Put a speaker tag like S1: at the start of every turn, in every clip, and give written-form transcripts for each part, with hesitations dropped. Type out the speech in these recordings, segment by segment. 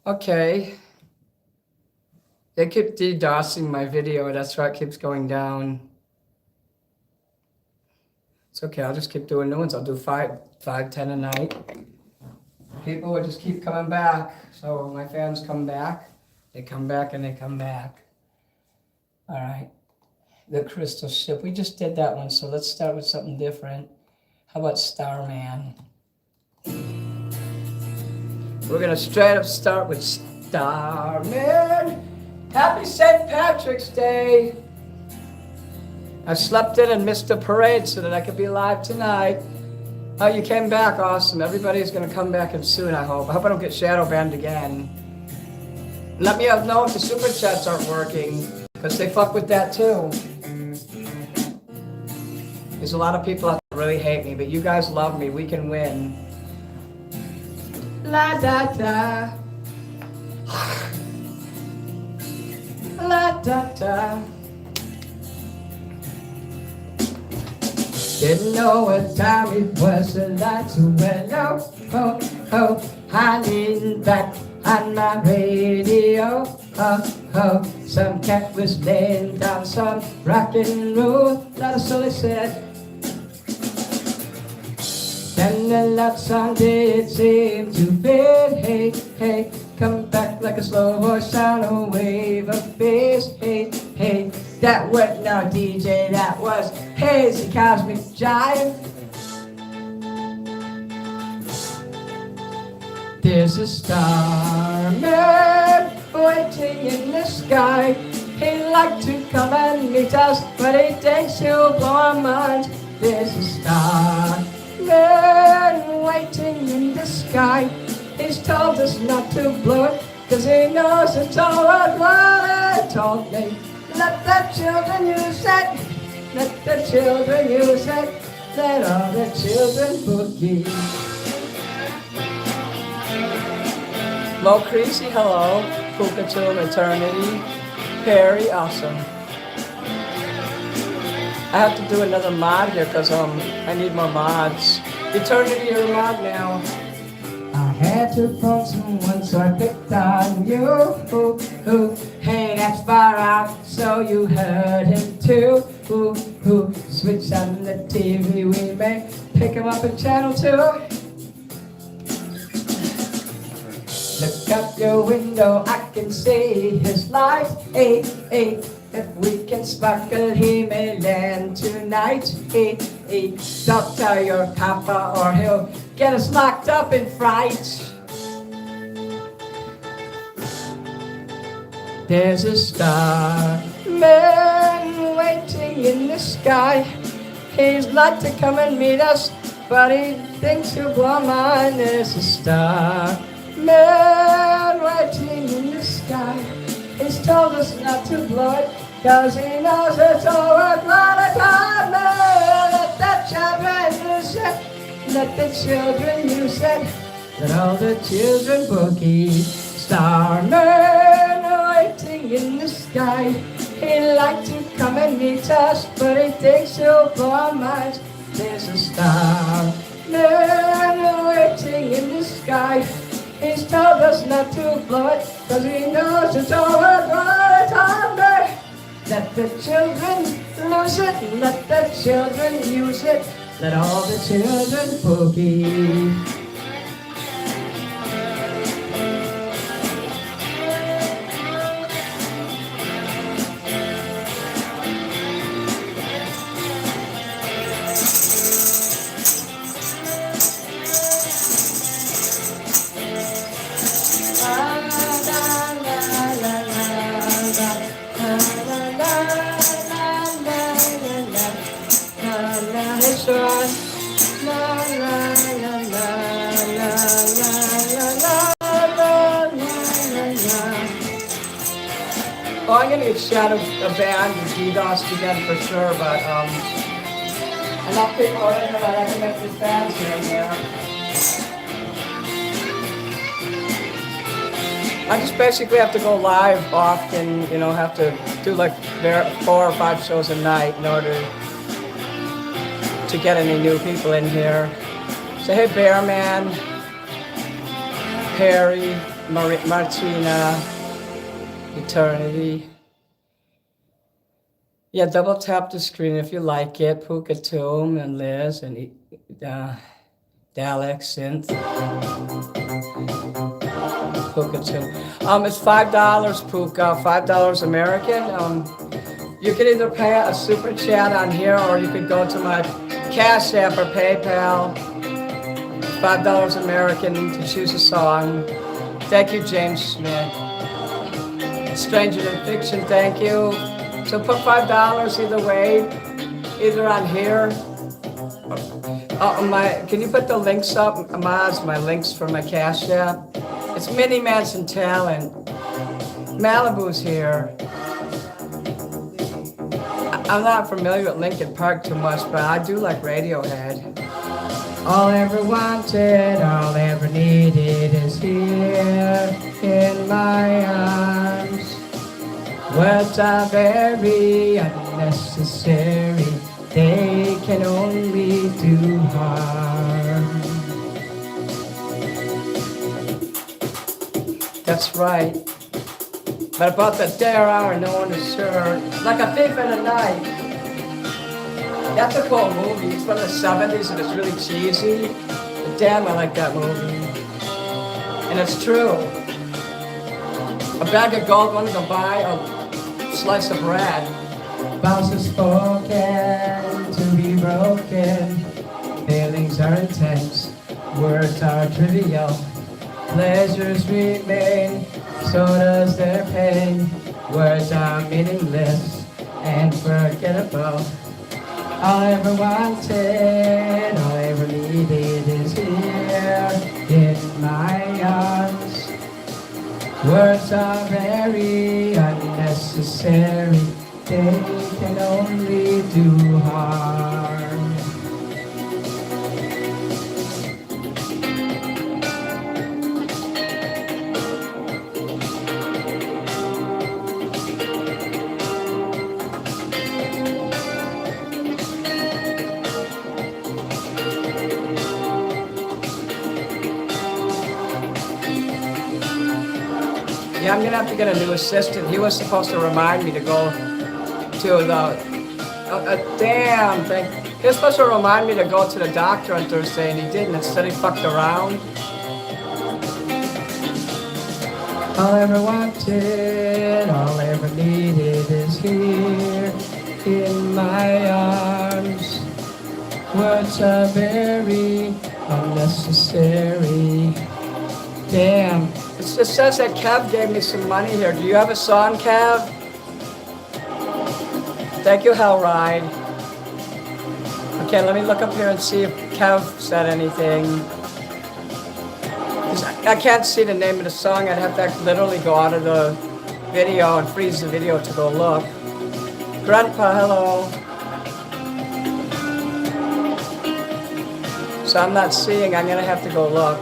S1: Okay. They keep DDoSing my video. That's why it keeps going down. It's okay. I'll just keep doing new ones. I'll do 10 a night. People will just keep coming back. So when my fans come back, they come back and they come back. All right. The crystal ship. We just did that one. So let's start with something different. How about Starman? We're going to straight up start with Starman. Happy St. Patrick's Day. I slept in and missed the parade so that I could be live tonight. Oh, you came back. Awesome. Everybody's going to come back in soon, I hope. I hope I don't get shadow banned again. Let me know if the super chats aren't working, because they fuck with that too. There's a lot of people out there that really hate me, but you guys love me. We can win. La da da. La da da. Didn't know what time it was, the lights went out. Oh, oh, I leaned back on my radio. Oh, oh, some cat was laying down some rock and roll. Not a soul said. Then the love song did seem to fade. Hey, hey, come back like a slow voice on a wave of bass. Hey, hey, that went now, DJ, that was hazy cosmic jive. There's a starman waiting in the sky. He'd like to come and meet us, but he thinks he'll blow our minds. There's a starman waiting in the sky. He's told us not to blow it, 'cause he knows it's all worthwhile. He told me, let the children use it, let the children use it, let all the children boogie. Mo Creasy, hello. Pikachu Eternity. Perry, awesome. I have to do another mod here because I need more mods. Eternity, you're a mod now. I had to phone someone, so I picked on you. Hey, that's far out, so you heard him too. Switch on the TV, we may pick him up in channel 2. Look out your window, I can see his light. Hey, hey, if we can sparkle, he may land tonight. Hey, hey, don't tell your papa or he'll get us locked up in fright. There's a starman waiting in the sky. He's like to come and meet us, but he thinks he'll blow mine. There's a starman waiting in the sky. He's told us not to blow it, 'cause he knows it's all worthwhile. Let the children use it, let the children use it, let all the children boogie. Starman waiting in the sky. He'd like to come and meet us, but he thinks he'll blow our minds. There's a starman waiting in the sky. He's told us not to blow it, 'cause he knows it's all worthwhile. Let the children lose it, let the children use it, let all the children boogie. Oh, I'm gonna get shadow banned and DDoSed again for sure, but enough people are in there that I can make these fans here and there. I just basically have to go live often, you know, have to do like 4 or 5 shows a night in order to get any new people in here. So hey, Bearman, Perry, Martina, Eternity. Yeah, double tap the screen if you like it. Puka Tomb and Liz and Dalek Synth. Puka Tomb. It's $5, Puka, $5 American. You can either pay a super chat on here or you could go to my Cashapp or PayPal. $5 American to choose a song. Thank you, James Smith. Stranger Than Fiction, thank you. So put $5 either way, either on here. Can you put the links up, Maz, my links for my Cash App? It's Mini Manson Talent. Malibu's here. I'm not familiar with Linkin Park too much, but I do like Radiohead. All I ever wanted, all I ever needed is here in my arms. Words are very unnecessary, they can only do harm. That's right. But about the dare hour, no one is sure. Like a thief in the night. That's a cool movie. It's from the 70s and it's really cheesy. But damn, I like that movie. And it's true. A bag of gold wanted to buy a slice of bread. Vows are spoken to be broken. Feelings are intense. Words are trivial. Pleasures remain. So does their pain. Words are meaningless and forgettable. All I ever wanted, all I ever needed is here in my arms. Words are very unnecessary, they can only do harm. Yeah, I'm gonna have to get a new assistant. He was supposed to remind me to go to the damn thing. He was supposed to remind me to go to the doctor on Thursday, and he didn't. Instead, he fucked around. All I ever wanted, all I ever needed is here in my arms. Words are very unnecessary. Damn. It says that Kev gave me some money here. Do you have a song, Kev? Thank you, Hell Ride. Okay, let me look up here and see if Kev said anything. I can't see the name of the song. I'd have to literally go out of the video and freeze the video to go look. Grandpa, hello. So I'm not seeing. I'm going to have to go look.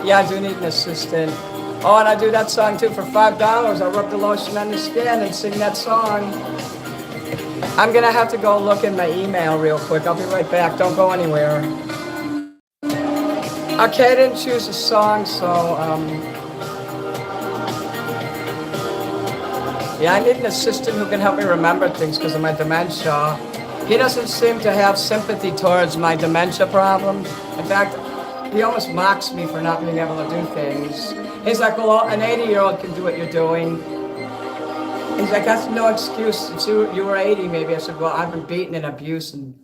S1: Yeah, I do need an assistant. Oh, and I do that song too for $5. I'll rub the lotion on the skin and sing that song. I'm gonna have to go look in my email real quick. I'll be right back. Don't go anywhere. Okay, I didn't choose a song, so yeah, I need an assistant who can help me remember things because of my dementia. He doesn't seem to have sympathy towards my dementia problem. In fact, he almost mocks me for not being able to do things. He's like, well, an 80-year-old can do what you're doing. He's like, that's no excuse. Since you were 80, maybe. I said, well, I've been beaten and abused and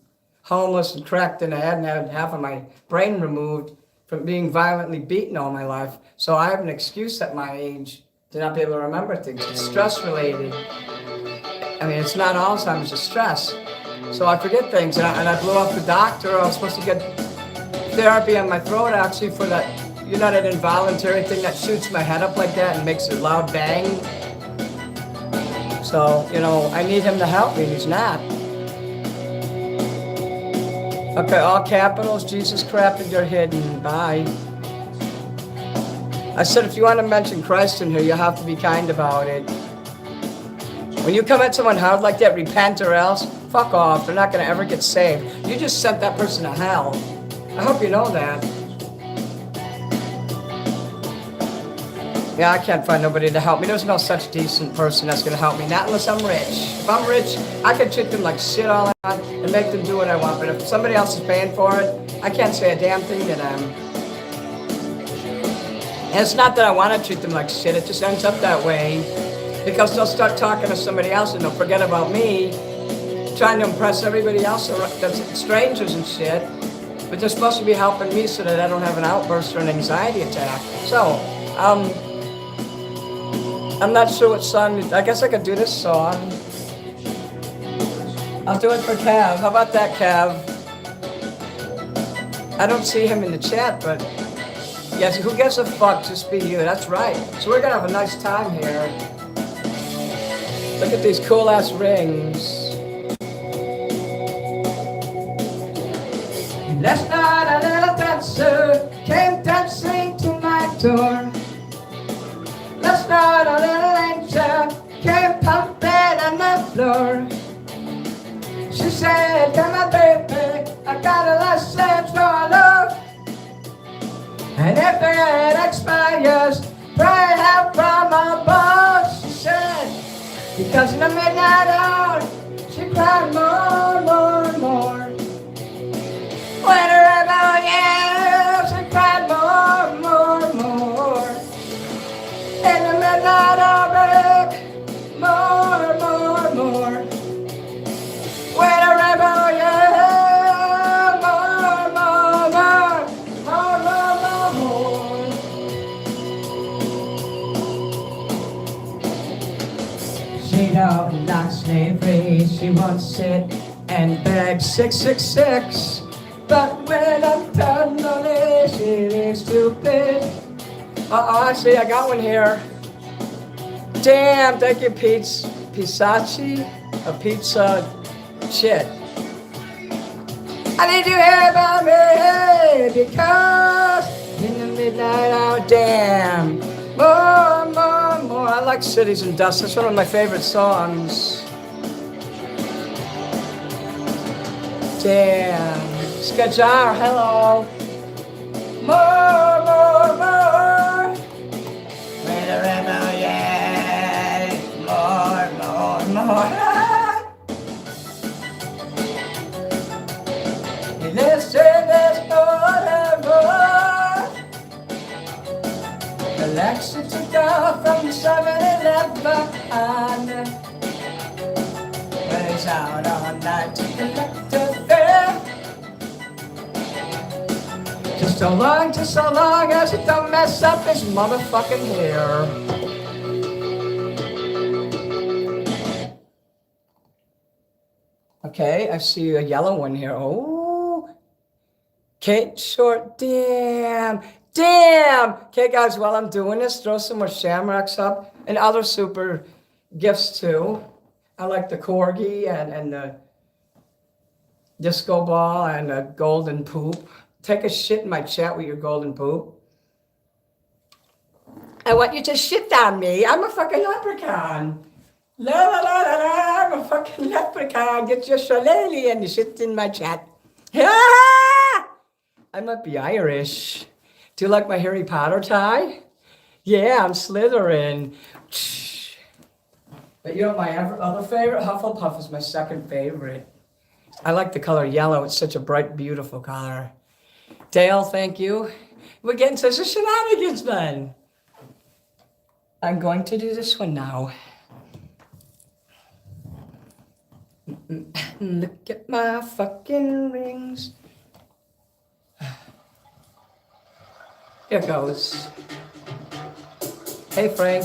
S1: homeless and cracked in the head and had half of my brain removed from being violently beaten all my life. So I have an excuse at my age to not be able to remember things. It's stress-related. I mean, it's not Alzheimer's, it's stress. So I forget things. And I blew up the doctor. I was supposed to get therapy on my throat, actually, for that. You know that involuntary thing that shoots my head up like that and makes a loud bang? So, you know, I need him to help me. He's not. Okay, all capitals. Jesus crap and you're hidden. Bye. I said if you want to mention Christ in here, you have to be kind about it. When you come at someone hard like that, repent or else, fuck off. They're not going to ever get saved. You just sent that person to hell. I hope you know that. Yeah, I can't find nobody to help me. There's no such decent person that's gonna help me. Not unless I'm rich. If I'm rich, I can treat them like shit all the time and make them do what I want. But if somebody else is paying for it, I can't say a damn thing to them. And it's not that I want to treat them like shit. It just ends up that way because they'll start talking to somebody else and they'll forget about me, trying to impress everybody else, that's strangers and shit. But they're supposed to be helping me so that I don't have an outburst or an anxiety attack. So, I'm not sure what song. I guess I could do this song. I'll do it for Cav. How about that, Cav? I don't see him in the chat, but yes, who gives a fuck? Just be you. That's right. So we're gonna have a nice time here. Look at these cool ass rings. Last night a little dancer came dancing to my door. Last night a little angel came pumping on the floor. She said, "Come on, baby, I got a license for love. And if it expires, pray help from above." She said, because in the midnight hour, she cried more, more, more. When her rebel yelled, she cried more, more, more. In the midnight hour, more, more, more. When a rebel yelled, more, more, more, more, more, more. She don't like slavery, she wants it and beg 666. But when I'm done, only she is stupid. I see, I got one here. Damn, thank you, Pizzacci, a pizza shit. I need you here about me, because in the midnight hour, damn. More, more, more. I like Cities and Dust. That's one of my favorite songs. Damn. Skajar, hello. More, more, more. When the rebel, yeah. More, more, more. Listen, there's forever. Alexa took off from 7-Eleven. But it's out all night to collect a fare. Just so long as it don't mess up his motherfucking hair. Okay, I see a yellow one here. Oh, Kate Short, damn. Okay, guys, while I'm doing this, throw some more shamrocks up and other super gifts too. I like the corgi and the disco ball and the golden poop. Take a shit in my chat with your golden poop. I want you to shit on me. I'm a fucking leprechaun. La la la la la, I'm a fucking leprechaun. Get your shillelagh and you shit in my chat. I might be Irish. Do you like my Harry Potter tie? Yeah, I'm Slytherin. But you know my other favorite? Hufflepuff is my second favorite. I like the color yellow. It's such a bright, beautiful color. Dale, thank you. We're getting such a shenanigans, man. I'm going to do this one now. Look at my fucking rings. Here goes. Hey, Frank.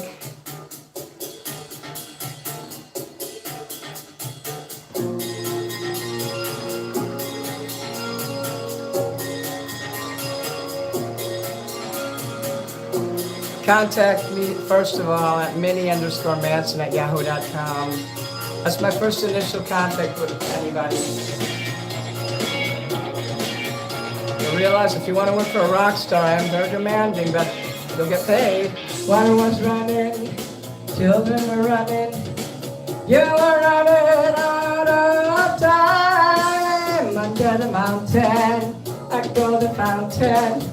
S1: Contact me, first of all, at mini_Manson@yahoo.com. That's my first initial contact with anybody. You realize if you want to work for a rock star, I am very demanding, but you'll get paid. Water was running, children were running, you were running out of time. Under the mountain, I go the fountain,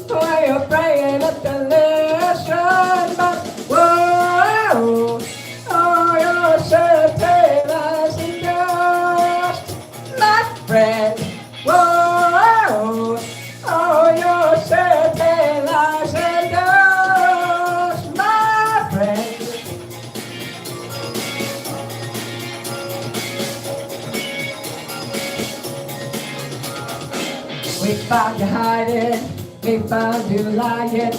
S1: where you're praying at the listen, but hiding, we found you lying,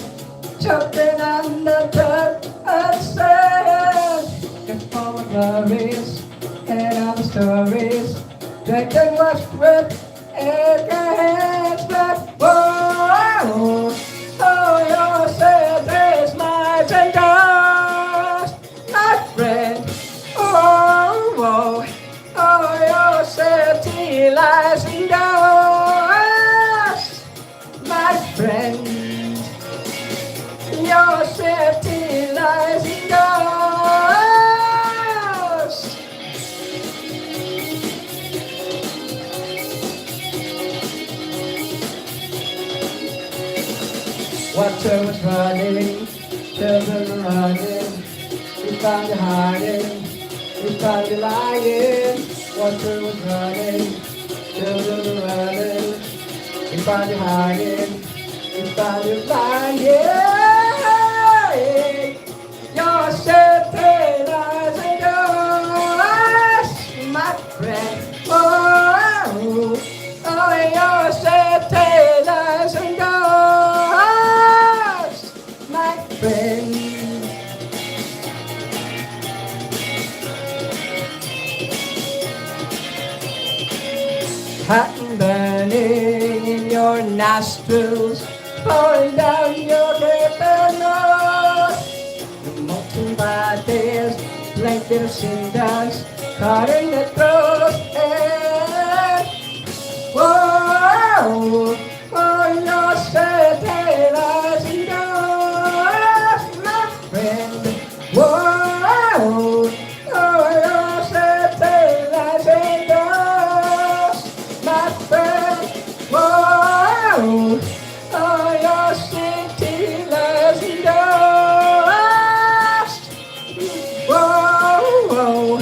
S1: choking on the dirt and sand. You're full of worries and other stories, drinking what's with in your hands, but whoa, oh, your sad days, lies and ghosts, my friend. Oh, whoa, oh, your city lies and ghosts, my friend. Your city lies and ghosts. Water was running, children were running, we found you hiding, we found you lying. Water was running, children were running, we found you hiding, we found you lying. Your city lies and ghosts, my friend. Oh, oh, your city lies and ghosts, my friend. Cotton burning in your nostrils, pouring down your lip and nose. The molten bodies, blanket of cinders, caught in the throat. And whoa, oh, your city lies and ghosts, my friend. Whoa, oh, your city lies and ghosts, my friend. Whoa, oh, your city lies and ghosts. Whoa, whoa,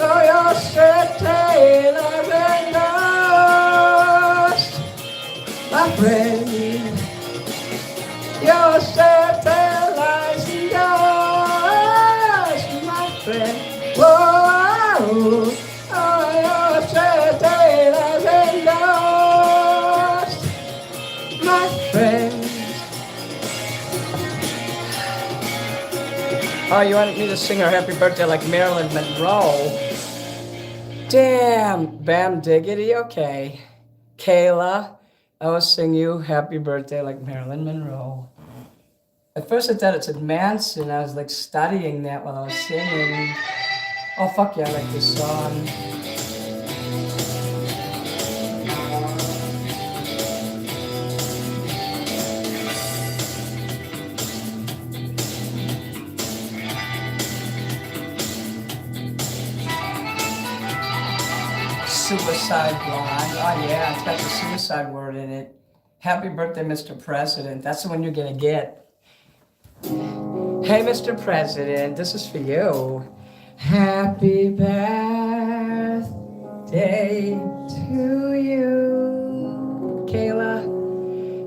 S1: oh, your city lies and ghosts, my friend. Your city lies and ghosts, my friend. Whoa, oh, your city lies and ghosts, my friend. Oh, you wanted me to sing her happy birthday like Marilyn Monroe? Damn, bam diggity, okay. Kayla, I will sing you happy birthday like Marilyn Monroe. At first I thought it said Manson. I was like studying that while I was singing. Oh, fuck yeah, I like this song. Suicide Blonde. Oh yeah, it's got the suicide word in it. Happy birthday, Mr. President. That's the one you're gonna get. Hey, Mr. President, this is for you. Happy birthday to you, Kayla.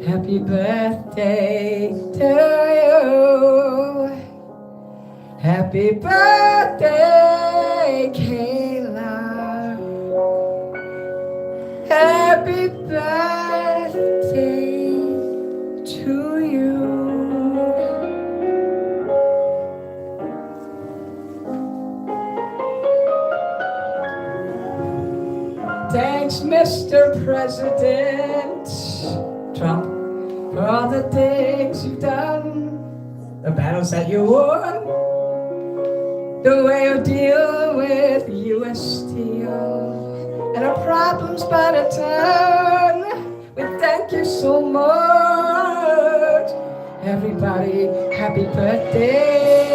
S1: Happy birthday to you. Happy birthday, Kayla. Happy birthday to you. Thanks, Mr. President Trump, for all the things you've done, the battles that you won, the way you deal with U.S. Steel, and our problems by the ton. We thank you so much. Everybody, happy birthday.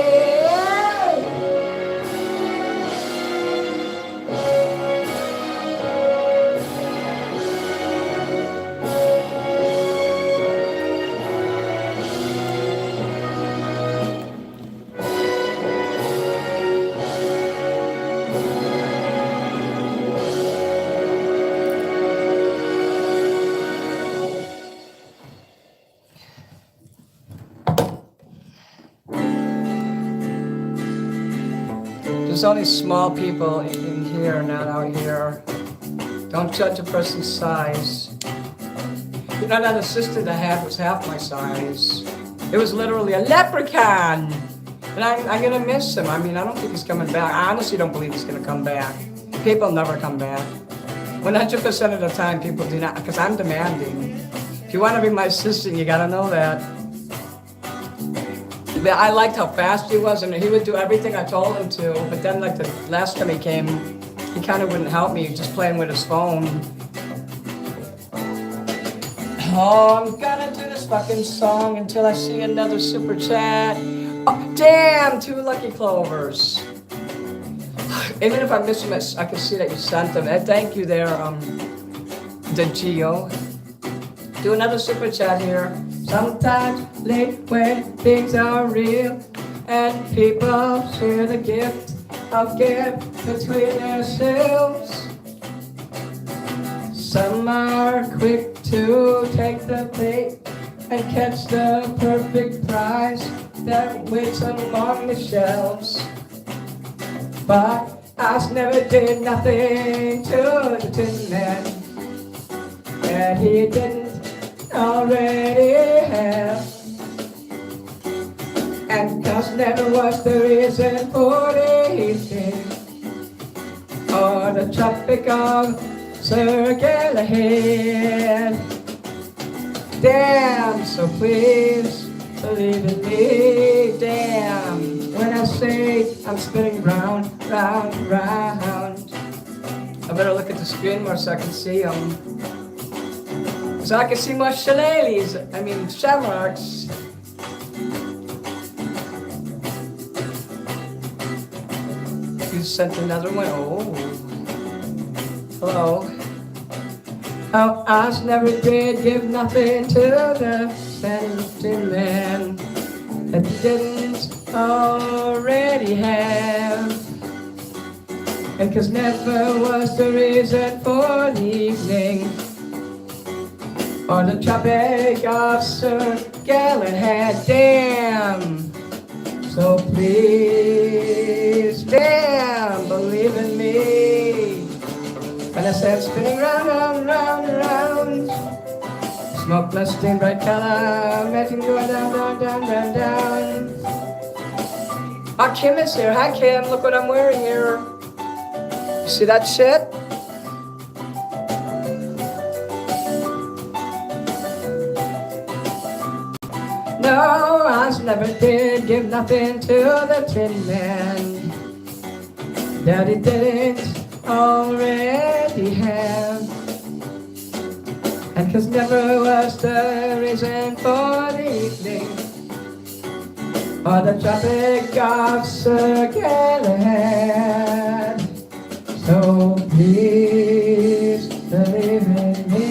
S1: There's only small people in here, not out here. Don't judge a person's size. You know, that assistant I had was half my size. It was literally a leprechaun. And I'm going to miss him. I mean, I don't think he's coming back. I honestly don't believe he's going to come back. People never come back. 100% of the time, people do not, because I'm demanding. If you want to be my assistant, you got to know that. But I liked how fast he was, and he would do everything I told him to. But then, like the last time he came, he kind of wouldn't help me, just playing with his phone. Oh, I'm gonna do this fucking song until I see another super chat. Oh, damn, 2 lucky clovers. Even if I miss them, I can see that you sent them. And thank you there, the Geo. Do another super chat here. Sometimes late when things are real and people share the gift of gift between themselves. Some are quick to take the bait and catch the perfect prize that waits along the shelves. But I never did nothing to the Tin Man, and he didn't already have. And cause never was the reason for the evening or the Tropic of Sir Galahad. Damn, so please believe in me. Damn, when I say I'm spinning round, round, round. I better look at the screen more so I can see them. So I can see more shillelaghs, shamrocks. You sent another one? Oh. Hello. Oh, I never did give nothing to the Tin Man that he didn't already have. And cause never was the reason for the evening or the Tropic of Sir Galahad. Damn. So please, damn, believe in me. When I said spinning round, round, round, round. Smoke blessed in bright color, imagine going down, down, down, down, down. Oh, Kim is here. Hi, Kim. Look what I'm wearing here. You see that shit? No, I never did give nothing to the Tin Man that he didn't already have. And cause never was the reason for the evening or the Tropic of Sir Galahad. So please believe in me.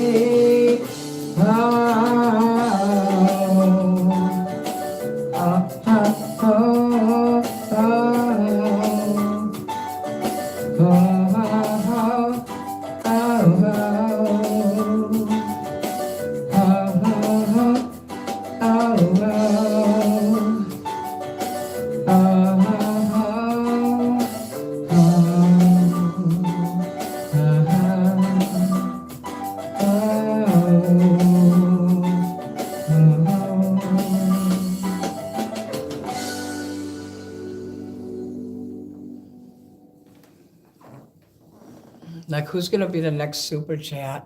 S1: Like, who's gonna be the next super chat?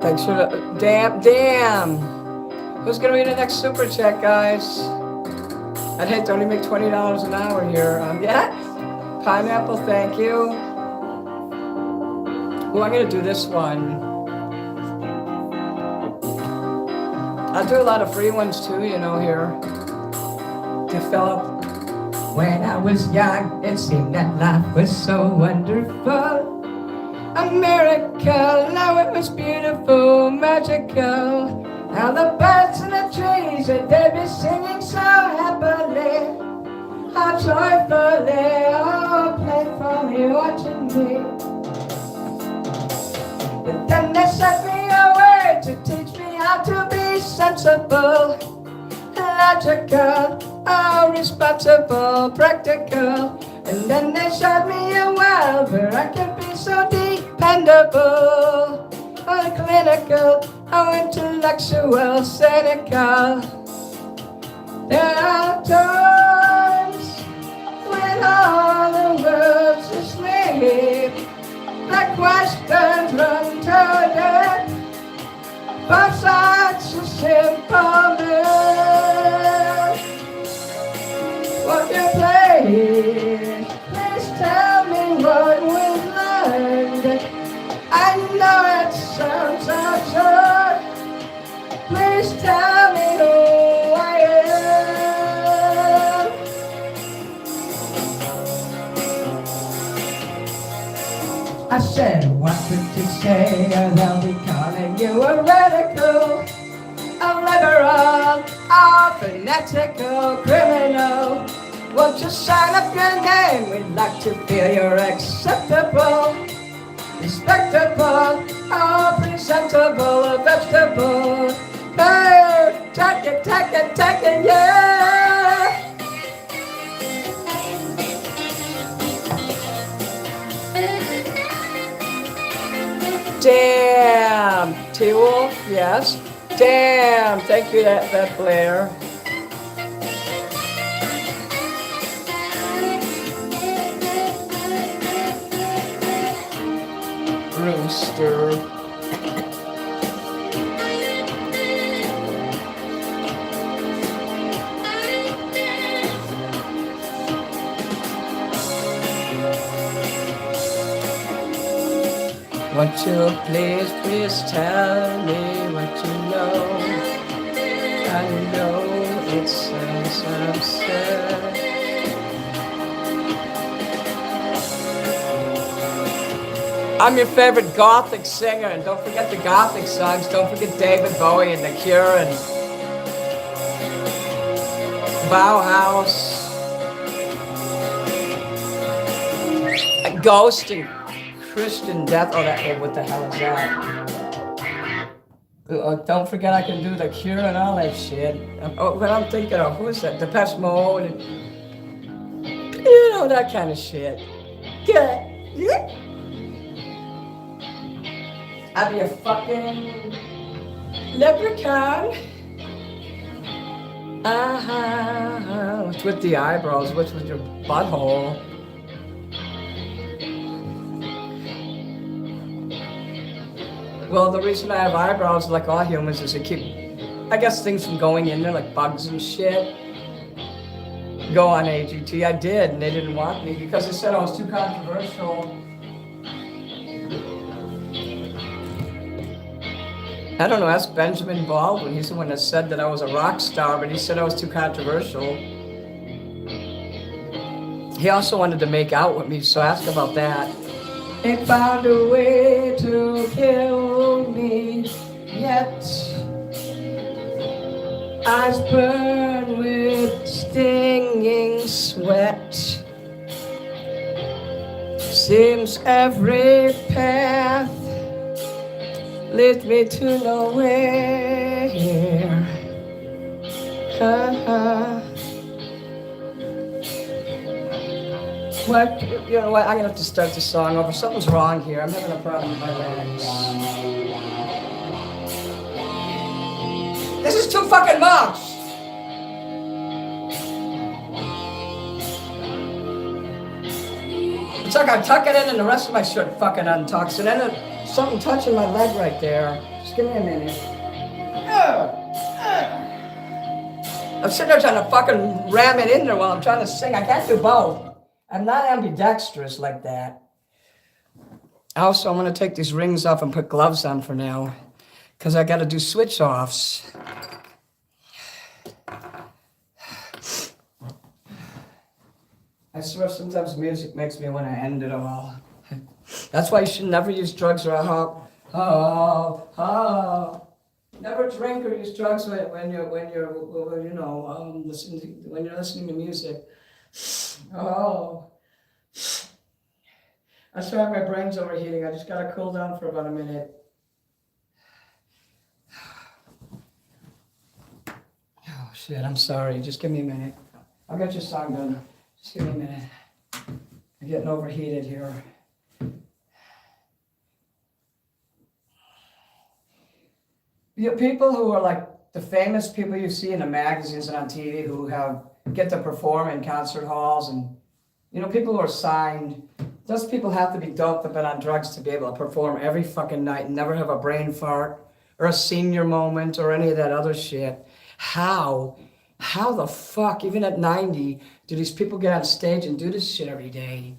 S1: Thanks for the damn. Who's gonna be the next super chat, guys? I'd hate to only make $20 an hour here. Yeah, pineapple, thank you. Oh, I'm gonna do this one. I'll do a lot of free ones too, you know, here. Develop. When I was young, it seemed that life was so wonderful. A miracle, now it was beautiful, magical. Now the birds and the trees, they'd be singing so happily, how joyfully, oh, playfully watching me. But then they sent me away to teach me how to be sensible, logical, oh, responsible, practical, And then they showed me a world where I could be so dependable, clinical, intellectual, cynical. There are times when all the world's asleep, the questions run to death, but such a simple myth. Won't you please tell me what we've learned? I know it sounds absurd. Please tell me who I am. I said, what would you say? They'll be calling you a radical, a liberal, a fanatical criminal. Won't you sign up your name? We'd like to feel you're acceptable, respectable, presentable, a vegetable. Hey, take it, yeah. Damn, T-Wolf, yes. Damn, thank you, that Blair. Rooster. Won't you please tell me what you know? I know it sounds absurd. I'm your favorite gothic singer, and don't forget the gothic songs. Don't forget David Bowie and The Cure and Bauhaus. And Ghost and Christian Death. Oh, what the hell is that? Don't forget I can do The Cure and all that shit. What I'm thinking of, who is that? Depeche Mode and, you know, that kind of shit. Yeah. I'll be a fucking leprechaun. What's with the eyebrows? What's with your butthole? Well, the reason I have eyebrows, like all humans, is to keep, I guess, things from going in there, like bugs and shit. Go on AGT. I did, and they didn't want me because they said I was too controversial. I don't know, ask Benjamin Baldwin. He's the one that said that I was a rock star, but he said I was too controversial. He also wanted to make out with me, so ask about that. They found a way to kill me, yet eyes burn with stinging sweat. Seems every path leads me to nowhere. What? You know what? I'm gonna have to start the song over. Something's wrong here. I'm having a problem with my legs. This is too fucking much. It's like I'm tucking in and the rest of my shirt fucking untucks. And then something touching my leg right there. Just give me a minute. I'm sitting there trying to fucking ram it in there while I'm trying to sing. I can't do both. I'm not ambidextrous like that. Also, I'm gonna take these rings off and put gloves on for now, because I gotta do switch offs. I swear sometimes music makes me want to end it all. That's why you should never use drugs or alcohol. Never drink or use drugs when you're listening to music. I'm sorry, my brain's overheating. I just gotta cool down for about a minute. Oh shit, I'm sorry. Just give me a minute. I'll get your song done. Just give me a minute. I'm getting overheated here. You know, people who are like the famous people you see in the magazines and on TV who get to perform in concert halls, and you know, people who are signed. Those people have to be doped up and on drugs to be able to perform every fucking night and never have a brain fart or a senior moment or any of that other shit. How the fuck, even at 90, do these people get on stage and do this shit every day?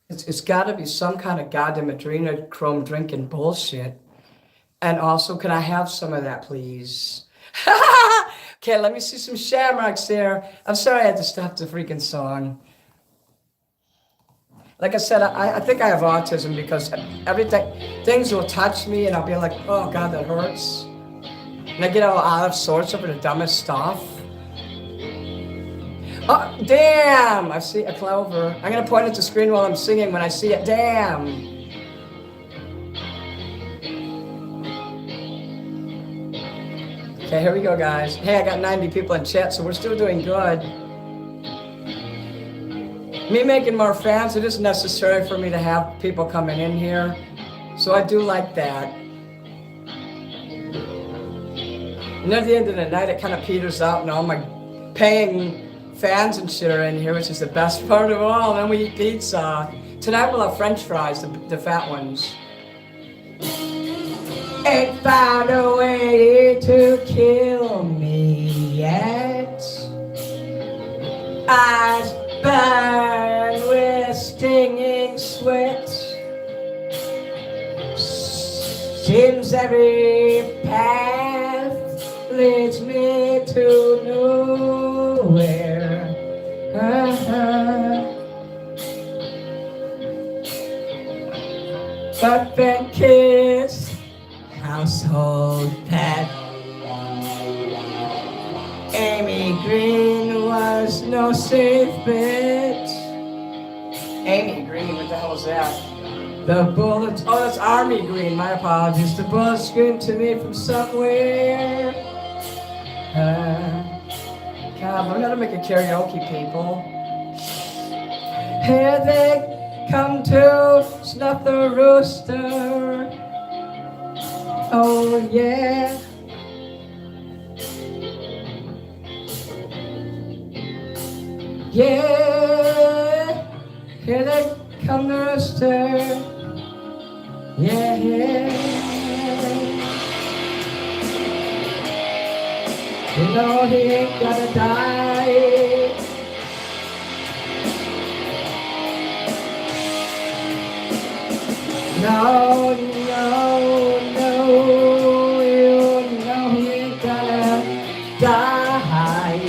S1: It's got to be some kind of goddamn adrenochrome drinking bullshit. And also, can I have some of that, please? Okay, let me see some shamrocks there. I'm sorry I had to stop the freaking song. Like I said, I think I have autism because things will touch me and I'll be like, oh God, that hurts. And I get all out of sorts over the dumbest stuff. Oh, damn! I see a clover. I'm gonna point at the screen while I'm singing when I see it. Damn! Okay, here we go, guys. Hey, I got 90 people in chat, so we're still doing good. Me making more fans, it is necessary for me to have people coming in here. So I do like that. And at the end of the night, it kind of peters out and all my paying fans and shit are in here, which is the best part of all. And then we eat pizza. Tonight we'll have French fries, the fat ones. Ain't found a way to kill me yet. Eyes burn with stinging sweat. Seems every path leads me to nowhere. But then kids, household pet. Amy Green was no safe bet. Amy Green, what the hell is that? The bullets, oh, that's Army Green, my apologies. The bullets screamed to me from somewhere. God, I'm gonna make a karaoke, people. Here they come to snuff the rooster. Oh yeah. Yeah. Here they come the rooster. Yeah, yeah. You know he ain't gonna die. No, no, no, you know he ain't gonna die.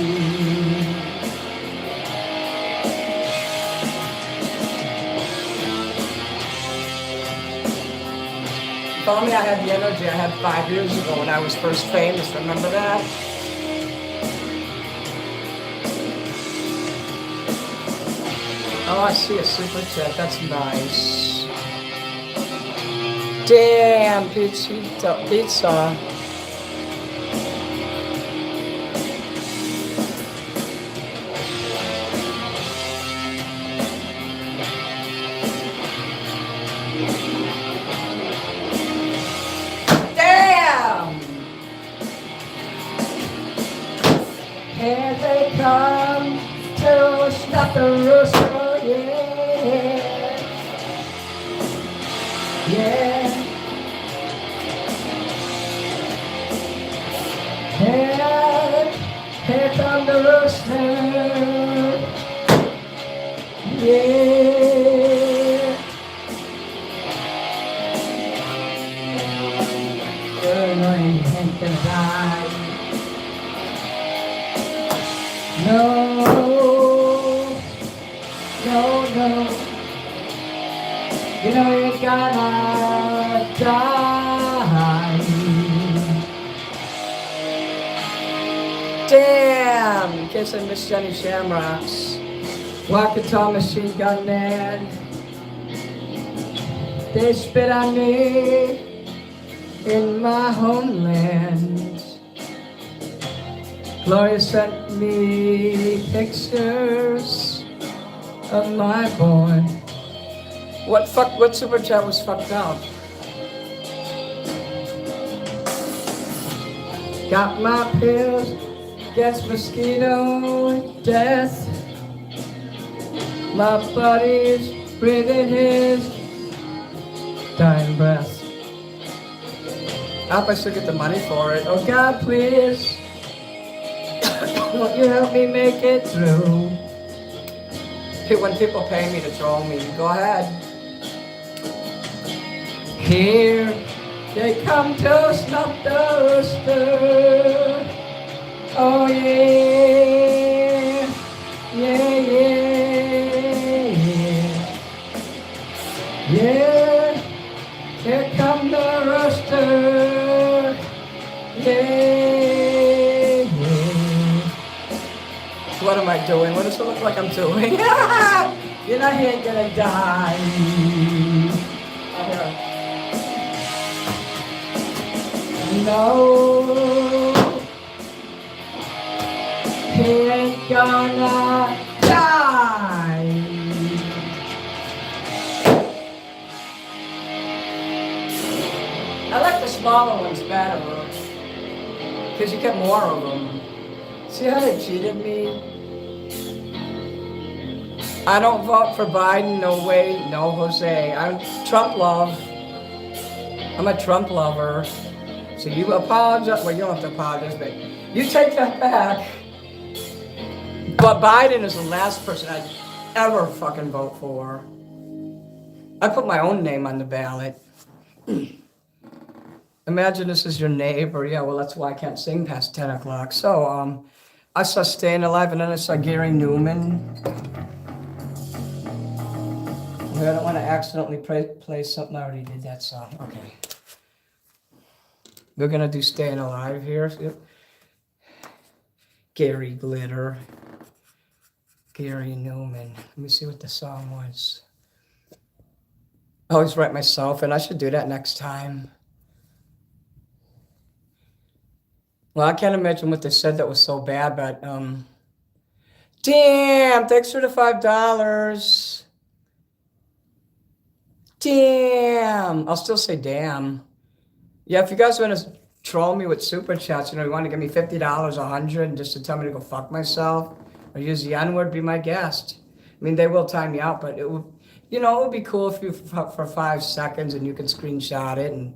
S1: If only I had the energy I had 5 years ago when I was first famous, remember that? Oh, I see a super chat, that's nice. Damn, pizza. Damn! Here they come to stop the rooster, yeah. Yeah. Here come the rooster. Yeah. Good morning, ain't gonna die. No, no, no. You know you're gonna die. Damn! In case I missed any shamrocks. Walking tall machine gun man. They spit on me in my homeland. Gloria sent me pictures of my boy. What super chat was fucked up? Got my pills against mosquito death. My buddy's breathing his dying breath. I hope I still get the money for it. Oh God, please, won't you help me make it through? When people pay me to troll me, go ahead. Here they come to snuff the rooster. Oh yeah, yeah, yeah, yeah. Yeah, here come the rooster. Yeah, yeah. What am I doing? What does it look like I'm doing? You're not here gonna die. Oh, here. No, he ain't gonna die. I like the smaller ones better, because you get more of them. See how they cheated me? I don't vote for Biden, no way, no Jose. I'm Trump love. I'm a Trump lover. So you apologize, well you don't have to apologize, but you take that back. But Biden is the last person I'd ever fucking vote for. I put my own name on the ballot. Imagine this is your neighbor. Yeah, well that's why I can't sing past 10 o'clock. So I saw Staying Alive and then I saw Gary Newman. I don't want to accidentally play something. I already did that song. Okay. We're gonna do Staying Alive here. Gary Glitter. Gary Newman. Let me see what the song was. I always write myself, and I should do that next time. Well, I can't imagine what they said that was so bad, but damn, thanks for the $5. Damn. I'll still say damn. Yeah, if you guys want to troll me with super chats, you want to give me $50, $100, just to tell me to go fuck myself, or use the N-word, be my guest. I mean, they will time me out, but it would, it would be cool if you for 5 seconds and you can screenshot it and,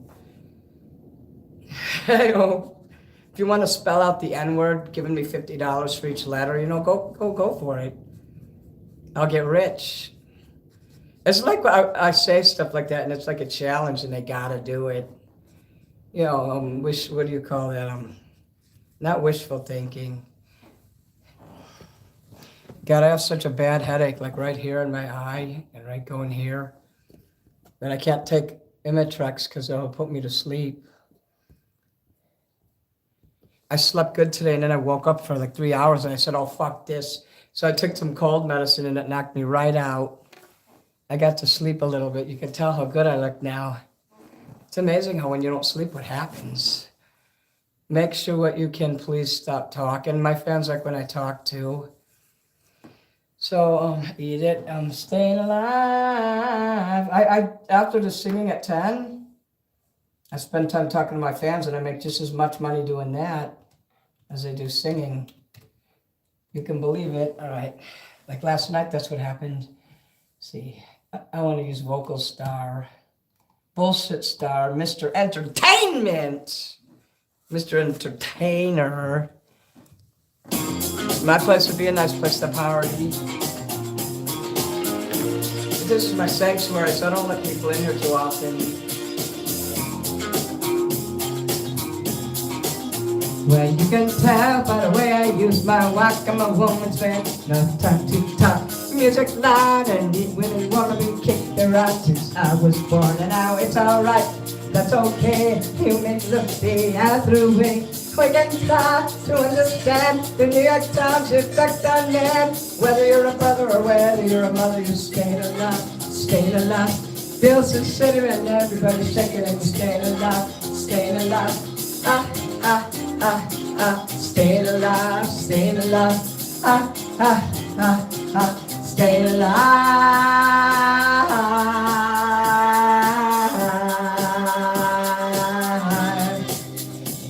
S1: if you want to spell out the N-word, giving me $50 for each letter, go for it. I'll get rich. It's like I say stuff like that, and it's like a challenge, and they gotta do it. What do you call that? Not wishful thinking. God, I have such a bad headache, like right here in my eye and right going here. And I can't take Imitrex because it'll put me to sleep. I slept good today, and then I woke up for like 3 hours, and I said, oh, fuck this. So I took some cold medicine, and it knocked me right out. I got to sleep a little bit. You can tell how good I look now. It's amazing how when you don't sleep, what happens. Make sure what you can, please stop talking. My fans like when I talk too. So eat it. I'm staying alive. I after the singing at 10, I spend time talking to my fans, and I make just as much money doing that as I do singing. You can believe it. All right. Like last night, that's what happened. See, I want to use Vocal Star. Bullshit Star, Mr. Entertainment, Mr. Entertainer. My place would be a nice place to party. This is my sanctuary, so I don't let people in here too often. Well, you can tell by the way I use my walk. I'm a woman's man, no time to talk. Music loud and it really wanna be kicked around since I was born, and now it's alright, that's okay. Humans look the other way. We can start to understand the New York Times effect on man. Whether you're a brother or whether you're a mother, you're staying alive, staying alive. Bill's a city and everybody's shaking and you're staying alive, staying alive. Staying staying alive, staying alive. Ah, ah, ah, ah, staying alive.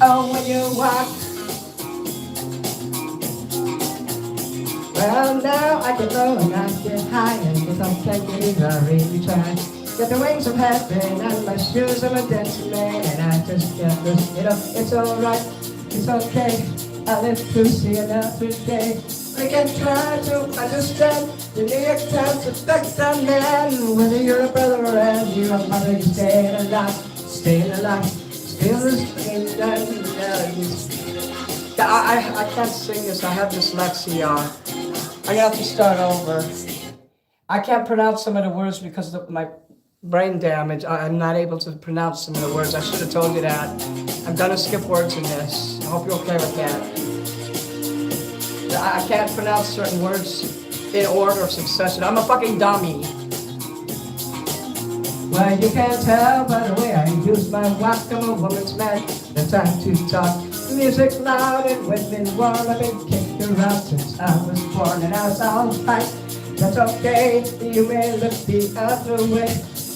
S1: Oh, when you walk. Well, now I get low and I get high, and if I'm taking I really try. Got the wings of heaven and my shoes, I'm a dancing man, and I just can't lose it up. It's alright, it's okay, I live to see another day. We can try to understand the New York Times effect on man. Whether you're a brother or you're a mother, you're staying alive, staying alive. Still the same I can't sing this, I have dyslexia. I'm gonna have to start over. I can't pronounce some of the words because of my brain damage. I'm not able to pronounce some of the words. I should have told you that. I'm gonna skip words in this. I hope you're okay with that. I can't pronounce certain words in order of succession. I'm a fucking dummy. Well, you can't tell by the way I use my walk. I'm a woman's man. No time to talk. Music loud and women warm. I've been kicked around since I was born, and now it's all right. That's okay. You may look the other way.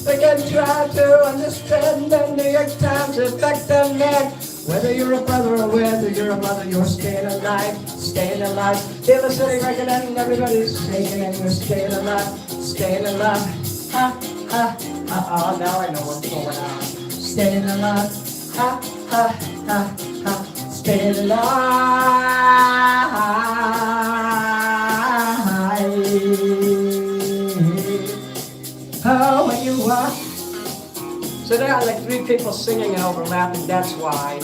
S1: We can try to understand the New York Times effect on man. Whether you're a brother or whether you're a mother, you're staying alive, staying alive. Feel the city rocking and everybody's shaking and you're staying alive, staying alive. Ha, ha, ha, oh, now I know what's going on. Staying alive, ha, ha, ha, ha, staying alive. Oh, when you walk. So there are like 3 people singing and overlapping, that's why.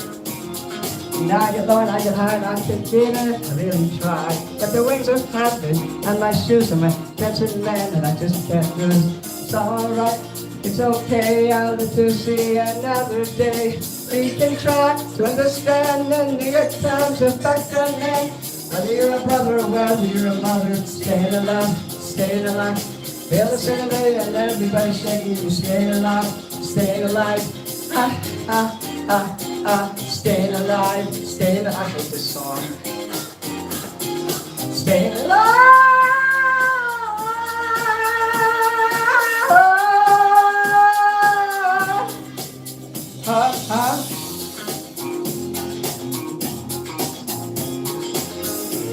S1: Now I get low and I get high and I can get it, I really try. But the wings of heaven and my shoes and my dancing man, and I just can't lose. It's alright, it's okay, I'll live to see another day. We can try to understand the New York Times effect on man. Whether you're a brother or whether you're a mother, staying alive, staying alive. Feel the cinematic and everybody shaking, you staying alive, staying alive. Ah, ah, ah, ah, staying alive, staying alive. I hate this song. Staying alive.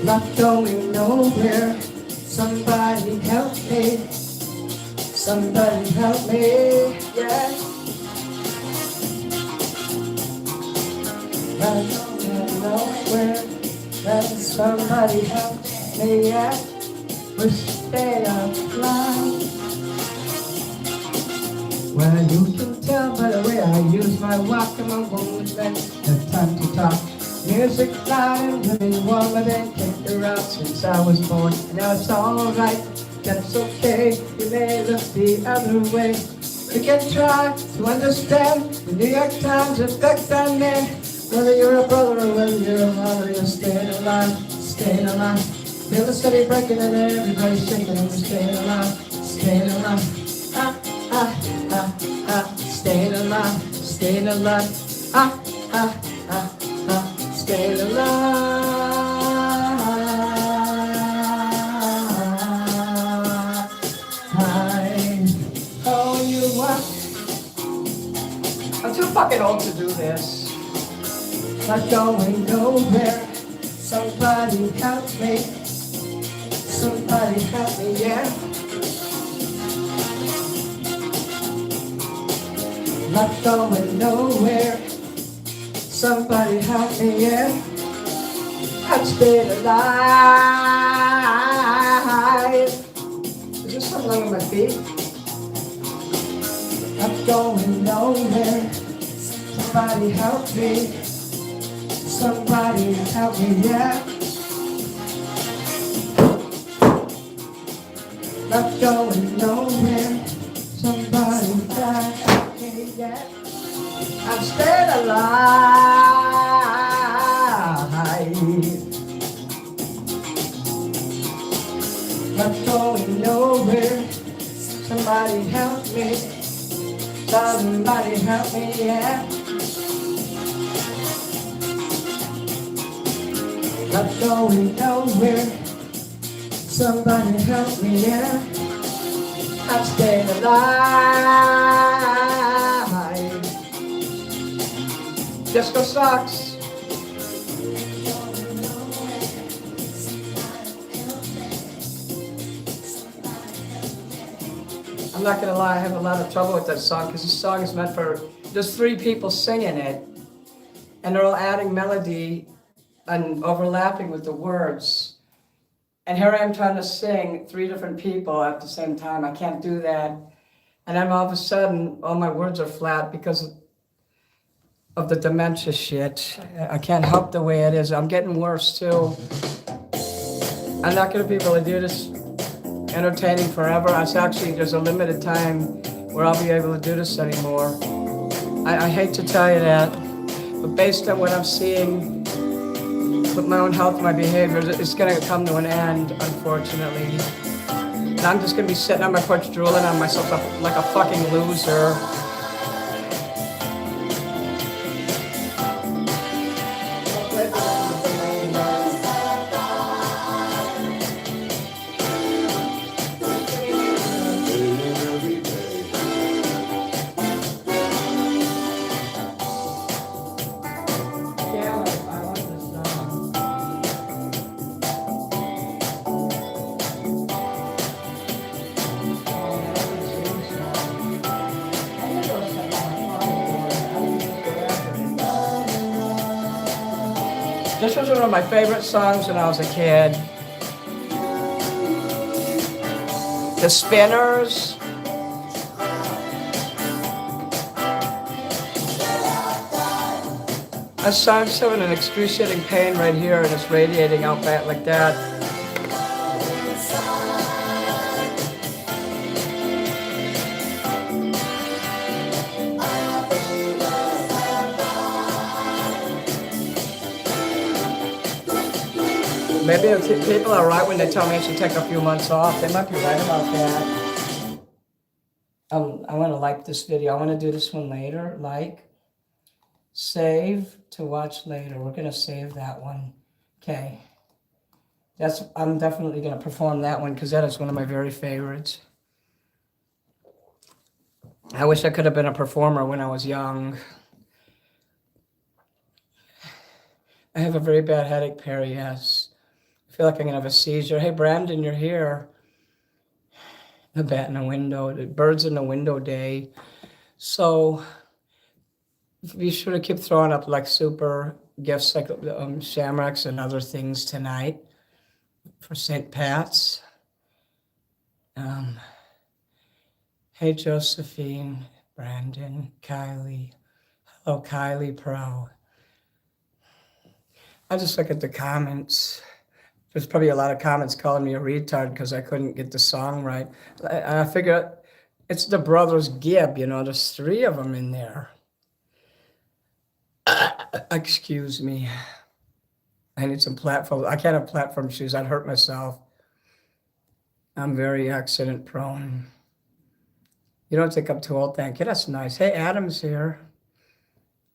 S1: Not going nowhere. Somebody help me. Somebody help me, yeah. Not going nowhere. Somebody help me, yeah. We're staying alive. Well, you can tell by the way I use my walk and my movement. No time to talk. Music loud and women warm. I've been kicked around since I was born, and now it's alright. That's okay, you may look the other way. We can try to understand the New York Times effect on men. Whether you're a brother or whether you're a mother, you're staying alive, staying alive. Feel the city breaking and everybody shaking and we're staying alive, staying alive. Ah, ah, ah, ah, staying alive, staying alive. Ah, ah, ah, ah, staying alive. I'm too fucking old to do this. Not going nowhere. Somebody help me. Somebody help me, yeah. Not going nowhere. Somebody help me, yeah. I'm staying alive. Is there something wrong with my feet? I'm going nowhere. Somebody help me. Somebody help me, yeah. Not going nowhere. Somebody help me, yeah. I'm staying alive. Not going nowhere. Somebody help me. Somebody help me, yeah. not going nowhere. Somebody help me, yeah. I'm staying alive. Disco sucks. I'm not gonna lie, I have a lot of trouble with that song because this song is meant for, there's 3 people singing it, and they're all adding melody and overlapping with the words. And here I am trying to sing 3 different people at the same time. I can't do that. And then all of a sudden, all my words are flat because of the dementia shit. I can't help the way it is. I'm getting worse too. I'm not gonna be able to do this entertaining forever. It's actually, there's a limited time where I'll be able to do this anymore. I hate to tell you that, but based on what I'm seeing with my own health, my behavior, it's gonna come to an end, unfortunately. And I'm just gonna be sitting on my porch drooling on myself like a fucking loser. This was one of my favorite songs when I was a kid. The Spinners. I'm having an excruciating pain right here and it's radiating out back like that. Maybe people are right when they tell me I should take a few months off. They might be right about that. I want to like this video. I want to do this one later. Like, save to watch later. We're going to save that one. Okay. I'm definitely going to perform that one because that is one of my very favorites. I wish I could have been a performer when I was young. I have a very bad headache, Perry, yes. I feel like I'm going to have a seizure. Hey, Brandon, you're here. The bat in the window, the birds in the window day. So be sure to keep throwing up like super gifts like shamrocks and other things tonight for St. Pat's. Hey, Josephine, Brandon, Kylie. Hello, Kylie Pro. I just look at the comments. There's probably a lot of comments calling me a retard because I couldn't get the song right. I figure it's the Brothers Gibb, you know, there's 3 of them in there. Excuse me. I need some platform. I can't have platform shoes. I'd hurt myself. I'm very accident prone. You don't think I'm too old, thank you. That's nice. Hey, Adam's here.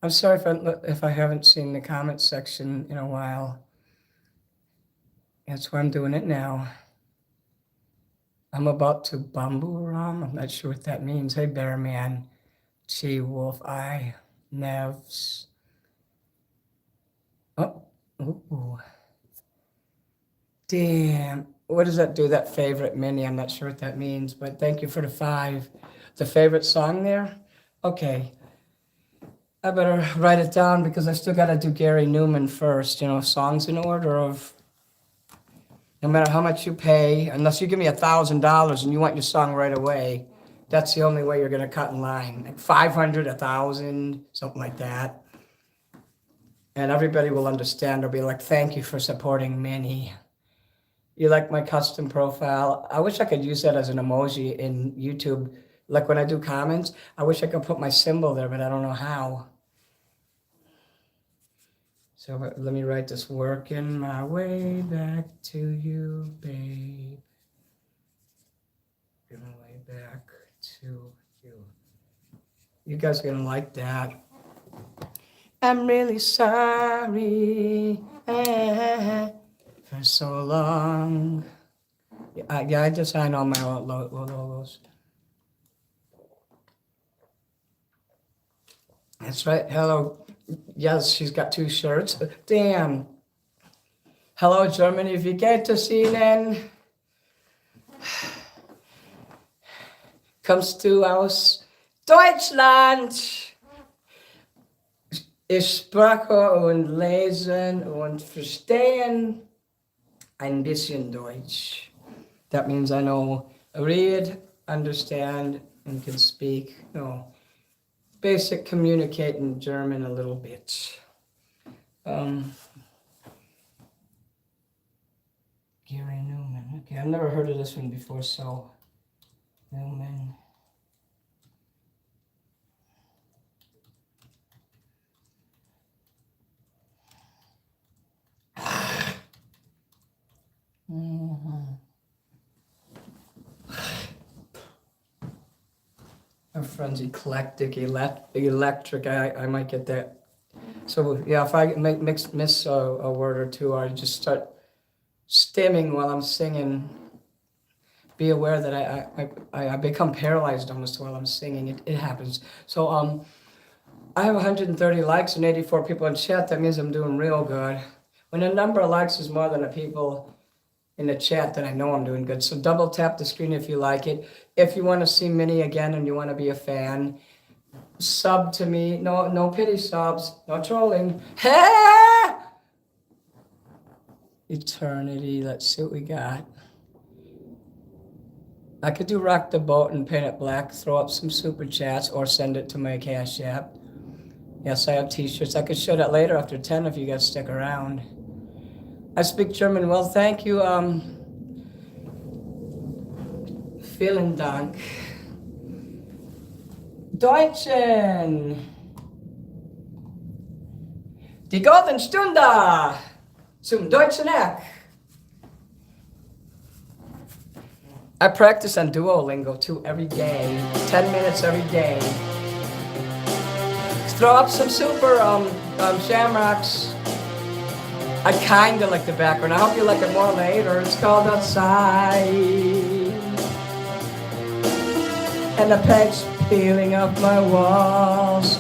S1: I'm sorry if I haven't seen the comment section in a while. That's why I'm doing it now. I'm about to bumble rum. I'm not sure what that means. Hey, Bearman, Chi Wolf Eye, Nevs. Oh, ooh. Damn. What does that do? That favorite mini? I'm not sure what that means, but thank you for the 5. The favorite song there? Okay. I better write it down because I still got to do Gary Newman first, you know, songs in order of. No matter how much you pay, unless you give me $1,000 and you want your song right away, that's the only way you're going to cut in line. Like 500, 1,000, something like that. And everybody will understand. They'll be like, thank you for supporting Minnie. You like my custom profile? I wish I could use that as an emoji in YouTube. Like when I do comments, I wish I could put my symbol there, but I don't know how. So let me write this. Working my way back to you, babe. Working my way back to you. You guys are going to like that. I'm really sorry. for so long. Yeah, I just signed all my logos. That's right. Hello. Yes, she's got 2 shirts. Damn. Hello, Germany. Wie geht es Ihnen? Kommst du aus Deutschland? Ich spreche und lesen und verstehen ein bisschen Deutsch. That means I know read, understand, and can speak. Basic communicate in German a little bit. Gary Newman. Okay, I've never heard of this one before, so Newman. My friend's eclectic, electric. I might get that. So yeah, if I miss a word or two, I just start stimming while I'm singing. Be aware that I become paralyzed almost while I'm singing. It happens. So I have 130 likes and 84 people in chat. That means I'm doing real good. When the number of likes is more than the people in the chat, then I know I'm doing good. So double tap the screen if you like it. If you want to see Minnie again and you want to be a fan, sub to me. No pity subs. No trolling. Eternity. Let's see what we got. I could do rock the boat and paint it black, throw up some super chats, or send it to my Cashapp. Yes, I have t-shirts. I could show that later after 10 if you guys stick around. I speak German well, thank you. Vielen Dank. Deutschen. Die Golden Stunde zum Deutschen Eck. I practice on Duolingo too every day, 10 minutes every day. Throw up some super shamrocks. I kinda like the background. I hope you like it more later. It's called Outside. And the paint's peeling off my walls.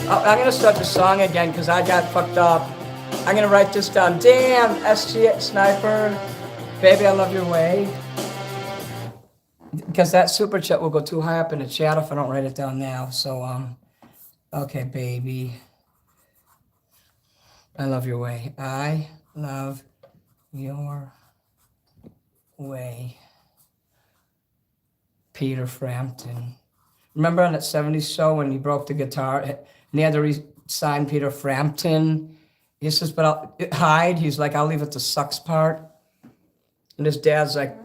S1: I'm gonna start the song again because I got fucked up. I'm gonna write this down. Damn, SG Sniper. Baby, I love your way. Because that super chat will go too high up in the chat if I don't write it down now. So, okay, baby. I love your way. I love your way. Peter Frampton. Remember on that 70s show when he broke the guitar and he had to re-sign Peter Frampton? He says, but I'll hide. He's like, I'll leave it the sucks part. And his dad's like,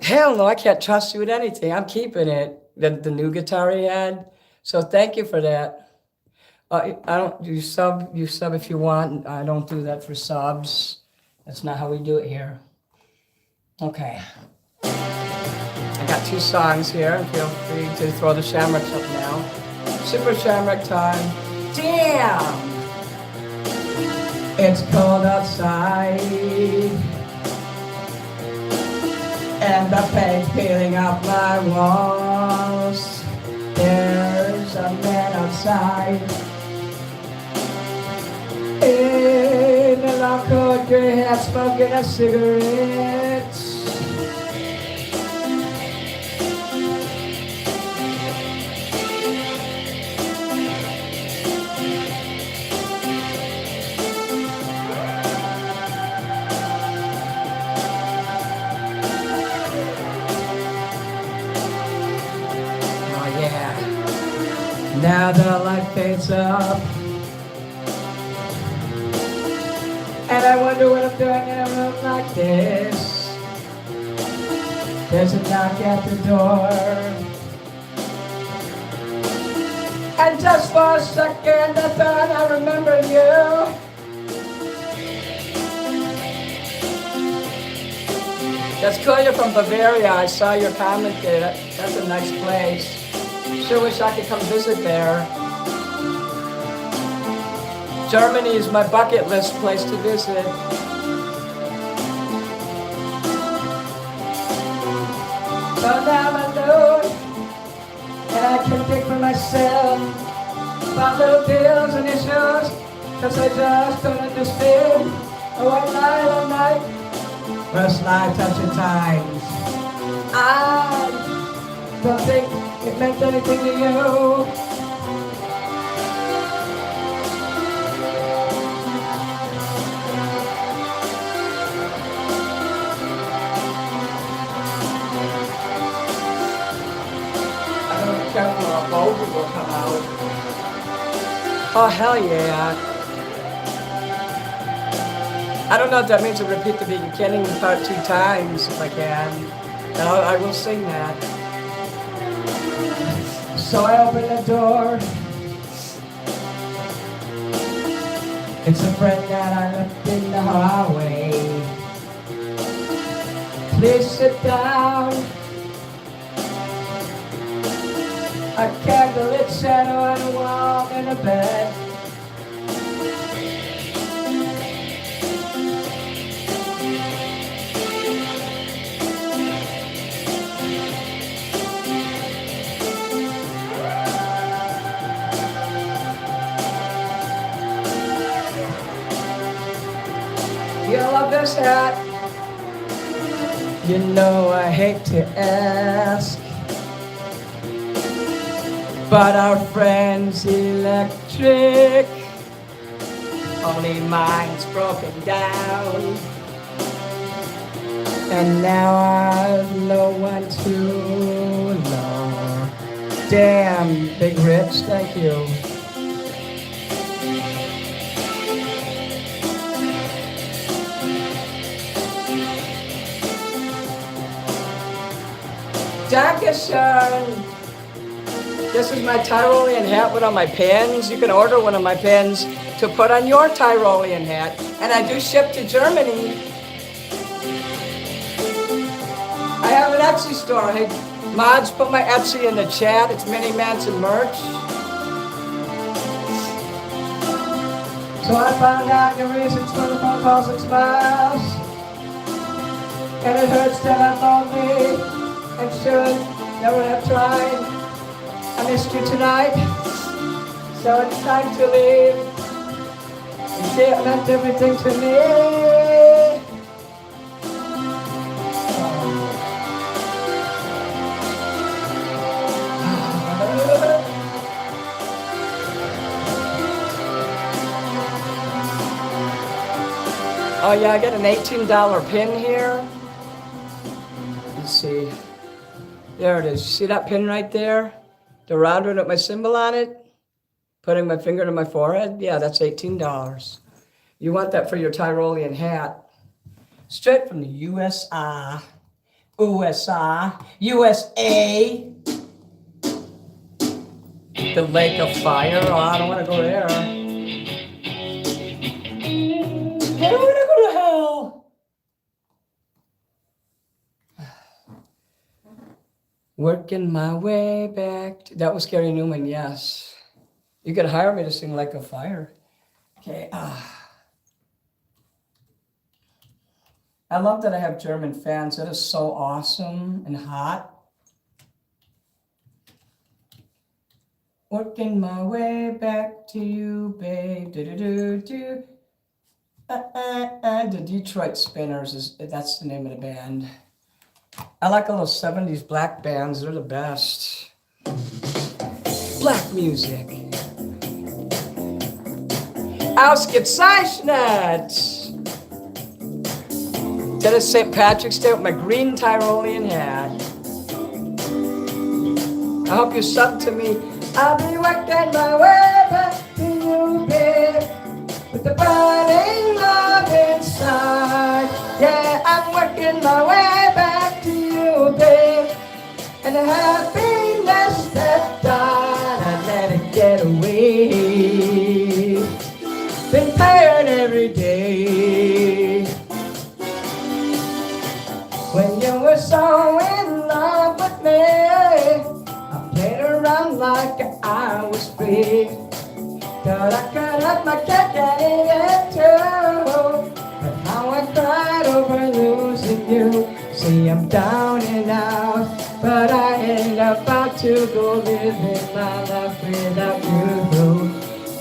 S1: hell no, I can't trust you with anything. I'm keeping it. The new guitar he had. So thank you for that. You sub if you want. I don't do that for subs. That's not how we do it here. Okay. I got 2 songs here. Feel free to throw the shamrocks up now. Super shamrock time. Damn! It's cold outside. And the paint's peeling off my walls. There's a man outside. In a long coat gray hat, smoking a cigarette. Oh yeah. Now the light fades up. And I wonder what I'm doing in a room like this. There's a knock at the door. And just for a second I thought I remembered you. That's cool, you're from Bavaria. I saw your comment there. That's a nice place. Sure wish I could come visit there. Germany is my bucket list place to visit. So now I know, and I can think for myself about little bills and issues, cause I just don't understand. Oh, one night, all night, first life touching times. I don't think it meant anything to you. A boulder will come out. Oh, hell yeah. I don't know if that means to repeat the beginning part 2 times if I can. I will sing that. So I open the door. It's a friend that I left in the hallway. Please sit down. A candlelit shadow on a wall in a bed. You love this hat? You know I hate to ask, but our friend's electric, only mine's broken down. And now I've no one to love. Damn, Big Rich, thank you. Dankeschön. This is my Tyrolean hat with all my pins. You can order one of my pins to put on your Tyrolean hat. And I do ship to Germany. I have an Etsy store. Hey, mods, put my Etsy in the chat. It's Mini Manson merch. So I found out your reasons for the phone calls and smiles. And it hurts that I'm lonely and should never have tried. I missed you tonight, so it's time to leave. You see, it meant everything to me. Oh yeah, I got an $18 pin here. Let's see. There it is. See that pin right there? The round one with my symbol on it? Putting my finger to my forehead? Yeah, that's $18. You want that for your Tyrolean hat. Straight from the USA. USA. The Lake of Fire. Oh, I don't want to go there. I don't want to go to hell. Working my way back. That was Gary Newman, yes. You could hire me to sing Like a Fire. Okay. I love that I have German fans. That is so awesome and hot. Working my way back to you, babe. Do-do-do-do. The Detroit Spinners, that's the name of the band. I like all those 70s black bands. They're the best. Black music. Ausgezeichnet. To the St. Patrick's Day with my green Tyrolean hat. I hope you sub to me. I'll be working my way back to you, babe, with the burning love inside. Yeah, I'm working my way back to you, babe, and the happiness that died, I let it get away. Been tired every day. When you were so in love with me, I played around like I was free. Thought I could have my cake and eat it too. But how I cried over losing you. See, I'm down and out, but I ain't about to go living my life without you.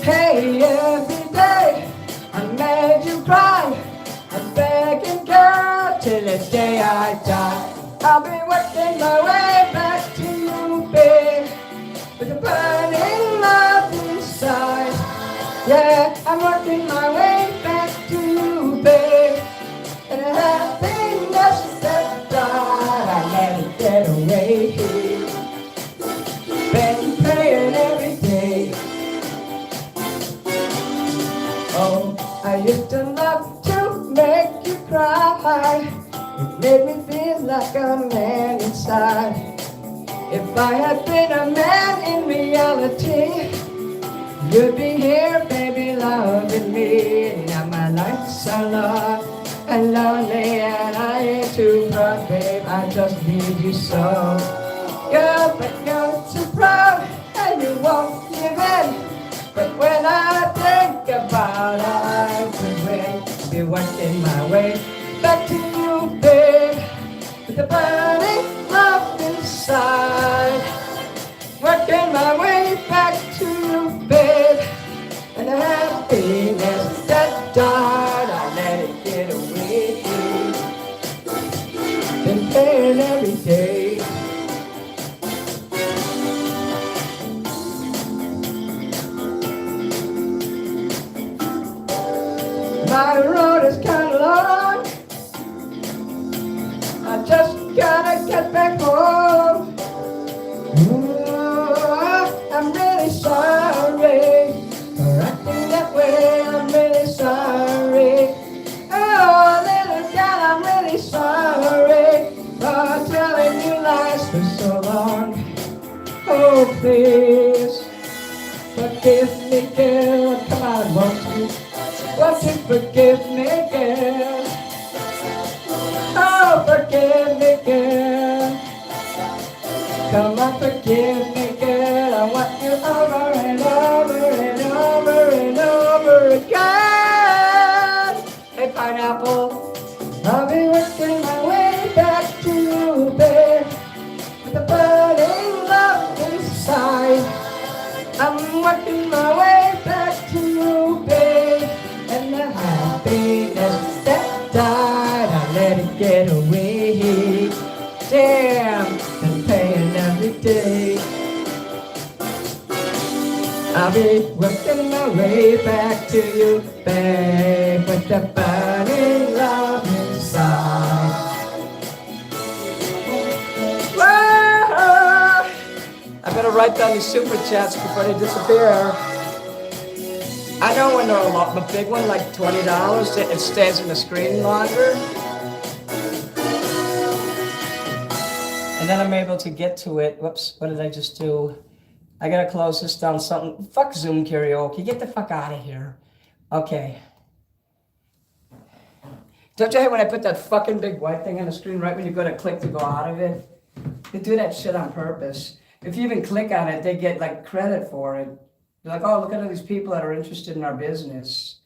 S1: Hey, every day I made you cry. I'm begging, girl, till the day I die. I'll be working my way back to you, babe, with a burning love inside. Yeah, I'm working my way back to you, babe, and a happiness that died. I let it get away. Been praying every day. Oh, I used to love to make you cry. It made me feel like a man inside. If I had been a man in reality, you'd be here, baby, loving me. Now my life's so long and lonely, and I ain't too proud, babe. I just need you so. Girl, but you're too proud and you won't give in. But when I think about it, I could win. Be working my way back to you, babe, with a burning love inside. Working my way back to you, babe, and the happiness that died, I let it get away. Been paying every day. My road is kinda long, I just gotta get back home. Ooh, I'm really sorry for acting that way, I'm really sorry. Oh, little girl, I'm really sorry for telling you lies for so long. Oh, please, forgive me, girl, come on, won't you? Won't you forgive me, girl? Oh, forgive me, girl. Come on, forgive me, girl. I want you over and over and over and over again. Hey, pineapple. I'll be working my way back to you, babe, with a burning love inside. I'm working my way back to you, babe, and the happiness that died, I let it get away. Damn, been paying every day. I'll be working my way back to you, babe, with the burning love inside. Whoa! I better write down these super chats before they disappear. I know when they're a big one, like $20, it stays in the screen longer. And then I'm able to get to it. Whoops, what did I just do? I gotta close this down something. Fuck Zoom karaoke, get the fuck out of here. Okay. Don't you hate when I put that fucking big white thing on the screen right when you go to click to go out of it? They do that shit on purpose. If you even click on it, they get like credit for it. They're like, oh, look at all these people that are interested in our business.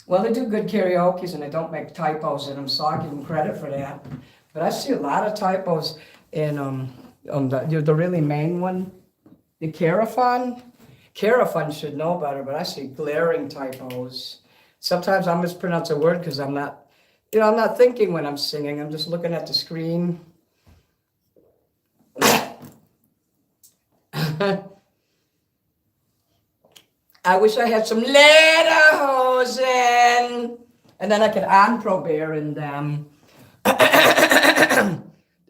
S1: Well, they do good karaoke's and they don't make typos in them, so I give them credit for that. But I see a lot of typos in the really main one, the Carafon. Carafon should know better, but I see glaring typos. Sometimes I mispronounce a word because I'm not thinking when I'm singing. I'm just looking at the screen. I wish I had some lederhosen, and then I could anprobieren them.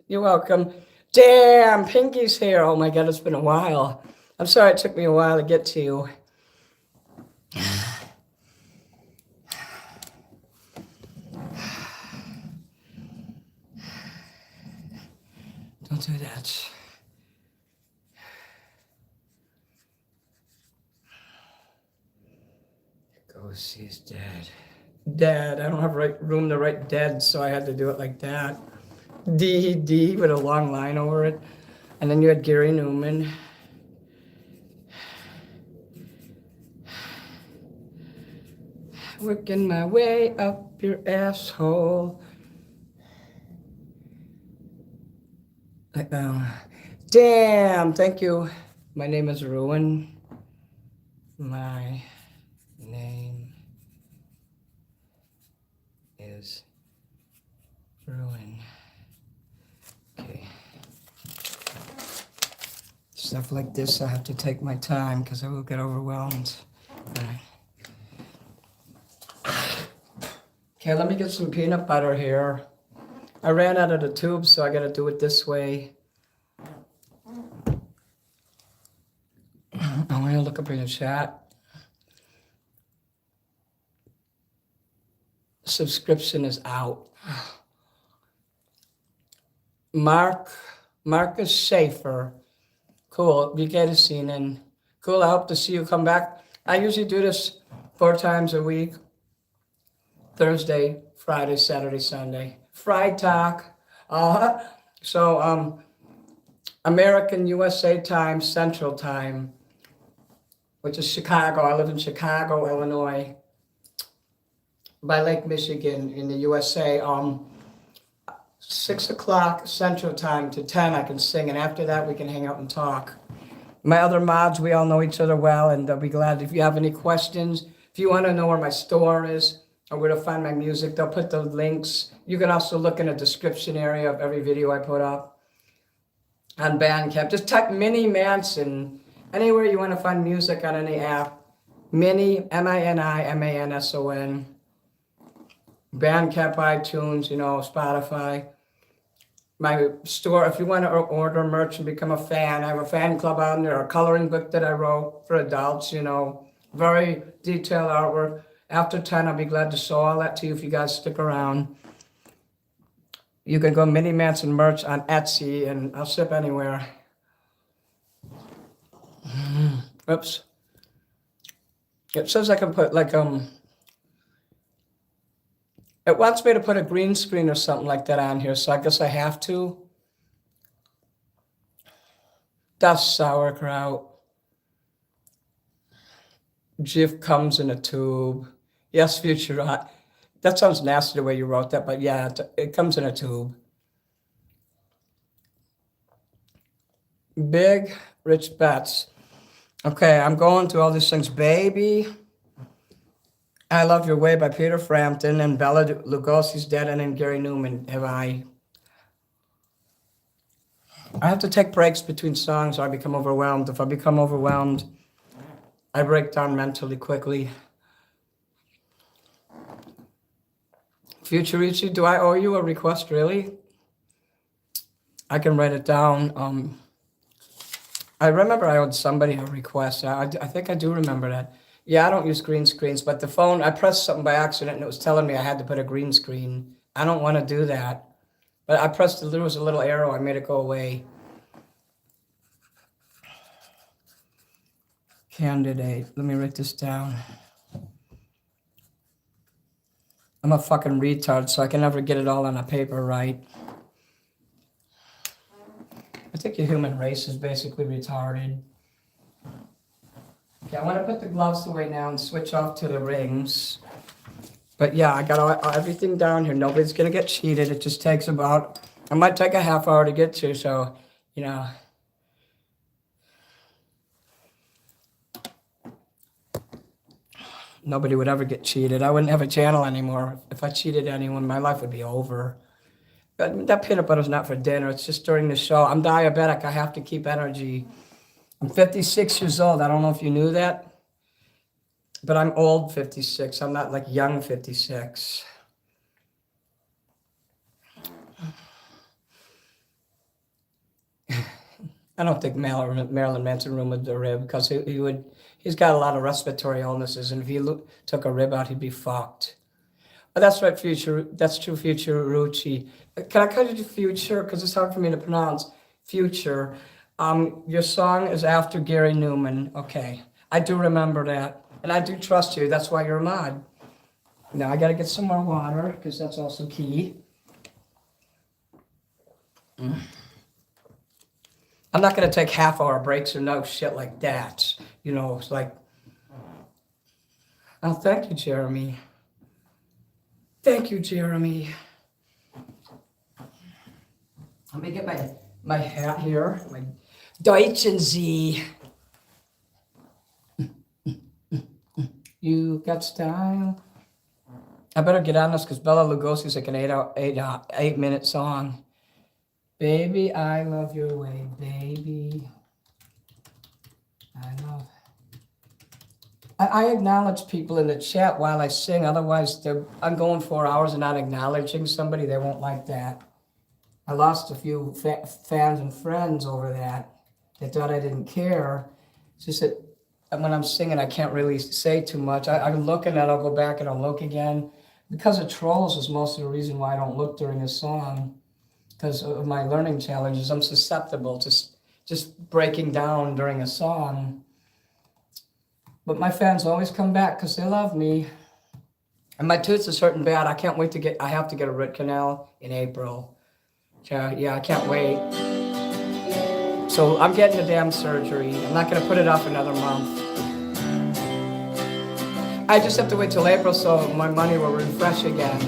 S1: You're welcome. Damn, Pinky's here. Oh my God, it's been a while. I'm sorry it took me a while to get to you. Don't do that. Ghost, he's dead. Dead. I don't have room to write dead, so I had to do it like that. D with a long line over it. And then you had Gary Newman. Working my way up your asshole. Damn, thank you. My name is Ruin. My name is Ruin. Okay. Stuff like this, I have to take my time because I will get overwhelmed. All right. Okay, let me get some peanut butter here. I ran out of the tube, so I got to do it this way. I want to look up in the chat. Subscription is out. Marcus Schaefer. Cool. You get a scene in. Cool. I hope to see you come back. I usually do this 4 times a week. Thursday, Friday, Saturday, Sunday. Fried talk. So American USA time, Central time, which is Chicago. I live in Chicago, Illinois, by Lake Michigan in the USA. 6 o'clock Central time to 10, I can sing, and after that we can hang out and talk. My other mods, we all know each other well, and they'll be glad if you have any questions. If you want to know where my store is or where to find my music, they'll put the links. You can also look in the description area of every video I put up on Bandcamp. Just type Mini Manson. Anywhere you want to find music on any app. Mini, MINI, MANSON. Bandcamp, iTunes, Spotify. My store, if you want to order merch and become a fan, I have a fan club on there, a coloring book that I wrote for adults, very detailed artwork. After 10, I'll be glad to show all that to you if you guys stick around. You can go Mini Manson merch on Etsy, and I'll ship anywhere. Oops. It says I can put it wants me to put a green screen or something like that on here, so I guess I have to. That's sauerkraut. Jif comes in a tube. Yes, future. That sounds nasty the way you wrote that, but yeah, it comes in a tube. Big Rich Bets. Okay, I'm going through all these things. Baby, I Love Your Way by Peter Frampton, and Bella Lugosi's Dead, and then Gary Newman. I have to take breaks between songs or I become overwhelmed. If I become overwhelmed, I break down mentally quickly. Future Richie, do I owe you a request, really? I can write it down. I remember I owed somebody a request. I think I do remember that. Yeah, I don't use green screens, but the phone, I pressed something by accident and it was telling me I had to put a green screen. I don't want to do that. But I pressed, there was a little arrow, I made it go away. Candidate, let me write this down. I'm a fucking retard, so I can never get it all on a paper right. I think the human race is basically retarded. Okay, I want to put the gloves away now and switch off to the rings. But yeah, I got everything down here. Nobody's going to get cheated. It just takes about, I might take a half hour to get to, so, nobody would ever get cheated. I wouldn't have a channel anymore. If I cheated anyone, my life would be over. But that peanut butter's not for dinner. It's just during the show. I'm diabetic. I have to keep energy. I'm 56 years old. I don't know if you knew that. But I'm old 56. I'm not like young 56. I don't think Marilyn Manson rumored the rib because he's got a lot of respiratory illnesses, and if he took a rib out, he'd be fucked. Oh, that's right, Future. That's true, Future Rucci. Can I call you Future? Because it's hard for me to pronounce. Future. Your song is after Gary Newman. Okay. I do remember that. And I do trust you. That's why you're a mod. Now I got to get some more water because that's also key. I'm not going to take half-hour breaks or no shit like that. It's like, oh, thank you, Jeremy. Thank you, Jeremy. Let me get my hat here, my Deutschen Z. You got style. I better get on this because Bela Lugosi's like an 8-minute song. Baby, I love your way, baby. I love. I acknowledge people in the chat while I sing. Otherwise, I'm going 4 hours and not acknowledging somebody. They won't like that. I lost a few fans and friends over that. They thought I didn't care. It's just that when I'm singing, I can't really say too much. I'm looking and I'll go back and I'll look again. Because of trolls is mostly the reason why I don't look during a song. Because of my learning challenges, I'm susceptible to just breaking down during a song. But my fans always come back because they love me. And my tooths are certain bad. I can't wait I have to get a root canal in April. Yeah, I can't wait. So I'm getting the damn surgery. I'm not going to put it off another month. I just have to wait till April so my money will refresh again.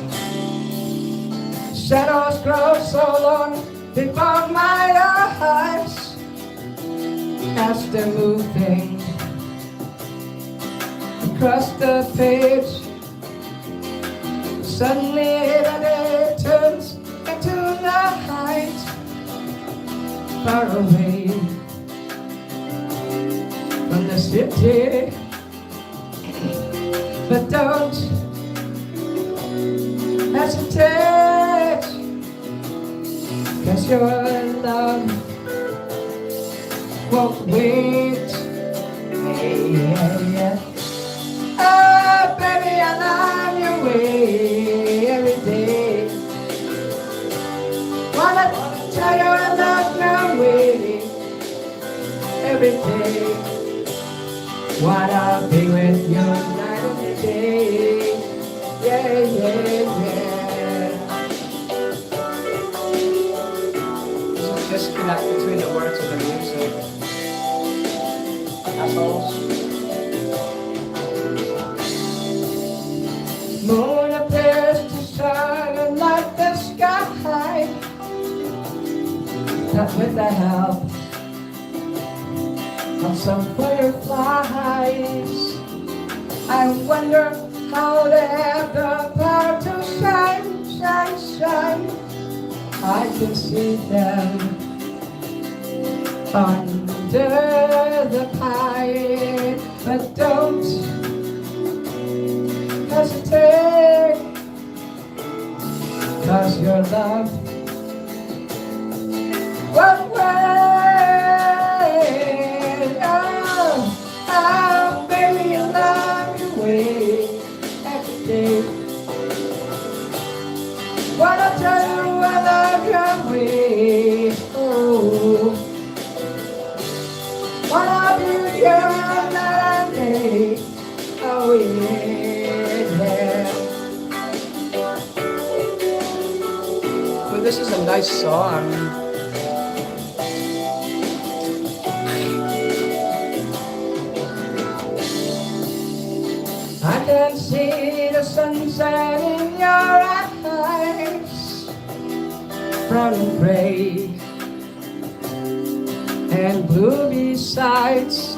S1: Shadows grow so long before my eyes as they're moving across the page. Suddenly the day turns into night, far away from the city. But don't hesitate, 'cause your love won't wait. Hey, yeah, yeah. Oh, baby, I love your way every day. Wanna tell you I love your way every day. Wanna be with you night and day. Yeah, yeah, yeah. There's a disconnect between the words and the music. Assholes. Moon appears to shine like the sky, not with the help of some fireflies. I wonder how they have the power to shine, shine, shine. I can see them under the pine, but don't hesitate, 'cause your love won't wait. Oh, baby, I love your way every day. Wanna tell you I love your way. Oh, wanna be with you night and day. Oh, yeah. Well, this is a nice song. I can see the sunset in your eyes, brown and gray and blue besides.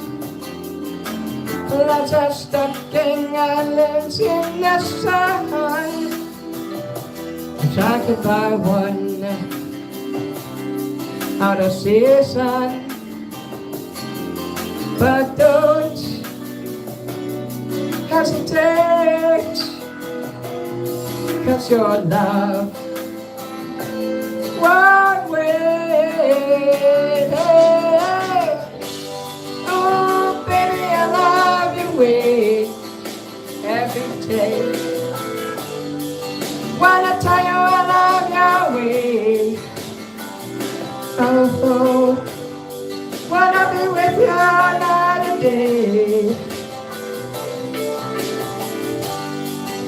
S1: Clouds are stuck in islands in the sun, attracted by one out of season. But don't hesitate, 'cause your love won't wait. Oh, baby, I love your way every day. Wanna tell you I love your way. Oh, wanna be with you night and day.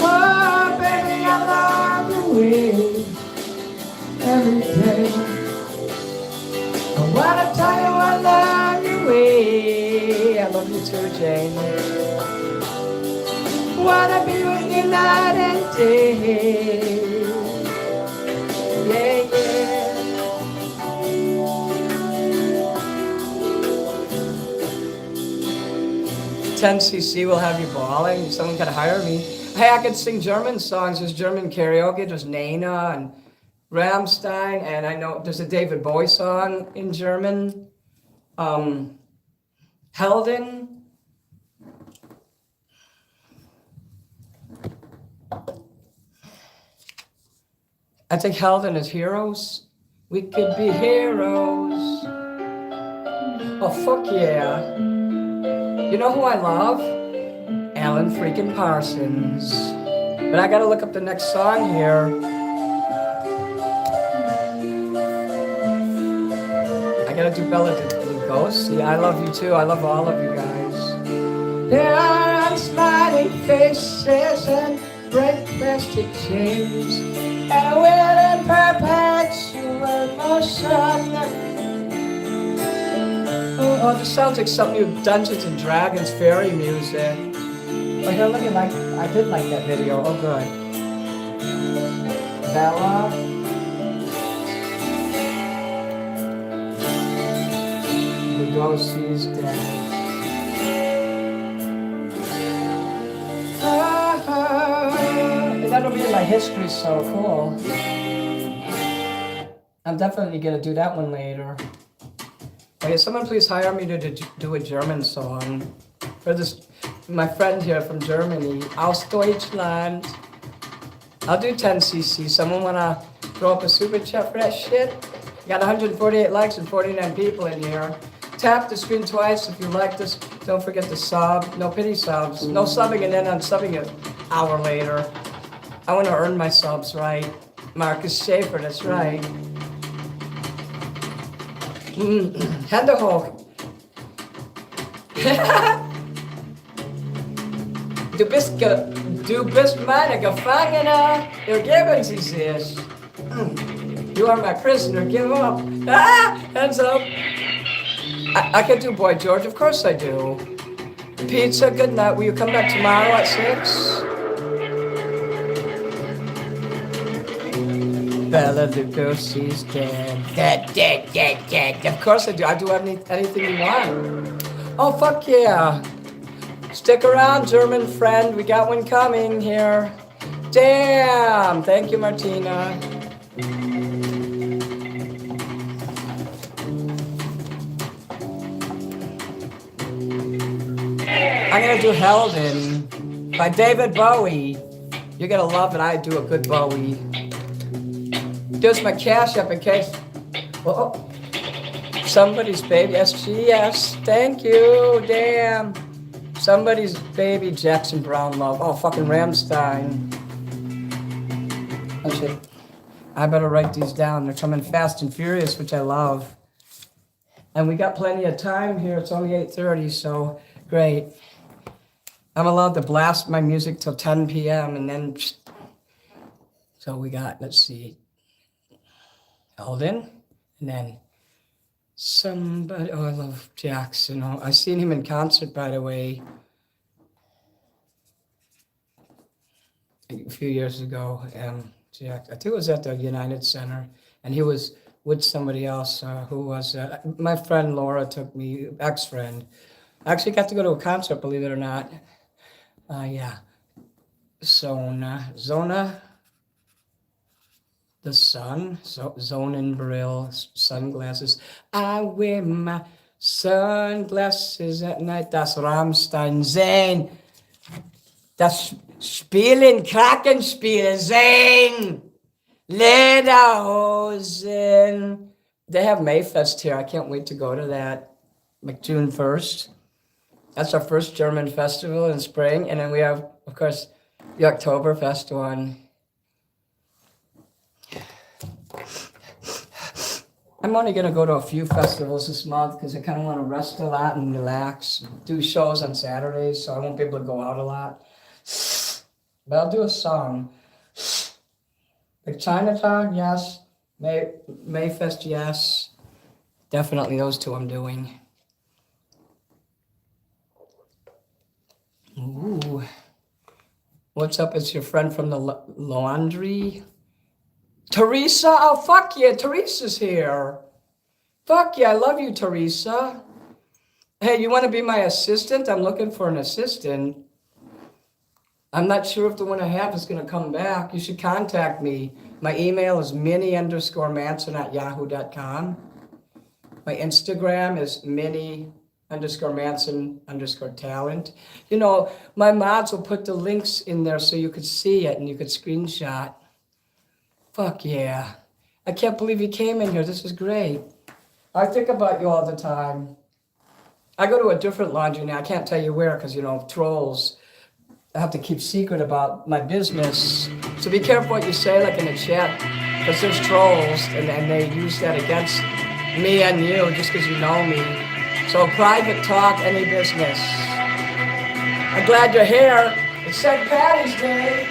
S1: Oh, baby, I love your way every day. I wanna tell you I love your way. I love you too, Jane. wanna be with you night and day. Yeah, yeah. 10cc will have you bawling. Someone could hire me. Hey, I could sing German songs. There's German karaoke. There's Nena and Rammstein, and I know there's a David Bowie song in German. Helden. I think Helden is heroes. We could be heroes. Oh, fuck yeah. You know who I love? Alan freaking Parsons. But I gotta look up the next song here. I gotta do Bella Lugosi. I love you too. I love all of you guys. There are smiling faces and bright plastic chains, and we're in perpetual motion. Oh, this sounds like some new Dungeons and Dragons fairy music. Oh, here, look at I did like that video. Oh, good. Bella. Lugosi's dead. That'll be in my history, so cool. I'm definitely gonna do that one later. Okay, someone please hire me to do a German song for this. My friend here from Germany, aus Deutschland. I'll do 10cc. Someone wanna throw up a super chat for that shit? Got 148 likes and 49 people in here. Tap the screen twice if you like this. Don't forget to sub. No pity subs. No subbing and then unsubbing an hour later. I want to earn my subs, right? Marcus Schaefer, that's right. Hände hoch. Du bist meine Gefangene. Ergeben Sie sich. You are my prisoner. Give up. Ah! Hands up. I could do Boy George. Of course I do. Pizza, good night. Will you come back tomorrow at 6? Bella Lugosi's dead. Dead. Of course I do. I do anything you want. Oh, fuck yeah. Stick around, German friend. We got one coming here. Damn. Thank you, Martina. I'm gonna do Helden by David Bowie. You're gonna love it. I do a good Bowie. Just my Cashapp in case. Oh, somebody's baby. SGS. Thank you. Damn. Somebody's baby. Jackson Brown love. Oh, fucking Rammstein. Oh shit. I better write these down. They're coming fast and furious, which I love. And we got plenty of time here. It's only 8:30, so great. I'm allowed to blast my music till 10 p.m. and then. So we got. Let's see. Helden, and then somebody. Oh, I love Jackson. Oh, I seen him in concert, by the way, a few years ago. Jack, I think it was at the United Center, and he was with somebody else. Who was my friend Laura took me, ex-friend. I actually got to go to a concert, believe it or not. Yeah, Zona. The sun, Sonnenbrill, sunglasses. I wear my sunglasses at night. Das Rammstein sein. Das Spielen, Krackenspiel sein. Lederhosen. They have Mayfest here. I can't wait to go to that. Like June 1st. That's our first German festival in spring. And then we have, of course, the Oktoberfest one. I'm only going to go to a few festivals this month because I kind of want to rest a lot and relax. Do shows on Saturdays, so I won't be able to go out a lot. But I'll do a song. Like Chinatown, yes. Mayfest, yes. Definitely those two I'm doing. Ooh. What's up? It's your friend from the laundry. Teresa, oh fuck yeah, Teresa's here. Fuck yeah, I love you, Teresa. Hey, you want to be my assistant? I'm looking for an assistant. I'm not sure if the one I have is going to come back. You should contact me. My email is minnie_manson@yahoo.com. My Instagram is minnie_manson_talent. You know, my mods will put the links in there so you could see it and you could screenshot. Fuck yeah. I can't believe you came in here. This is great. I think about you all the time. I go to a different laundry now. I can't tell you where because, you know, trolls. I have to keep secret about my business. So be careful what you say, like in the chat, because there's trolls and they use that against me and you just because you know me. So private talk, any business. I'm glad you're here. It's St. Patty's Day.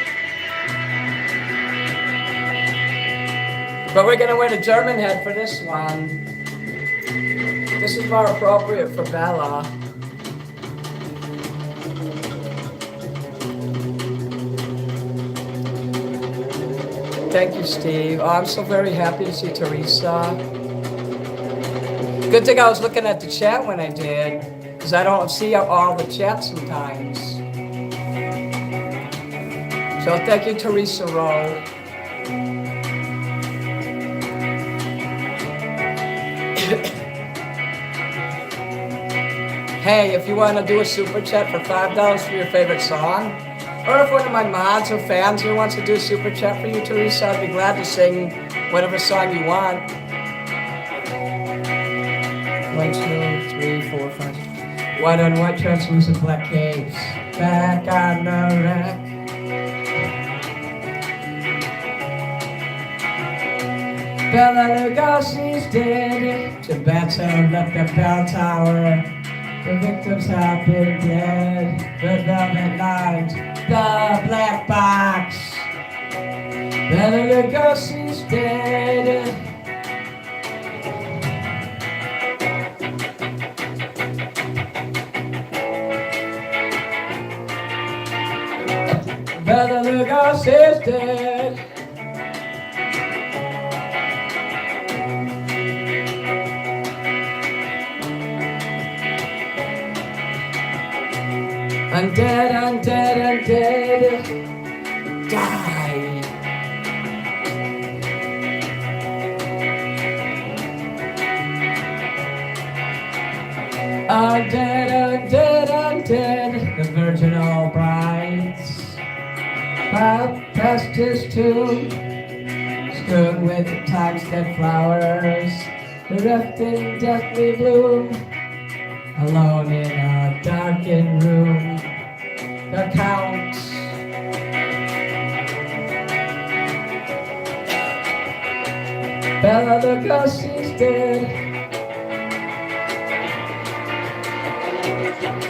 S1: But we're going to wear the German head for this one. This is more appropriate for Bella. Thank you, Steve. Oh, I'm so very happy to see Teresa. Good thing I was looking at the chat when I did, because I don't see all the chats sometimes. So thank you, Teresa Rowe. Hey, if you want to do a super chat for $5 for your favorite song, or if one of my mods or fans here wants to do a super chat for you, Teresa, I'd be glad to sing whatever song you want. 1, 2, 3, 4, 5. White on white, translucent black caves. Back on the rack. Bella Lugosi's dead. The bats have left the bell tower. The victims have been dead. The velvet lines. The black box. Bella Lugosi's dead. Bella Lugosi's dead. I'm dead, I'm dead, I'm dead. Die. I'm dead, I'm dead, I'm dead. The virginal brides past his tomb, strewn with time's dead flowers, bereft in deathly bloom. Alone in a darkened room, the count Bella Lugosi's dead.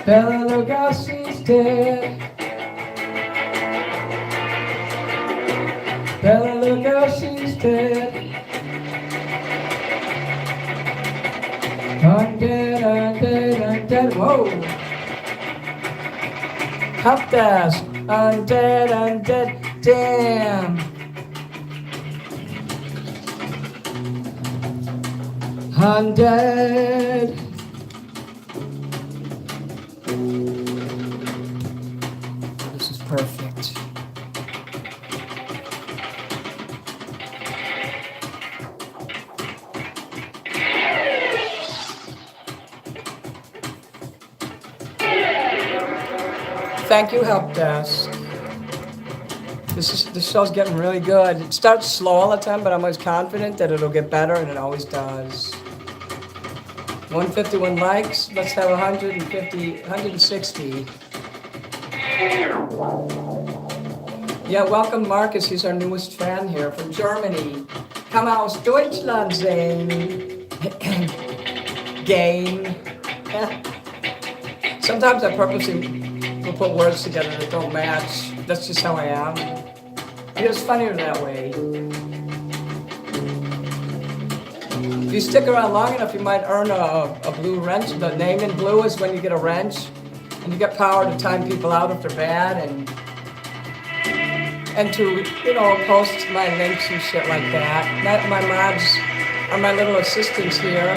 S1: Bella Lugosi's dead. Bella Lugosi's dead. I'm dead, I'm dead, I'm dead. Whoa! Help desk. I'm dead, I'm dead. Damn. I'm dead. This is perfect. Thank you, help desk. This show's getting really good. It starts slow all the time, but I'm always confident that it'll get better, and it always does. 151 likes. Let's have 160. Yeah, welcome, Marcus. He's our newest fan here from Germany. Come aus Deutschland sehen. Game. Sometimes I purposely will put words together that don't match. That's just how I am. It's funnier that way. If you stick around long enough, you might earn a blue wrench. The name in blue is when you get a wrench, and you get power to time people out if they're bad, and and to, post my links and shit like that. My mods are my little assistants here.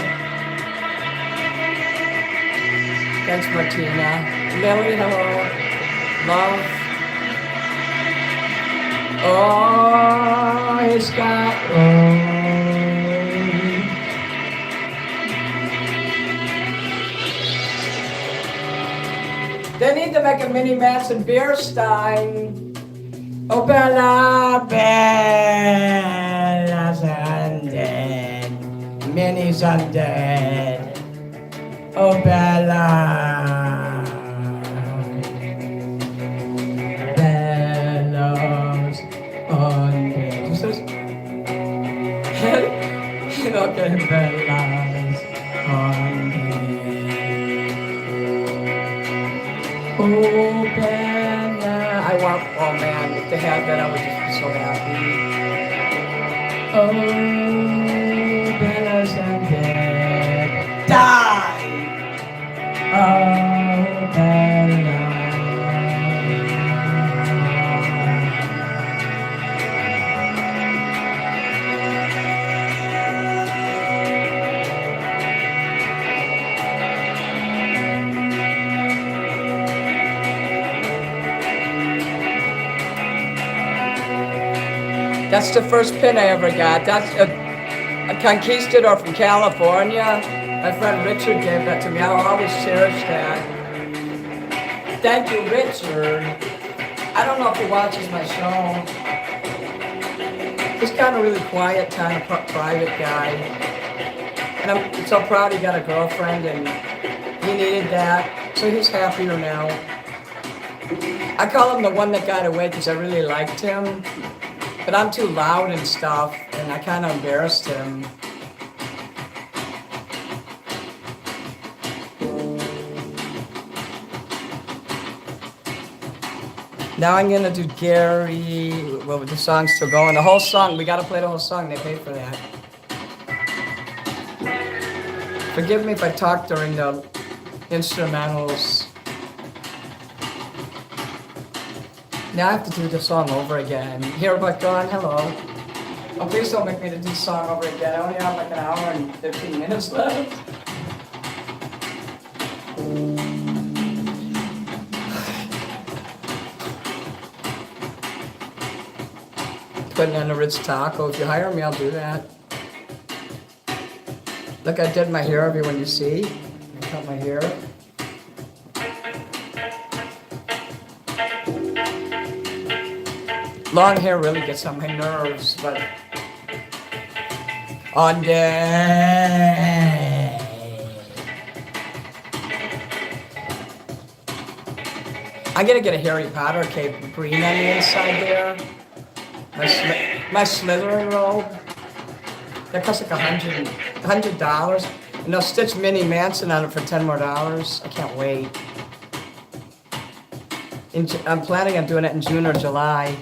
S1: Thanks, Martina. Lily, hello. Love. Oh, it's got. They need to make a mini Manson beer stein. Oh, Bella, Bella's undead. Minnie's undead. Oh, Bella. Bella's undead. Okay, Bella's undead. Oh, Bella. I want, oh man, if they had that, I would just be so happy. Oh, Bella's undead. Die! Oh, Bella. That's the first pin I ever got. That's a conquistador from California. My friend Richard gave that to me. I'll always cherish that. Thank you, Richard. I don't know if he watches my show. He's kind of really quiet, kind of private guy. And I'm so proud he got a girlfriend and he needed that. So he's happier now. I call him the one that got away because I really liked him. But I'm too loud and stuff, and I kind of embarrassed him. Now I'm gonna do Gary. Well, the song's still going. The whole song, we gotta play the whole song. They paid for that. Forgive me if I talk during the instrumentals. Now I have to do the song over again. Here, but gone, hello. Oh, please don't make me to do the song over again. I only have like an hour and 15 minutes left. Putting on a Ritz taco. If you hire me, I'll do that. Look, I did my hair, everyone, you see? I cut my hair. Long hair really gets on my nerves, but on day. I'm gonna get a Harry Potter cape green on the inside there. My Slytherin robe. That costs like $100. And they'll stitch Minnie Manson on it for $10 more. I can't wait. I'm planning on doing it in June or July.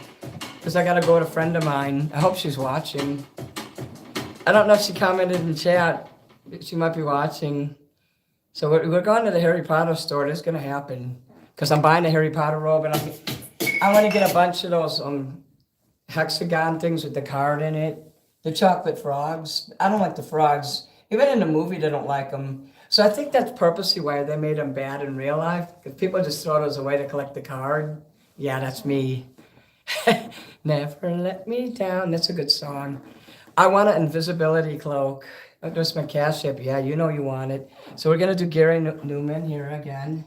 S1: Because I gotta go with a friend of mine. I hope she's watching. I don't know if she commented in chat. She might be watching. So we're going to the Harry Potter store. This is gonna happen. Because I'm buying a Harry Potter robe and I want to get a bunch of those hexagon things with the card in it. The chocolate frogs. I don't like the frogs. Even in the movie, they don't like them. So I think that's purposely why they made them bad in real life. Because people just throw those away to collect the card. Yeah, that's me. Never let me down. That's a good song. I want an invisibility cloak. Oh, there's my Cashapp. Yeah, you know you want it. So we're gonna do Gary Newman here again.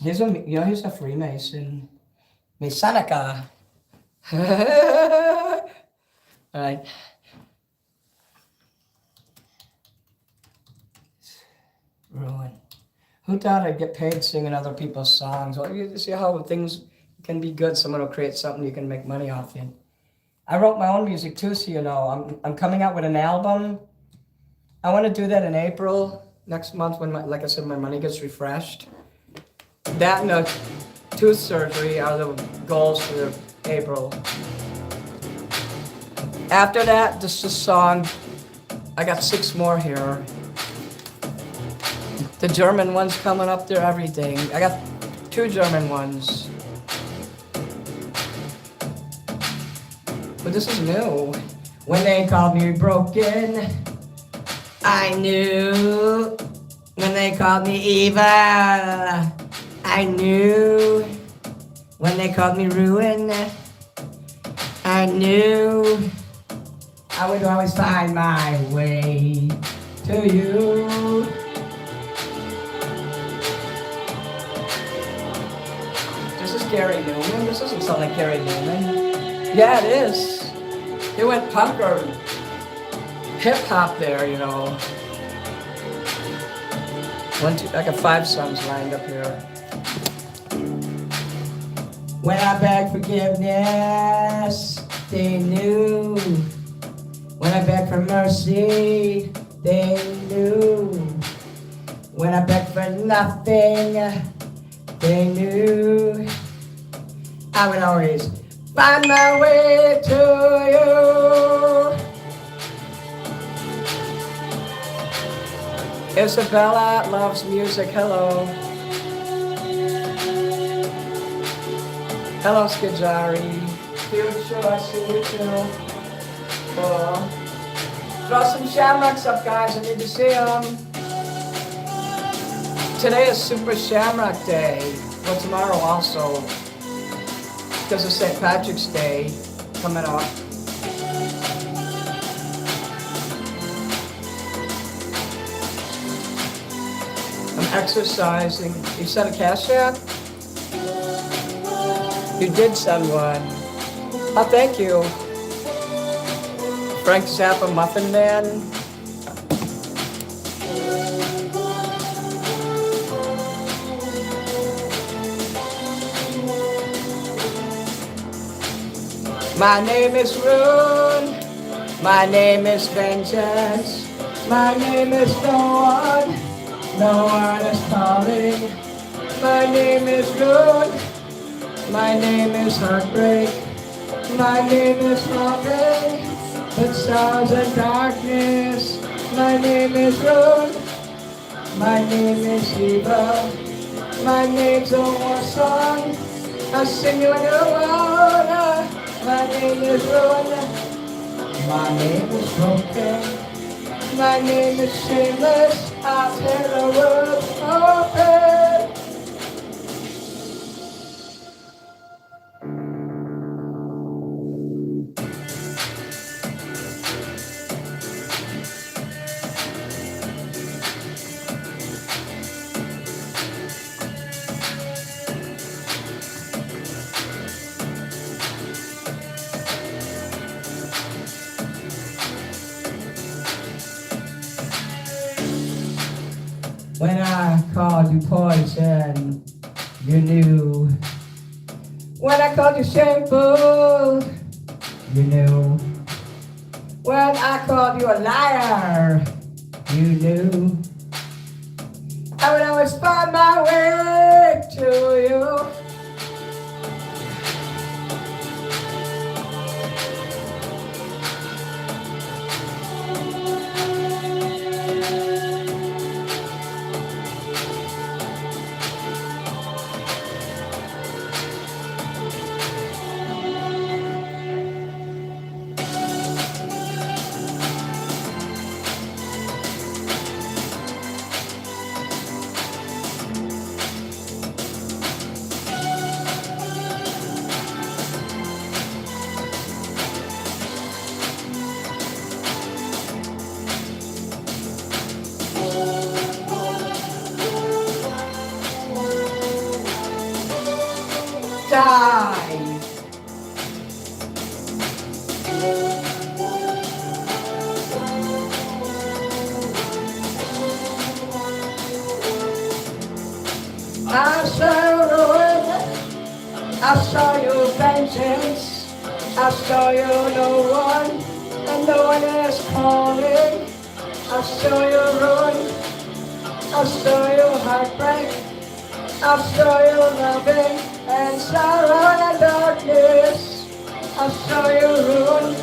S1: He's a Freemason. Masonica. All right. Ruin. Who thought I'd get paid singing other people's songs? Well, you see how things can be good. Someone will create something you can make money off it. I wrote my own music too, so you know. I'm coming out with an album. I want to do that in April next month when, like I said, my money gets refreshed. That and a tooth surgery are the goals for April. After that, just a song. I got 6 more here. The German ones coming up there, everything. I got 2 German ones. this is new. When they called me broken, I knew. When they called me evil, I knew. When they called me ruin, I knew. I would always find my way to you. This is Gary Newman. This doesn't sound like Gary Newman. Yeah, it is. He went punk or hip hop there, you know. One, two, I got 5 songs lined up here. When I begged forgiveness, they knew. When I begged for mercy, they knew. When I begged for nothing, they knew. I would always find my way to you. Isabella loves music. Hello. Hello, Skijari. Future, I see you too. Cool. Throw some shamrocks up, guys. I need to see them. Today is Super Shamrock Day. Well, tomorrow also. Because of St. Patrick's Day coming up. I'm exercising. You sent a Cashapp? You did send one. Oh, thank you. Frank Zappa Muffin Man. My name is Ruin. My name is Vengeance. My name is no one. No one is calling. My name is Ruin. My name is Heartbreak. My name is Loving. It sounds in darkness. My name is Ruin. My name is Evil. My name's a war song. I sing you in the water. My name is Ruin. My name is Broken. My name is Shameless. I'll tear the world open. When I called you poison, you knew. When I called you shameful, you knew. When I called you a liar, you knew. I would always find my way to you. Die. I saw ruin, I saw your vengeance, I saw you no one, and no one is calling. I saw your ruin, I saw your heartbreak, I saw your loving and sorrow and darkness. I saw you ruin,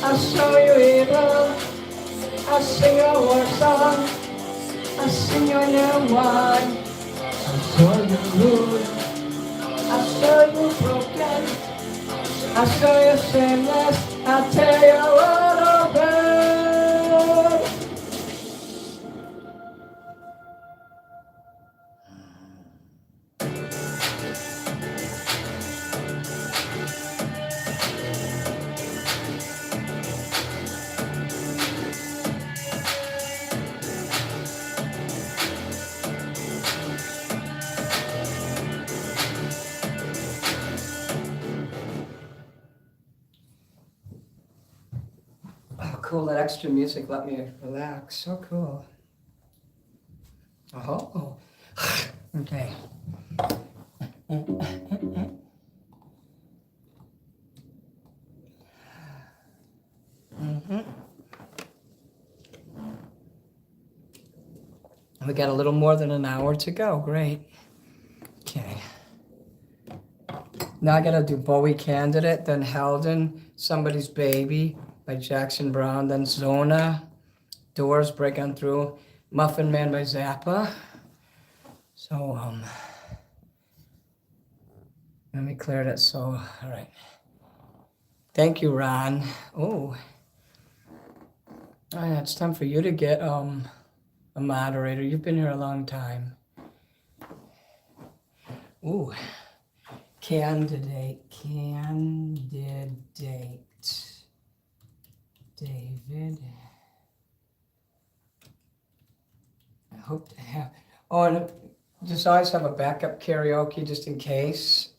S1: I saw you evil. I sing a war song, I sing your new one. I saw you ruin, I saw you broken. I'll show you shameless, I'll tell you all over. Oh, cool, that extra music let me relax. So cool. Oh, okay. We got a little more than an hour to go. Great. Okay. Now I gotta do Bowie Candidate, then Helden, Somebody's Baby by Jackson Browne, then Zona, Doors, Break On Through, Muffin Man by Zappa. So, let me clear that. So, all right. Thank you, Ron. Oh, yeah, it's time for you to get a moderator. You've been here a long time. Ooh, candidate, David. I hope to have. Oh, and just always have a backup karaoke just in case.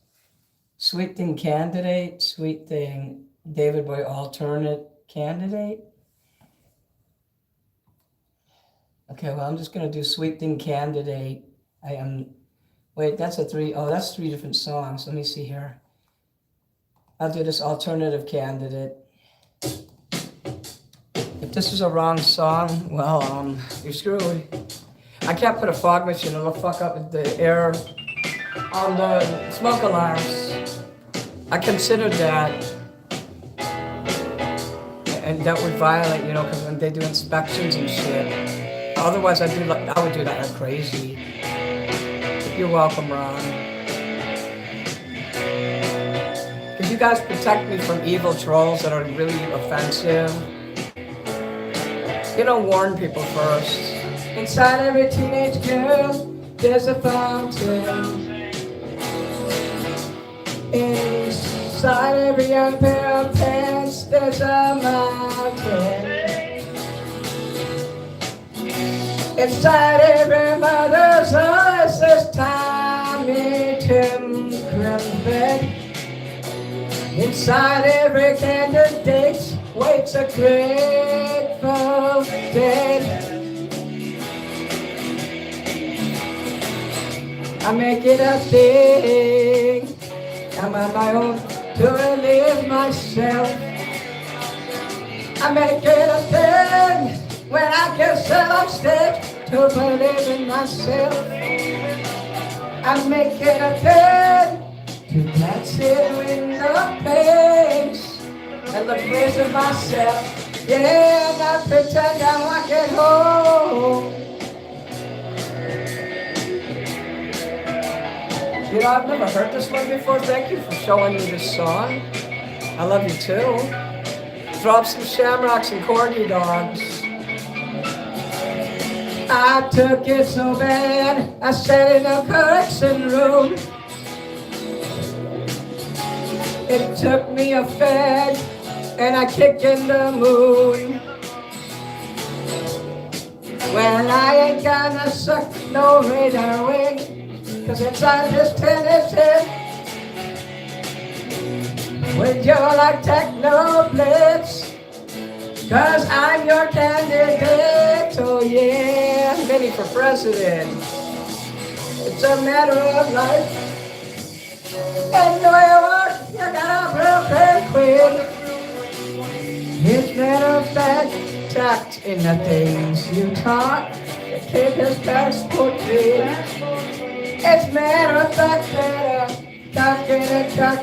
S1: Sweet Thing Candidate, Sweet Thing David Boy alternate candidate. Okay, well, I'm just going to do Sweet Thing Candidate. Wait, that's that's 3 different songs. Let me see here. I'll do this alternative candidate. If this is a wrong song, well, you're screwed. I can't put a fog machine, it'll fuck up the air on the smoke alarms. I considered that. And that would violate, because when they do inspections and shit. Otherwise, I would do that like crazy. You're welcome, Ron. Because you guys protect me from evil trolls that are really offensive. Warn people first. Inside every teenage girl, there's a fountain. Inside every young pair of pants, there's a mountain. Inside every mother's eyes, there's Tommy Tim Crimbed. Inside every candidate waits a grateful dead. I make it a thing. I'm on my own to relieve myself. I make it a thing when I can sell on stage to believe in myself. I make it a thing to dance it with no pace and the praise of myself. Yeah, and I pretend I'm walking home. I've never heard this one before. Thank you for showing me this song. I love you too. Drop some shamrocks and corgi dogs. I took it so bad, I sat in a correction room. It took me a fed, and I kicked in the moon. Well, I ain't gonna suck no radar wing. 'Cause inside this tennis head, with you like techno blitz, 'cause I'm your candidate, oh yeah, I'm ready for president. It's a matter of life, and New York, you got a broken queen. It's matter of fact, tact in the things you talk, the kid has passport clean. It's matter of fact that cock in a cock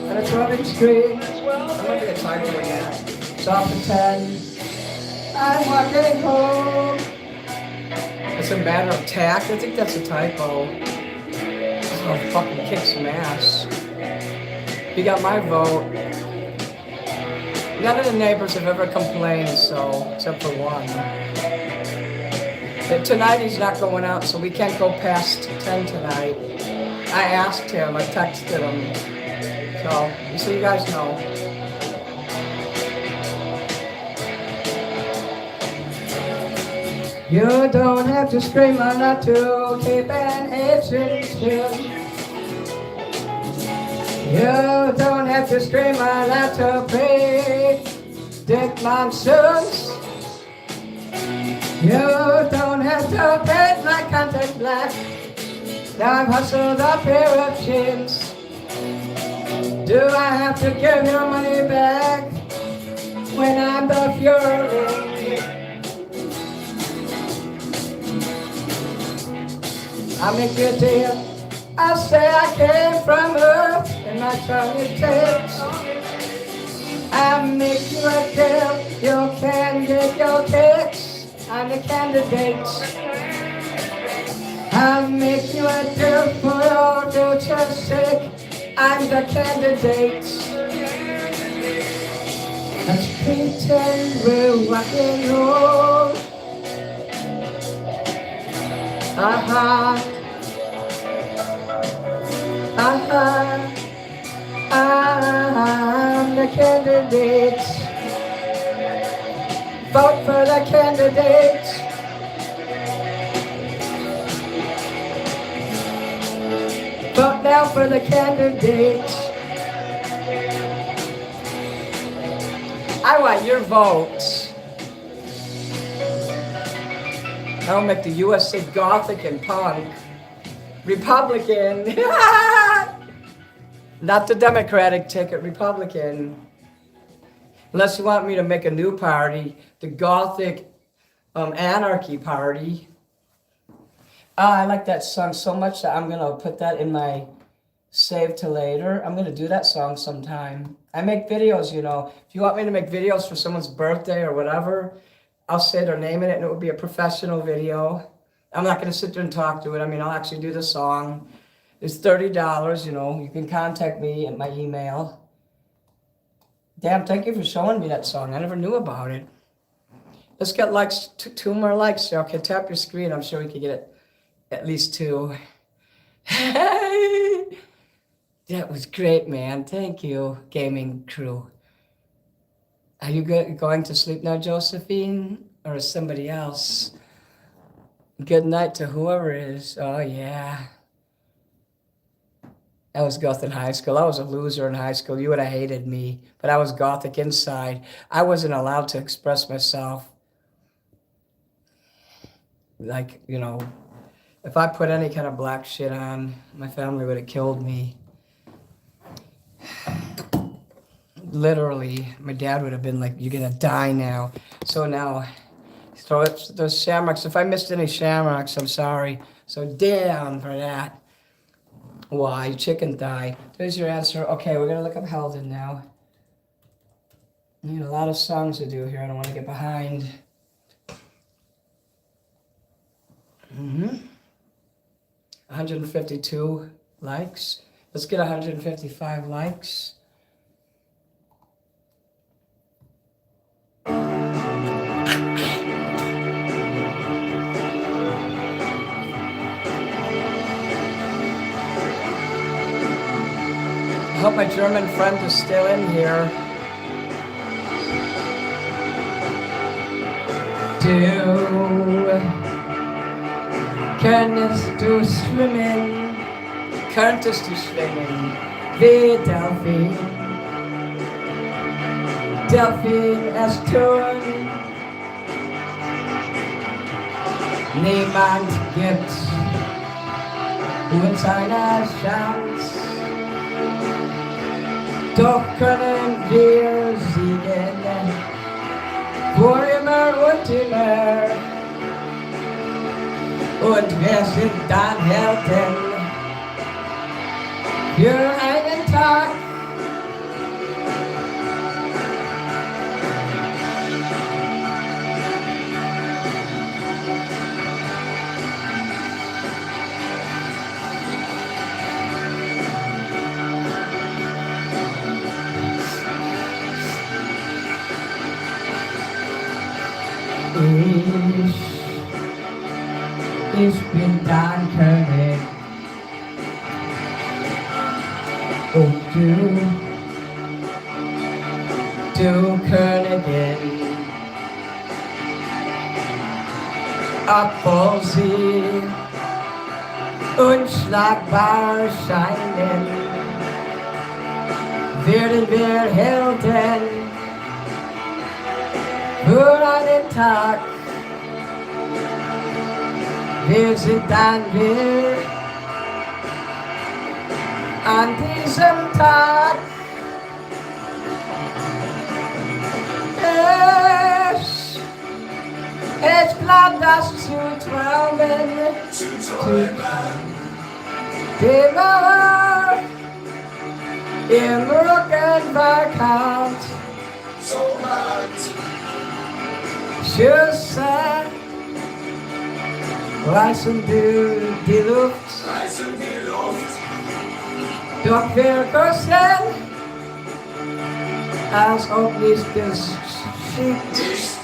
S1: on a 12-inch screen. I'm looking at time doing that. It's off at 10. I'm walking home. It's a matter of tact. I think that's a typo. Oh, fucking kick some ass. He got my vote. None of the neighbors have ever complained, so, except for one. But tonight he's not going out, so we can't go past 10 tonight. I asked him, I texted him. So you guys know. You don't have to scream or not to keep an ancient tune. You don't have to scream or not to predict monsoons. You don't have to paint my contact black. Now I've hustled a pair of jeans. Do I have to give your money back when I'm the fury? I make you a deal. I say I came from Earth and my tongue it takes. I make you a deal. You can get your kicks. I'm the candidate. I make you a deal for your future's sake. I'm the candidate. Let's pretend we're rock and roll. I'm the candidate. Vote for the candidate. Vote now for the candidate. I want your votes. I'll make the USA Gothic and punk. Republican. Not the Democratic ticket, Republican. Unless you want me to make a new party, the Gothic Anarchy Party. I like that song so much that I'm going to put that in my save to later. I'm going to do that song sometime. I make videos, you know. If you want me to make videos for someone's birthday or whatever, I'll say their name in it and it will be a professional video. I'm not going to sit there and talk to it. I mean, I'll actually do the song. It's $30, you know. You can contact me at my email. Damn, thank you for showing me that song. I never knew about it. Let's get likes, two more likes. Okay, tap your screen. I'm sure we could get at least 2. Hey! That was great, man. Thank you, gaming crew. Are you going to sleep now, Josephine? Or is somebody else? Good night to whoever is. Oh, yeah. I was Gothic in high school. I was a loser in high school. You would have hated me. But I was Gothic inside. I wasn't allowed to express myself. Like, you know, if I put any kind of black shit on, my family would have killed me. Literally, my dad would have been like, you're going to die now. So now, so it's those shamrocks. If I missed any shamrocks, I'm sorry. So down for that. Why? Chicken thigh. There's your answer. Okay, we're going to look up Helden now. I need a lot of songs to do here. I don't want to get behind. 152 likes. Let's get 155 likes. I hope my German friend is still in here. Du könntest du schwimmen, wie Delfin. Delfin es tun. Niemand gibt uns eine Chance. Doch können wir siegen, für immer und immer. Und wir sind dann Helden für einen Tag. ich bin dein König. Und du Königin, obwohl sie unschlagbar scheinen, werden wir Helden für einen Tag. Wir sind dann wir an diesem Tag. Es bleibt das zu träumen, die Mauer im Rücken verkauft. Schüsse reißen die Luft, doch wir küssen, als ob nichts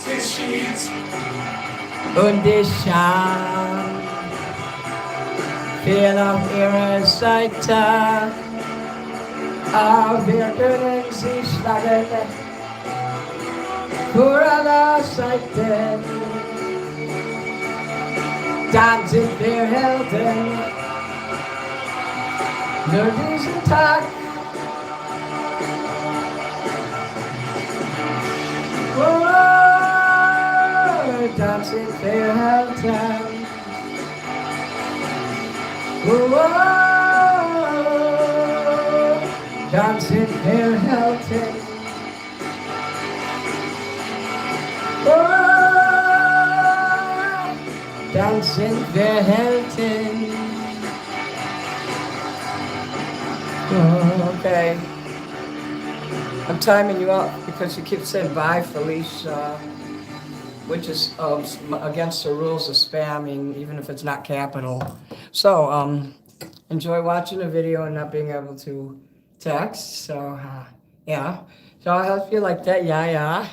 S1: geschieht. Und die Scham fiel auf ihre Seite, aber wir können sie schlagen für alle Seiten. Dann sind wir Helden, nur diesen Tag. Dann sind wir Helden. Dann sind wir Helden. Dann sind wir Helden. Okay. I'm timing you up because you keep saying bye, Felicia, which is against the rules of spamming, even if it's not capital. So, enjoy watching the video and not being able to text. So, yeah. So I hope you like that. Yeah.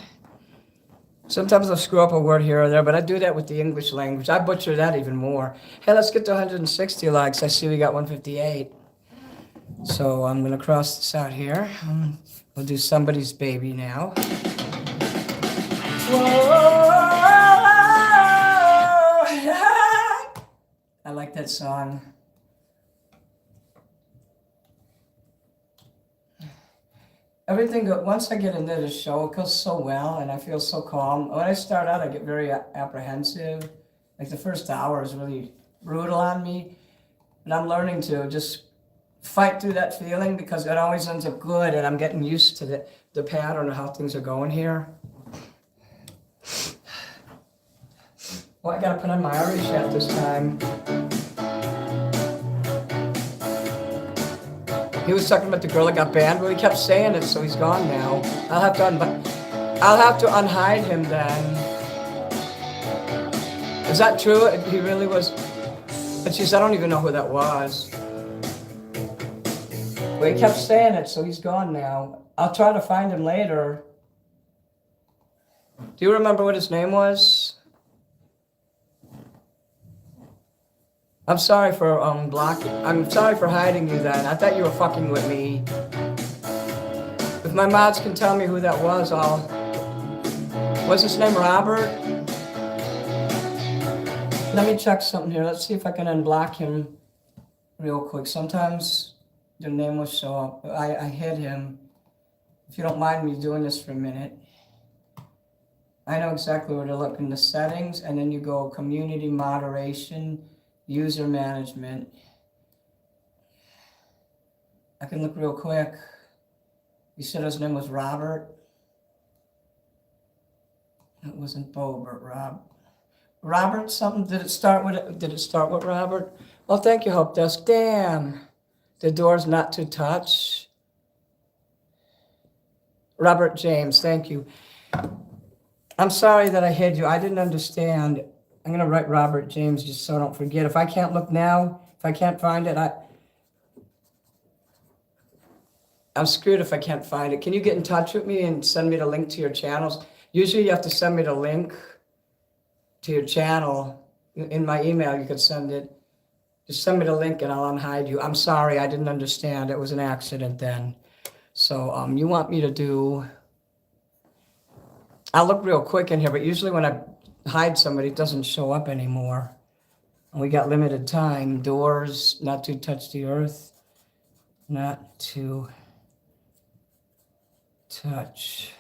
S1: Sometimes I'll screw up a word here or there, but I do that with the English language. I butcher that even more. Hey, let's get to 160 likes. I see we got 158. So I'm going to cross this out here. We'll do Somebody's Baby now. I like that song. Everything, once I get into the show, it goes so well and I feel so calm. When I start out, I get very apprehensive. Like the first hour is really brutal on me. And I'm learning to just fight through that feeling because it always ends up good and I'm getting used to the pattern of how things are going here. Well, I gotta put on my Irish hat this time. He was talking about the girl that got banned. Well, he kept saying it, so he's gone now. I'll have to unhide him then. Is that true? He really was. And she said, I don't even know who that was. Well, he kept saying it, so he's gone now. I'll try to find him later. Do you remember what his name was? I'm sorry for blocking. I'm sorry for hiding you then. I thought you were fucking with me. If my mods can tell me who that was, was his name Robert? Let me check something here. Let's see if I can unblock him real quick. Sometimes the name will show up. I hid him. If you don't mind me doing this for a minute. I know exactly where to look in the settings, and then you go community moderation, user management. I can look real quick. You said his name was Robert? It wasn't Bobert, Robert something? Did it start with Robert? Oh, thank you, Help Desk. Damn. The door's not to touch. Robert James, thank you. I'm sorry that I hid you. I didn't understand. I'm going to write Robert James just so I don't forget. If I can't look now, if I can't find it, I'm screwed if I can't find it. Can you get in touch with me and send me the link to your channels? Usually you have to send me the link to your channel in my email, you could send it. Just send me the link and I'll unhide you. I'm sorry, I didn't understand. It was an accident then. So you want me to do... I'll look real quick in here, but usually when I hide somebody, it doesn't show up anymore. And we got limited time. Doors, not to touch the earth. Not to touch.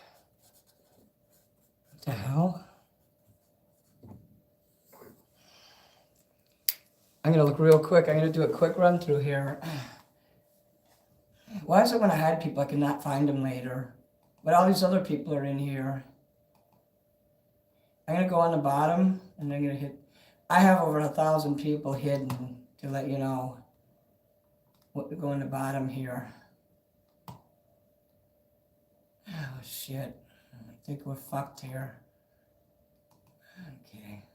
S1: What the hell? I'm going to look real quick. I'm going to do a quick run through here. Why is it when I hide people, I cannot find them later? But all these other people are in here. I'm going to go on the bottom, and I'm going to hit... I have over 1,000 people hidden, to let you know. What go on the bottom here. Oh, shit. I think we're fucked here. Okay.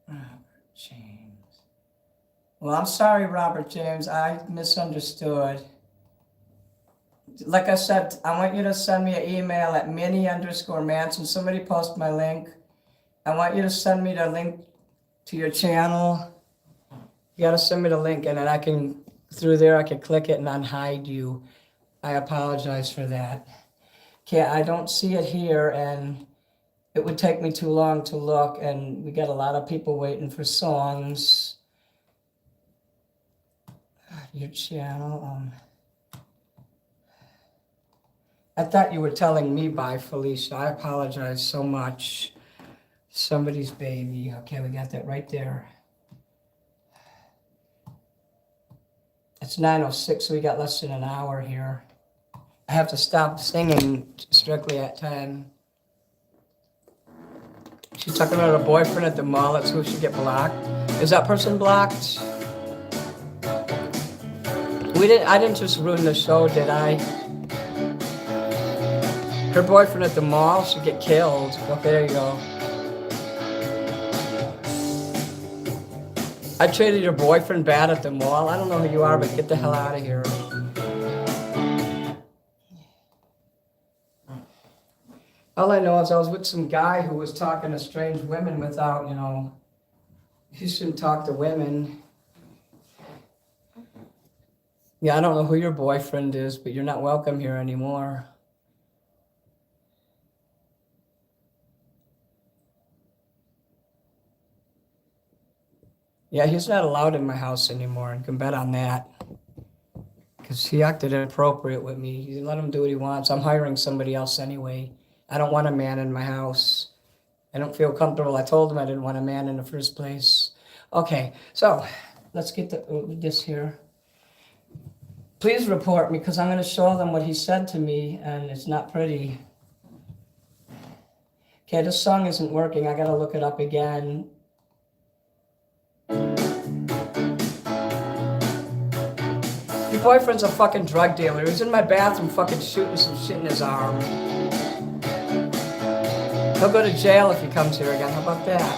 S1: Robert James. Well, I'm sorry, Robert James. I misunderstood. Like I said, I want you to send me an email at Minnie_Manson. Somebody post my link. I want you to send me the link to your channel. You got to send me the link, and then I can, through there, I can click it and unhide you. I apologize for that. Okay, I don't see it here, and it would take me too long to look, and we got a lot of people waiting for songs. Your channel. I thought you were telling me bye, Felicia. I apologize so much. Somebody's baby. Okay, we got that right there. It's 9:06, so we got less than an hour here. I have to stop singing strictly at 10. She's talking about her boyfriend at the mall. That's who should get blocked. Is that person blocked? I didn't just ruin the show, did I? Her boyfriend at the mall should get killed. Okay, there you go. I treated your boyfriend bad at the mall. I don't know who you are, but get the hell out of here. All I know is I was with some guy who was talking to strange women without, you shouldn't talk to women. Yeah, I don't know who your boyfriend is, but you're not welcome here anymore. Yeah, he's not allowed in my house anymore, and can bet on that. Because he acted inappropriate with me. You let him do what he wants. I'm hiring somebody else anyway. I don't want a man in my house. I don't feel comfortable. I told him I didn't want a man in the first place. Okay, so let's get this here. Please report me, because I'm going to show them what he said to me, and it's not pretty. Okay, this song isn't working. I got to look it up again. Your boyfriend's a fucking drug dealer. He's in my bathroom fucking shooting some shit in his arm. He'll go to jail if he comes here again. How about that?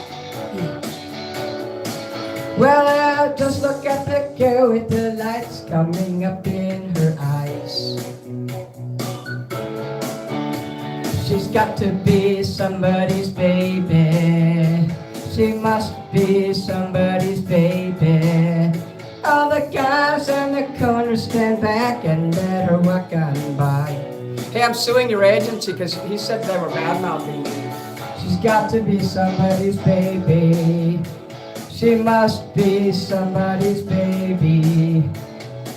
S1: Well, just look at the girl with the lights coming up in her eyes. She's got to be somebody's baby. She must be somebody's baby. All the guys in the corner stand back and let her walk on by. Hey, I'm suing your agency because he said they were bad-mouthing me. She's got to be somebody's baby. She must be somebody's baby.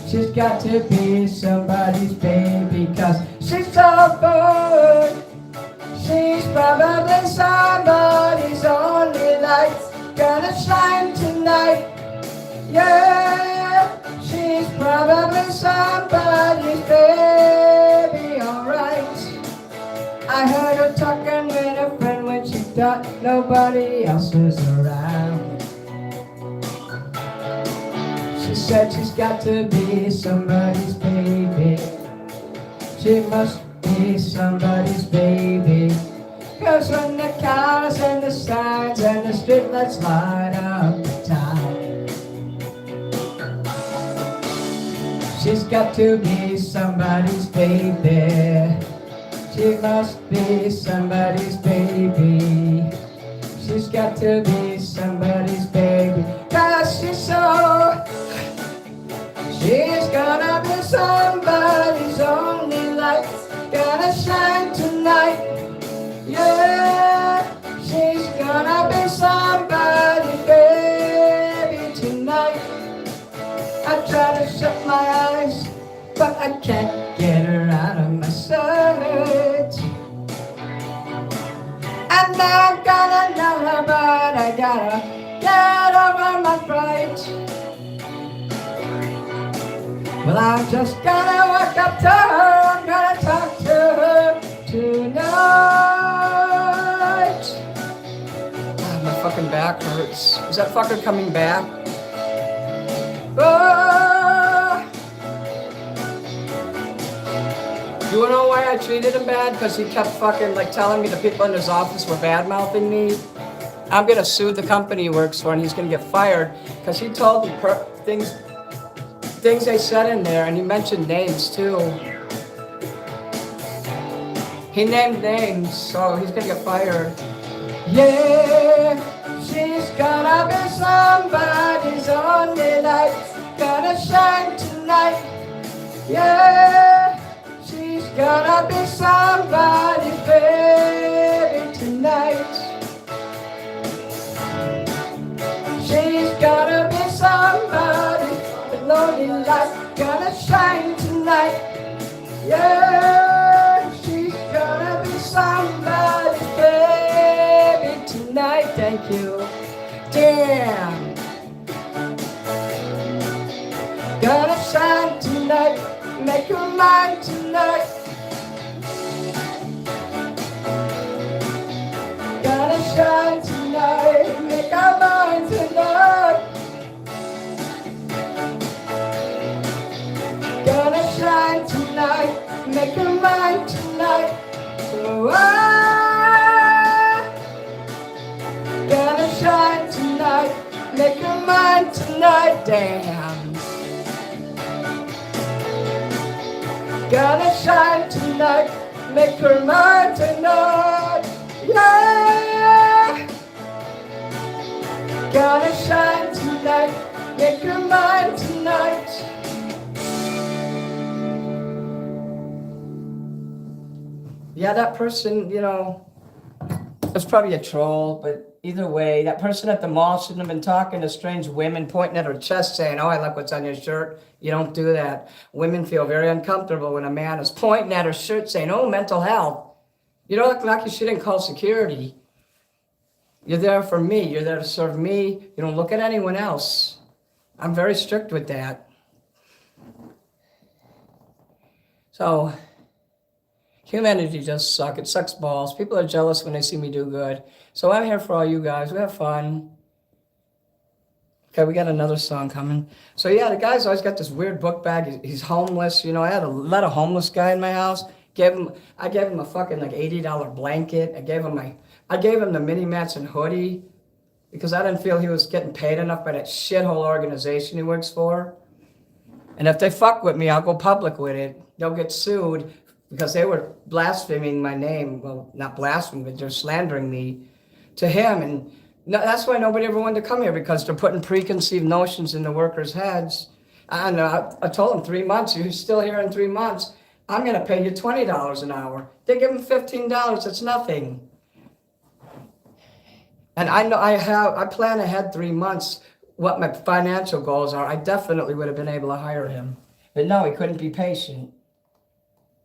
S1: She's got to be somebody's baby, 'cause she's so good. She's probably somebody's only light's gonna shine tonight. Yeah, she's probably somebody's baby, alright. I heard her talking with a friend when she thought nobody else was around. She said she's got to be somebody's baby. She must be somebody's baby. 'Cause when the cars and the signs and the streetlights light up the town, she's got to be somebody's baby. She must be somebody's baby. she's got to be somebody's baby. 'Cause she's so, she's gonna be somebody's only light. Gonna shine tonight. Yeah, she's gonna be somebody's baby tonight. I try to shut my eyes, but I can't get her out of my sight. And I'm gonna know her, but I gotta get over my fright. Well, I'm just gonna walk up to her, I'm gonna talk to her tonight. Ah, my fucking back hurts. Is that fucker coming back? Oh. You wanna know why I treated him bad? Because he kept fucking like telling me the people in his office were bad-mouthing me. I'm gonna sue the company he works for and he's gonna get fired because he told me things they said in there, and he mentioned names too. He named names, so he's gonna get fired. Yeah, she's gonna be somebody's only light. Gonna shine tonight. Yeah, she's gonna be somebody's baby tonight. She's gonna be somebody's lonely light. Gonna shine tonight. Yeah, she's gonna be somebody's baby tonight. Thank you. Damn. Gonna shine tonight. Make her mine tonight. Gonna shine tonight. Make her mine tonight. Gonna shine tonight, make her mine tonight. Oh, gonna shine tonight, make her mine tonight. Damn. Gonna shine tonight, make her mine tonight. Yeah. Gonna shine tonight, make her mine tonight. Yeah, that person, you know, was probably a troll, but either way, that person at the mall shouldn't have been talking to strange women, pointing at her chest saying, oh, I like what's on your shirt. You don't do that. Women feel very uncomfortable when a man is pointing at her shirt saying, oh, mental health. You don't look like you shouldn't call security. You're there for me. You're there to serve me. You don't look at anyone else. I'm very strict with that. So humanity does suck. It sucks balls. People are jealous when they see me do good. So I'm here for all you guys. We have fun. Okay, we got another song coming. So yeah, the guy's always got this weird book bag. He's homeless. You know, I had a lot of homeless guy in my house. I gave him a fucking like $80 blanket. I gave him the mini Manson hoodie because I didn't feel he was getting paid enough by that shithole organization he works for. And if they fuck with me, I'll go public with it. They'll get sued because they were blaspheming my name. Well, not blaspheming, but they're slandering me to him. And no, that's why nobody ever wanted to come here, because they're putting preconceived notions in the workers' heads. I told them 3 months, you're still here in 3 months, I'm going to pay you $20 an hour. They give them $15, that's nothing. And I know I plan ahead 3 months what my financial goals are. I definitely would have been able to hire him. But no, he couldn't be patient.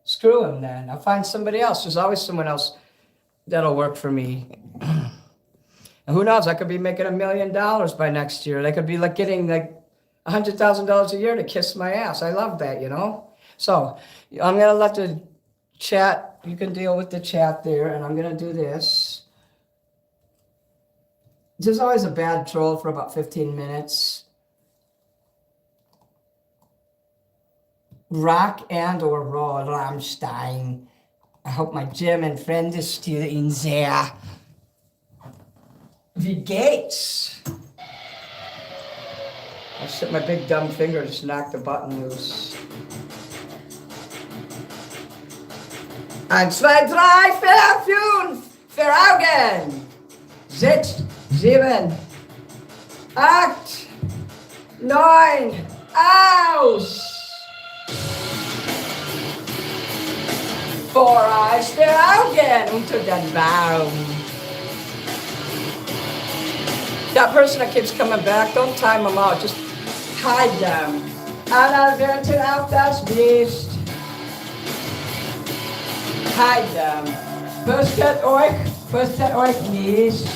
S1: Screw him then. I'll find somebody else. There's always someone else that'll work for me. And who knows, I could be making $1 million by next year. They could be like getting like $100,000 a year to kiss my ass. I love that, you know? So I'm gonna let the chat, you can deal with the chat there, and I'm gonna do this. There's always a bad troll for about 15 minutes. Rock and or roll, Rammstein. I hope my German friend is still in there. Wie geht's? Oh shit, my big dumb finger just knocked the button loose. 1, 2, 3, 4, 5, 4 Augen, 6, 7, 8, 9, aus! 4 Eyes der Augen unter den Baum. That person that keeps coming back, don't time them out, just hide them. Anna wertet auf das Licht. Hide them. Fürchtet euch nicht.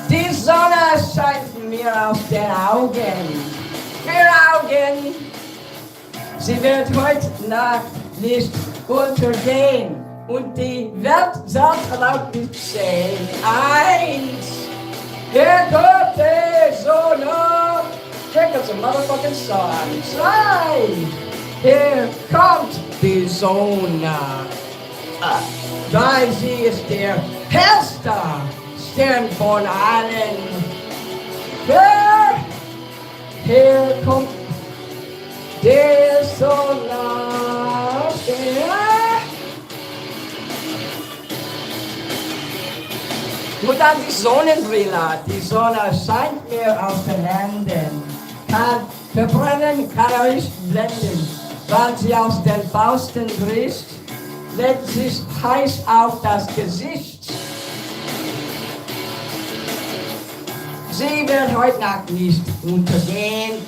S1: Die Sonne scheint mir aus den Augen. Sie wird heute Nacht nicht untergehen und die Welt soll laut nicht sehen. 1, hier kommt die Sonne. Here comes a motherfucking song. 2, hier kommt die Sonne. 3, sie ist der hellste Stern von allen. 4, hier kommt die Sonne. Und dann die Sonnenbrille. Die Sonne scheint mir aus den Händen. Kann verbrennen, kann euch blenden. Weil sie aus den Fausten bricht, lädt sich heiß auf das Gesicht. Sie wird heute Nacht nicht untergehen.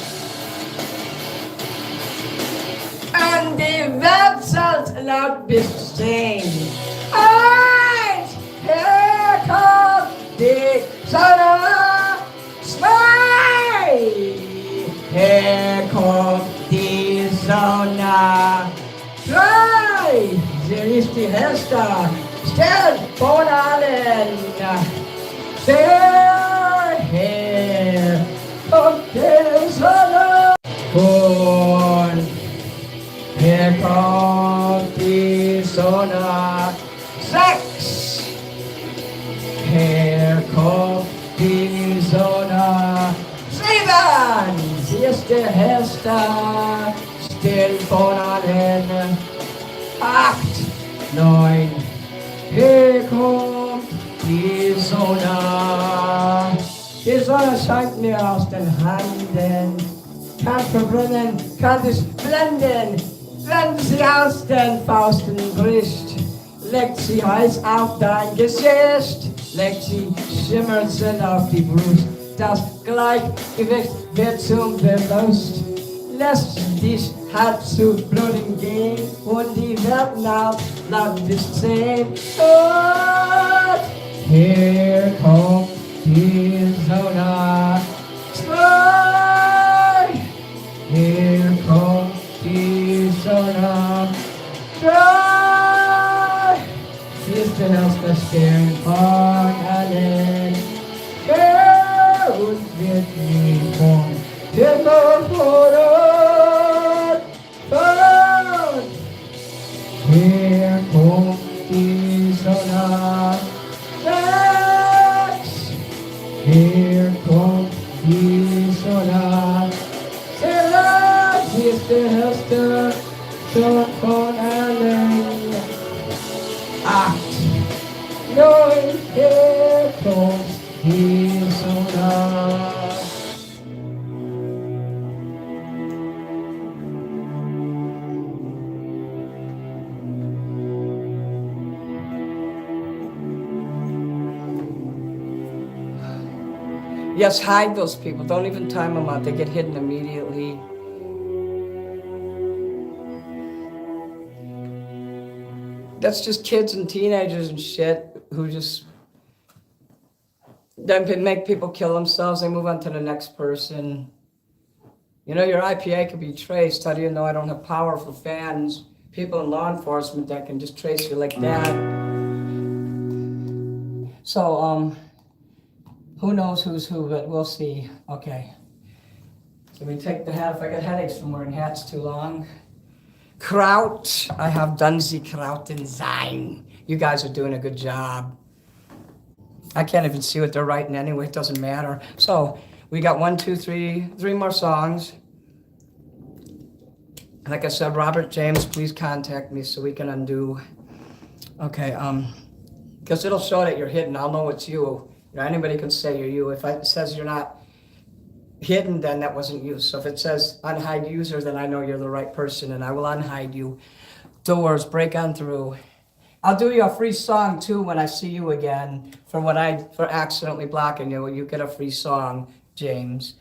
S1: Und die Welt soll laut bestehen. 1, hier kommt die Sonne. 2, hier kommt die Sonne. 3, sie ist die hellste Stern von allen. 4, hier kommt die Sonne. Und hier kommt die Sonne. 6, hier kommt die Sonne. 7, sie ist der hellste Stern von allen. 8, 9, hier kommt die Sonne. Die Sonne scheint mir aus den Händen. Kann verbrennen, kann dich blenden. Wenn sie aus den Fausten bricht, legt sie heiß auf dein Gesicht, legt sie Schimmerzen auf die Brust. Das Gleichgewicht wird zum Verlust, lässt dich hart zu Bluten gehen und die Welt laut dich sehen. Und hier kommt die Sonne. 2, hier kommt die Sonne. 3, sie ist der hellste Stern von allen. Und wird nie vom Himmel verloren. Hier kommt die Sonne. 6, hier kommt die Sonne. 7, sie ist der hellste Stern von allen. 8, 9, hier kommt die Sonne. Yes, hide those people. Don't even time them out. They get hidden immediately. That's just kids and teenagers and shit who just then make people kill themselves. They move on to the next person. You know, your IPA could be traced. How do you know I don't have powerful fans, people in law enforcement that can just trace you like that? So, who knows who's who, but we'll see. Okay. So we take the hat. If I get headaches from wearing hats too long. Kraut. I have done Sie Krauten sein. You guys are doing a good job. I can't even see what they're writing anyway. It doesn't matter. So we got 1, 2, 3 more songs. Like I said, Robert James, please contact me so we can undo. Okay, Because it'll show that you're hidden. I'll know it's you. You know, anybody can say you're you. If it says you're not hidden, then that wasn't you. So if it says unhide user, then I know you're the right person, and I will unhide you. Doors, break on through. I'll do you a free song too when I see you again for accidentally blocking you. You get a free song, James.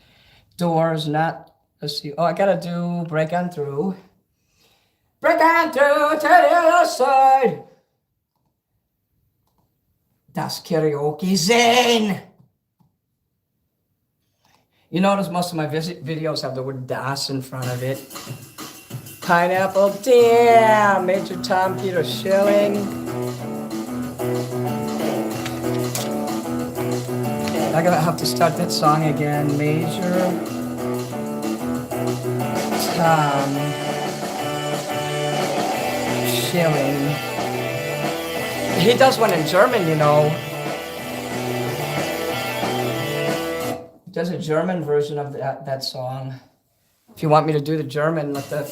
S1: Doors, not. Let's see. Oh, I gotta do break on through. Break on through to the other side. Das karaoke Zen. You notice most of my videos have the word Das in front of it. Pineapple, damn! Major Tom Peter Schilling. I'm gonna have to start that song again. Major Tom Schilling. He does one in German, you know. He does a German version of that song. If you want me to do the German, let the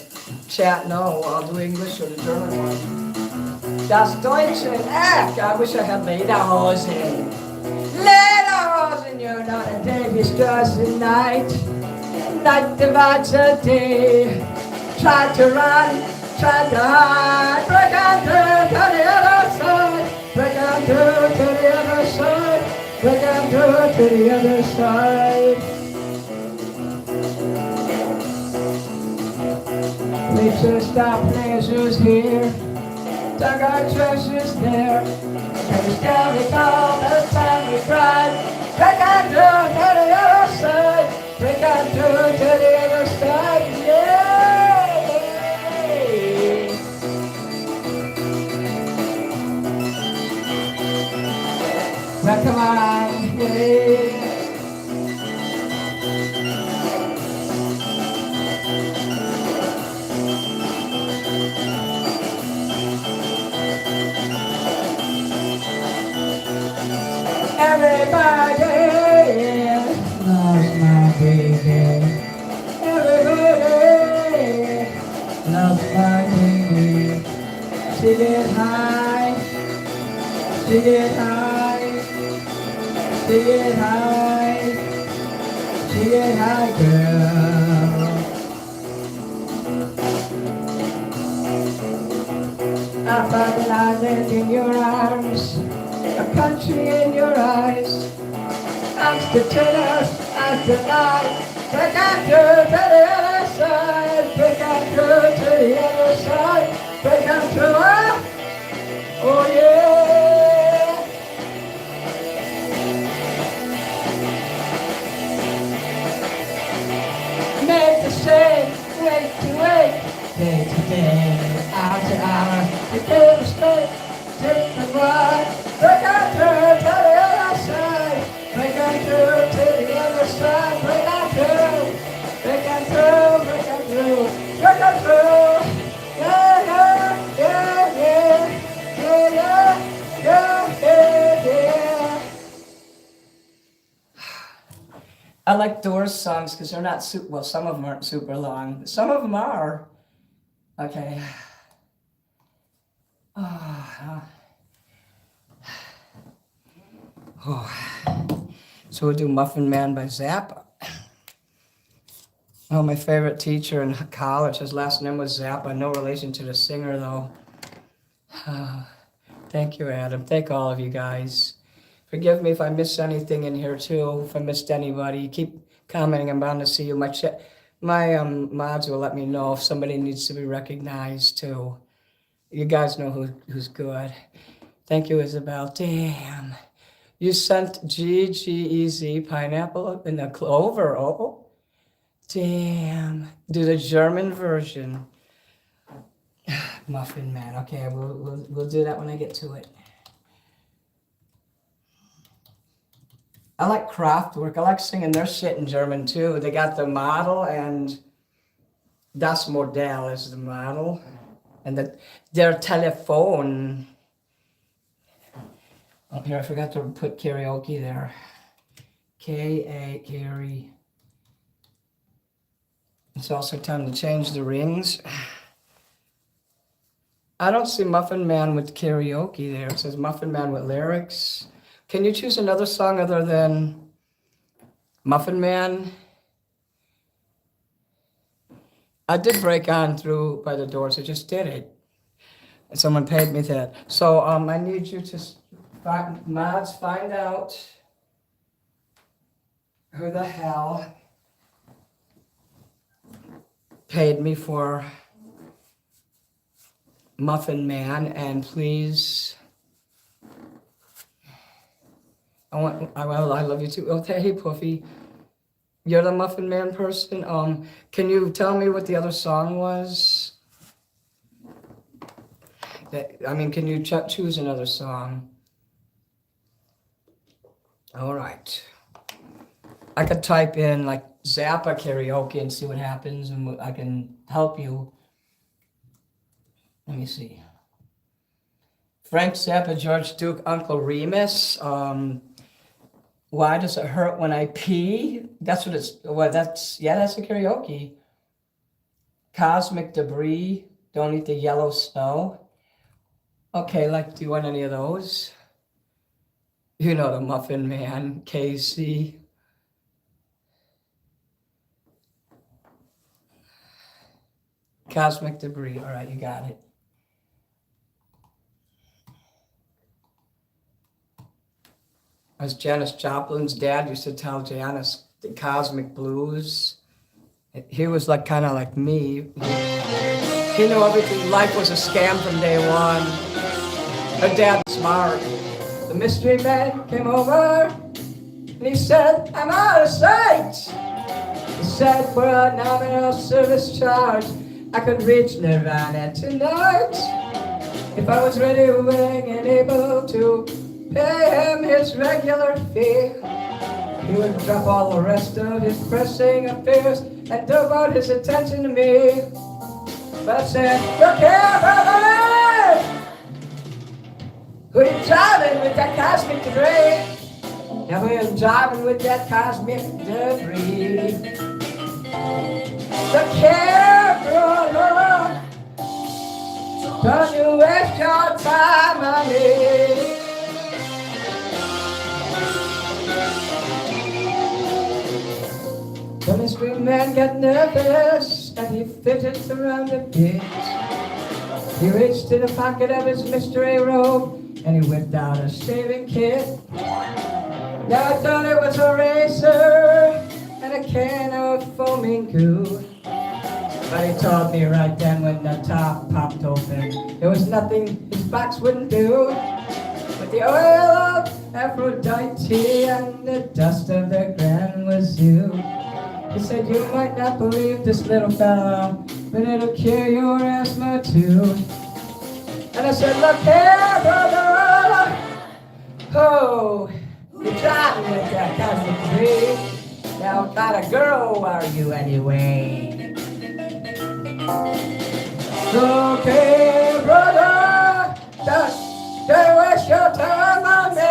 S1: chat know. I'll do English or the German one. Das Deutsche. I wish I had Lederhosen. Lederhosen, you're not a day, distress at night. Night divides a day. Try to run, try to hide. Break on through to the other side. Break on through to the other side. Break on through to the other side. Nature stop pleasures here, dug our treasures there. Treasures down we call, the time we cried. Break on through to the other side. Break on through to the other side. Yeah. Well, come on, yeah. Everybody loves my baby. Everybody loves my baby. She get high. She get high. She get high. She get high, girl. I find an island in your arms. A country in your eyes. Arms to tennis, arms to life. Break on through to the other side. Break on through to the other side. Break on through. Oh yeah. Make the same, wait to wait. Day to day, hour to hour. You feel the straight, take the ride. Break on through to the other side. Break on through to the other side. Break on through. Break on through. Break on through. Break on through. Yeah, yeah, yeah, yeah. Yeah, yeah, yeah, yeah, yeah. I like Doors songs because they're not super, well, some of them aren't super long. Some of them are. Okay. So we'll do Muffin Man by Zappa. Oh, my favorite teacher in college, his last name was Zappa. No relation to the singer, though. Thank you, Adam. Thank all of you guys. Forgive me if I missed anything in here, too. If I missed anybody, keep commenting. I'm bound to see you. My mods will let me know if somebody needs to be recognized, too. You guys know who's good. Thank you, Isabel. Damn. You sent GGEZ pineapple in the clover. Oh, damn. Do the German version. Muffin Man. Okay, we'll do that when I get to it. I like Kraftwerk. I like singing their shit in German too. They got the model and Das Modell is the model. And their telephone. Oh, here, I forgot to put karaoke there. K-A, carry. It's also time to change the rings. I don't see Muffin Man with karaoke there. It says Muffin Man with lyrics. Can you choose another song other than Muffin Man? I did break on through by the doors. I just did it. And someone paid me that. So I need you to mods find out who the hell paid me for Muffin Man, and please, I love you too. Oh, hey, Puffy, you're the Muffin Man person. Can you tell me what the other song was? Can you choose another song? All right. I could type in like Zappa karaoke and see what happens, and I can help you. Let me see. Frank Zappa, George Duke, Uncle Remus. Why does it hurt when I pee? That's what it's. Well, that's a karaoke. Cosmic Debris. Don't eat the yellow snow. Okay, do you want any of those? You know the Muffin Man, KC. Cosmic Debris. All right, you got it. As Janis Joplin's dad used to tell Janis the cosmic blues. He was kind of like me. He knew everything. Life was a scam from day one. Her dad's smart. The mystery man came over and he said, "I'm out of sight." He said, "For a nominal service charge, I could reach Nirvana tonight. If I was ready, willing, and able to pay him his regular fee, he would drop all the rest of his pressing affairs and devote his attention to me." But I said, "Look here, brother! Who you driving with that cosmic debris? Now who you driving with that cosmic debris? Look here, brother! Don't you waste your time on me." The mystery man got nervous and he fidgeted around a bit. He reached in the pocket of his mystery robe and he whipped out a shaving kit. Now I thought it was a razor and a can of foaming goo, but he told me right then when the top popped open, there was nothing his box wouldn't do. With the oil of Aphrodite and the dust of the Grand Wazoo. He said, "You might not believe this little fellow, but it'll cure your asthma too." And I said, "Look here, brother, oh, you're driving with that cosmic tree. Now, what kind of girl are you anyway?" "Okay, brother, don't waste your time on me.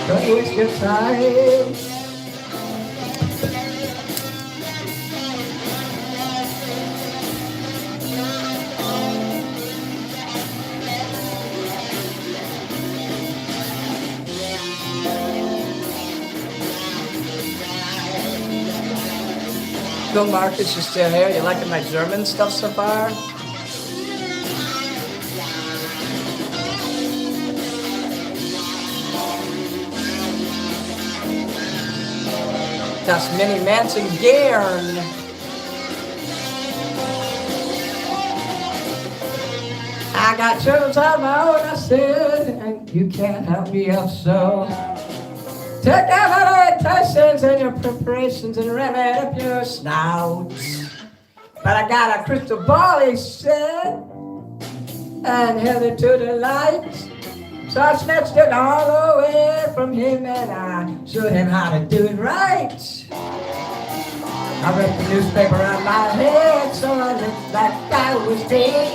S1: Don't waste your time." Bill Marcus, you're still here? You liking my German stuff so far? Das mini Manson gern. I got troubles of my own, I said, and you can't help me up, so take out my meditations and your preparations and ram it up your snouts. But I got a crystal ball, he said, and held it to the light. So I snatched it all away from him and I showed him how to do it right. I ripped the newspaper on my head so I looked like I was dead.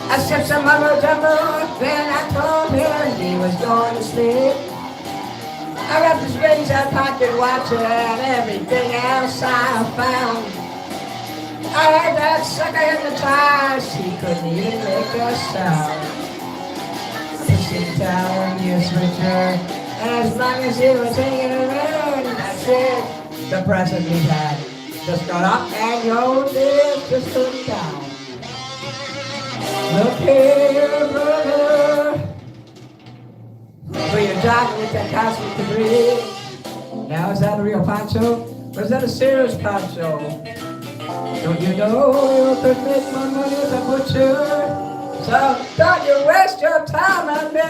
S1: I said some mumbo jumbo, then I told him he was going to sleep. I got this razor pocket watch and everything else I found. I had that sucker hypnotized, he couldn't even make a sound. Pushing down his return, as long as he was hanging around, that's it. The present we had just gone up and your live just going down. Look here, brother, where you're driving with that cosmic debris. Now is that a real poncho? Or is that a serious poncho? Don't you know you could make more money as a butcher? So don't you waste your time on me.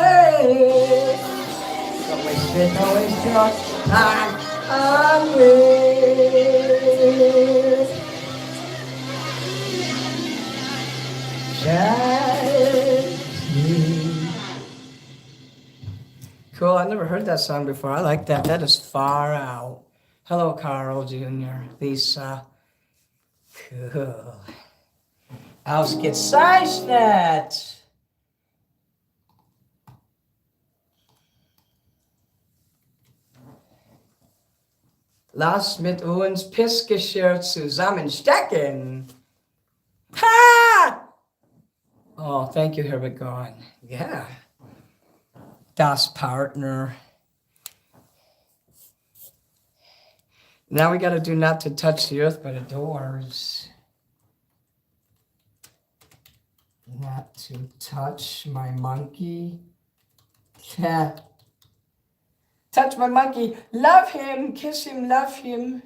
S1: Don't waste it, don't waste your time on me. Cool, I've never heard that song before. I like that. That is far out. Hello, Carl Jr., Lisa. Cool. Ausgezeichnet. Lass mit uns Pissgeschirr zusammenstecken. Ha! Oh, thank you, Herbert Gone. Yeah. Das Partner. Now we got to do not to touch the earth by the doors. Not to touch my monkey. Yeah. Touch my monkey. Love him. Kiss him. Love him.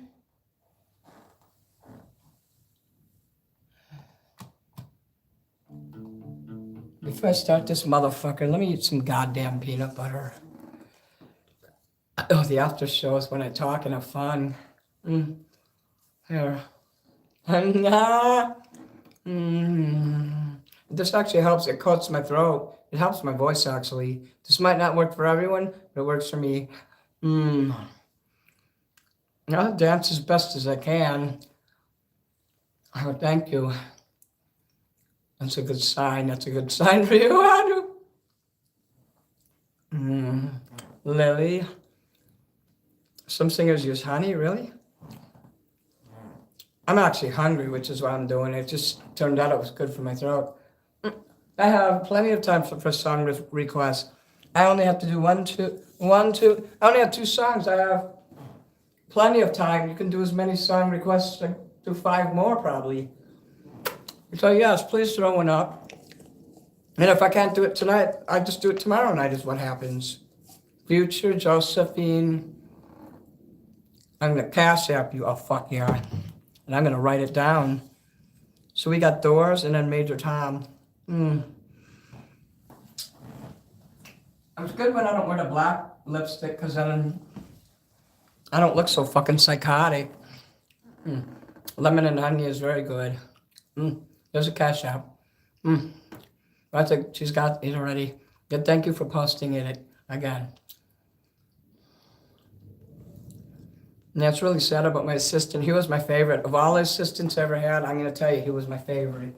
S1: Before I start this motherfucker, let me eat some goddamn peanut butter. Oh, the after show is when I talk and have fun. Here. This actually helps. It coats my throat. It helps my voice, actually. This might not work for everyone, but it works for me. I'll dance as best as I can. Oh, thank you. That's a good sign. That's a good sign for you, Anu. Lily. Some singers use honey, really? I'm actually hungry, which is why I'm doing it. It just turned out it was good for my throat. I have plenty of time for song requests. I only have to do one, two. I only have 2 songs. I have plenty of time. You can do as many song requests, like do 5 more probably. So yes, please throw one up. And if I can't do it tonight, I just do it tomorrow night is what happens. Future, Josephine. I'm going to Cashapp you. Oh, fuck yeah. And I'm going to write it down. So we got Doors and then Major Tom. It's good when I don't wear the black lipstick because then I don't look so fucking psychotic. Lemon and honey is very good. There's a Cashapp. I think she's got it already. Yeah, thank you for posting it again. And that's really sad about my assistant. He was my favorite. Of all the assistants I ever had, I'm going to tell you, he was my favorite.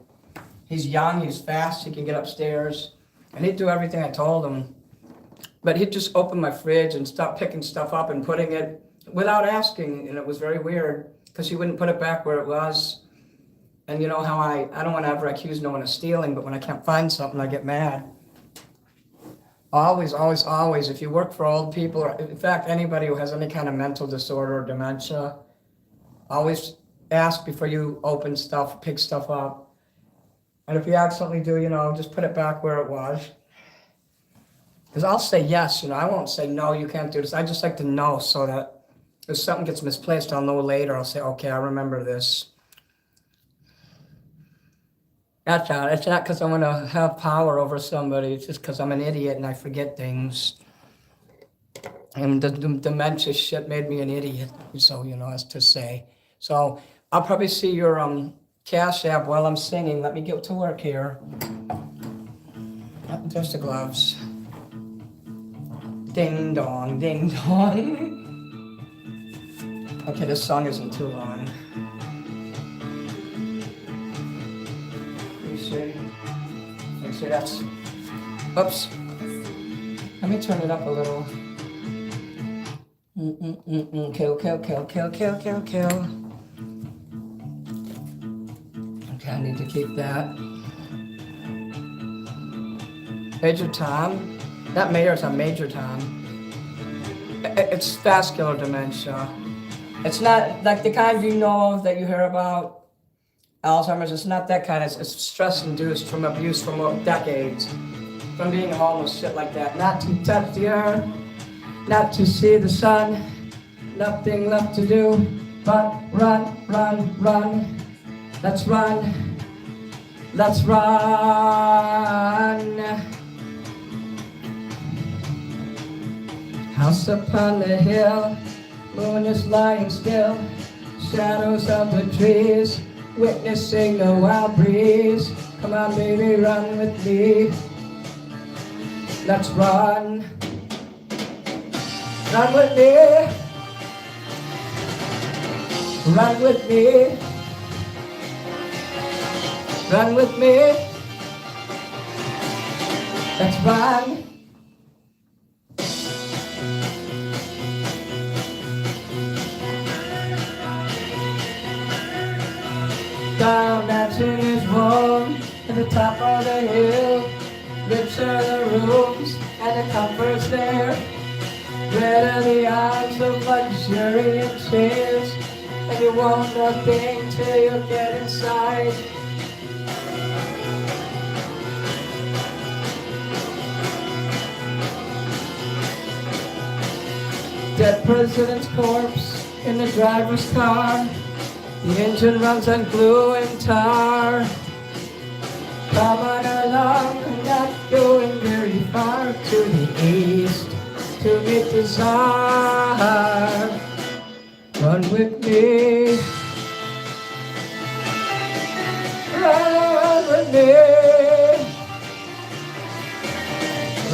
S1: He's young, he's fast, he can get upstairs. And he'd do everything I told him. But he'd just open my fridge and stop picking stuff up and putting it without asking. And it was very weird because he wouldn't put it back where it was. And you know how I don't want to ever accuse no one of stealing, but when I can't find something, I get mad. Always, always, always, if you work for old people, or in fact, anybody who has any kind of mental disorder or dementia, always ask before you open stuff, pick stuff up. And if you accidentally do, just put it back where it was. Because I'll say yes, I won't say no, you can't do this. I just like to know so that if something gets misplaced, I'll know later. I'll say, okay, I remember this. That's not. It's not because I want to have power over somebody. It's just because I'm an idiot and I forget things. And the dementia shit made me an idiot. So, as to say. So, I'll probably see your Cashapp while I'm singing. Let me get to work here. There's the gloves. Ding dong, ding dong. Okay, this song isn't too long. See, that's, oops. Let me turn it up a little. Kill. I need to keep that. Major Tom? Not Major Tom, Major Tom. It's vascular dementia. It's not like the kind you know of that you hear about. Alzheimer's, it's not that kind. It's stress-induced from abuse from decades. From being homeless, shit like that. Not to touch the earth, not to see the sun. Nothing left to do but run, run, run. Let's run. Let's run. House upon the hill, moon is lying still. Shadows of the trees, witnessing the wild breeze. Come on, baby, run with me. Let's run. Run with me. Run with me. Run with me. Let's run. Down dancing is warm at the top of the hill. Rich are the rooms and the comforts there. Red are the eyes of luxury and chairs. And you want nothing till you get inside. Dead president's corpse in the driver's car. The engine runs on glue and tar. Come on along, we're not going very far. To the east, to meet the Tsar. Run with me. Run with me.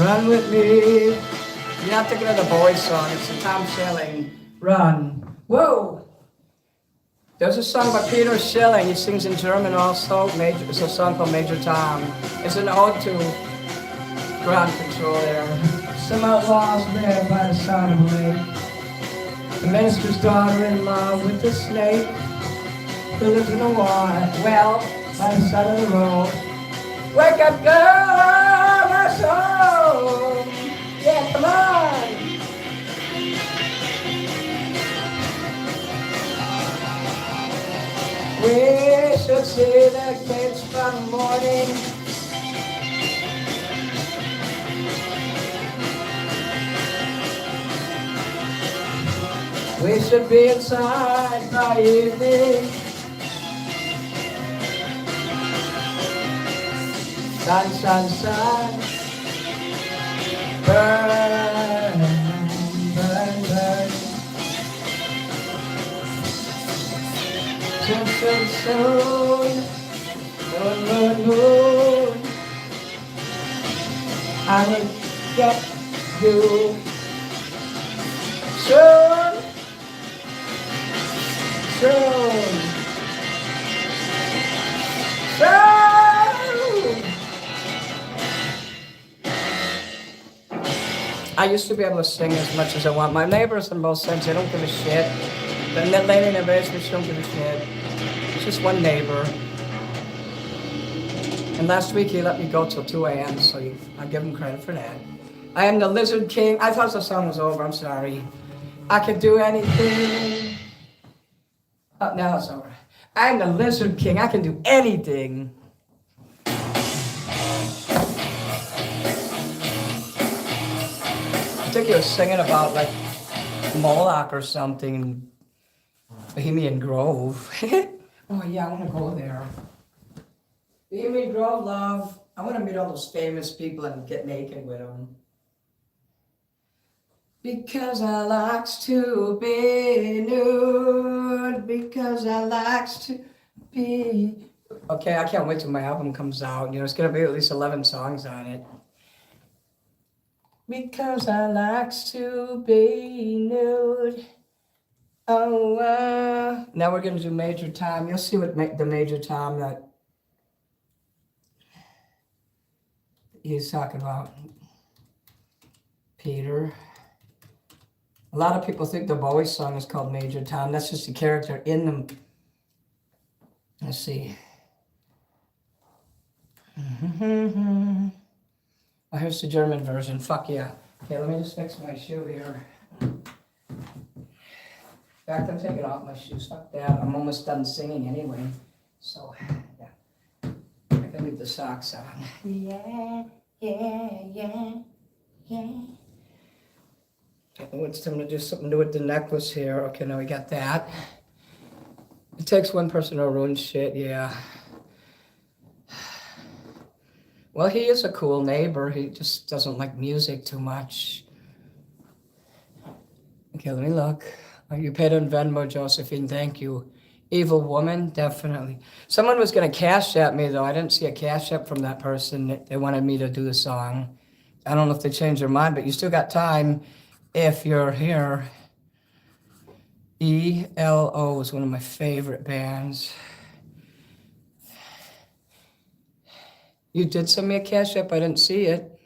S1: Run with me. You're not thinking of the Boys song, it's the Tom Schilling. Run. Whoa! There's a song by Peter Schilling, he sings in German also. It's a song called Major Tom. It's an ode to ground control there. Some outlaws there by the side of a lake. The minister's daughter in love with the snake who lives in a well by the side of the road. Wake up, girl, my soul. Yeah, come on. We should see the kids from morning. We should be inside by evening. Sun, sun, sun. Burn, burn, burn. Soon, soon, soon. Moon, moon, moon. I will get you soon. Soon. Soon. I used to be able to sing as much as I want. My neighbors in both sides, they don't give a shit. And that lady in the basement, she don't give a shit. It's just one neighbor. And last week he let me go till 2 a.m., so I give him credit for that. I am the Lizard King. I thought the song was over, I'm sorry. I could do anything. Oh, now it's over. I am the Lizard King. I can do anything. I think he was singing about like Moloch or something. Bohemian Grove. Oh yeah, I want to go there. Bohemian Grove, love. I want to meet all those famous people and get naked with them. Because I likes to be nude. Because I likes to be... Okay, I can't wait till my album comes out. You know, it's going to be at least 11 songs on it. Because I likes to be nude. Oh, now we're going to do Major Tom. You'll see what the Major Tom that he's talking about. Peter. A lot of people think the Bowie song is called Major Tom. That's just a character in them. Let's see. Oh, here's the German version. Fuck yeah. Okay, let me just fix my shoe here. In fact, I'm taking off my shoes. Fuck that. I'm almost done singing anyway. So, yeah. I can leave the socks on. Yeah, yeah, yeah, yeah. It's time to do something new with the necklace here. Okay, now we got that. It takes one person to ruin shit, yeah. Well, he is a cool neighbor. He just doesn't like music too much. Okay, let me look. Oh, you paid on Venmo, Josephine. Thank you. Evil woman, definitely. Someone was going to cash at me, though. I didn't see a cash app from that person. They wanted me to do the song. I don't know if they changed their mind, but you still got time if you're here. ELO is one of my favorite bands. You did send me a cash app. I didn't see it.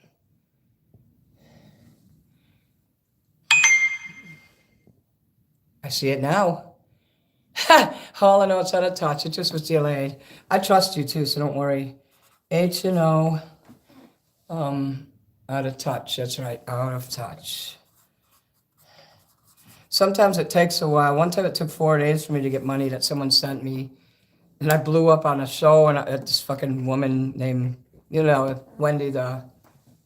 S1: I see it now. All I know it's out of touch. It just was delayed. I trust you too, so don't worry. H&O, out of touch. That's right, out of touch. Sometimes it takes a while. One time it took 4 days for me to get money that someone sent me. And I blew up on a show, and this fucking woman named, Wendy, the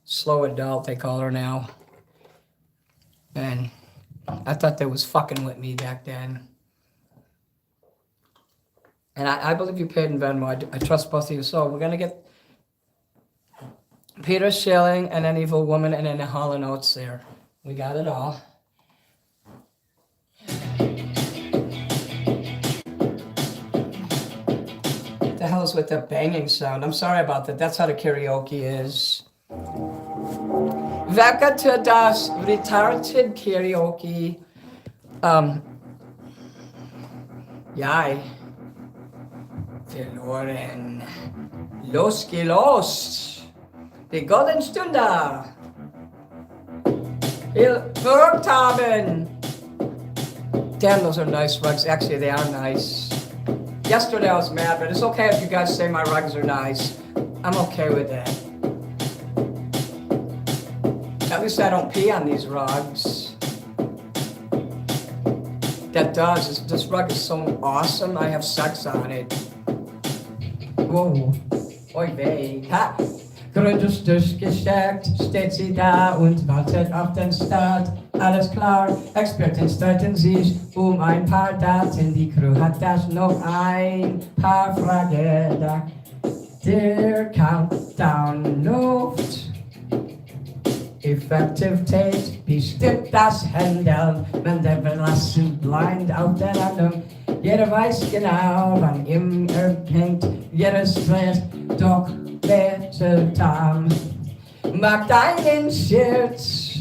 S1: slow adult, they call her now. And I thought they was fucking with me back then. And I believe you paid in Venmo. I trust both of you. So we're going to get Peter Schilling and an evil woman and then a Hall & Oates there. We got it all. What the hell is with the banging sound? I'm sorry about that. That's how the karaoke is. Welcome to das retarded karaoke. Jai. Verloren. Losgelost. Die Golden Stunde. Verrückt haben. Damn, those are nice rugs. Actually, they are nice. Yesterday I was mad, but it's okay if you guys say my rugs are nice. I'm okay with that. At least I don't pee on these rugs. That does. This rug is so awesome. I have sex on it. Whoa. Oi weh. Ha. Gründlich durchgestärkt steht sie da und wartet auf den Start. Alles klar, Experten streiten sich ein paar Daten. Die Crew hat das noch ein paar Fragen gedacht. Der Countdown läuft. Effektivität bestimmt das Handeln, wenn der Belassen bleibt auf der Landung. Jeder weiß genau, wann ihm hängt, jeder stresst, doch Resultat. Mag deinen Scherz,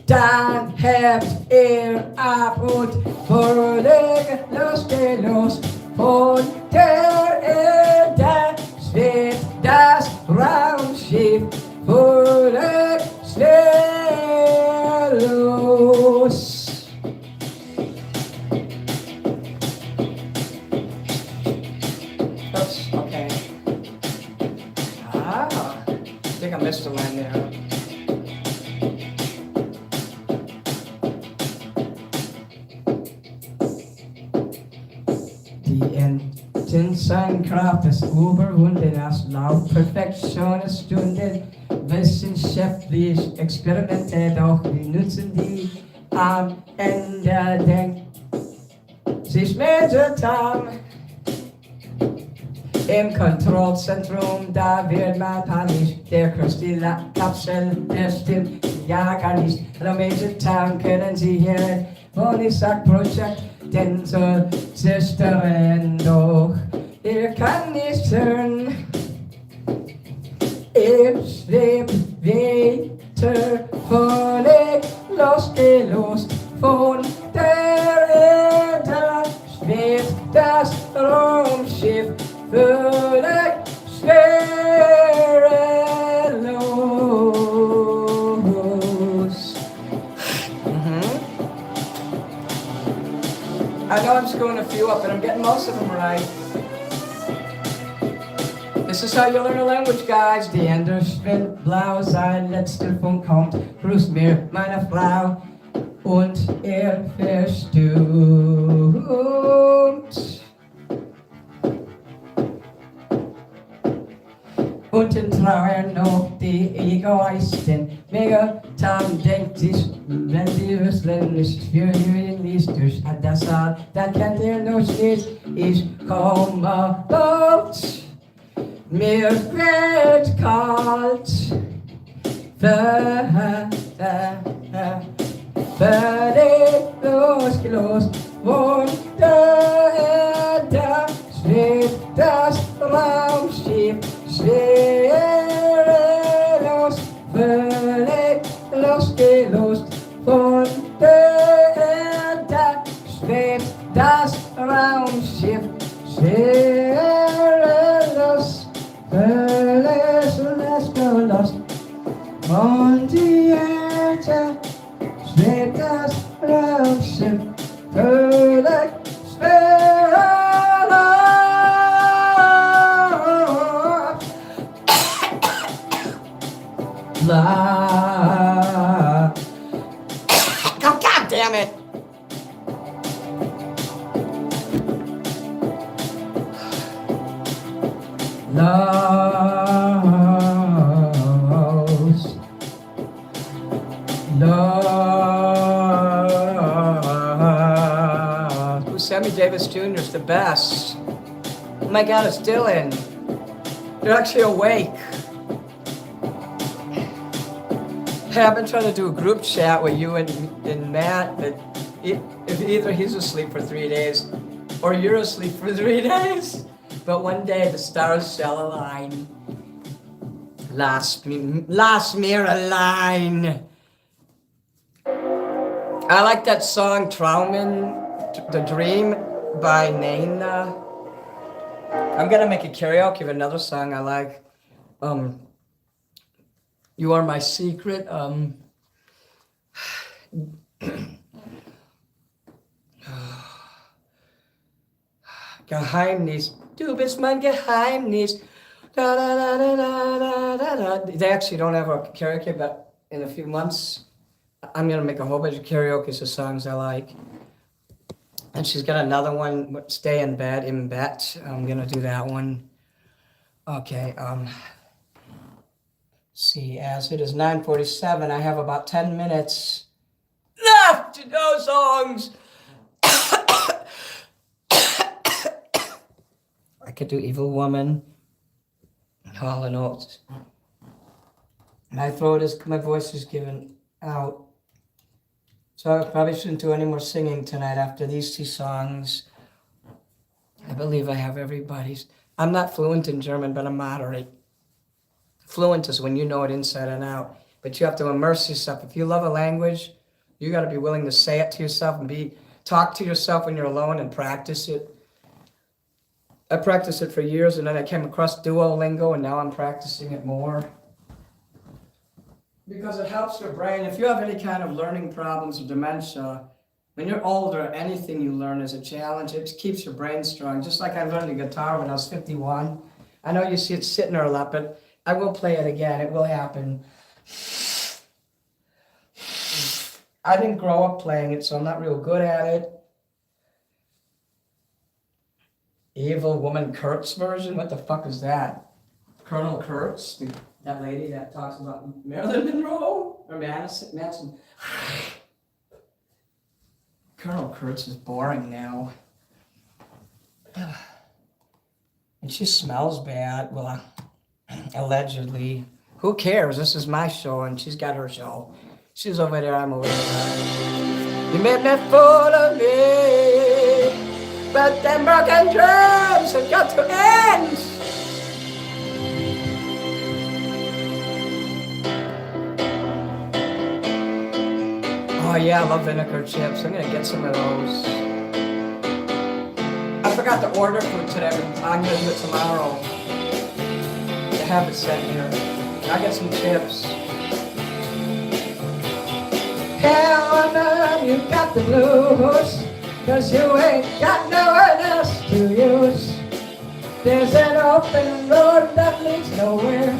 S1: dann hebt ihr ab und völlig losgelost. Von der Erde schwebt das Raumschiff völlig schnell los. Oops, okay. I think I missed a line there. Die Intensenkraft des Überwunden aus Laufperfektion ist Stunde. Wissenschaftlich Experimente, doch wir nutzen die am Ende denkt sich Meter im Kontrollzentrum, da wird man panisch, der Kristallkapsel bestimmt, ja gar nicht. Hallo Major Town, können Sie hören, und ich sag Projekt, denn so zerstören, doch ihr kann nicht hören. Ihr schwebt weiter völlig losgelost von der Erde, schwebt das Raumschiff völlig schwerelos. I know I'm screwing a few up, but I'm getting most of them right. This is how you learn a language, guys. Die Hände blau, sein letzter Funk kommt, grüß mir, meine Frau, und verstummt. Und in Trauer noch die Egoisten. Megatam denkt sich, wenn sie Rüssel nicht für ihn liest durch das Saal, dann kennt nur nicht, ich komme bald. Mir wird kalt, völlig losgelost, da schwebt das Raumschiff, schwerelos, völlig losgelost, da schwebt das Raumschiff, schwerelos, völlig losgelost, und die Erde schwebt das Raumschiff, völlig schwerelos. Love. Oh, God damn it! Lost. Sammy Davis Jr. is the best. Oh my God, it's Dylan. You're actually awake. Hey, I've been trying to do a group chat with you and Matt, but if either he's asleep for 3 days or you're asleep for 3 days. But one day the stars shall align. Last mirror align. I like that song Traumen, The Dream by Nana. I'm gonna make a karaoke of another song I like. You Are My Secret. Geheimnis. Du bist mein Geheimnis. Da, da, da, da, da, da, da. They actually don't have a karaoke, but in a few months, I'm gonna make a whole bunch of karaoke of songs I like. And she's got another one, Stay in Bed, I'm gonna do that one. Okay, see, as it is 9:47, I have about 10 minutes left to do songs. I could do Evil Woman, Hall and Oates. My voice is giving out. So I probably shouldn't do any more singing tonight after these 2 songs. I believe I have everybody's. I'm not fluent in German, but I'm moderate. Fluent is when you know it inside and out, but you have to immerse yourself. If you love a language, you got to be willing to say it to yourself and talk to yourself when you're alone and practice it. I practiced it for years, and then I came across Duolingo, and now I'm practicing it more. Because it helps your brain. If you have any kind of learning problems or dementia, when you're older, anything you learn is a challenge. It keeps your brain strong. Just like I learned the guitar when I was 51. I know you see it sitting there a lot, but I will play it again. It will happen. I didn't grow up playing it, so I'm not real good at it. Evil Woman Kurtz version? What the fuck is that? Colonel Kurtz? That lady that talks about Marilyn Monroe? Or Manson? Colonel Kurtz is boring now. And she smells bad. Well, allegedly. Who cares? This is my show, and she's got her show. She's over there, I'm over there. You made me fool of me, but them broken dreams have got to end. Oh yeah, I love vinegar chips. I'm gonna get some of those. I forgot to order food today, but I'm gonna do it tomorrow. I have it set here. I'll get some chips. Hell, I know you got the blues, 'cause you ain't got nowhere else to use. There's an open road that leads nowhere,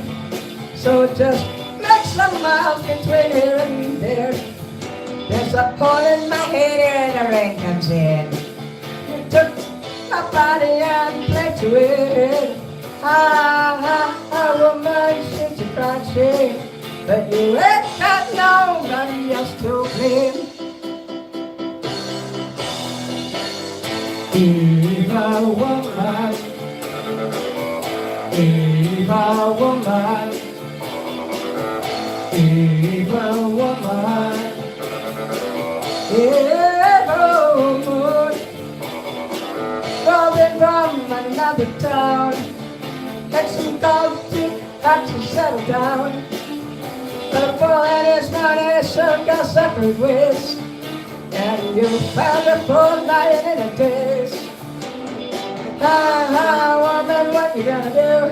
S1: so just make some miles between here and there. There's a hole in my head and the rain comes in. You took my body and played to it. Woman, since you cried shame, but you ain't got nobody else to blame. Evil woman, evil woman, evil woman, evil woman, rolling from another town. Get some coffee, got to settle down. The boy and his money soon got separate ways, and you found a full lying in a daze. Woman, what you gonna do?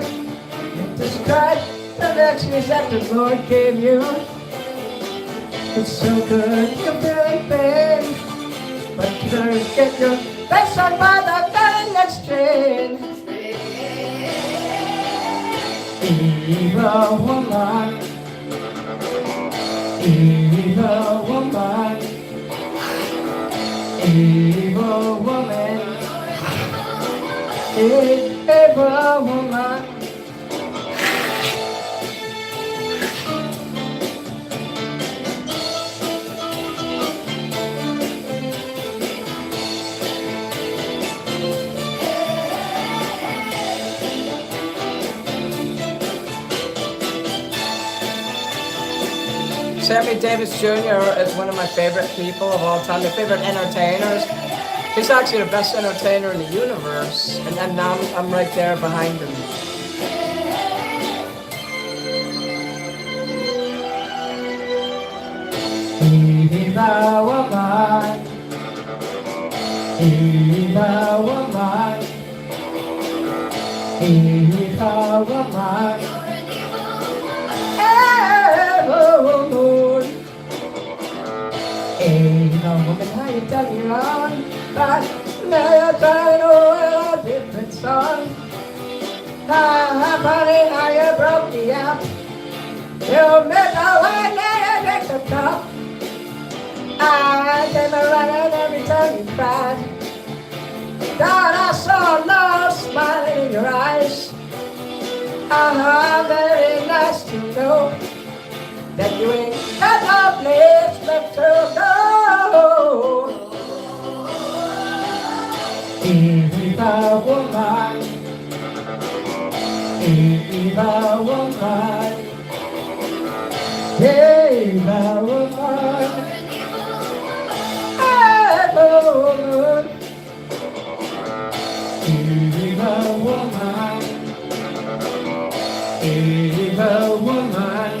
S1: Describe the lectures that the Lord gave you. It's so good, you're feeling pain, but you better get your face on by the very next train. Evil woman, evil woman, evil woman, evil woman. Sammy Davis Jr. is one of my favorite people of all time, my favorite entertainers. He's actually the best entertainer in the universe, and now I'm right there behind him. Evil woman, evil woman, evil woman. Ain't no woman how you tell me wrong, but now you're trying to wear a different song. Funny how you broke me up. You made a way, now you take the top. I came around every time you cried. Thought I saw love smiling in your eyes. Very nice to know that you ain't got no place left to go. Evil woman, evil woman, evil woman, evil woman, evil woman, evil woman.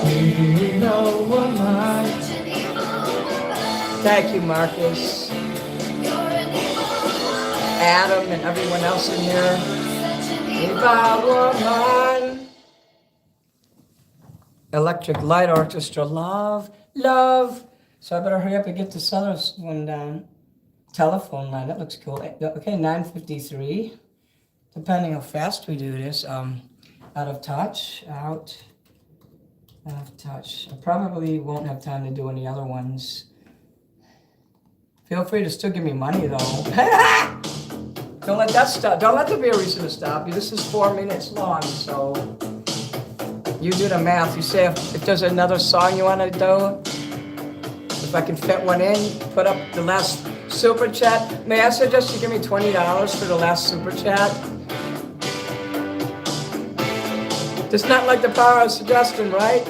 S1: Evil woman. Thank you, Marcus, Adam, and everyone else in here. Evil woman. Electric Light Orchestra, love, love. So I better hurry up and get this other one down. Telephone line, that looks cool. Okay, 9:53. Depending how fast we do this. Out of touch, out of touch. I probably won't have time to do any other ones. Feel free to still give me money though. Don't let that stop. Don't let there be a reason to stop you. This is 4 minutes long, so you do the math. You say if there's another song you want to do, if I can fit one in, put up the last super chat. May I suggest you give me $20 for the last super chat? It's not like the power of suggestion, right?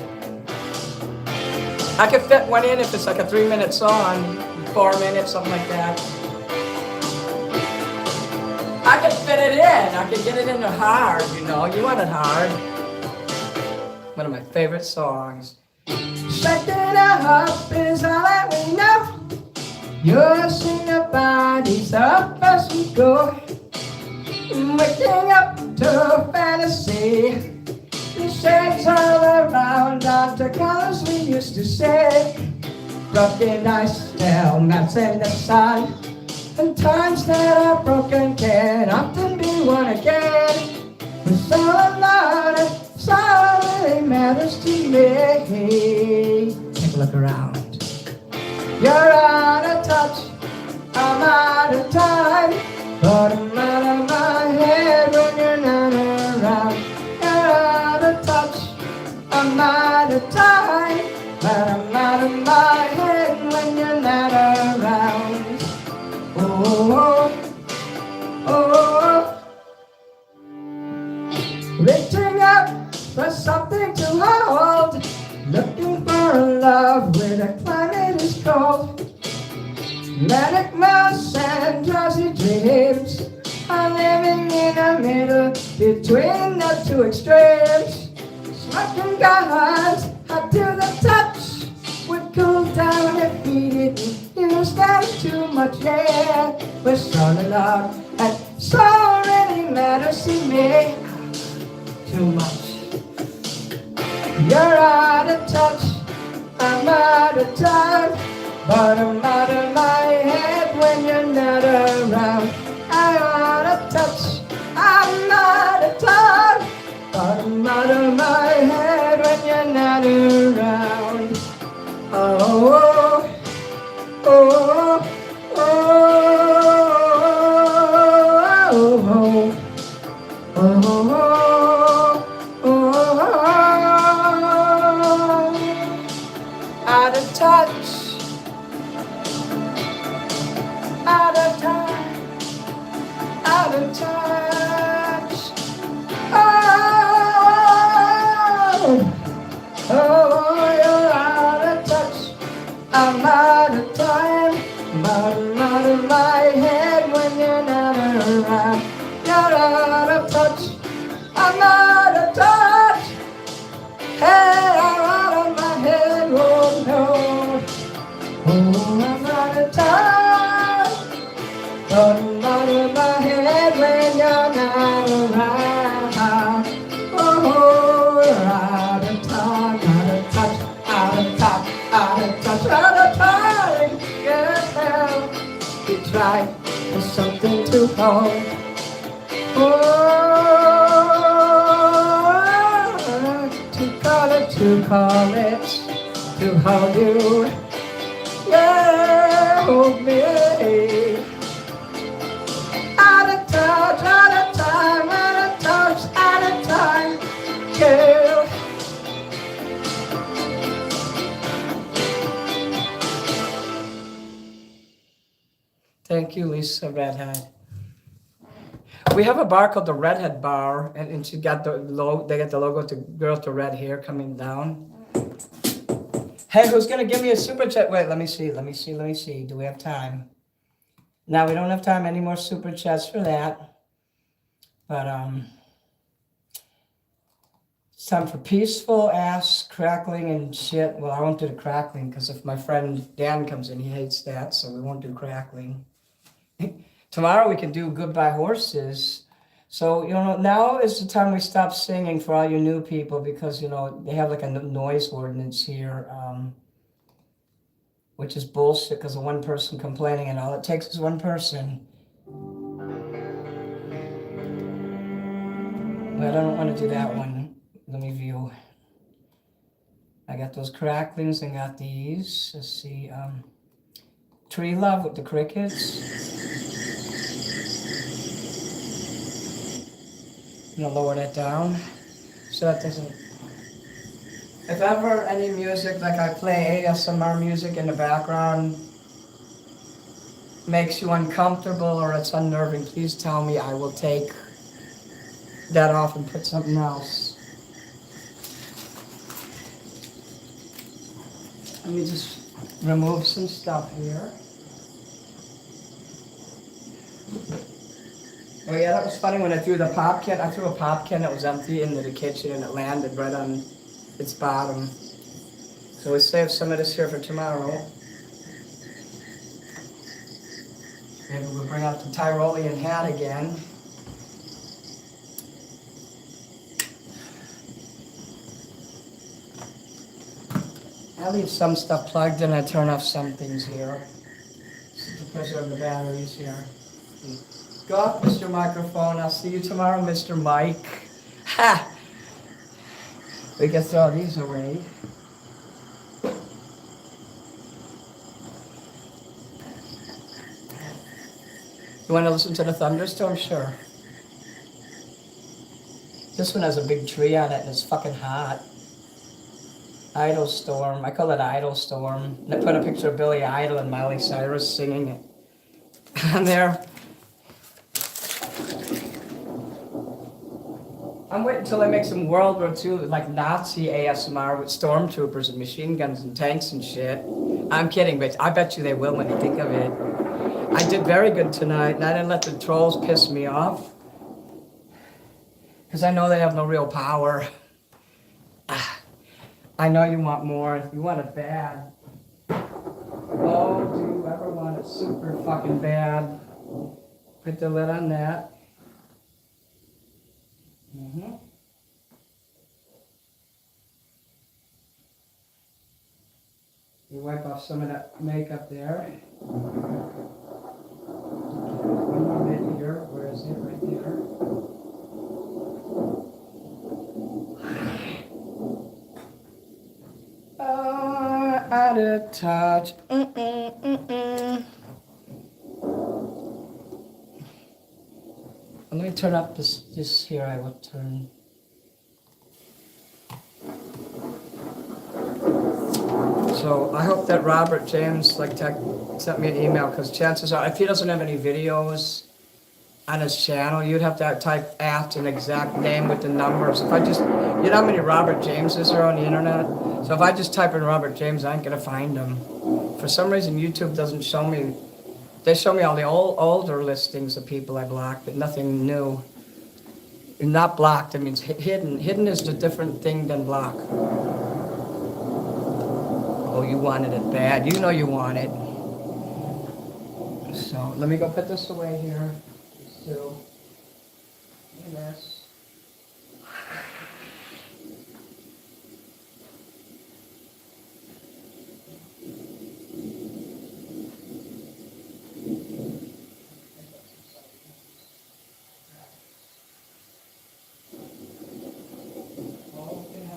S1: I could fit one in if it's like a 3-minute song, 4 minutes, something like that. I could fit it in. I could get it into hard, you know. You want it hard. One of my favorite songs. Shaking up is all that we know. You're seeing the bodies up as we go. Waking up to fantasy. The shades all around after colors we used to say. Broken ice, now maps in the sun. And times that are broken can often be won again. It's all about it, it's all that really matters to me. Take a look around. You're out of touch, I'm out of time, but I'm out of my head when you're not around. You're out of touch, I'm out of time, but I'm out of my head when you're not around. Oh, oh, oh. Reaching out for something to hold, looking for a love where the climate is cold. Manic mouse and drowsy dreams are living in the middle between the two extremes. Smoking guns up to the touch would cool down if we didn't use them too much. Yeah, we're so alone and so really matters to me. Too much. You're out of touch, I'm out of time, but I'm out of my head when you're not around. I'm out of touch, I'm out of time, but I'm out of my head when you're not around. Oh, oh, oh, oh, oh, oh, oh, out of touch, out of time, out of touch. Oh, oh, you're out of touch. I'm out of time, but I'm out of my head when you're not around. You're out of touch. I'm out of touch. Hey, I'm out of my head. Oh no. Oh, I'm out of touch. I'm out of my head when you're not around. Oh, you're out of time, out of touch, out of touch, out of touch, out of time. Yeah, we try for something to hold. Oh, to call it, to hold you. Yeah, hold me. Out of touch, out of time, out of touch, out of time. Yeah. Thank you, Lisa Redhead. We have a bar called the Redhead Bar, and she got the logo. They got the logo of the girl with the red hair coming down. Hey, who's gonna give me a super chat? Wait, let me see. Do we have time? Now we don't have time any more super chats for that. But it's time for peaceful ass crackling and shit. Well, I won't do the crackling because if my friend Dan comes in, he hates that, so we won't do crackling. Tomorrow we can do Goodbye Horses. So, now is the time we stop singing for all you new people because, they have like a noise ordinance here, which is bullshit because of one person complaining and all it takes is one person. But I don't want to do that one. Let me view. I got those cracklings and got these. Let's see. Tree Love with the crickets. I'm gonna lower that down so that doesn't. If ever any music, like I play ASMR music in the background, makes you uncomfortable or it's unnerving, please tell me. I will take that off and put something else. Let me just remove some stuff here. Oh yeah, that was funny when I threw the pop can. I threw a pop can that was empty into the kitchen and it landed right on its bottom. So we saved some of this here for tomorrow. Maybe we'll bring out the Tyrolean hat again. I leave some stuff plugged and I turn off some things here. preserve the batteries here. Go off, Mr. Microphone. I'll see you tomorrow, Mr. Mike. Ha! We can throw these away. You want to listen to the thunderstorm? Sure. This one has a big tree on it and it's fucking hot. Idol Storm. I call it Idol Storm. And I put a picture of Billy Idol and Miley Cyrus singing it on there. I'm waiting until they make some World War II, like Nazi ASMR with stormtroopers and machine guns and tanks and shit. I'm kidding, but I bet you they will when you think of it. I did very good tonight, and I didn't let the trolls piss me off. Because I know they have no real power. I know you want more. You want it bad. Oh, do you ever want it super fucking bad? Put the lid on that. Mm-hmm. You wipe off some of that makeup there. One more bit here. Where is it? Right there. Out of touch. Let me turn up this here. I will turn. So I hope that Robert James sent me an email, because chances are, if he doesn't have any videos on his channel, you'd have to type at an exact name with the numbers. If I just, you know how many Robert Jameses are on the internet? So if I just type in Robert James, I ain't gonna find him. For some reason, YouTube doesn't show me. They show me all the older listings of people I blocked, but nothing new. Not blocked, it means hidden. Hidden is a different thing than block. Oh, you wanted it bad. You know you want it. So let me go put this away here. So, yes.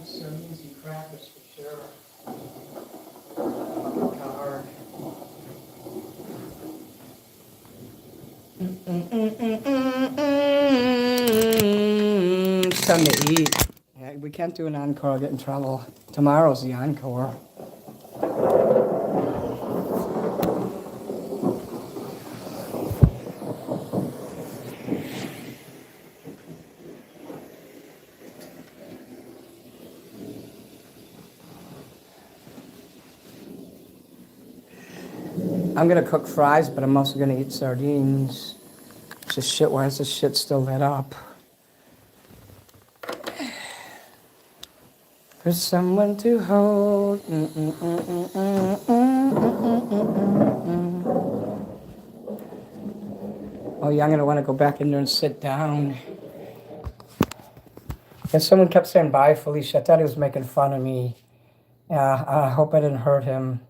S1: Sardines and crackers for sure. Card. It's time to eat. Yeah, we can't do an encore, I'll get in trouble. Tomorrow's the encore. I'm gonna cook fries, but I'm also gonna eat sardines. It's just shit, why is this shit still lit up? For someone to hold. Oh yeah, I'm gonna wanna go back in there and sit down. And someone kept saying bye, Felicia. I thought he was making fun of me. Yeah, I hope I didn't hurt him.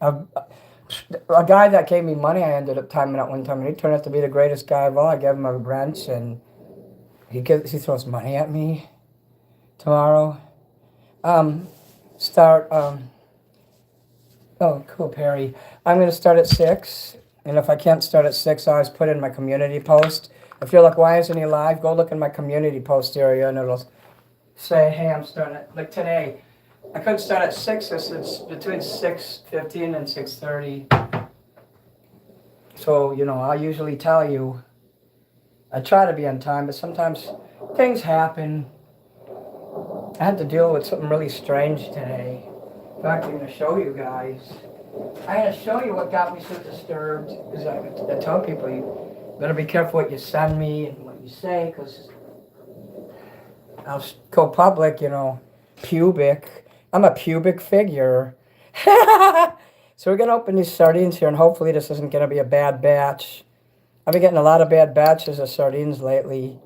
S1: A guy that gave me money, I ended up timing out one time, and he turned out to be the greatest guy of all. I gave him a wrench, and he throws money at me tomorrow. Oh, cool, Perry. I'm going to start at 6, and if I can't start at 6, I always put in my community post. If you're like, why isn't he live? Go look in my community post area, and it'll say, hey, I'm starting at, like today. I couldn't start at 6, it's between 6:15 and 6:30. So, you know, I'll usually tell you, I try to be on time, but sometimes things happen. I had to deal with something really strange today. In fact, I'm going to show you guys. I'm going to show you what got me so disturbed, because I tell people, you better be careful what you send me and what you say, because I'll go public, you know, pubic. I'm a pubic figure. So we're going to open these sardines here, and hopefully this isn't going to be a bad batch. I've been getting a lot of bad batches of sardines lately.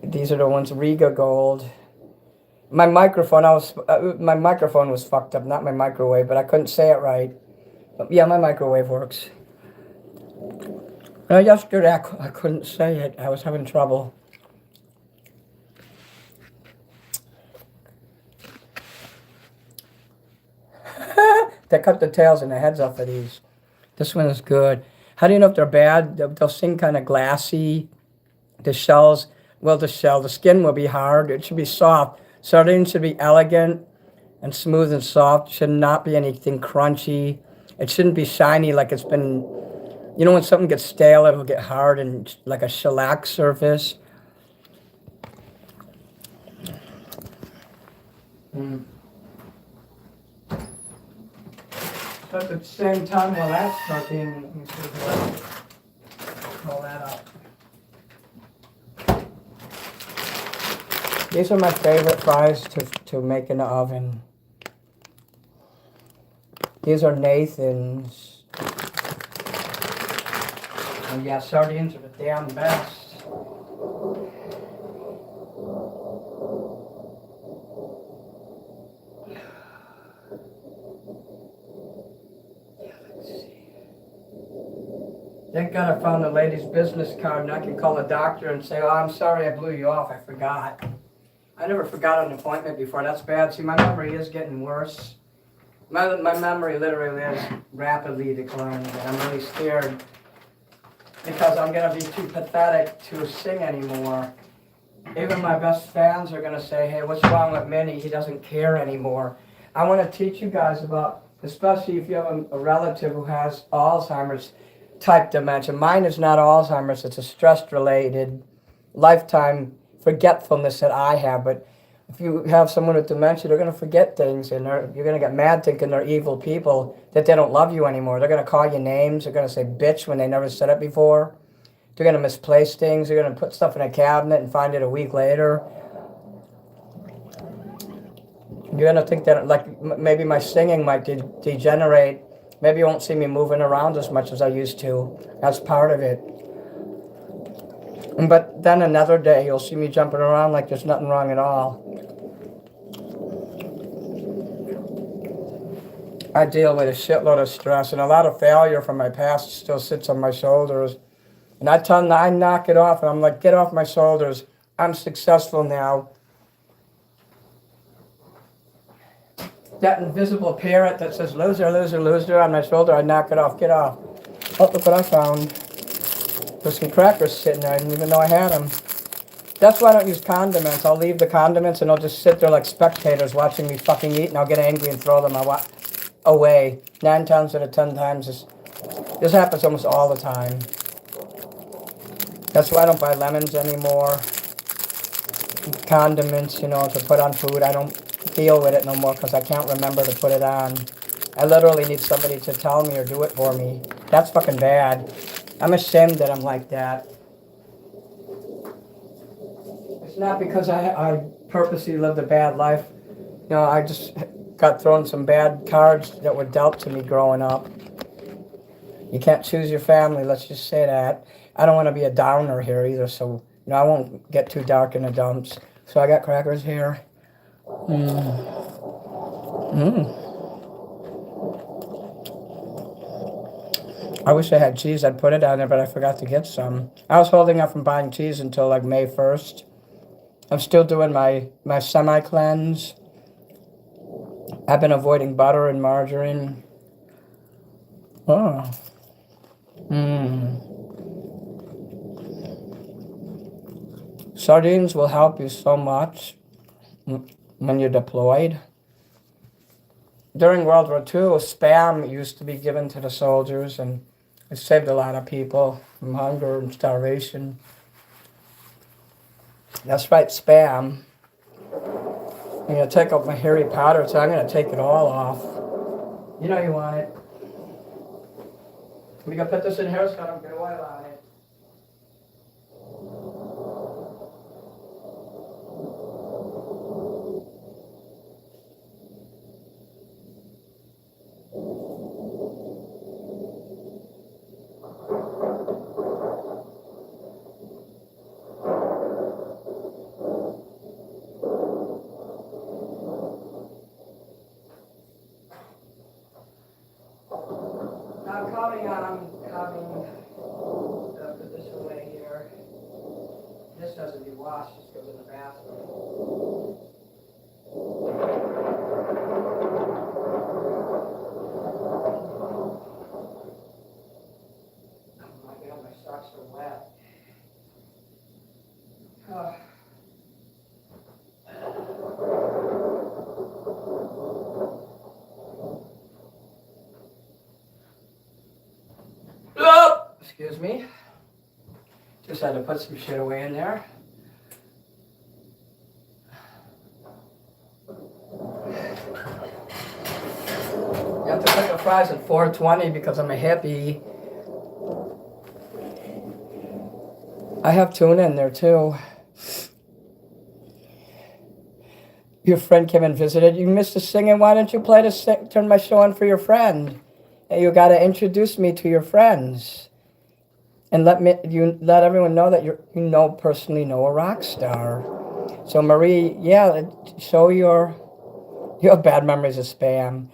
S1: These are the ones, Riga Gold. My microphone was fucked up, not my microwave, but I couldn't say it right. But yeah, my microwave works. Yesterday I couldn't say it. I was having trouble. They cut the tails and the heads off of these. This one is good. How do you know if they're bad? They'll seem kind of glassy. The shells, well, the skin will be hard. It should be soft. Sardines should be elegant and smooth and soft. Should not be anything crunchy. It shouldn't be shiny like it's been, you know, when something gets stale, it'll get hard and like a shellac surface. But at the same time, while that's cooking, you should roll that up. These are my favorite fries to make in the oven. These are Nathan's. And yeah, sardines are the damn best. Thank God I found the lady's business card and I can call the doctor and say, oh, I'm sorry I blew you off, I forgot. I never forgot an appointment before, that's bad. See, my memory is getting worse. My memory literally is rapidly declining and I'm really scared because I'm going to be too pathetic to sing anymore. Even my best fans are going to say, hey, what's wrong with Minnie? He doesn't care anymore. I want to teach you guys about, especially if you have a relative who has Alzheimer's type dementia. Mine is not Alzheimer's, it's a stress-related lifetime forgetfulness that I have. But if you have someone with dementia, they're going to forget things and you're going to get mad thinking they're evil people, that they don't love you anymore. They're going to call you names. They're going to say bitch when they never said it before. They're going to misplace things. They're going to put stuff in a cabinet and find it a week later. You're going to think that like maybe my singing might degenerate. Maybe you won't see me moving around as much as I used to. That's part of it. But then another day, you'll see me jumping around like there's nothing wrong at all. I deal with a shitload of stress, and a lot of failure from my past still sits on my shoulders. And I knock it off, and I'm like, get off my shoulders. I'm successful now. That invisible parrot that says loser, loser, loser on my shoulder, I knock it off, get off. Oh, look what I found. There's some crackers sitting there, I didn't even know I had them. That's why I don't use condiments. I'll leave the condiments and they'll just sit there like spectators watching me fucking eat, and I'll get angry and throw them away. 9 times out of 10 times, this happens almost all the time. That's why I don't buy lemons anymore. Condiments, you know, to put on food, I don't deal with it no more because I can't remember to put it on. I literally need somebody to tell me or do it for me. That's fucking bad. I'm ashamed that I'm like that. It's not because I purposely lived a bad life. You know, I just got thrown some bad cards that were dealt to me growing up. You can't choose your family, let's just say that. I don't want to be a downer here either, so you know, I won't get too dark in the dumps. So I got crackers here. I wish I had cheese. I'd put it on there, but I forgot to get some. I was holding up from buying cheese until like May 1st. I'm still doing my semi-cleanse. I've been avoiding butter and margarine. Oh. Sardines will help you so much when you're deployed. During World War II, Spam used to be given to the soldiers, and it saved a lot of people from hunger and starvation. That's right, Spam. I'm going to take off my Harry Potter, so I'm going to take it all off. You know you want it. We're going to put this in here, so I don't get oil on it. I'm coming. Excuse me. Just had to put some shit away in there. You have to put the fries at 420 because I'm a hippie. I have tuna in there too. Your friend came and visited. You missed the singing. Why don't you play turn my show on for your friend? And you got to introduce me to your friends, and let everyone know that you personally know a rock star. So Marie, yeah, show you have bad memories of spam.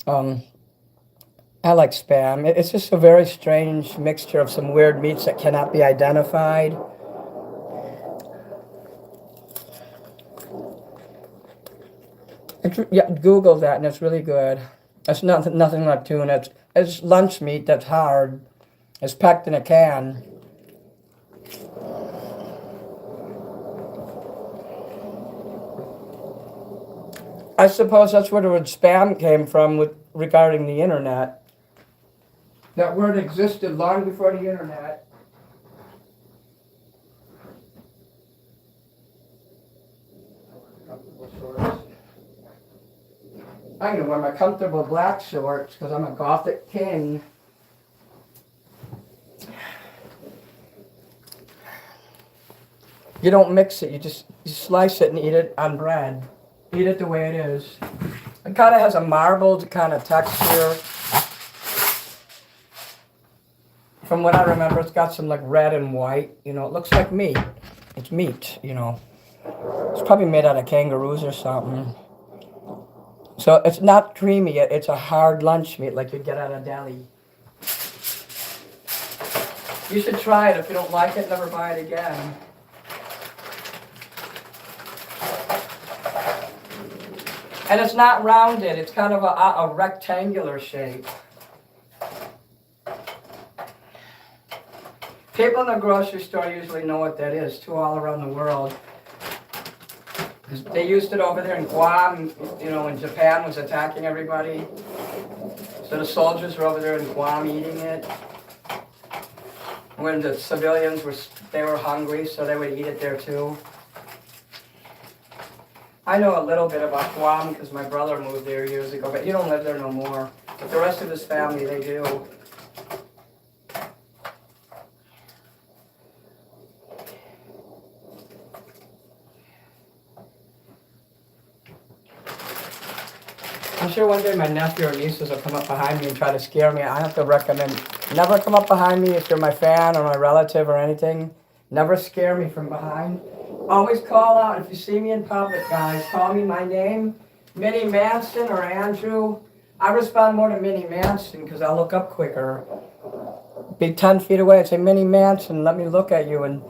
S1: I like spam. It's just a very strange mixture of some weird meats that cannot be identified. Yeah, Google that, and it's really good. It's nothing like tuna. It's lunch meat that's hard. It's packed in a can. I suppose that's where the word spam came from regarding the internet. That word existed long before the internet. I'm going to wear my comfortable black shorts because I'm a gothic king. You don't mix it. You slice it and eat it on bread. Eat it the way it is. It kind of has a marbled kind of texture. From what I remember, it's got some like red and white. You know, it looks like meat. It's meat, you know. It's probably made out of kangaroos or something. So it's not creamy. It's a hard lunch meat like you'd get at a deli. You should try it. If you don't like it, never buy it again. And it's not rounded. It's kind of a rectangular shape. People in the grocery store usually know what that is, too, all around the world. Because they used it over there in Guam, you know, when Japan was attacking everybody. So the soldiers were over there in Guam eating it. When the civilians were hungry, so they would eat it there too. I know a little bit about Guam because my brother moved there years ago, but he don't live there no more. But the rest of his family, they do. I'm sure one day my nephew or nieces will come up behind me and try to scare me. I have to recommend, never come up behind me if you're my fan or my relative or anything. Never scare me from behind. Always call out. If you see me in public, guys, call me my name, Minnie Manson or Andrew. I respond more to Minnie Manson because I'll look up quicker. Be 10 feet away and say, Minnie Manson, let me look at you. And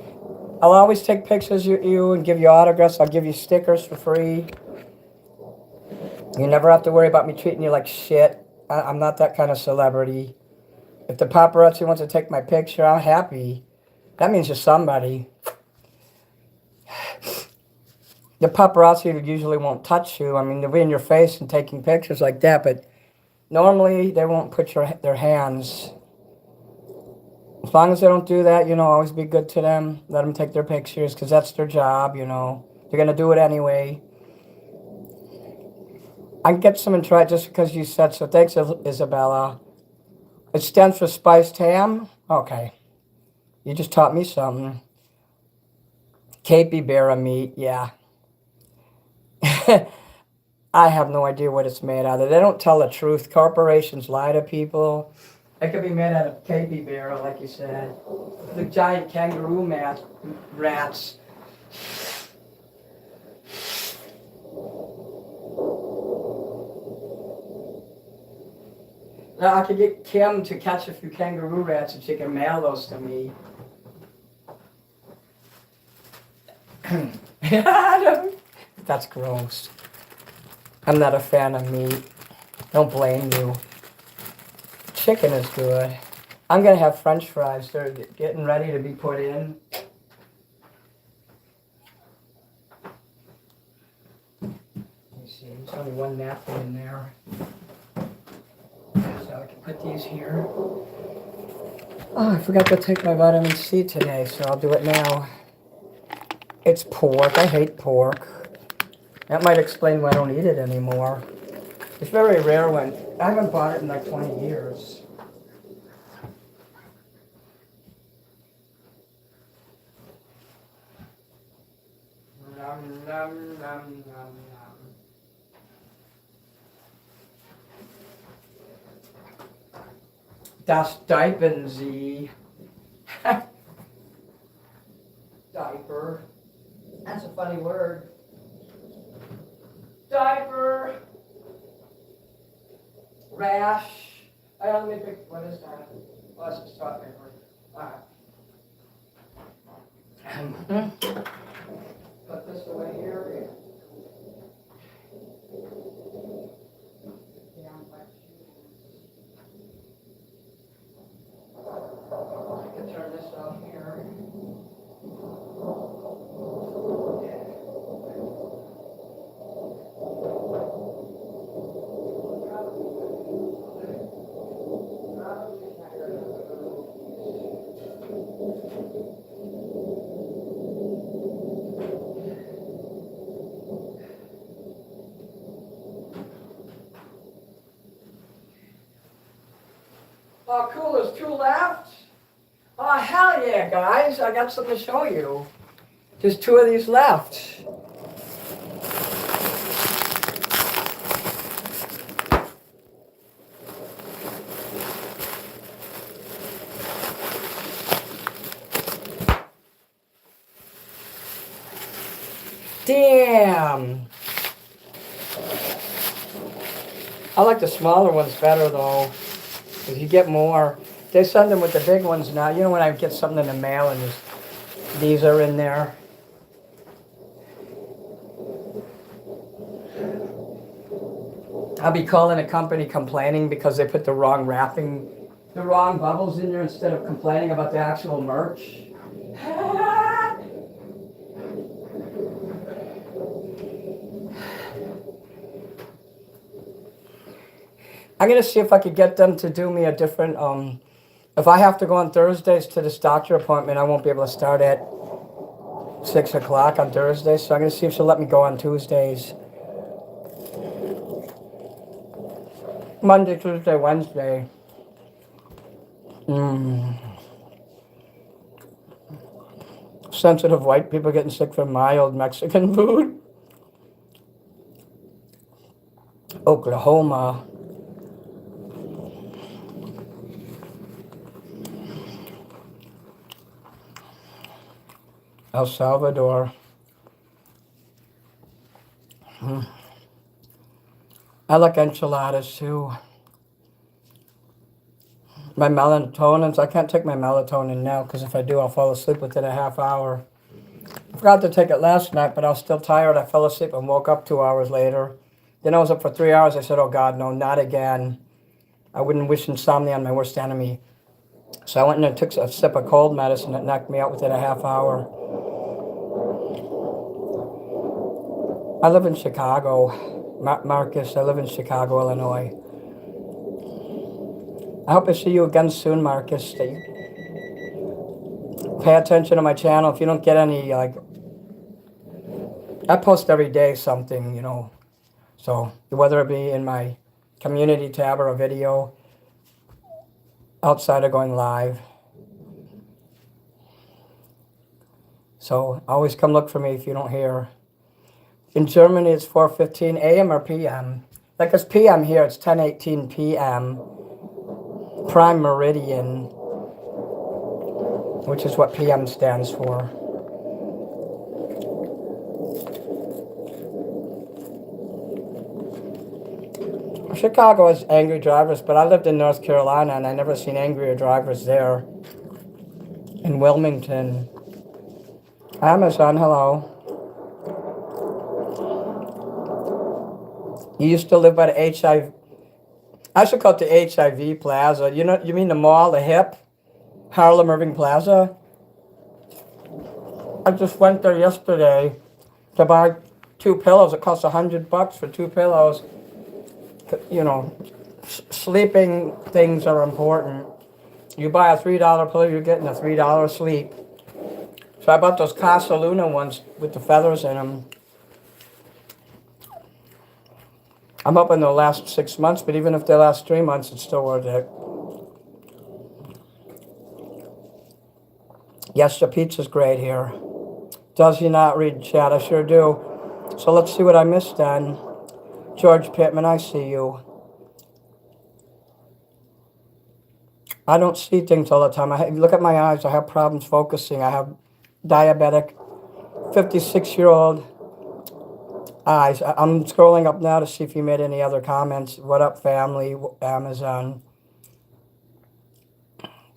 S1: I'll always take pictures of you and give you autographs. I'll give you stickers for free. You never have to worry about me treating you like shit. I'm not that kind of celebrity. If the paparazzi wants to take my picture, I'm happy. That means you're somebody. The paparazzi usually won't touch you. I mean, they'll be in your face and taking pictures like that, but normally they won't put their hands. As long as they don't do that, you know, always be good to them. Let them take their pictures because that's their job, you know. They're going to do it anyway. I can get some and try it just because you said so. Thanks, Isabella. It stands for spiced ham? Okay. You just taught me something. Capybara meat, yeah. I have no idea what it's made out of. They don't tell the truth. Corporations lie to people. It could be made out of capybara, like you said. The giant kangaroo rats. Now, I could get Kim to catch a few kangaroo rats and she can mail those to me. That's gross. I'm not a fan of meat. Don't blame you. Chicken is good. I'm going to have French fries. They're getting ready to be put in. Let me see. There's only one napkin in there. So I can put these here. Oh, I forgot to take my vitamin C today, so I'll do it now. It's pork. I hate pork. That might explain why I don't eat it anymore. It's very rare when... I haven't bought it in like 20 years. Nom, nom, nom, nom, nom. Das Diapen Sie. Diaper. That's a funny word. Diaper. Rash. Let me pick, what is that? Oh, that's just toilet paper. Alright. Put this away here. I can turn this off here. Oh, cool, there's 2 left? Oh, hell yeah, guys, I got something to show you. There's 2 of these left. Damn. I like the smaller ones better, though. Because you get more. They send them with the big ones now. You know when I get something in the mail and these are in there. I'll be calling a company complaining because they put the wrong wrapping, the wrong bubbles in there instead of complaining about the actual merch. I'm going to see if I could get them to do me a different, if I have to go on Thursdays to this doctor appointment, I won't be able to start at 6 o'clock on Thursdays, so I'm going to see if she'll let me go on Tuesdays. Monday, Tuesday, Wednesday. Sensitive white people getting sick from mild Mexican food. Oklahoma. El Salvador. I like enchiladas too. My melatonins, I can't take my melatonin now because if I do, I'll fall asleep within a half hour. I forgot to take it last night, but I was still tired. I fell asleep and woke up 2 hours later. Then I was up for 3 hours. I said, oh God, no, not again. I wouldn't wish insomnia on my worst enemy. So I went in and took a sip of cold medicine that knocked me out within a half hour. I live in Chicago. Marcus, I live in Chicago, Illinois. I hope I see you again soon, Marcus. Pay attention to my channel. If you don't get any, I post every day something, So whether it be in my community tab or a video, outside of going live. So always come look for me if you don't hear. In Germany, it's 4:15 a.m. or p.m. Like it's p.m. here, it's 10:18 p.m. Prime Meridian, which is what p.m. stands for. Chicago has angry drivers, but I lived in North Carolina and I never seen angrier drivers there. In Wilmington. Amazon, hello. You used to live by the HIV. I should call it the HIV Plaza. You mean the mall, the hip? Harlem Irving Plaza? I just went there yesterday to buy 2 pillows. It costs $100 for 2 pillows. Sleeping things are important. You buy a $3 pillow, you're getting a $3 sleep. So I bought those Casa Luna ones with the feathers in them. I'm hoping they'll last 6 months, but even if they last 3 months, it's still worth it. Yes, the pizza's great here. Does he not read chat? I sure do. So let's see what I missed then. George Pittman, I see you. I don't see things all the time. Look at my eyes. I have problems focusing. I have diabetic, 56-year-old eyes. I'm scrolling up now to see if you made any other comments. What up, family? Amazon.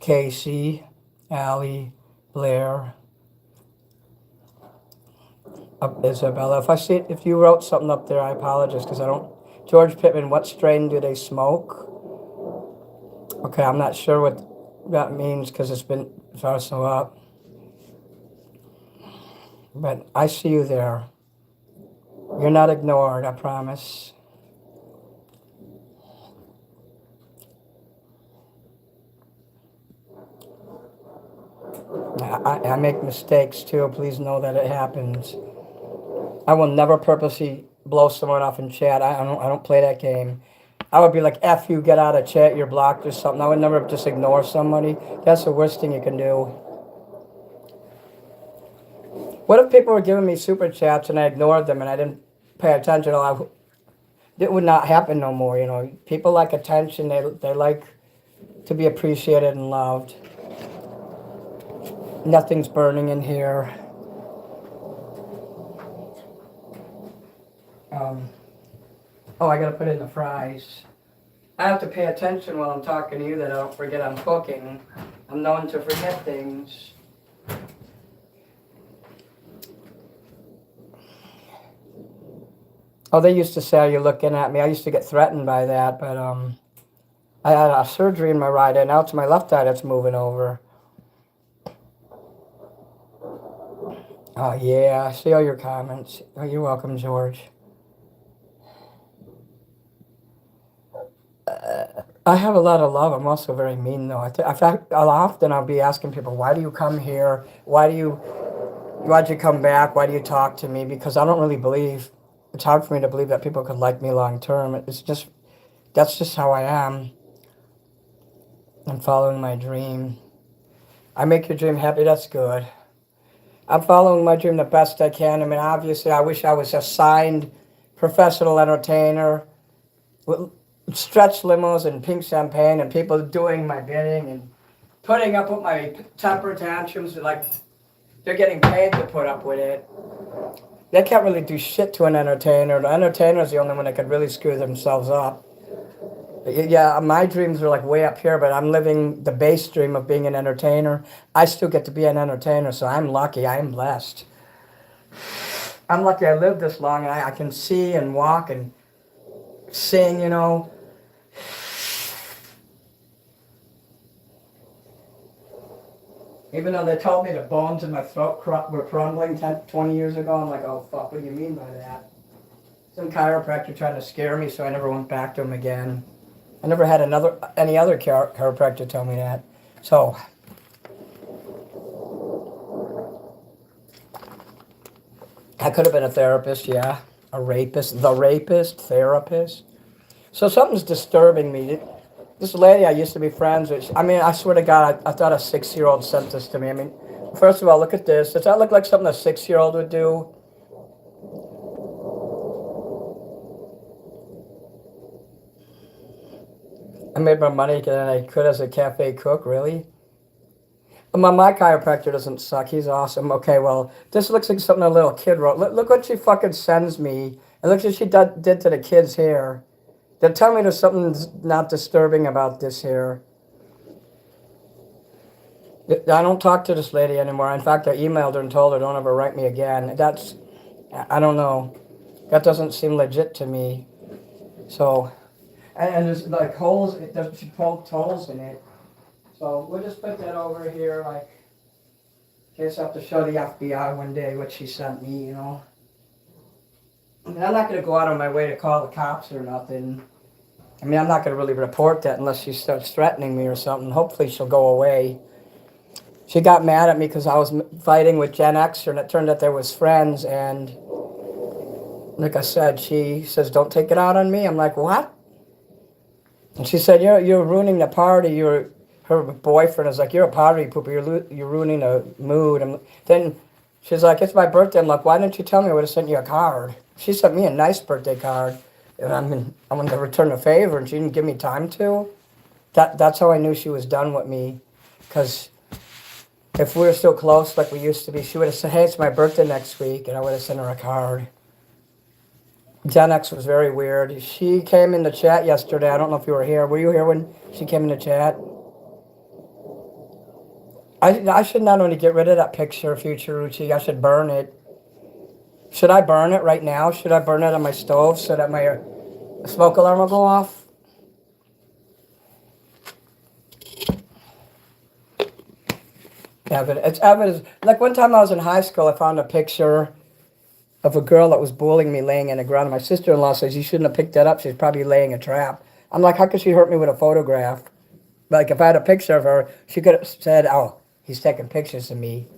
S1: Casey, Allie, Blair, Isabella. If you wrote something up there, I apologize because I don't. George Pittman, what strain do they smoke? Okay, I'm not sure what that means because it's been so up. But I see you there. You're not ignored, I promise. I make mistakes too. Please know that it happens. I will never purposely blow someone off in chat. I don't play that game. I would be like, F you, get out of chat, you're blocked or something. I would never just ignore somebody. That's the worst thing you can do. What if people were giving me super chats and I ignored them and I didn't pay attention? It would not happen no more, you know. People like attention. They like to be appreciated and loved. Nothing's burning in here. Oh, I gotta put in the fries. I have to pay attention while I'm talking to you that I don't forget I'm cooking. I'm known to forget things. Oh, they used to say, "Are you looking at me?" I used to get threatened by that, but I had a surgery in my right eye. Now it's my left eye that's moving over. Oh, yeah, I see all your comments. Oh, you're welcome, George. I have a lot of love. I'm also very mean, though. In fact, often I'll be asking people, why do you come here? Why'd you come back? Why do you talk to me? Because I don't really believe, it's hard for me to believe that people could like me long term. That's just how I am. I'm following my dream. I make your dream happy, that's good. I'm following my dream the best I can. I mean, obviously, I wish I was a signed professional entertainer with stretch limos and pink champagne and people doing my bidding and putting up with my temper tantrums. Like, they're getting paid to put up with it. They can't really do shit to an entertainer. The entertainer's the only one that could really screw themselves up. Yeah, my dreams are like way up here, but I'm living the base dream of being an entertainer. I still get to be an entertainer, so I'm lucky. I am blessed. I'm lucky I lived this long and I can see and walk and sing, you know. Even though they told me the bones in my throat were crumbling 20 years ago, I'm like, oh fuck, what do you mean by that? Some chiropractor trying to scare me, so I never went back to him again. I never had any other chiropractor tell me that. So, I could have been a therapist, yeah. A rapist, therapist. So something's disturbing me. This lady I used to be friends with, I mean, I swear to God, I thought a 6-year-old sent this to me. I mean, first of all, look at this. Does that look like something a 6-year-old would do? I made more money than I could as a cafe cook, really? My chiropractor doesn't suck. He's awesome. Okay, well, this looks like something a little kid wrote. Look what she fucking sends me. And look what she did to the kids here. They're telling me there's something not disturbing about this here. I don't talk to this lady anymore. In fact, I emailed her and told her don't ever write me again. I don't know. That doesn't seem legit to me. So, and there's like holes, she poked holes in it. So we'll just put that over here, like, in case I have to show the FBI one day what she sent me, you know. I mean, I'm not going to go out of my way to call the cops or nothing. I mean, I'm not going to really report that unless she starts threatening me or something. Hopefully she'll go away. She got mad at me because I was fighting with Gen Xer, and it turned out they was friends. And like I said, she says, "Don't take it out on me." I'm like, "What?" And she said, "You're ruining the party." Her boyfriend is like, "You're a party pooper. You're ruining the mood." And then she's like, "It's my birthday." I'm like, "Why didn't you tell me? I would have sent you a card." She sent me a nice birthday card, and I'm going to return the favor, and she didn't give me time to. That's how I knew she was done with me, because if we were still close like we used to be, she would have said, "Hey, it's my birthday next week," and I would have sent her a card. Gen X was very weird. She came in the chat yesterday. I don't know if you were here. Were you here when she came in the chat? I should not only get rid of that picture, Futurucci, I should burn it. Should I burn it right now? Should I burn it on my stove so that my smoke alarm will go off? It's evidence. Like one time I was in high school, I found a picture of a girl that was bullying me laying in the ground. My sister-in-law says, "You shouldn't have picked that up. She's probably laying a trap." I'm like, "How could she hurt me with a photograph?" Like if I had a picture of her, she could have said, "Oh, he's taking pictures of me."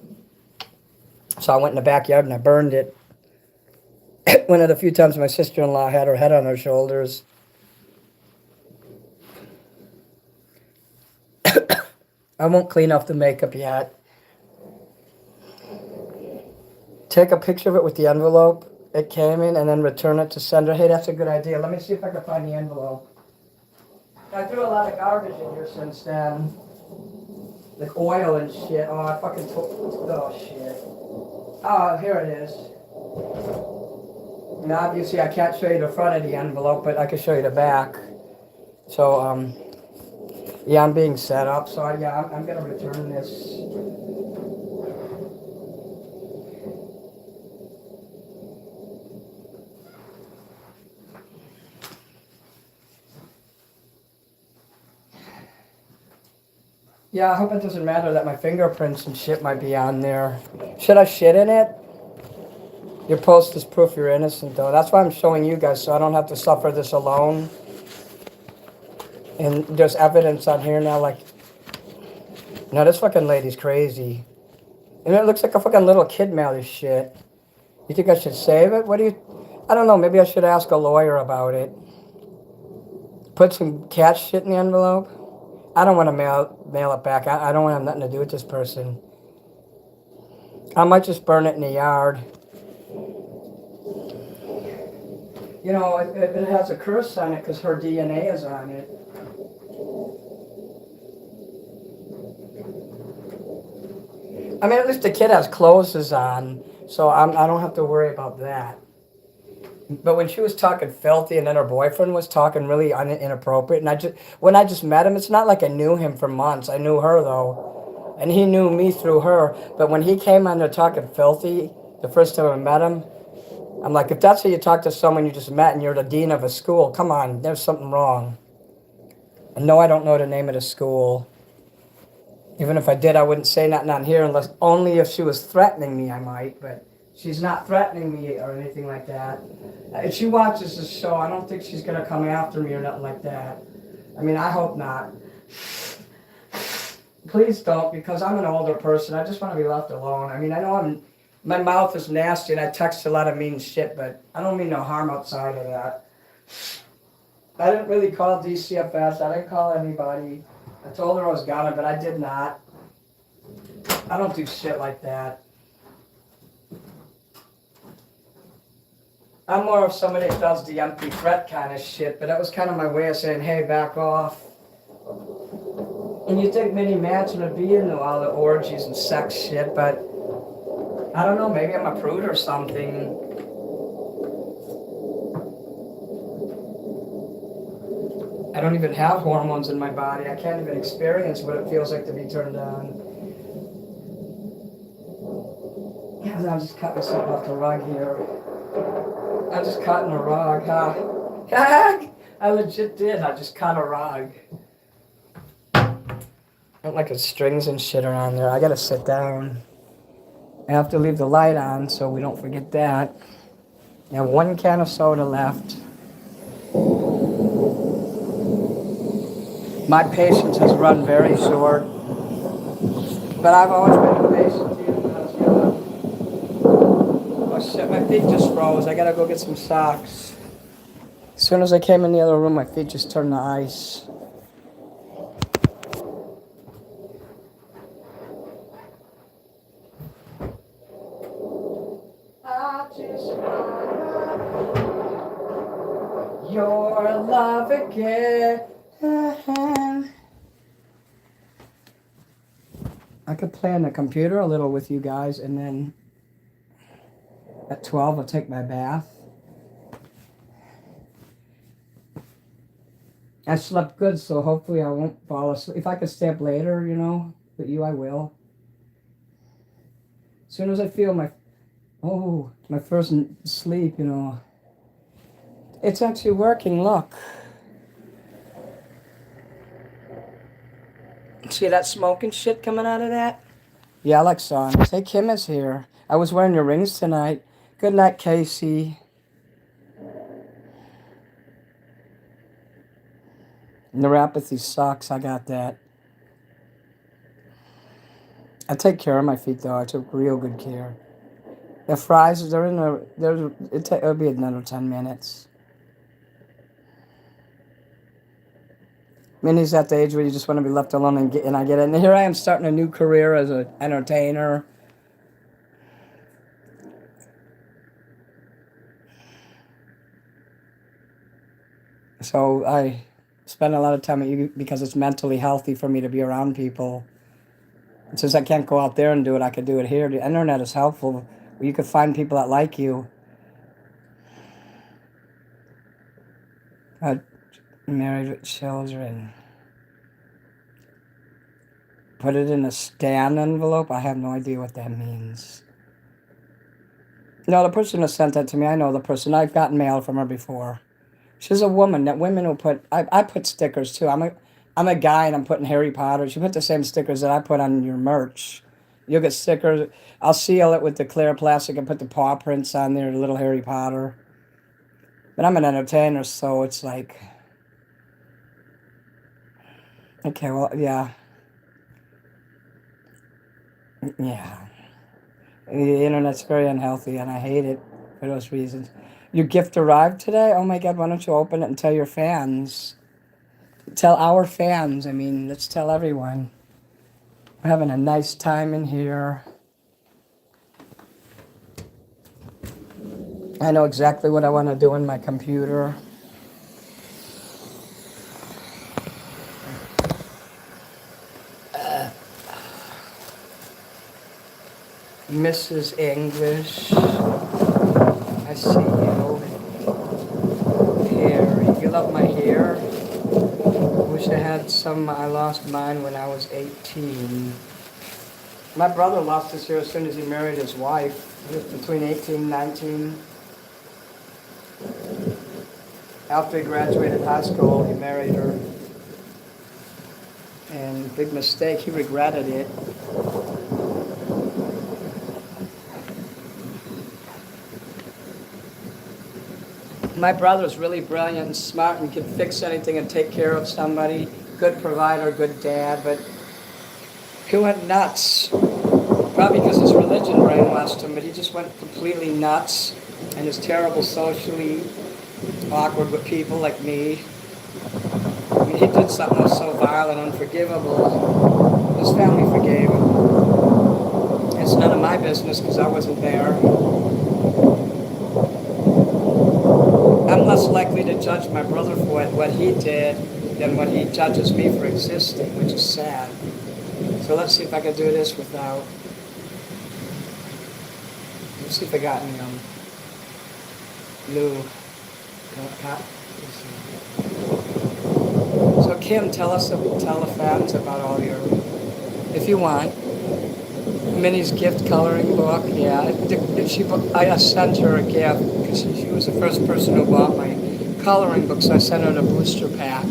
S1: So I went in the backyard and I burned it. One of the few times my sister-in-law had her head on her shoulders. I won't clean off the makeup yet. Take a picture of it with the envelope it came in and then return it to sender. Hey, that's a good idea. Let me see if I can find the envelope. I threw a lot of garbage in here since then. Like oil and shit. Oh, I fucking oh, shit. Oh, here it is. Now, obviously, I can't show you the front of the envelope, but I can show you the back. So, yeah, I'm being set up. So, yeah, I'm going to return this. Yeah, I hope it doesn't matter that my fingerprints and shit might be on there. Should I shit in it? Your post is proof you're innocent, though. That's why I'm showing you guys, so I don't have to suffer this alone. And there's evidence on here now, like... No, this fucking lady's crazy. And it looks like a fucking little kid mail this shit. You think I should save it? What do you... I don't know, maybe I should ask a lawyer about it. Put some cat shit in the envelope? I don't want to mail it back. I don't want to have nothing to do with this person. I might just burn it in the yard. You know, it has a curse on it because her DNA is on it. I mean, at least the kid has clothes on, so I don't have to worry about that. But when she was talking filthy and then her boyfriend was talking really inappropriate, and when I just met him, it's not like I knew him for months. I knew her, though, and he knew me through her. But when he came on there talking filthy, the first time I met him, I'm like, if that's how you talk to someone you just met and you're the dean of a school, come on, there's something wrong. And no, I don't know the name of the school. Even if I did, I wouldn't say nothing on here unless only if she was threatening me, I might, but she's not threatening me or anything like that. If she watches this show, I don't think she's going to come after me or nothing like that. I mean, I hope not. Please don't, because I'm an older person. I just want to be left alone. I mean, I know my mouth is nasty and I text a lot of mean shit, but I don't mean no harm outside of that. I didn't really call DCFS. I didn't call anybody. I told her I was gonna, but I did not. I don't do shit like that. I'm more of somebody that does the empty threat kind of shit, but that was kind of my way of saying, hey, back off. And you think Mini Manson would be into all the orgies and sex shit, but I don't know, maybe I'm a prude or something. I don't even have hormones in my body. I can't even experience what it feels like to be turned on. Yeah, I'll just cut myself off the rug here. I'm just cutting a rug, huh? I legit did. I just cut a rug. Like the strings and shit are on there. I gotta sit down. I have to leave the light on so we don't forget that. I have one can of soda left. My patience has run very short, but I've always been patient even when I was young. Oh shit, my feet just froze. I gotta go get some socks. As soon as I came in the other room, my feet just turned to ice. I just want your love again. I could play on the computer a little with you guys, and then at 12 I'll take my bath. I slept good, so hopefully I won't fall asleep. If I could stay up later, you know, with you I will. As soon as I feel my first sleep, you know, it's actually working, look. See that smoking shit coming out of that? Yeah, Alexon. Hey, Kim is here. I was wearing your rings tonight. Good night, Casey. Neuropathy sucks. I got that. I take care of my feet, though. I took real good care. The fries, they're in the... It'll be another 10 minutes. Minnie's at the age where you just want to be left alone, and I get it. And here I am starting a new career as an entertainer. So I spend a lot of time at you because it's mentally healthy for me to be around people. And since I can't go out there and do it, I could do it here. The internet is helpful. You could find people that like you. Married with children. Put it in a Stan envelope? I have no idea what that means. No, the person who sent that to me, I know the person. I've gotten mail from her before. She's a woman. That women who put... I put stickers, too. I'm a guy, and I'm putting Harry Potter. She put the same stickers that I put on your merch. You'll get stickers. I'll seal it with the clear plastic and put the paw prints on there, the little Harry Potter. But I'm an entertainer, so it's like... Okay, well, yeah. Yeah. The internet's very unhealthy, and I hate it for those reasons. Your gift arrived today? Oh my God, why don't you open it and tell your fans? Tell our fans. I mean, let's tell everyone. We're having a nice time in here. I know exactly what I want to do in my computer. Mrs. English, I see you. Hair, you love my hair? Wish I had some. I lost mine when I was 18. My brother lost his hair as soon as he married his wife. He was between 18 and 19. After he graduated high school, he married her. And big mistake, he regretted it. My brother's really brilliant and smart and can fix anything and take care of somebody. Good provider, good dad, but he went nuts. Probably because his religion brainwashed him, but he just went completely nuts and is terrible socially, awkward with people like me. I mean, he did something that was so vile and unforgivable. His family forgave him. It's none of my business because I wasn't there. I'm less likely to judge my brother for what he did than what he judges me for existing, which is sad. So let's see if I can do this without... Let's see if I got any blue. So Kim, tell the fans about all your... If you want. Minnie's gift coloring book, yeah. I sent her a gift because she was the first person who bought my coloring book, so I sent her the booster pack.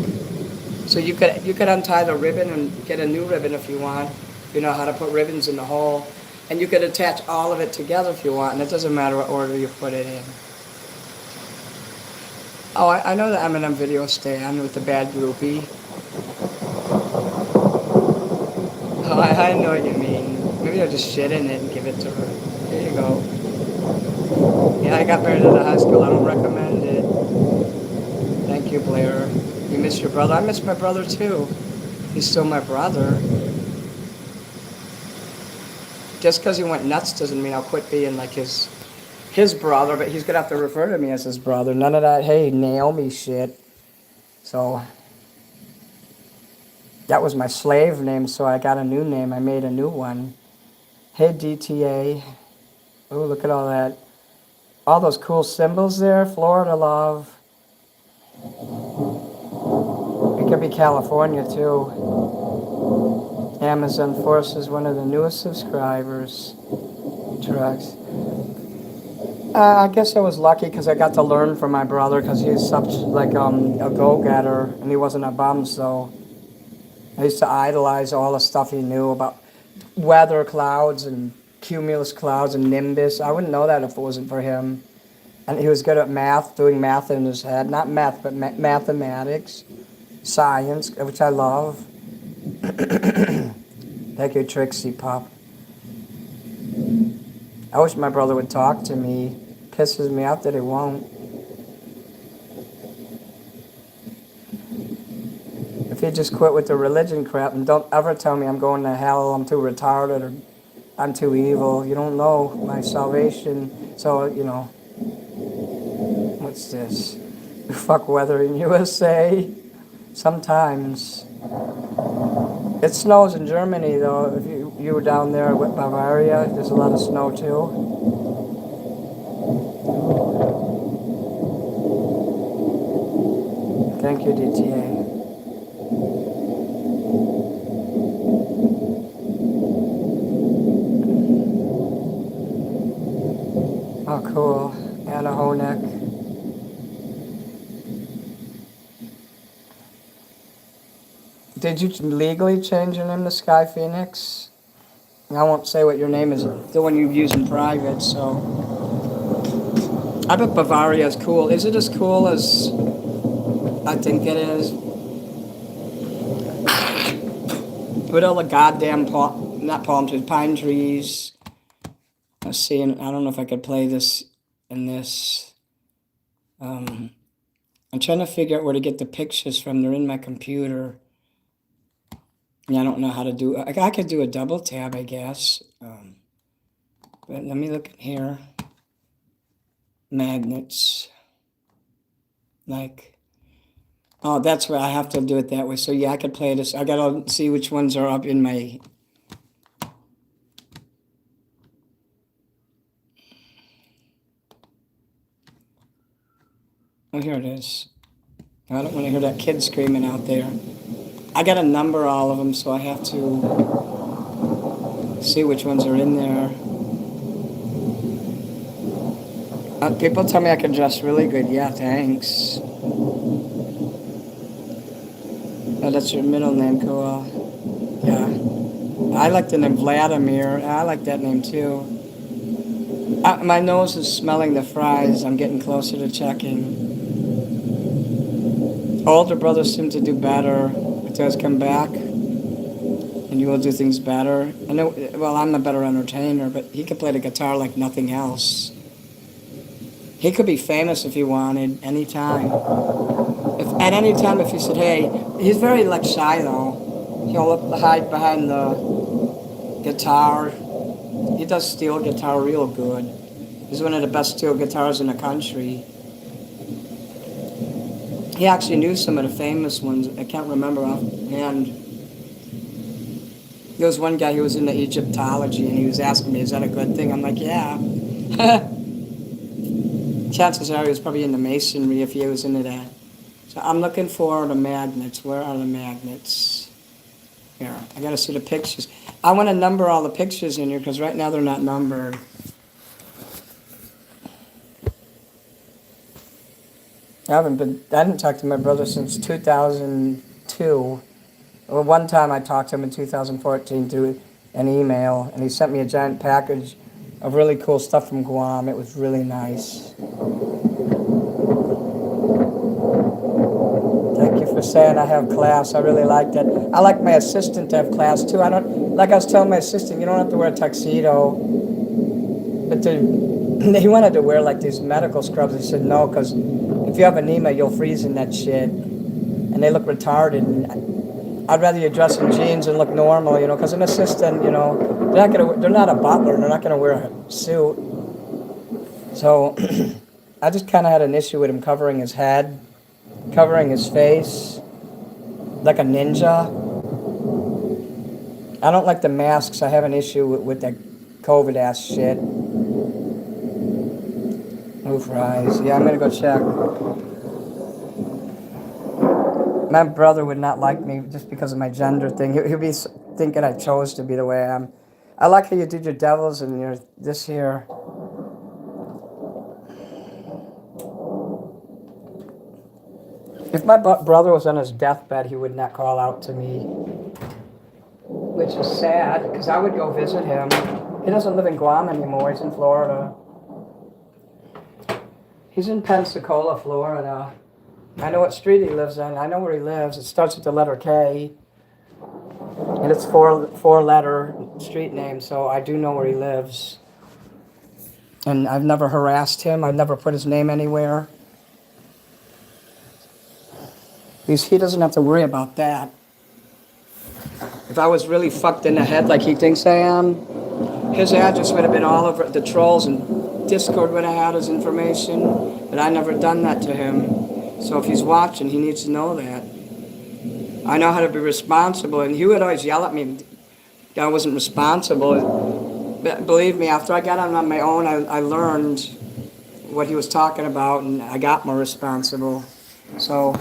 S1: So you could untie the ribbon and get a new ribbon if you want. You know how to put ribbons in the hole. And you could attach all of it together if you want, and it doesn't matter what order you put it in. Oh, I know the M&M video stand with the bad groupie. I know what you mean. Maybe I'll just shit in it and give it to her. There you go. Yeah, I got married at a high school. I don't recommend it. Thank you, Blair. You miss your brother? I miss my brother too. He's still my brother. Just because he went nuts doesn't mean I'll quit being like his brother, but he's gonna have to refer to me as his brother. None of that, hey, Naomi shit. So that was my slave name, so I got a new name. I made a new one. Hey, DTA. Oh, look at all that. All those cool symbols there. Florida love. It could be California too. Amazon Force is one of the newest subscribers. Drugs. I guess I was lucky because I got to learn from my brother because he's such like a go-getter and he wasn't a bum, so I used to idolize all the stuff he knew about weather clouds and cumulus clouds and nimbus. I wouldn't know that if it wasn't for him. And he was good at math, doing math in his head. Not math, but mathematics, science, which I love. Thank you, Trixie Pop. I wish my brother would talk to me. Pisses me off that he won't. If he just quit with the religion crap and don't ever tell me I'm going to hell, I'm too retarded, or I'm too evil. You don't know my salvation. So, you know, what's this? Fuck weather in USA. Sometimes. It snows in Germany, though. If you were down there with Bavaria, there's a lot of snow, too. Thank you, DTA. Oh, cool. Anna Honeck. Did you legally change your name to Sky Phoenix? I won't say what your name is, the one you use in private, so. I bet Bavaria is cool. Is it as cool as I think it is? With all the goddamn not palm trees, pine trees. Let's see, and I don't know if I could play this in this. I'm trying to figure out where to get the pictures from. They're in my computer. Yeah, I don't know how to do it. I could do a double tab, I guess. But let me look in here. Magnets. Like, oh, that's where I have to do it that way. So yeah, I could play this. I gotta see which ones are up in my. Oh, here it is. I don't want to hear that kid screaming out there. I got to number all of them, so I have to see which ones are in there. People tell me I can dress really good. Yeah, thanks. Oh, that's your middle name, cool. Yeah. I like the name Vladimir. I like that name too. My nose is smelling the fries. I'm getting closer to checking. Older brothers seem to do better. It does come back, and you will do things better. I know. Well, I'm the better entertainer, but he could play the guitar like nothing else. He could be famous if he wanted, anytime. At any time, if he said, hey, he's very like shy though. He'll hide behind the guitar. He does steel guitar real good. He's one of the best steel guitars in the country. He actually knew some of the famous ones. I can't remember offhand. There was one guy who was into Egyptology, and he was asking me, is that a good thing? I'm like, yeah. Chances are he was probably into masonry if he was into that. So I'm looking for the magnets. Where are the magnets? Here, I gotta see the pictures. I want to number all the pictures in here because right now they're not numbered. I hadn't talked to my brother since 2002. Well, one time I talked to him in 2014 through an email, and he sent me a giant package of really cool stuff from Guam. It was really nice. Thank you for for saying I have class. I really liked it. I like my assistant to have class too. I don't, like I was telling my assistant, you don't have to wear a tuxedo. But he wanted to wear like these medical scrubs. He said no, because if you have anemia, you'll freeze in that shit. And they look retarded. And I'd rather you dress in jeans and look normal, because an assistant, they're not a butler. They're not gonna wear a suit. So I just kind of had an issue with him covering his head, covering his face, like a ninja. I don't like the masks. I have an issue with that COVID ass shit. Ooh, fries. Yeah, I'm gonna go check. My brother would not like me just because of my gender thing. He'll be thinking I chose to be the way I am. I like how you did your devils and your this here. If my brother was on his deathbed, he would not call out to me, which is sad because I would go visit him. He doesn't live in Guam anymore. He's in Florida. He's in Pensacola, Florida. I know what street he lives in. I know where he lives. It starts with the letter K. And it's four-letter street name, so I do know where he lives. And I've never harassed him. I've never put his name anywhere. Because he doesn't have to worry about that. If I was really fucked in the head like he thinks I am, his address would have been all over the trolls, and Discord would have had his information. But I never done that to him. So if he's watching, he needs to know that. I know how to be responsible, and he would always yell at me that I wasn't responsible. But believe me, after I got on my own, I learned what he was talking about, and I got more responsible. So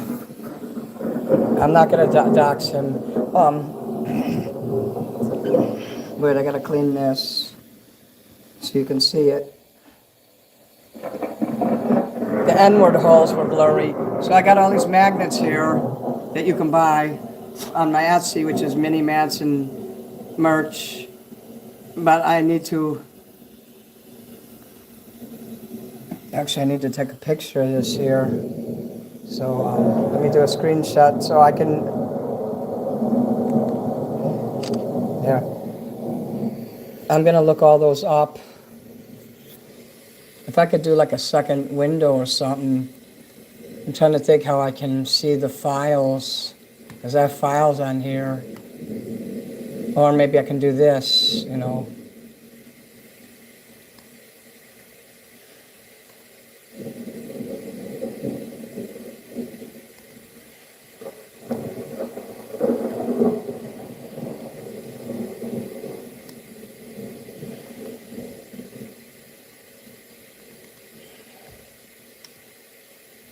S1: I'm not going to dox him. Wait, I got to clean this so you can see it. The N-word holes were blurry. So I got all these magnets here that you can buy on my Etsy, which is Mini Manson merch. But I need to... Actually, I need to take a picture of this here. So let me do a screenshot so I can... Yeah. I'm going to look all those up. If I could do like a second window or something, I'm trying to think how I can see the files, because I have files on here. Or maybe I can do this,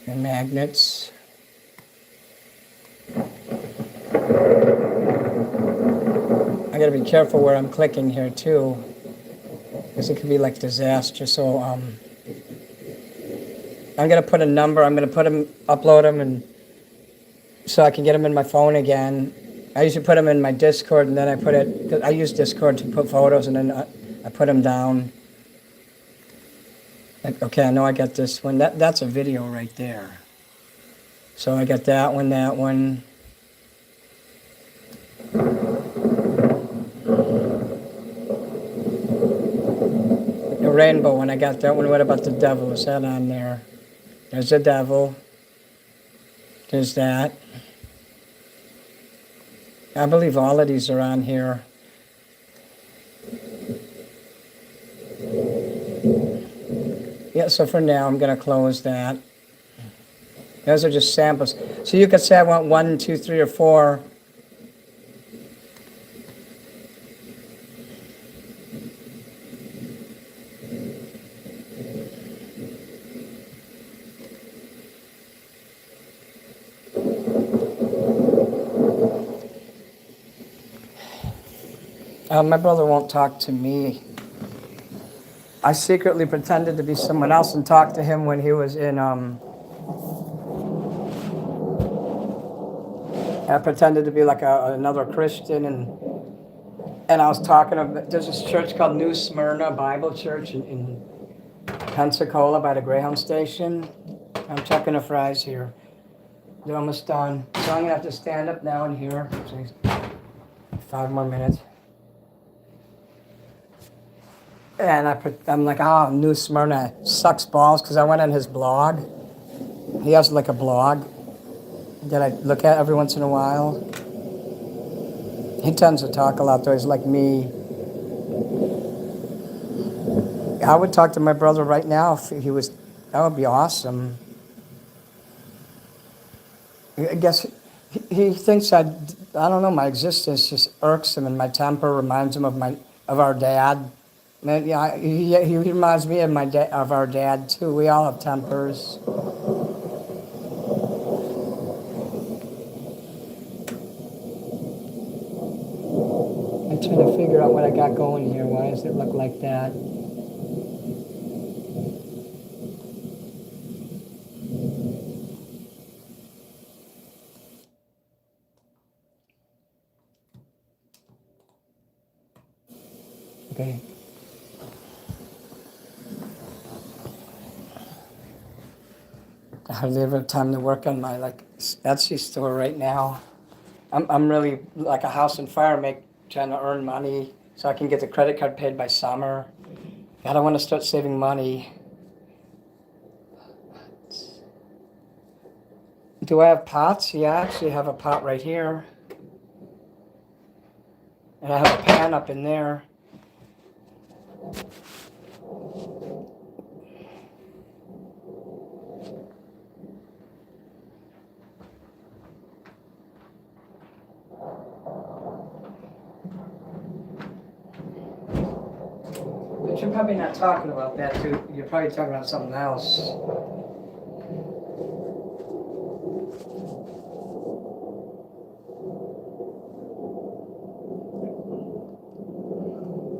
S1: And magnets. I gotta be careful where I'm clicking here too, because it could be like disaster. So I'm gonna put a number. I'm gonna put them, upload them, and so I can get them in my phone again. I usually put them in my Discord, and then I put it. 'Cause I use Discord to put photos, and then I put them down. Like, okay, I know I got this one. That's a video right there. So I got that one, that one. The rainbow one, I got that one. What about the devil? Is that on there? There's the devil. There's that. I believe all of these are on here. Yeah, so for now, I'm going to close that. Those are just samples. So you could say I want 1, 2, 3, or 4. My brother won't talk to me. I secretly pretended to be someone else and talked to him when he was in, I pretended to be like another Christian, and I was talking about, there's this church called New Smyrna Bible Church in Pensacola by the Greyhound station. I'm checking the fries here. They're almost done. So I'm gonna have to stand up now in here. 5 more minutes. And I'm like, oh, New Smyrna sucks balls because I went on his blog. He has like a blog that I look at every once in a while. He tends to talk a lot though. He's like me. I would talk to my brother right now if he was. That would be awesome. I guess he thinks I don't know. My existence just irks him, and my temper reminds him of our dad. Man, yeah, he reminds me of of our dad too. We all have tempers. I'm trying to figure out what I got going here. Why does it look like that? Okay. I hardly ever have time to work on my Etsy store right now. I'm really like a house and fire trying to earn money so I can get the credit card paid by summer. God, I want to start saving money. Do I have pots? Yeah, I actually have a pot right here. And I have a pan up in there. But you're probably not talking about that too. You're probably talking about something else.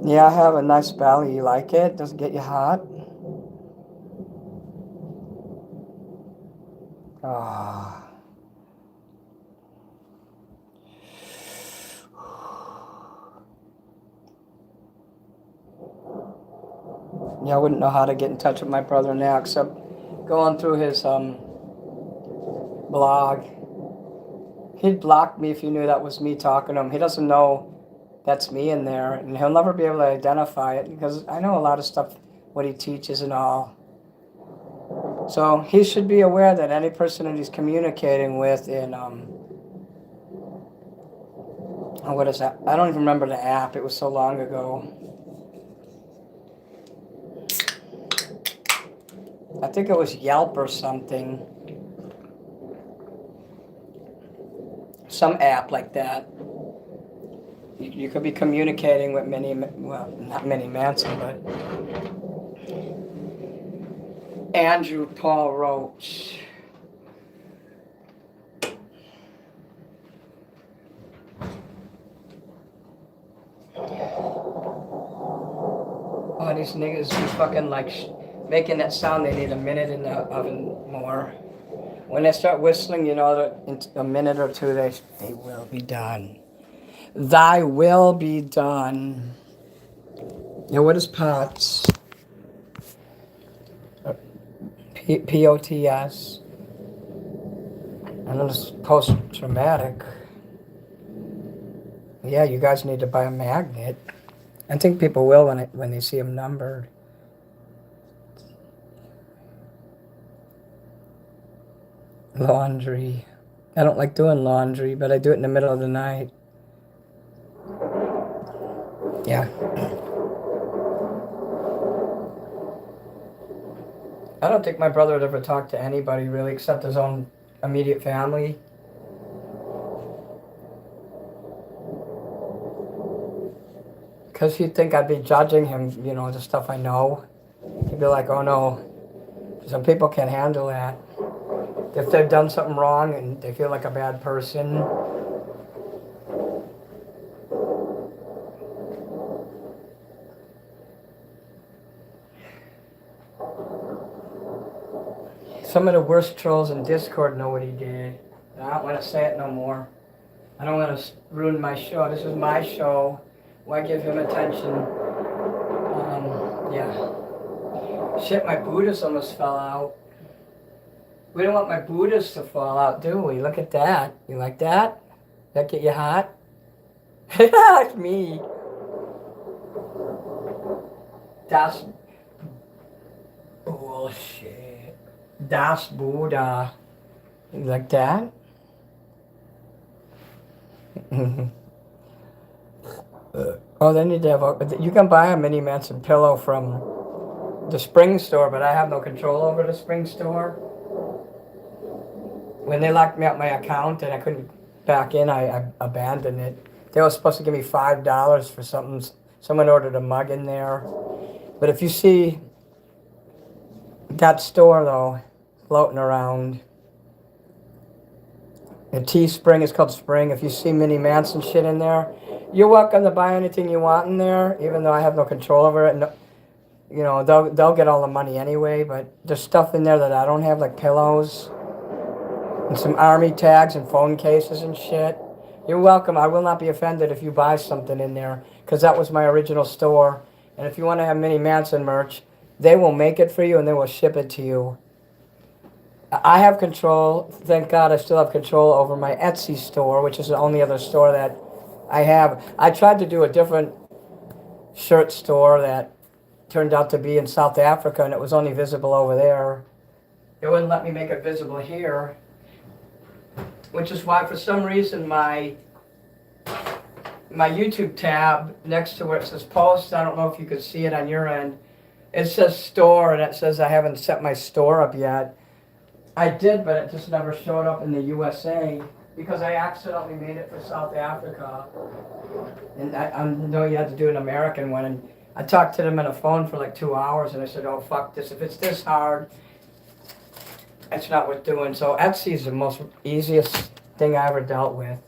S1: Yeah, I have a nice belly. You like it? Does it get you hot? Ah. Yeah, I wouldn't know how to get in touch with my brother now except going through his blog. He'd block me if he knew that was me talking to him. He doesn't know that's me in there, and he'll never be able to identify it because I know a lot of stuff, what he teaches and all. So he should be aware that any person that he's communicating with in, what is that? I don't even remember the app. It was so long ago. I think it was Yelp or something. Some app like that. You could be communicating with not Minnie Manson, but Andrew Paul Roach. Oh, these niggas be fucking making that sound. They need a minute in the oven more. When they start whistling, you know that in a minute or two they will be done. Thy will be done. Now, what is POTS? POTS. And then it's post-traumatic. Yeah, you guys need to buy a magnet. I think people will when they see them numbered. Laundry. I don't like doing laundry, but I do it in the middle of the night. Yeah. I don't think my brother would ever talk to anybody really except his own immediate family. Because he'd think I'd be judging him, you know, the stuff I know. He'd be like, oh no, some people can't handle that. If they've done something wrong and they feel like a bad person. Some of the worst trolls in Discord know what he did. I don't want to say it no more. I don't want to ruin my show. This is my show. Why give him attention? Yeah. Shit, my Buddhist almost fell out. We don't want my Buddhas to fall out, do we? Look at that. You like that? That get you hot? That's me. That's bullshit. Das Buddha. You like that? Oh, they need to have you can buy a mini Manson pillow from the Spring store, but I have no control over the Spring store. When they locked me out my account and I couldn't back in, I abandoned it. They were supposed to give me $5 for something. Someone ordered a mug in there. But if you see that store, though, floating around, the Teespring is called Spring. If you see Mini Manson shit in there, you're welcome to buy anything you want in there, even though I have no control over it. No, you know, they'll get all the money anyway, but there's stuff in there that I don't have, like pillows and some army tags and phone cases and shit. You're welcome. I will not be offended if you buy something in there, because that was my original store. And if you want to have Mini Manson merch, they will make it for you and they will ship it to you. I have control. Thank God I still have control over my Etsy store, which is the only other store that I have. I tried to do a different shirt store that turned out to be in South Africa, and it was only visible over there. It wouldn't let me make it visible here, which is why for some reason my YouTube tab next to where it says post, I don't know if you can see it on your end, it says store, and it says I haven't set my store up yet. I did, but it just never showed up in the USA because I accidentally made it for South Africa. And I know you had to do an American one. And I talked to them on the phone for like 2 hours, and I said, oh, fuck this. If it's this hard, it's not worth doing. So Etsy is the most easiest thing I ever dealt with.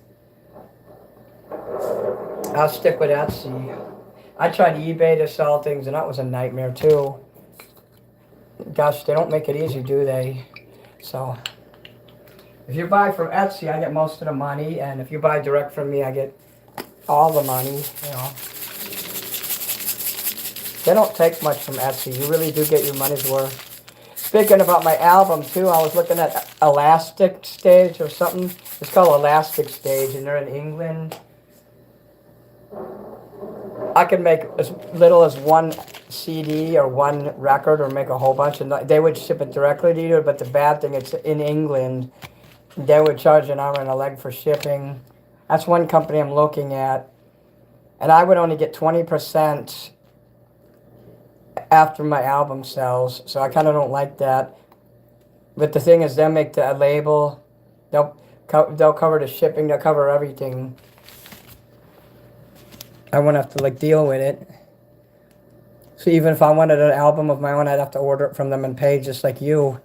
S1: I'll stick with Etsy. I tried eBay to sell things, and that was a nightmare too. Gosh, they don't make it easy, do they? So, if you buy from Etsy, I get most of the money, and if you buy direct from me, I get all the money, you know. They don't take much from Etsy. You really do get your money's worth. Speaking about my album, too, I was looking at Elastic Stage or something. It's called Elastic Stage, and they're in England. I could make as little as one CD or one record or make a whole bunch, and they would ship it directly to you, but the bad thing, it's in England. They would charge an arm and a leg for shipping. That's one company I'm looking at. And I would only get 20% after my album sells, so I kind of don't like that. But the thing is, they'll make the label, they'll cover the shipping, they'll cover everything. I won't have to like deal with it. So even if I wanted an album of my own, I'd have to order it from them and pay just like you.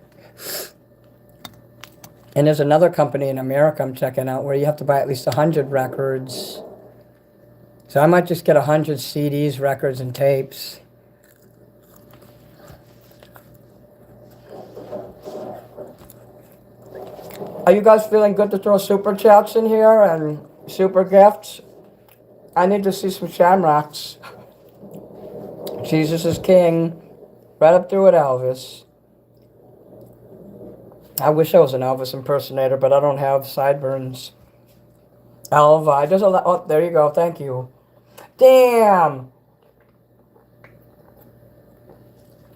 S1: And there's another company in America I'm checking out where you have to buy at least 100 records. So I might just get 100 CDs, records, and tapes. Are you guys feeling good to throw super chats in here and super gifts? I need to see some shamrocks. Jesus is King. Right up through it, Elvis. I wish I was an Elvis impersonator, but I don't have sideburns. Elvi. There's a lot. Oh, there you go. Thank you. Damn.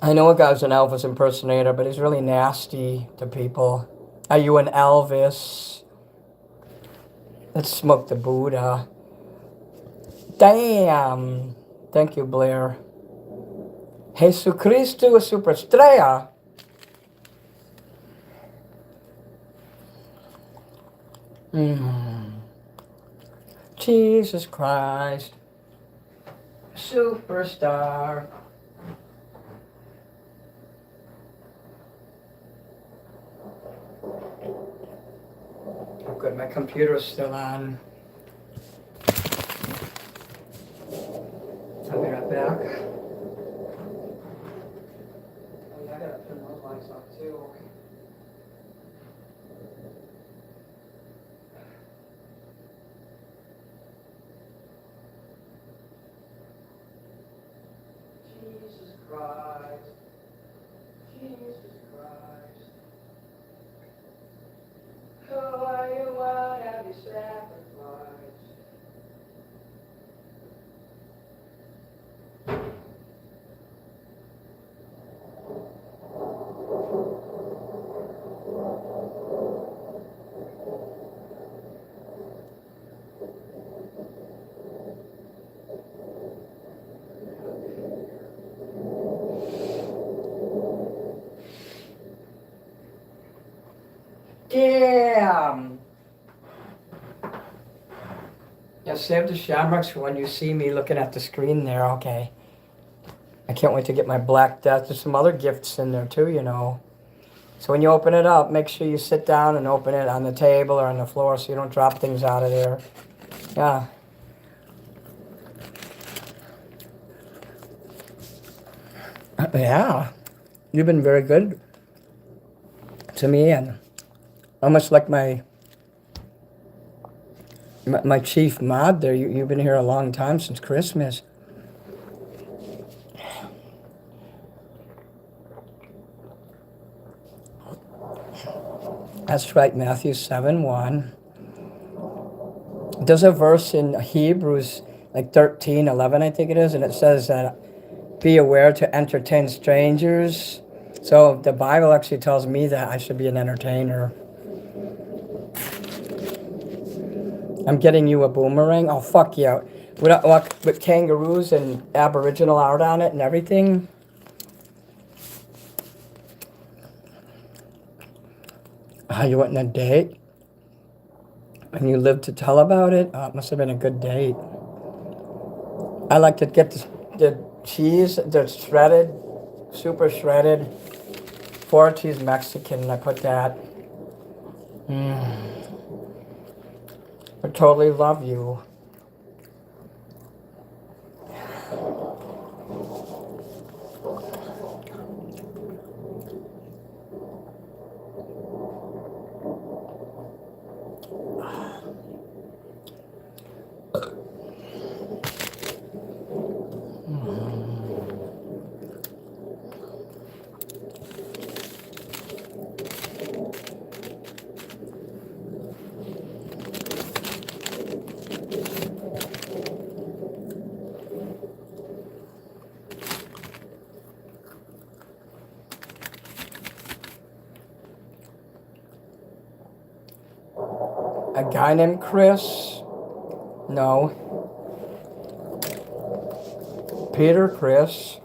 S1: I know a guy's an Elvis impersonator, but he's really nasty to people. Are you an Elvis? Let's smoke the Buddha. Damn. Thank you, Blair. Jesucristo Superestrella. Jesus Christ. Superstar. Oh, good. My computer's still on. I'll be right back. Oh, yeah, I gotta turn those lights off too. Jesus Christ. Jesus Christ. Yeah, save the shamrocks for when you see me looking at the screen there, okay. I can't wait to get my Black Death. There's some other gifts in there too, you know. So when you open it up, make sure you sit down and open it on the table or on the floor so you don't drop things out of there. Yeah. Yeah. You've been very good to me, and almost like my chief mod there. You've been here a long time, since Christmas. That's right, Matthew 7:1. There's a verse in Hebrews, like 13:11, I think it is, and it says that be aware to entertain strangers. So the Bible actually tells me that I should be an entertainer. I'm getting you a boomerang. Oh, fuck yeah. With kangaroos and Aboriginal art on it and everything. You went on a date? And you lived to tell about it? It must have been a good date. I like to get the cheese, the shredded, super shredded, 4 cheese Mexican, and I put that. I totally love you. A guy named Chris? No. Peter Chris.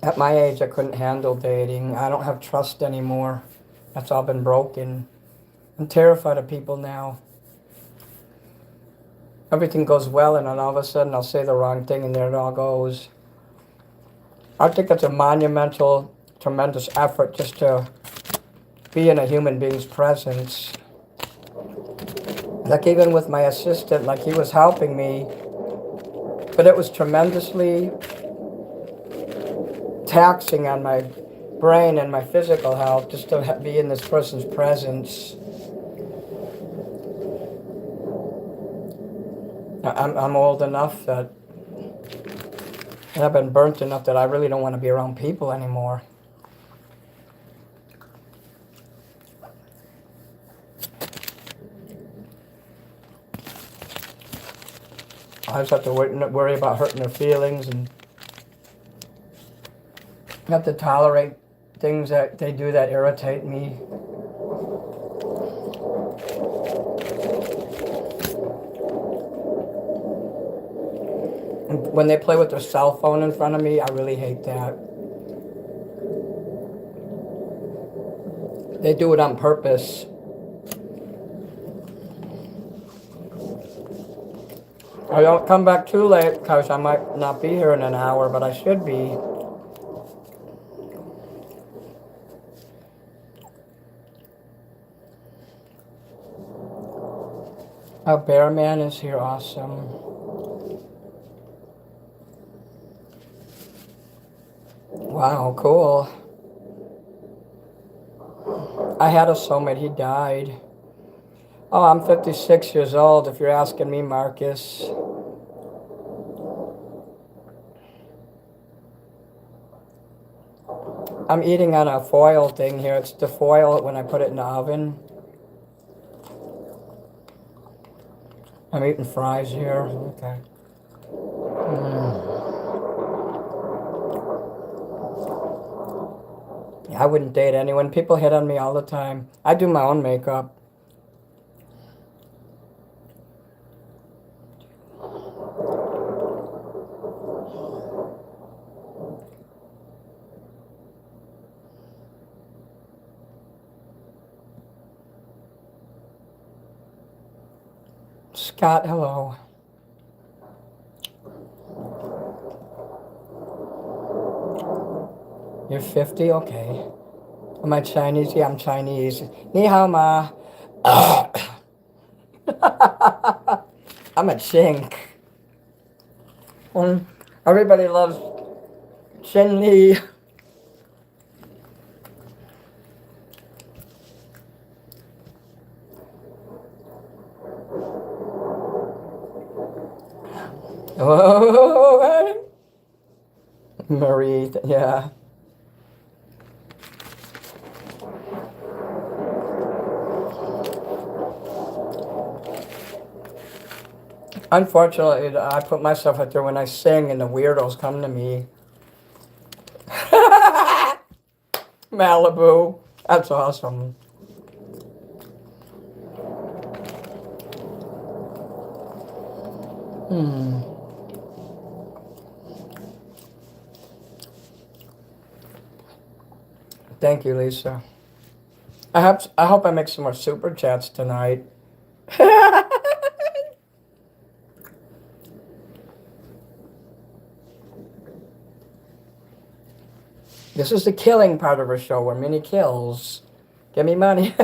S1: At my age, I couldn't handle dating. I don't have trust anymore. That's all been broken. I'm terrified of people now. Everything goes well, and then all of a sudden I'll say the wrong thing, and there it all goes. I think it's a monumental, tremendous effort just to be in a human being's presence. Like even with my assistant, like he was helping me, but it was tremendously taxing on my brain and my physical health just to be in this person's presence. I'm old enough that, and I've been burnt enough that I really don't want to be around people anymore. I just have to worry about hurting their feelings, and have to tolerate things that they do that irritate me. And when they play with their cell phone in front of me, I really hate that. They do it on purpose. I don't come back too late because I might not be here in an hour, but I should be. Oh, Bear Man is here, awesome. Wow, cool. I had a soulmate, he died. Oh, I'm 56 years old, if you're asking me, Marcus. I'm eating on a foil thing here. It's the foil when I put it in the oven. I'm eating fries here. Okay. I wouldn't date anyone. People hit on me all the time. I do my own makeup. Scott, hello. You're 50? Okay. Am I Chinese? Yeah, I'm Chinese. Ni hao ma. I'm a chink. Everybody loves Chen Li. Oh, Marie, yeah. Unfortunately, I put myself out there when I sing and the weirdos come to me. Malibu. That's awesome. Thank you, Lisa. I hope I make some more super chats tonight. This is the killing part of our show where Minnie kills. Give me money.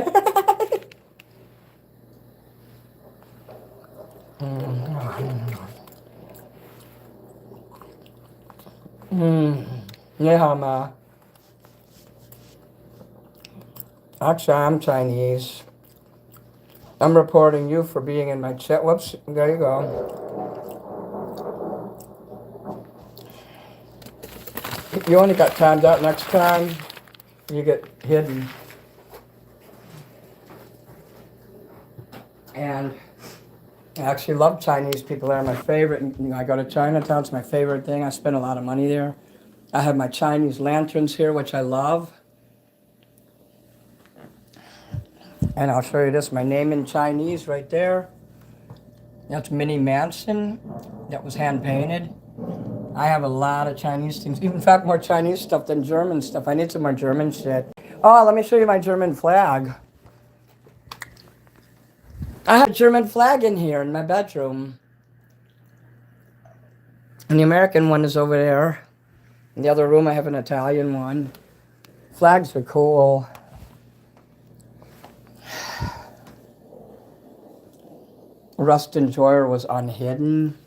S1: Ni hao ma. Actually, I'm Chinese. I'm reporting you for being in my chat. Whoops, there you go. You only got timed out next time. You get hidden. And I actually love Chinese people. They're my favorite. I go to Chinatown. It's my favorite thing. I spend a lot of money there. I have my Chinese lanterns here, which I love. And I'll show you this. My name in Chinese right there. That's Minnie Manson. That was hand painted. I have a lot of Chinese things. In fact, more Chinese stuff than German stuff. I need some more German shit. Oh, let me show you my German flag. I have a German flag in here in my bedroom. And the American one is over there. In the other room, I have an Italian one. Flags are cool. Rust Enjoyer was unhidden.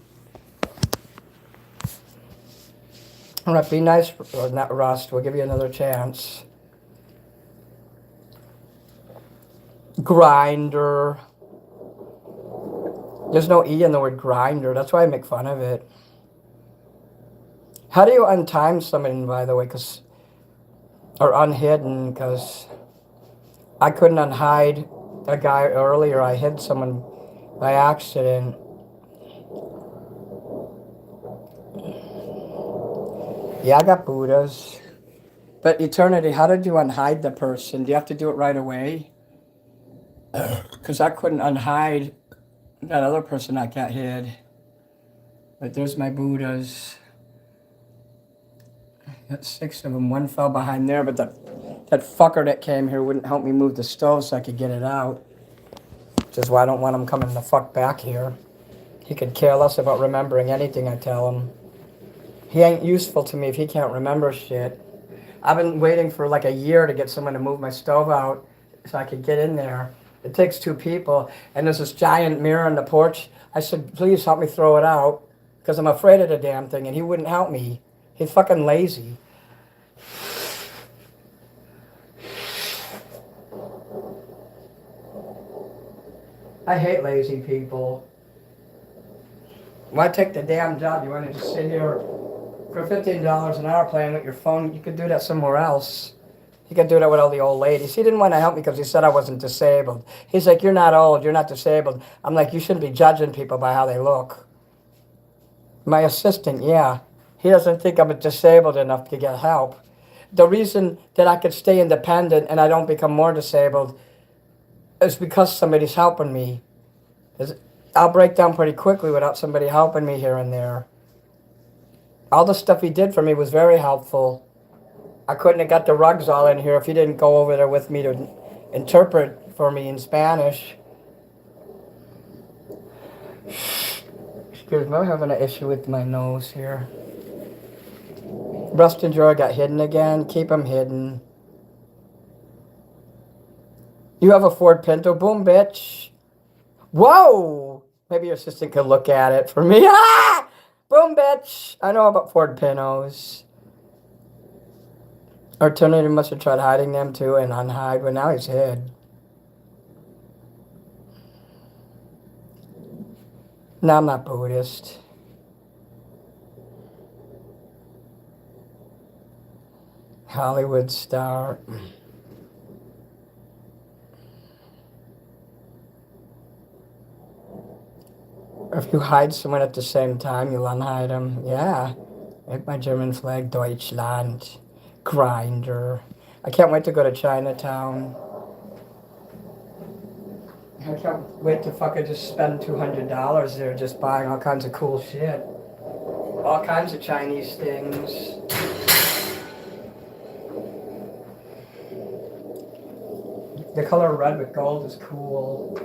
S1: All right, be nice, not Rust. We'll give you another chance. Grinder. There's no E in the word grinder. That's why I make fun of it. How do you untime somebody, by the way? Or unhidden, because I couldn't unhide a guy earlier. I hid someone by accident. Yeah, I got Buddhas. But Eternity, how did you unhide the person? Do you have to do it right away? Because I couldn't unhide that other person I got hid. But there's my Buddhas. Got 6 of them. One fell behind there, but that fucker that came here wouldn't help me move the stove so I could get it out. Which is why I don't want him coming the fuck back here. He could care less about remembering anything I tell him. He ain't useful to me if he can't remember shit. I've been waiting for like a year to get someone to move my stove out so I could get in there. It takes 2 people, and there's this giant mirror on the porch. I said, please help me throw it out, because I'm afraid of the damn thing, and he wouldn't help me. He's fucking lazy. I hate lazy people. Why take the damn job? You want to just sit here for $15 an hour playing with your phone? You could do that somewhere else. You could do that with all the old ladies. He didn't want to help me because he said I wasn't disabled. He's like, you're not old, you're not disabled. I'm like, you shouldn't be judging people by how they look. My assistant, yeah. He doesn't think I'm disabled enough to get help. The reason that I could stay independent and I don't become more disabled is because somebody's helping me. I'll break down pretty quickly without somebody helping me here and there. All the stuff he did for me was very helpful. I couldn't have got the rugs all in here if he didn't go over there with me to interpret for me in Spanish. Excuse me, I'm having an issue with my nose here. Rustin drawer got hidden again. Keep them hidden. You have a Ford Pinto? Boom, bitch. Whoa! Maybe your assistant could look at it for me. Ah! Boom, bitch. I know about Ford Pintos. Alternative must have tried hiding them too and unhide, but now he's hid. No, I'm not Buddhist. Hollywood star. If you hide someone at the same time, you'll unhide them. Yeah. Make my German flag Deutschland. Grinder. I can't wait to go to Chinatown. I can't wait to fucking just spend $200 there just buying all kinds of cool shit. All kinds of Chinese things. The color red with gold is cool.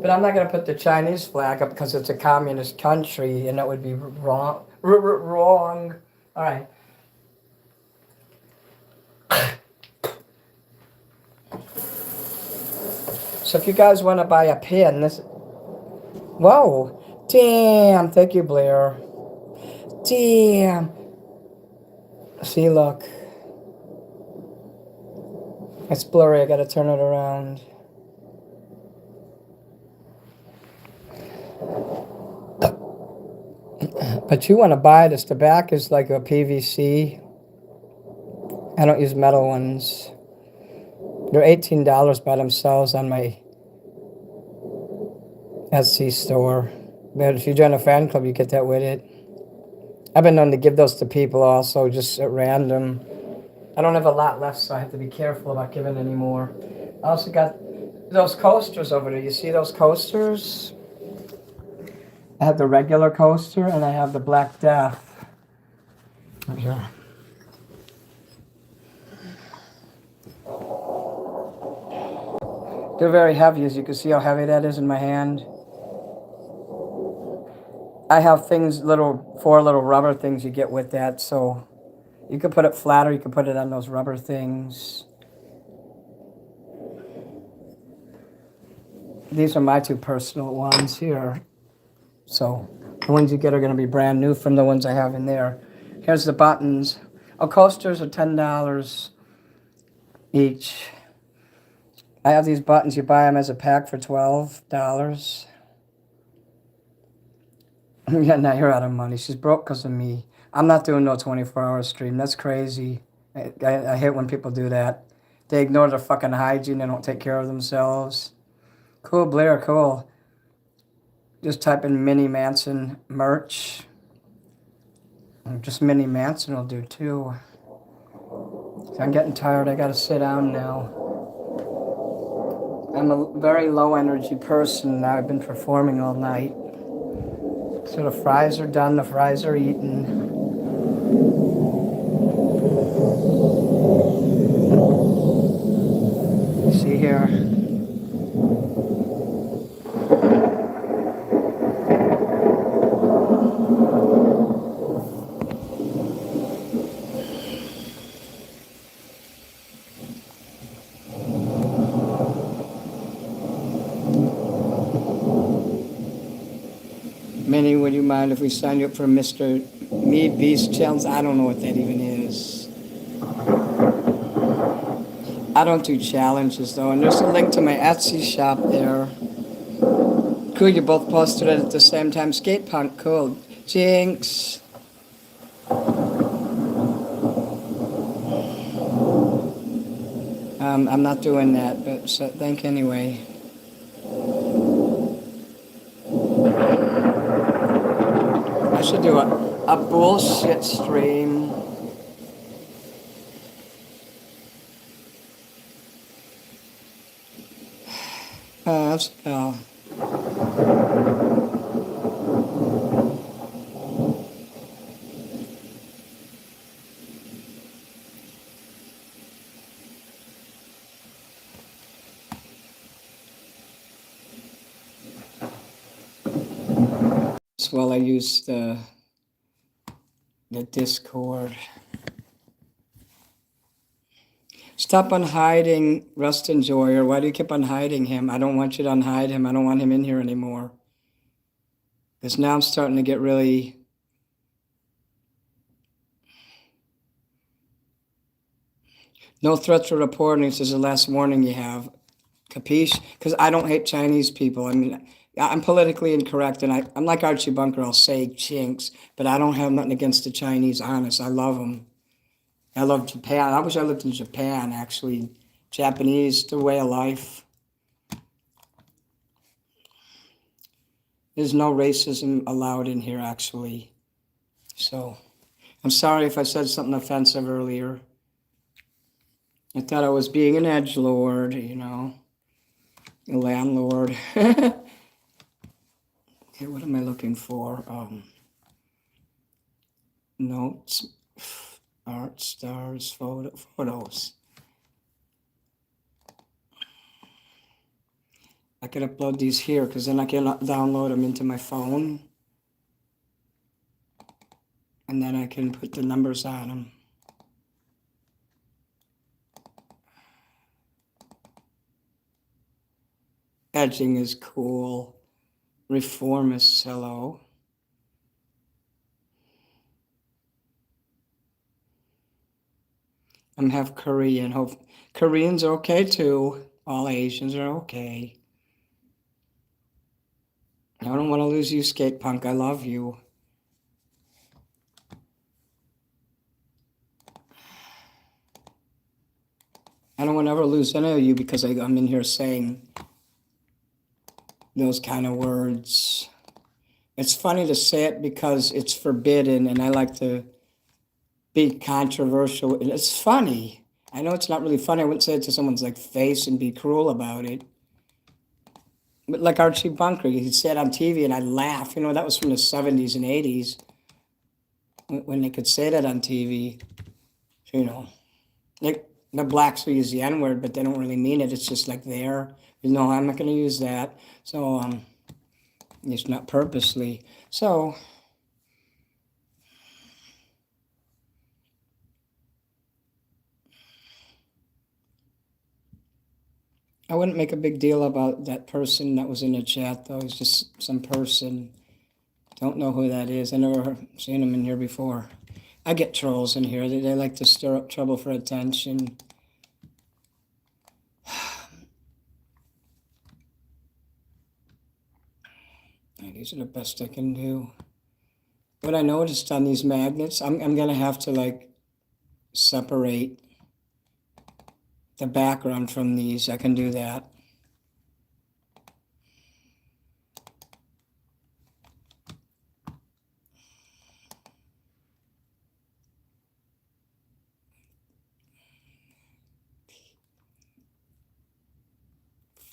S1: But I'm not going to put the Chinese flag up because it's a communist country and that would be wrong. Wrong. All right. So if you guys want to buy a pin, this... Whoa. Damn. Thank you, Blair. Damn. See, look. It's blurry. I got to turn it around. But you want to buy this. The back is like a PVC. I don't use metal ones. They're $18 by themselves on my Etsy store. But if you join a fan club, you get that with it. I've been known to give those to people also, just at random. I don't have a lot left, so I have to be careful about giving any more. I also got those coasters over there. You see those coasters? I have the regular coaster, and I have the Black Death. Right here. They're very heavy, as you can see how heavy that is in my hand. I have things, four little rubber things you get with that, so you can put it flat or you can put it on those rubber things. These are my two personal ones here. So the ones you get are going to be brand new from the ones I have in there. Here's the buttons. Oh, coasters are $10 each. I have these buttons. You buy them as a pack for $12. Yeah, now you're out of money. She's broke because of me. I'm not doing no 24-hour stream. That's crazy. I hate when people do that. They ignore their fucking hygiene. They don't take care of themselves. Cool, Blair, cool. Just type in Mini Manson merch. Just Mini Manson will do too. I'm getting tired. I gotta sit down now. I'm a very low energy person now. I've been performing all night. So the fries are done. The fries are eaten. See here. Minnie, would you mind if we sign you up for Mr. Me Beast Challenge? I don't know what that even is. I don't do challenges though, and there's a link to my Etsy shop there. Cool, you both posted it at the same time. Skate punk, cool. Jinx. I'm not doing that, but so thank you anyway. should do a bullshit stream. That's, well, I use the Discord. Stop unhiding Rust Enjoyer. Why do you keep unhiding him? I don't want you to unhide him. I don't want him in here anymore. Because now I'm starting to get really... No threats or reporting. This is the last warning you have. Capiche? Because I don't hate Chinese people. I mean, I'm politically incorrect, and I'm like Archie Bunker. I'll say chinks, but I don't have nothing against the Chinese, honest. I love them. I love Japan. I wish I lived in Japan, actually. Japanese, the way of life. There's no racism allowed in here, actually. So, I'm sorry if I said something offensive earlier. I thought I was being an edgelord, you know, a landlord. Okay, what am I looking for? Notes, art, stars, photos. I can upload these here because then I can download them into my phone. And then I can put the numbers on them. Edging is cool. Reformists, hello. I'm half Korean. Koreans are okay too. All Asians are okay. I don't want to lose you, skate punk. I love you. I don't want to ever lose any of you because I'm in here saying those kind of words. It's funny to say it because it's forbidden, and I like to be controversial. And it's funny. I know it's not really funny. I wouldn't say it to someone's like face and be cruel about it. But like Archie Bunker, he'd say it on TV and I'd laugh. You know, that was from the 70s and 80s when they could say that on TV. You know, like the blacks will use the N-word, but they don't really mean it. It's just like there. No, I'm not going to use that. So, it's not purposely. So, I wouldn't make a big deal about that person that was in the chat, though. It's just some person. Don't know who that is. I never seen them in here before. I get trolls in here. They like to stir up trouble for attention. These are the best I can do. What I noticed on these magnets, I'm going to have to like separate the background from these. I can do that.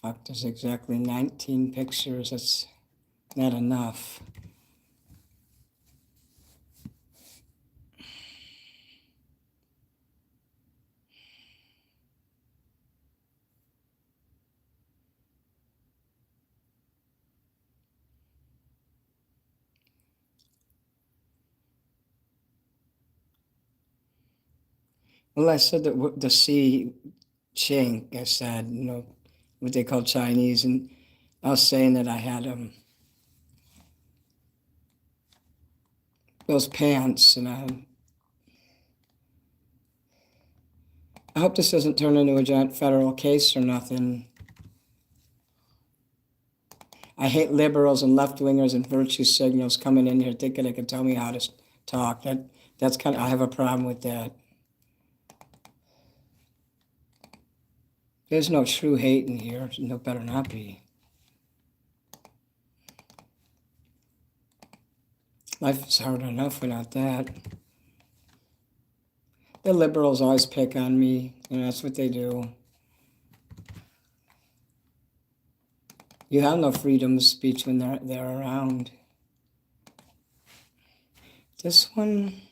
S1: Fuck, there's exactly 19 pictures. That's not enough. Well, I said that the C chink, I said, you know, what they call Chinese, and I was saying that I had those pants, and I hope this doesn't turn into a giant federal case or nothing. I hate liberals and left-wingers and virtue signals coming in here thinking they can tell me how to talk. That's kind of, I have a problem with that. There's no true hate in here. No, better not be.
S2: Life is hard enough without that. The liberals always pick on me, and that's what they do. You have no freedom of speech when they're around. This one,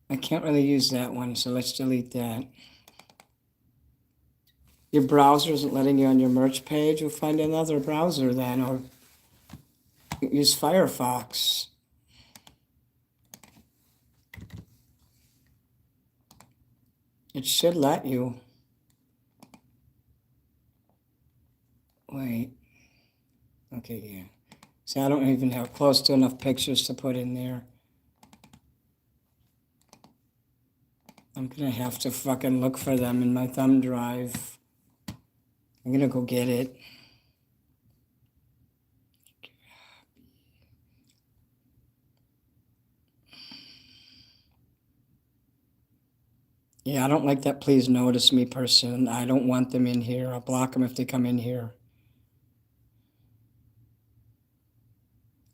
S2: I can't really use that one, so let's delete that. Your browser isn't letting you on your merch page. We'll find another browser then, or use Firefox. It should let you. Wait. Okay, yeah. See, I don't even have close to enough pictures to put in there. I'm gonna have to fucking look for them in my thumb drive. I'm gonna go get it. Yeah, I don't like that please notice me person. I don't want them in here. I'll block them if they come in here.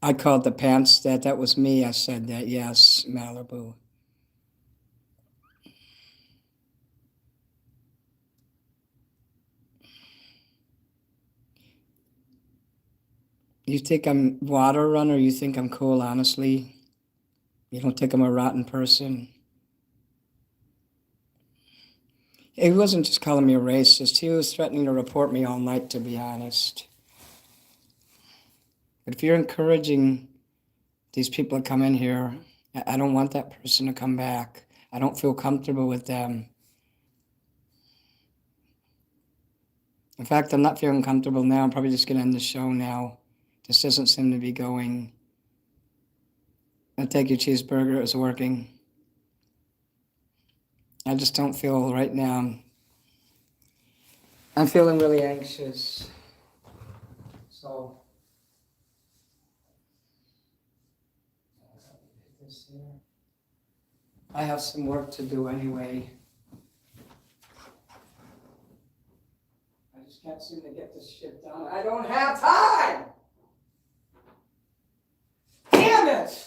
S2: I called the pants that. That was me. I said that. Yes, Malibu. You think I'm water runner? You think I'm cool, honestly? You don't think I'm a rotten person? He wasn't just calling me a racist. He was threatening to report me all night, to be honest. But if you're encouraging these people to come in here, I don't want that person to come back. I don't feel comfortable with them. In fact, I'm not feeling comfortable now. I'm probably just going to end the show now. This doesn't seem to be going. I take your cheeseburger. It's working. I just don't feel right now. I'm feeling really anxious. So, I have some work to do anyway. I just can't seem to get this shit done. I don't have time! Damn it!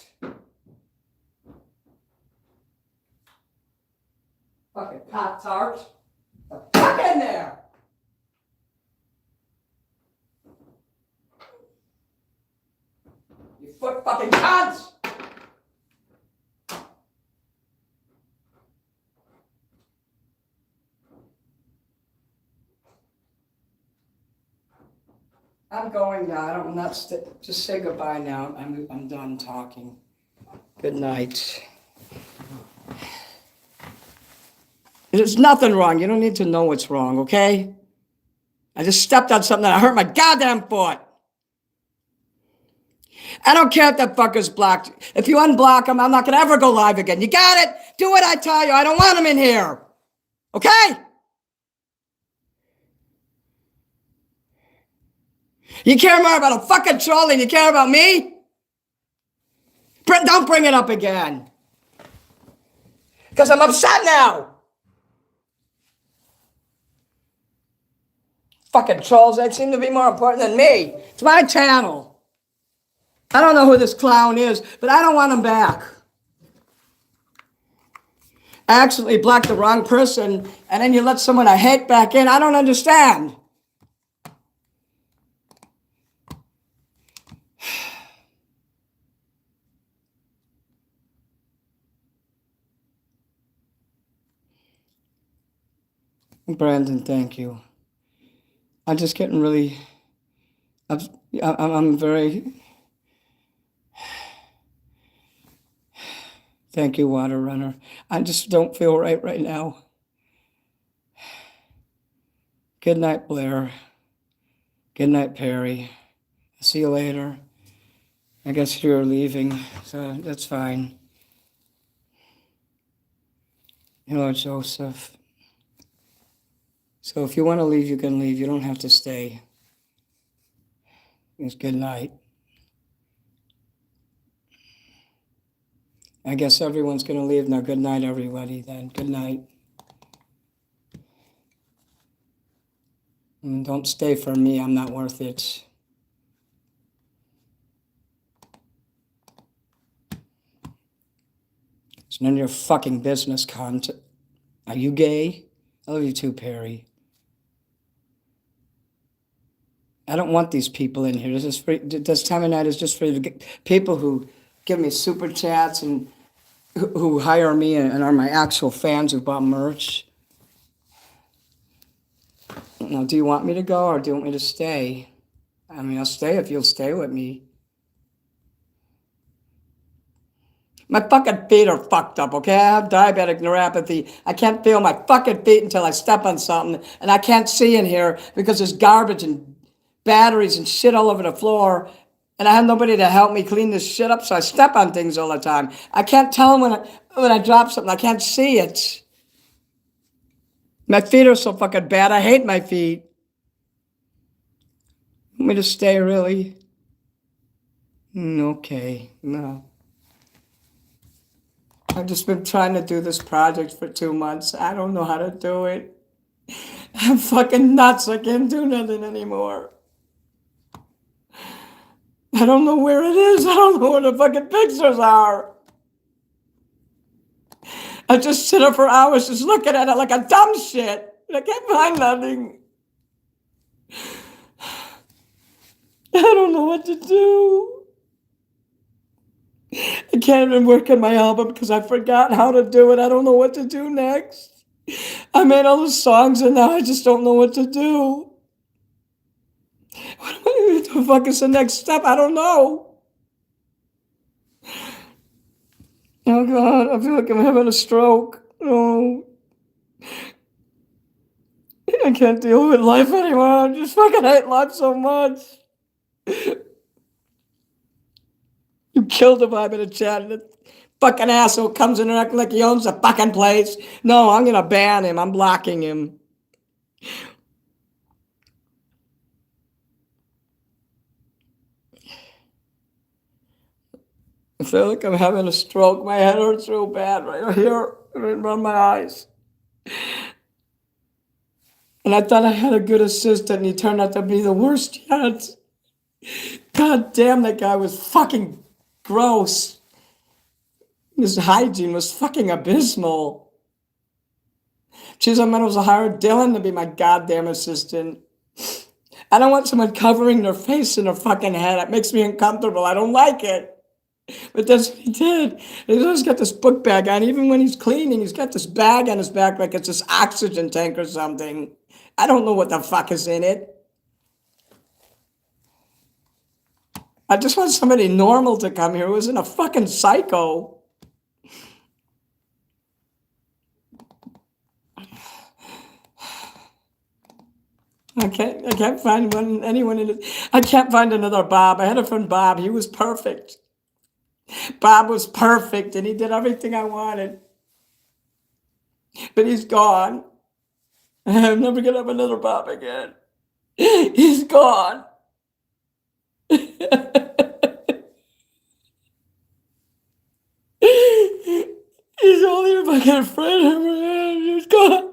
S2: Fucking Pop-Tart. The fuck in there! You foot fucking cunts! I'm going now. I'm not. Just say goodbye now. I'm done talking. Good night. There's nothing wrong. You don't need to know what's wrong, okay? I just stepped on something that I hurt my goddamn foot. I don't care if that fucker's blocked. If you unblock him, I'm not gonna ever go live again. You got it? Do what I tell you. I don't want him in here. Okay? You care more about a fucking troll than you care about me? Don't bring it up again. Because I'm upset now. Fucking trolls, they seem to be more important than me. It's my channel. I don't know who this clown is, but I don't want him back. I accidentally blocked the wrong person, and then you let someone I hate back in. I don't understand. Brandon, thank you. I'm just getting really, I'm very, thank you, Water Runner. I just don't feel right now. Good night, Blair. Good night, Perry. See you later. I guess you're leaving, so that's fine. Hello, Joseph. So if you want to leave, you can leave. You don't have to stay. It's good night. I guess everyone's going to leave now. Good night, everybody, then. Good night. And don't stay for me. I'm not worth it. It's none of your fucking business, cunt. Are you gay? I love you too, Perry. I don't want these people in here. This is free. This time of night is just for people who give me super chats and who hire me and are my actual fans who bought merch. Now, do you want me to go or do you want me to stay? I mean, I'll stay if you'll stay with me. My fucking feet are fucked up, okay? I have diabetic neuropathy. I can't feel my fucking feet until I step on something, and I can't see in here because there's garbage and batteries and shit all over the floor, and I have nobody to help me clean this shit up, so I step on things all the time. I can't tell when I drop something. I can't see it. My feet are so fucking bad. I hate my feet. Want me to stay, really? Okay, no. I've just been trying to do this project for 2 months. I don't know how to do it. I'm fucking nuts. I can't do nothing anymore. I don't know where it is. I don't know where the fucking pictures are. I just sit up for hours just looking at it like a dumb shit. I can't find nothing. I don't know what to do. I can't even work on my album because I forgot how to do it. I don't know what to do next. I made all the songs and now I just don't know what to do. What the fuck is the next step? I don't know. Oh God, I feel like I'm having a stroke. Oh, I can't deal with life anymore. I just fucking hate life so much. You killed the vibe in the chat. And the fucking asshole comes in and acting like he owns the fucking place. No, I'm gonna ban him. I'm blocking him. I feel like I'm having a stroke. My head hurts real bad right here, right around my eyes. And I thought I had a good assistant, and he turned out to be the worst yet. God damn, that guy was fucking gross. His hygiene was fucking abysmal. Jeez, I might as well hire Dylan to be my goddamn assistant. I don't want someone covering their face and their fucking head. It makes me uncomfortable. I don't like it. But that's what he did. He's always got this book bag on. Even when he's cleaning, he's got this bag on his back like it's this oxygen tank or something. I don't know what the fuck is in it. I just want somebody normal to come here who isn't a fucking psycho. I can't find anyone in it. I can't find another Bob. I had a friend Bob. He was perfect. Bob was perfect, and he did everything I wanted. But he's gone. I'm never gonna have another Bob again. He's gone. He's only a fucking friend of mine. He's gone.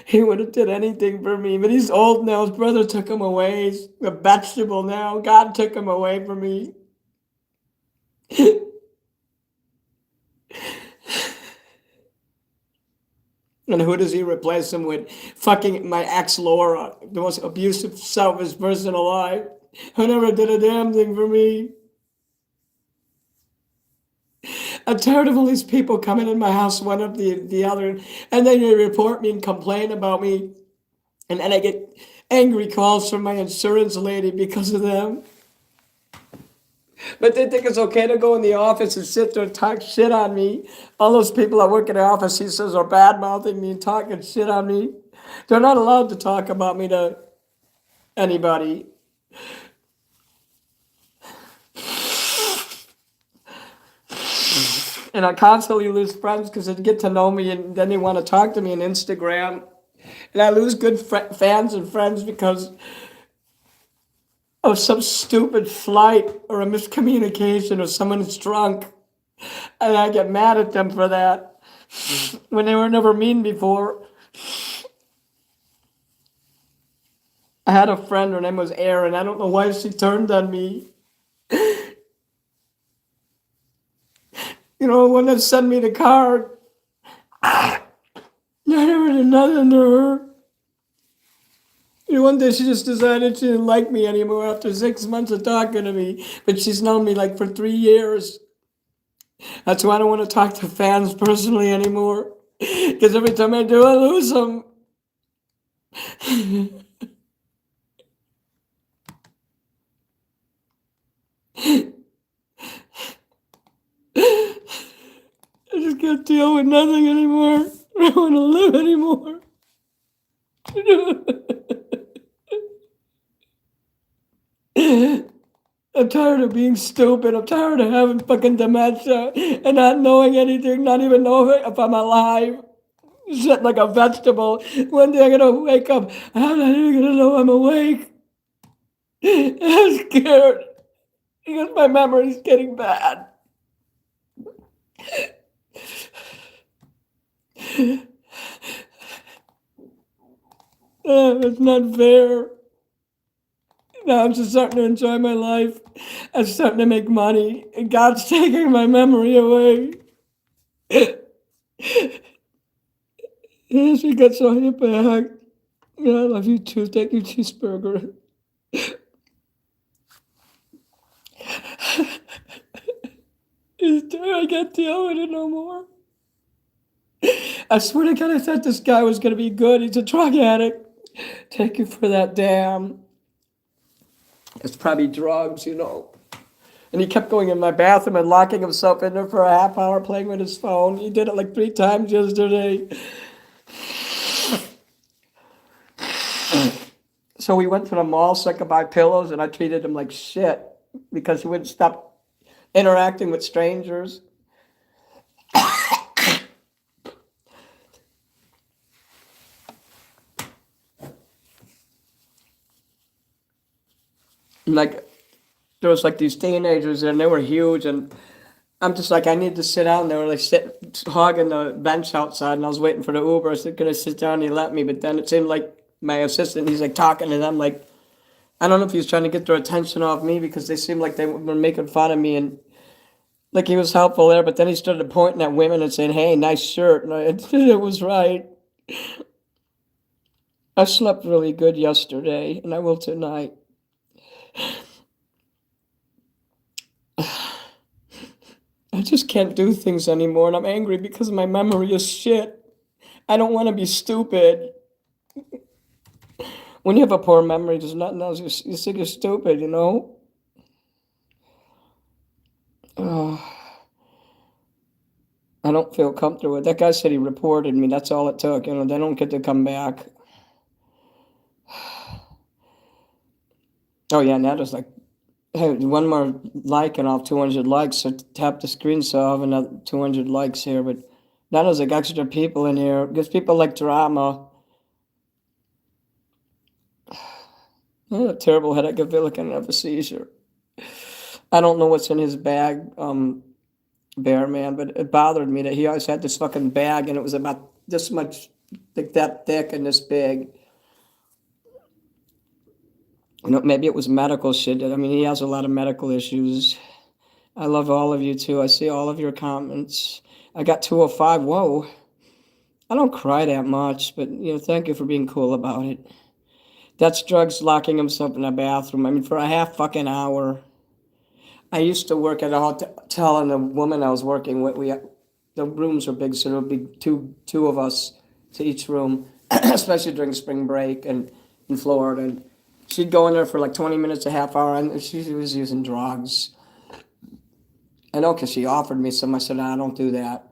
S2: He would have did anything for me, but he's old now. His brother took him away. He's a vegetable now. God took him away from me. And who does he replace him with? Fucking my ex Laura, the most abusive, selfish person alive, who never did a damn thing for me. I'm tired of all these people coming in my house, one after the other, and then they report me and complain about me. And then I get angry calls from my insurance lady because of them. But they think it's okay to go in the office and sit there and talk shit on me. All those people that work in the office, he says, are bad-mouthing me and talking shit on me. They're not allowed to talk about me to anybody. And I constantly lose friends because they get to know me and then they want to talk to me on Instagram. And I lose good fans and friends because of some stupid flight or a miscommunication or someone is drunk. And I get mad at them for that when they were never mean before. I had a friend, her name was Erin. I don't know why she turned on me. You know, when they sent me the card, I never did nothing to her. You know, one day she just decided she didn't like me anymore after 6 months of talking to me. But she's known me like for 3 years. That's why I don't want to talk to fans personally anymore. Because every time I do, I lose them. I just can't deal with nothing anymore. I don't want to live anymore. I'm tired of being stupid. I'm tired of having fucking dementia and not knowing anything, not even knowing if I'm alive. Shit like a vegetable. One day I'm gonna wake up. I'm not even gonna know I'm awake. I'm scared because my memory's getting bad. It's not fair. Now I'm just starting to enjoy my life. I'm starting to make money, and God's taking my memory away. Yes, we got so hit back. Yeah, I love you too. Thank you, cheeseburger. I can't deal with it no more. I swear to God, I thought this guy was gonna be good. He's a drug addict. Thank you for that, damn. It's probably drugs, you know. And he kept going in my bathroom and locking himself in there for a half hour playing with his phone. He did it like 3 times yesterday. So we went to the mall so I could buy pillows, and I treated him like shit because he wouldn't stop interacting with strangers. Like, there was like these teenagers and they were huge, and I'm just like, I need to sit down. They were like hogging the bench outside, and I was waiting for the Uber. I said, "Can I sit down?" He let me, but then it seemed like my assistant, he's like talking to them, like, I don't know if he was trying to get their attention off me because they seemed like they were making fun of me, and like he was helpful there, but then he started pointing at women and saying, "Hey, nice shirt," and it was right. I slept really good yesterday, and I will tonight. I just can't do things anymore, and I'm angry because my memory is shit. I don't want to be stupid. When you have a poor memory, there's nothing else. You think you're stupid, you know? Oh, I don't feel comfortable with that guy. Said he reported me. That's all it took. You know, they don't get to come back. Oh yeah, now there's like, hey, one more like and I'll have 200 likes. So tap the screen so I'll have another 200 likes here. But now there's like extra people in here because people like drama. I had a terrible headache. I feel like I have a seizure. I don't know what's in his bag, Bear Man, but it bothered me that he always had this fucking bag and it was about this much, like that thick and this big. You know, maybe it was medical shit. I mean, he has a lot of medical issues. I love all of you too. I see all of your comments. I got 205. Whoa. I don't cry that much, but you know, thank you for being cool about it. That's drugs locking himself in a bathroom. I mean, for a half fucking hour. I used to work at a hotel, and the woman I was working with, the rooms are big, so there would be two of us to each room, especially during spring break and in Florida. And she'd go in there for like 20 minutes, a half hour, and she was using drugs. I know because she offered me some. I said, "Nah, I don't do that."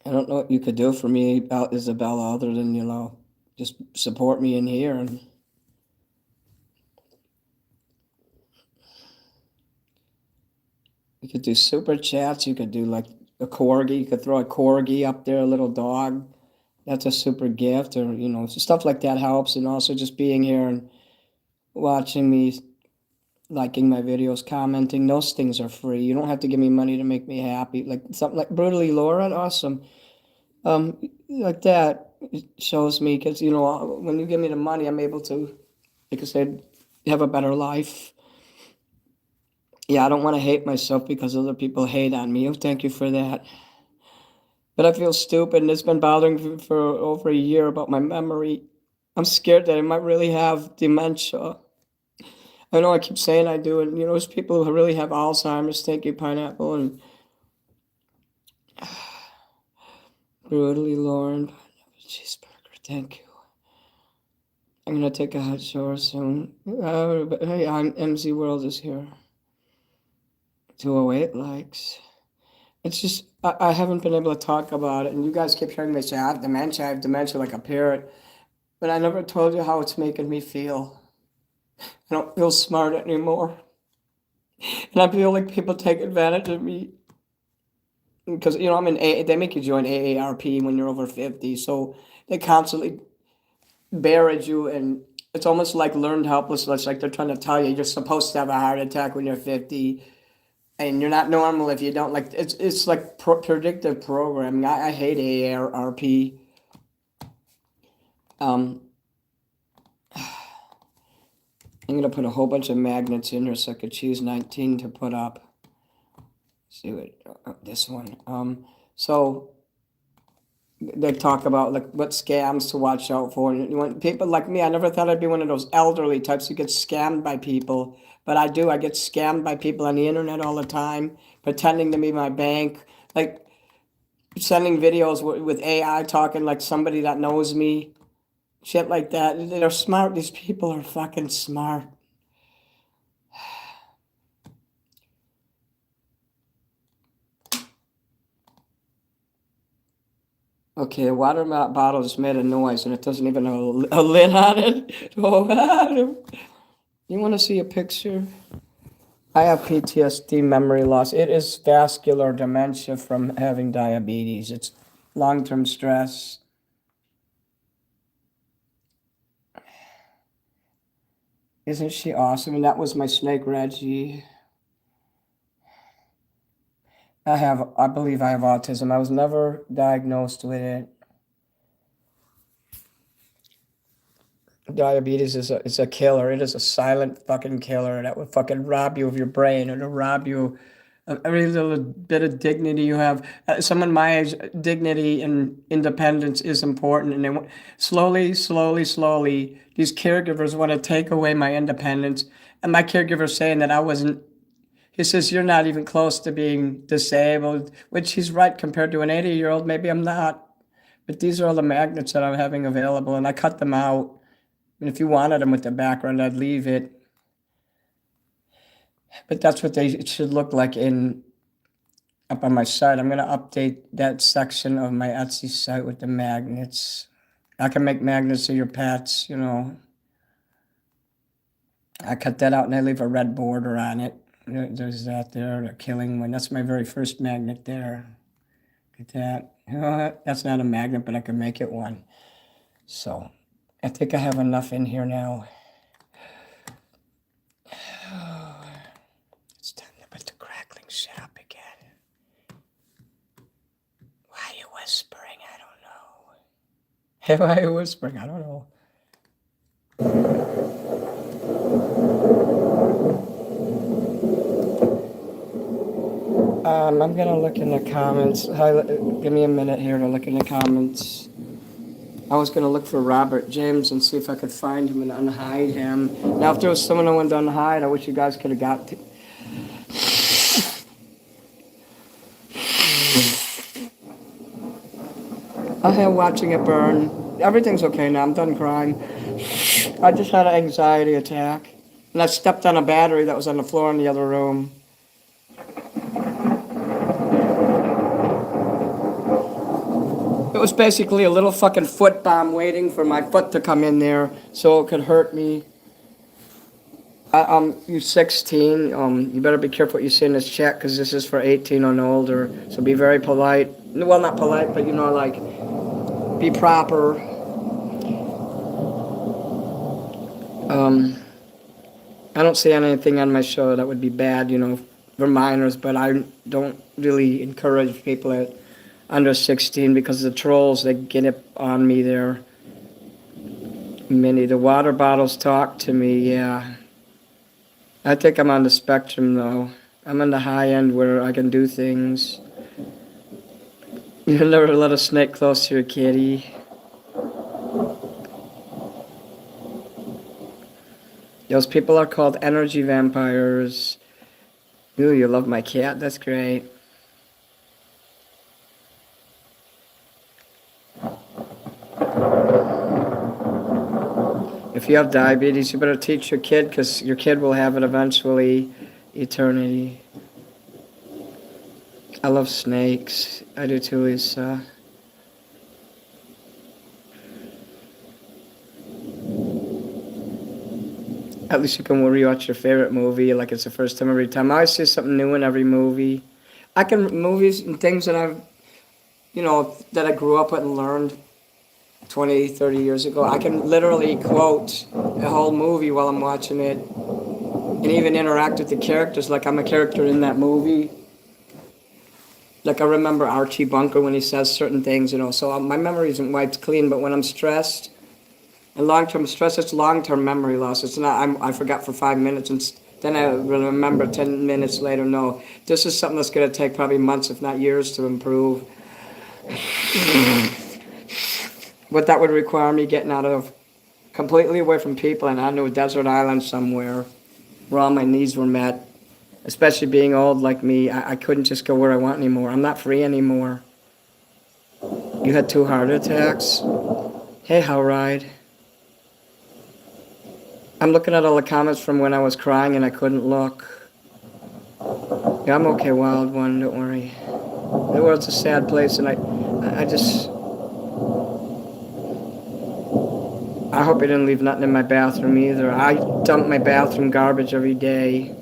S2: I don't know what you could do for me, Isabella, other than, you know, just support me in here. And you could do super chats. You could do like a corgi. You could throw a corgi up there, a little dog. that's a super gift, or stuff like that helps. And also just being here and watching me, liking my videos, commenting, those things are free. You don't have to give me money to make me happy. Like something like Brutally Laura, awesome. Like that, it shows me, because when you give me the money, I'm able to, like I said, have a better life. Yeah, I don't want to hate myself because other people hate on me. Oh, thank you for that. But I feel stupid, and it's been bothering me for over a year about my memory. I'm scared that I might really have dementia. I know I keep saying I do, and there's people who really have Alzheimer's. Thank you, Pineapple, and Brutally Lauren. Cheeseburger, thank you. I'm gonna take a hot shower soon. Hey, I'm MZ World is here. 208 likes. It's just I haven't been able to talk about it, and you guys keep hearing me say I have dementia. I have dementia like a parrot, but I never told you how it's making me feel. I don't feel smart anymore, and I feel like people take advantage of me because I'm in A. They make you join AARP when you're over 50, so they constantly barrage you, and it's almost like learned helplessness. Like they're trying to tell you you're supposed to have a heart attack when you're 50, and you're not normal if you don't. Like it's like predictive programming. I hate AARP. Um, I'm gonna put a whole bunch of magnets in here so I could choose 19 to put up. Let's see what this one. So they talk about like what scams to watch out for. And when people like me, I never thought I'd be one of those elderly types who get scammed by people, but I do. I get scammed by people on the internet all the time, pretending to be my bank, like sending videos with AI talking like somebody that knows me, shit like that. They're smart. These people are fucking smart. Okay, a water bottle just made a noise and it doesn't even have a lid on it. Oh, you want to see a picture? I have PTSD, memory loss. It is vascular dementia from having diabetes. It's long-term stress. Isn't she awesome? And that was my snake, Reggie. I believe I have autism. I was never diagnosed with it. Diabetes is a killer. It is a silent fucking killer that will fucking rob you of your brain. It'll rob you of every little bit of dignity you have. Someone my age, dignity and independence is important. And slowly, these caregivers want to take away my independence. And my caregiver's saying that I wasn't. He says, you're not even close to being disabled, which he's right compared to an 80-year-old. Maybe I'm not. But these are all the magnets that I'm having available, and I cut them out. And if you wanted them with the background, I'd leave it. But that's what they should look like up on my site. I'm gonna update that section of my Etsy site with the magnets. I can make magnets of your pets, I cut that out and I leave a red border on it. There's that there, the killing one. That's my very first magnet there. Look at that. That's not a magnet, but I can make it one. So I think I have enough in here now. It's time to put the crackling shit up again. Why are you whispering? I don't know. Why are you whispering? I don't know. I'm gonna look in the comments. Give me a minute here to look in the comments. I was gonna look for Robert James and see if I could find him and unhide him. Now, if there was someone I wanted to unhide, I wish you guys could have got to. I am watching it burn. Everything's okay now. I'm done crying. I just had an anxiety attack, and I stepped on a battery that was on the floor in the other room. It was basically a little fucking foot bomb waiting for my foot to come in there so it could hurt me. You're 16. You better be careful what you say in this chat because this is for 18 and older. So be very polite. Well, not polite, but like, be proper. I don't say anything on my show that would be bad, for minors, but I don't really encourage people at under 16 because the trolls, they get up on me there. Minnie, the water bottles talk to me, yeah. I think I'm on the spectrum, though. I'm on the high end where I can do things. You'll never let a snake close to your kitty. Those people are called energy vampires. Ooh, you love my cat? That's great. If you have diabetes, you better teach your kid, because your kid will have it eventually. Eternity. I love snakes. I do too, Lisa. At least you can rewatch your favorite movie like it's the first time every time. I always see something new in every movie. Movies and things that that I grew up with and learned 20, 30 years ago. I can literally quote a whole movie while I'm watching it and even interact with the characters like I'm a character in that movie. Like I remember Archie Bunker when he says certain things, so my memory isn't wiped clean, but when I'm stressed, and long-term stress, it's long-term memory loss. It's not, I forgot for 5 minutes and then I remember 10 minutes later. No, this is something that's going to take probably months, if not years, to improve. But that would require me getting completely away from people and onto a desert island somewhere where all my needs were met. Especially being old like me, I couldn't just go where I want anymore. I'm not free anymore. You had 2 heart attacks? Hey, Howride. I'm looking at all the comments from when I was crying and I couldn't look. Yeah, I'm okay, Wild One, don't worry. The world's a sad place, and I hope I didn't leave nothing in my bathroom either. I dump my bathroom garbage every day.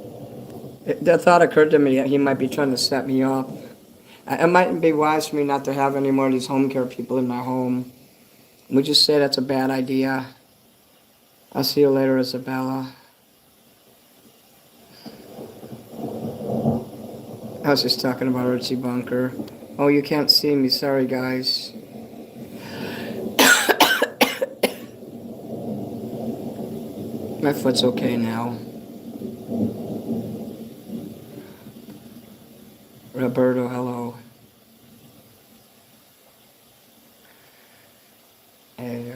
S2: The thought occurred to me that he might be trying to set me up. It might be wise for me not to have any more of these home care people in my home. Would you say that's a bad idea? I'll see you later, Isabella. I was just talking about Archie Bunker. Oh, you can't see me. Sorry, guys. My foot's okay now. Roberto, hello. Hey,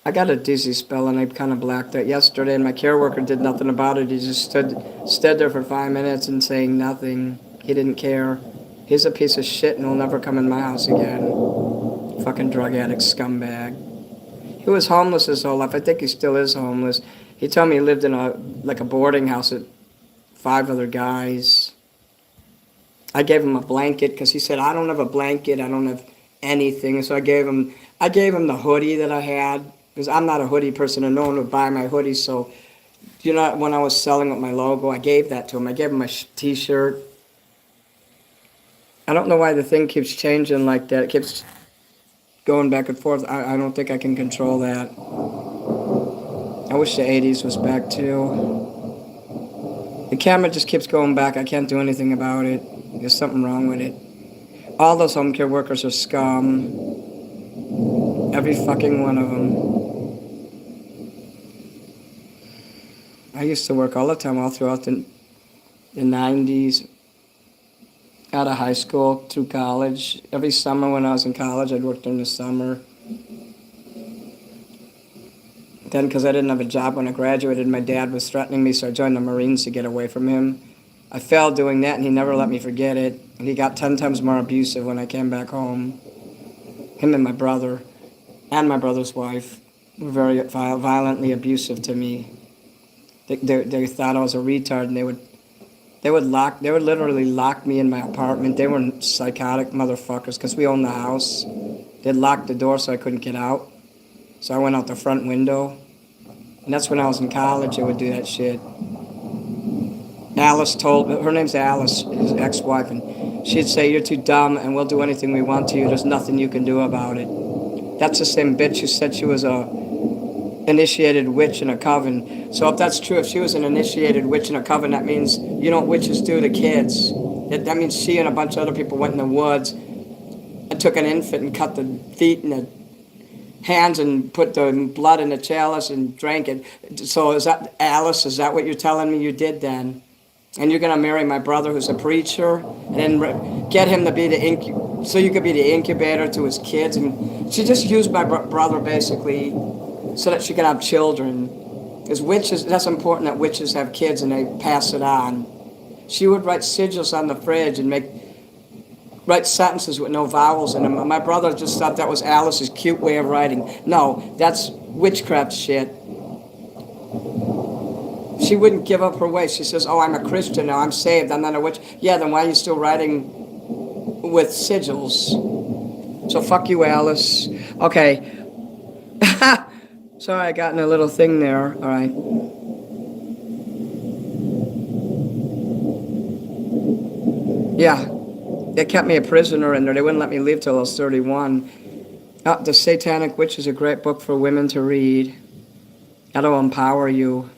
S2: I got a dizzy spell and I kind of blacked out yesterday, and my care worker did nothing about it. He just stood there for 5 minutes and saying nothing. He didn't care. He's a piece of shit and will never come in my house again. Fucking drug addict scumbag. He was homeless his whole life. I think he still is homeless. He told me he lived in a boarding house with 5 other guys. I gave him a blanket because he said, I don't have a blanket. I don't have anything. So I gave him the hoodie that I had, because I'm not a hoodie person and no one would buy my hoodie. So, when I was selling with my logo, I gave that to him. I gave him a t-shirt. I don't know why the thing keeps changing like that. It keeps going back and forth. I don't think I can control that. I wish the 80s was back too. The camera just keeps going back. I can't do anything about it. There's something wrong with it. All those home care workers are scum. Every fucking one of them. I used to work all the time, all throughout the 90s. Out of high school, through college. Every summer when I was in college, I'd work during the summer. Then, because I didn't have a job when I graduated, my dad was threatening me, so I joined the Marines to get away from him. I failed doing that, and he never let me forget it. And he got 10 times more abusive when I came back home. Him and my brother, and my brother's wife, were very violently abusive to me. They thought I was a retard, and they would literally lock me in my apartment. They were psychotic motherfuckers, because we owned the house. They'd lock the door so I couldn't get out. So I went out the front window. And that's when I was in college, they would do that shit. Alice told, her name's Alice, his ex-wife, and she'd say, you're too dumb and we'll do anything we want to you. There's nothing you can do about it. That's the same bitch who said she was a initiated witch in a coven. So if that's true, if she was an initiated witch in a coven, that means you know what witches do to kids. That means she and a bunch of other people went in the woods and took an infant and cut the feet and the hands and put the blood in the chalice and drank it. So is that, Alice, is that what you're telling me you did then? And you're going to marry my brother who's a preacher and then get him to be the so you could be the incubator to his kids. And she just used my brother basically so that she could have children. Because witches, that's important that witches have kids and they pass it on. She would write sigils on the fridge and write sentences with no vowels in them. My brother just thought that was Alice's cute way of writing. No, that's witchcraft shit. She wouldn't give up her way. She says, oh, I'm a Christian now, I'm saved, I'm not a witch. Yeah, then why are you still writing with sigils? So fuck you, Alice. Okay. Sorry, I got in a little thing there. All right. Yeah. They kept me a prisoner in there. They wouldn't let me leave till I was 31. The Satanic Witch is a great book for women to read. That'll empower you.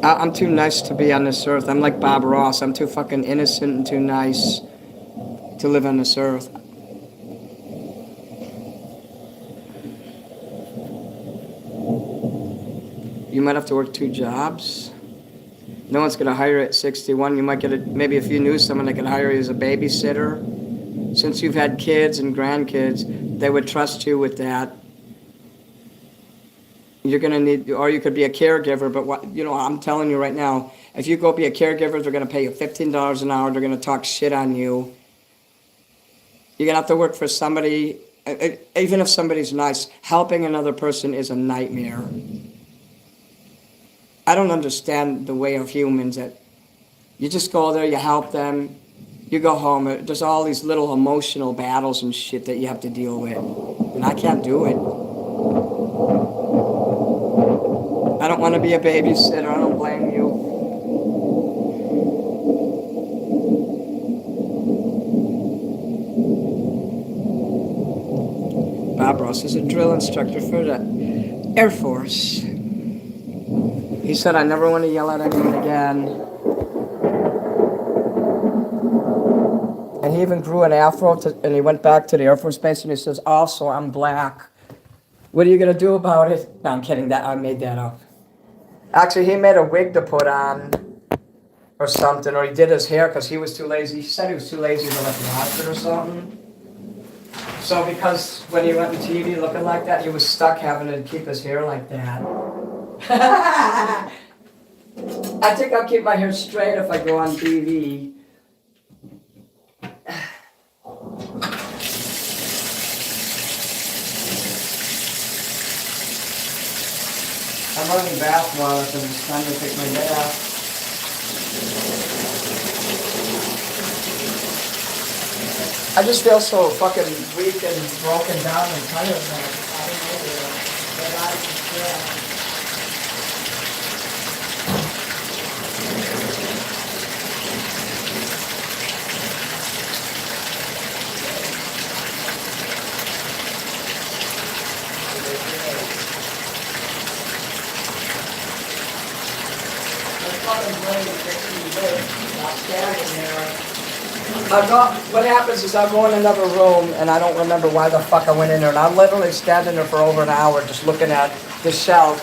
S2: I'm too nice to be on this earth. I'm like Bob Ross. I'm too fucking innocent and too nice to live on this earth. You might have to work 2 jobs. No one's going to hire you at 61. You might get maybe if you knew someone that could hire you as a babysitter. Since you've had kids and grandkids, they would trust you with that. You're going to need, or you could be a caregiver, but what, you know, I'm telling you right now, if you go be a caregiver, they're going to pay you $15 an hour, they're going to talk shit on you. You're going to have to work for somebody, even if somebody's nice, helping another person is a nightmare. I don't understand the way of humans that you just go there, you help them, you go home, there's all these little emotional battles and shit that you have to deal with, and I can't do it. I don't want to be a babysitter. I don't blame you. Bob Ross is a drill instructor for the Air Force. He said, I never want to yell at anyone again. And he even grew an afro, and he went back to the Air Force Base, and he says, also, I'm black. What are you going to do about it? No, I'm kidding. I made that up. Actually, he made a wig to put on or something, or he did his hair because he was too lazy. He said he was too lazy to let the outfit or something. So because when he went on TV looking like that, he was stuck having to keep his hair like that. I think I'll keep my hair straight if I go on TV. I'm running bath water because it's time to take my bath. I just feel so fucking weak and broken down and tired, man. I don't know where I can feel. What happens is I'll go in another room and I don't remember why the fuck I went in there, and I'm literally standing there for over an hour just looking at the shelf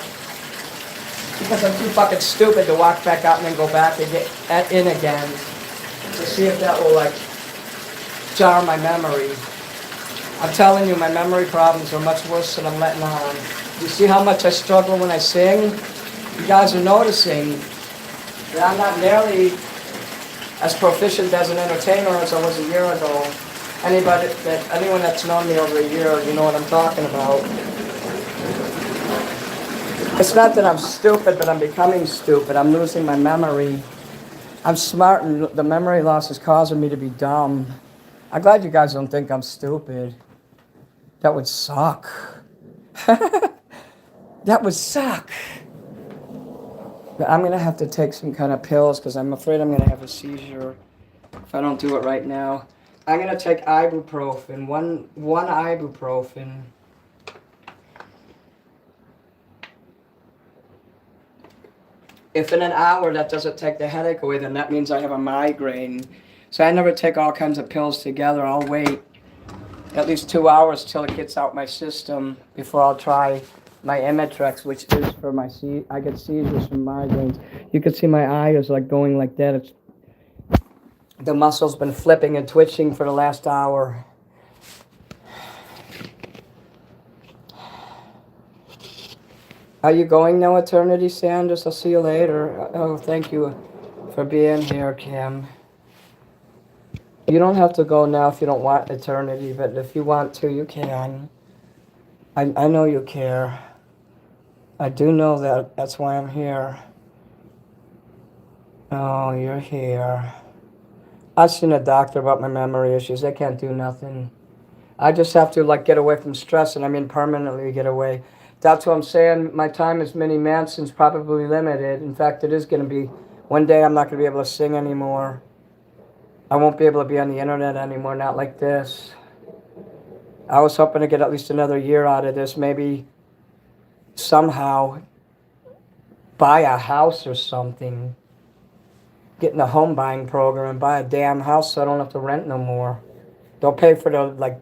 S2: because I'm too fucking stupid to walk back out and then go back and get in again to see if that will like jar my memory. I'm telling you, my memory problems are much worse than I'm letting on. You see how much I struggle when I sing? You guys are noticing that I'm not nearly as proficient as an entertainer as I was a year ago. Anyone that's known me over a year, you know what I'm talking about. It's not that I'm stupid, but I'm becoming stupid. I'm losing my memory. I'm smart, and the memory loss is causing me to be dumb. I'm glad you guys don't think I'm stupid. That would suck. That would suck. But I'm going to have to take some kind of pills because I'm afraid I'm going to have a seizure if I don't do it right now. I'm going to take ibuprofen, one ibuprofen. If in an hour that doesn't take the headache away, then that means I have a migraine. So I never take all kinds of pills together. I'll wait at least 2 hours till it gets out my system before I'll try my Imitrex, which is for my I get seizures from migraines. You can see my eye is like going like that. It's the muscle's been flipping and twitching for the last hour. Are you going now, Eternity Sanders? I'll see you later. Oh, thank you for being here, Kim. You don't have to go now if you don't want Eternity, but if you want to, you can. I know you care. I do know that. That's why I'm here. Oh, you're here. I've seen a doctor about my memory issues. They can't do nothing. I just have to like get away from stress, and I mean permanently get away. That's what I'm saying. My time as Mini Manson's probably limited. In fact, it is going to be. One day I'm not going to be able to sing anymore. I won't be able to be on the internet anymore, not like this. I was hoping to get at least another year out of this, maybe somehow buy a house or something. Get in a home buying program and buy a damn house so I don't have to rent no more. They'll pay for the like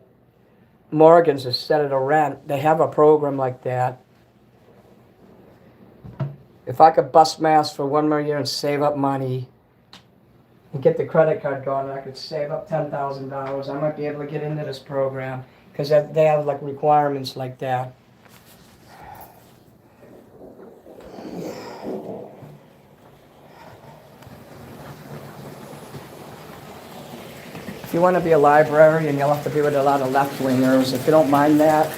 S2: mortgage instead of the rent. They have a program like that. If I could bust my ass for 1 more year and save up money and get the credit card going, I could save up $10,000. I might be able to get into this program because they have like requirements like that. If you want to be a librarian, you'll have to be with a lot of left-wingers. If you don't mind that.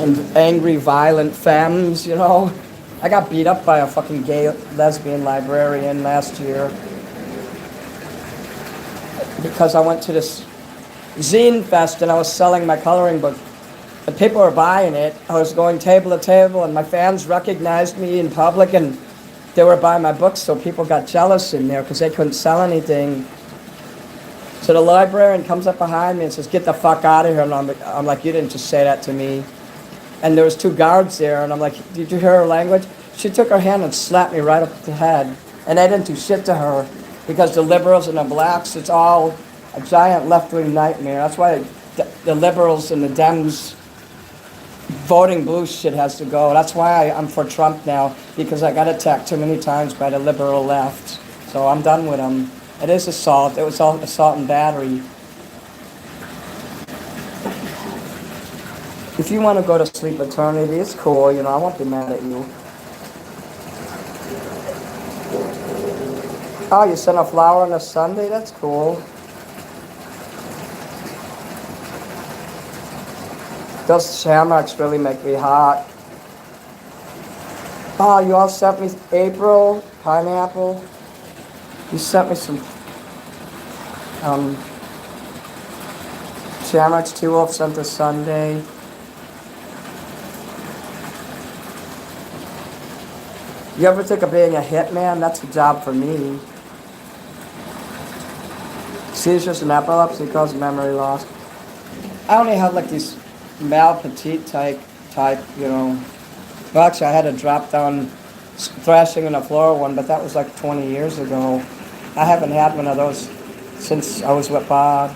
S2: And angry, violent femmes, you know. I got beat up by a fucking gay lesbian librarian last year because I went to this zine fest and I was selling my coloring book. The people were buying it. I was going table to table and my fans recognized me in public and they were buying my books, so people got jealous in there because they couldn't sell anything. So the librarian comes up behind me and says, "Get the fuck out of here." And I'm like, "You didn't just say that to me." And there was 2 guards there, and I'm like, "Did you hear her language?" She took her hand and slapped me right up the head. And I didn't do shit to her because the liberals and the blacks, it's all a giant left-wing nightmare. That's why the liberals and the Dems voting blue shit has to go. That's why I'm for Trump now, because I got attacked too many times by the liberal left. So I'm done with them. It is assault. It was assault and battery. If you want to go to sleep eternity, it's cool. You know, I won't be mad at you. Oh, you sent a flower on a Sunday? That's cool. Those shamrocks really make me hot. Oh, you all sent me April, pineapple. You sent me some shamrocks too. Wolf sent a Sunday. You ever think of being a hitman? That's a job for me. Seizures and epilepsy cause memory loss. I only have like these malpetite type, you know. Well, actually, I had a drop down thrashing in the floor one, but that was like 20 years ago. I haven't had one of those since I was with Bob.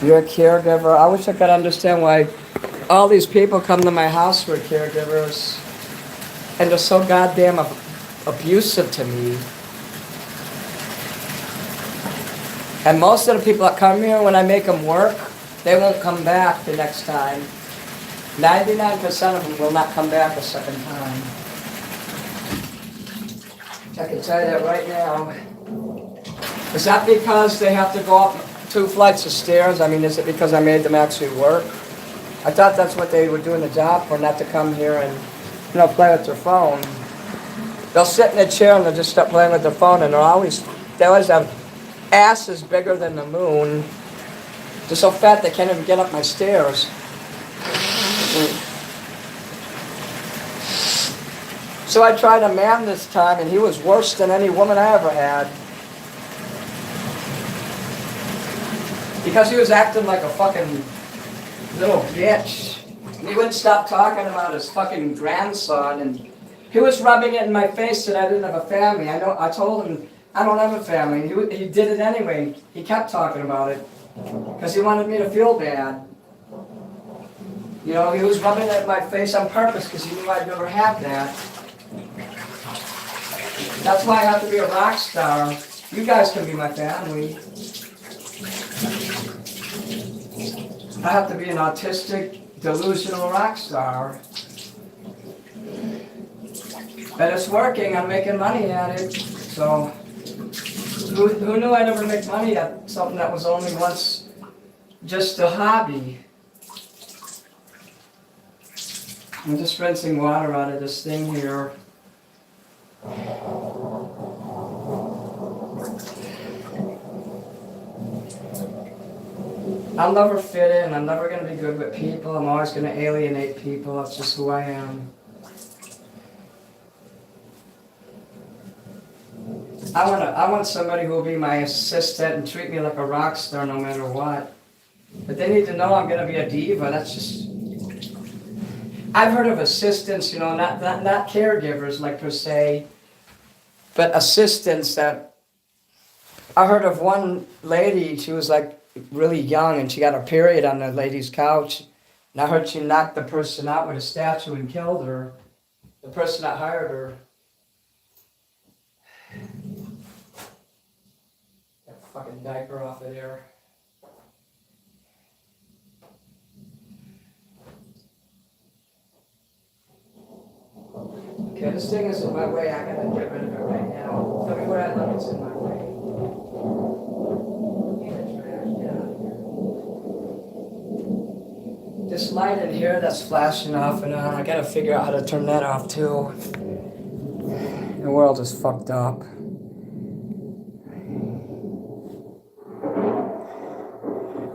S2: You're a caregiver. I wish I could understand why all these people come to my house who are caregivers and they're so goddamn abusive to me. And most of the people that come here, when I make them work, they won't come back the next time. 99% of them will not come back a second time. I can tell you that right now. Is that because they have to go up 2 flights of stairs? I mean, is it because I made them actually work? I thought that's what they were doing the job for, not to come here and, play with their phone. They'll sit in a chair and they'll just start playing with their phone, and they always have asses bigger than the moon. They're so fat they can't even get up my stairs. So I tried a man this time, and he was worse than any woman I ever had. Because he was acting like a fucking little bitch. And he wouldn't stop talking about his fucking grandson, and he was rubbing it in my face that I didn't have a family. I told him I don't have a family. He did it anyway. He kept talking about it because he wanted me to feel bad. He was rubbing it in my face on purpose because he knew I'd never have that. That's why I have to be a rock star. You guys can be my family. I have to be an autistic, delusional rock star. But it's working. I'm making money at it. So, who knew I'd ever make money at something that was only once just a hobby? I'm just rinsing water out of this thing here. I'll never fit in. I'm never going to be good with people. I'm always going to alienate people. That's just who I am. I want somebody who will be my assistant and treat me like a rock star no matter what. But they need to know I'm going to be a diva. That's just... I've heard of assistants, not caregivers like per se, but assistants that... I heard of one lady, she was like really young and she got her period on the lady's couch. And I heard she knocked the person out with a statue and killed her. The person that hired her. That fucking diaper off of there. Okay, this thing is in my way. I gotta get rid of it right now. Tell me what I love. It's in my way. Get out of here. This light in here that's flashing off and on, I gotta figure out how to turn that off too. The world is fucked up.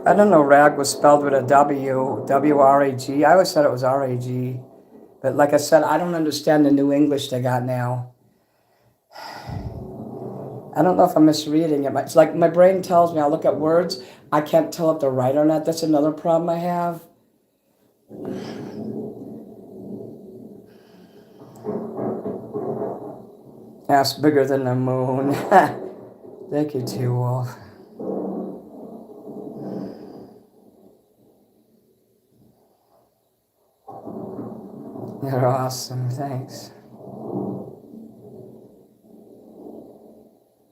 S2: I don't know rag was spelled with a W, W-R-A-G. I always thought it was R-A-G. But like I said, I don't understand the new English they got now. I don't know if I'm misreading it. It's like my brain tells me, I look at words, I can't tell if they're right or not. That's another problem I have. Ass bigger than the moon. Thank you, T-Wolf. You're awesome, thanks.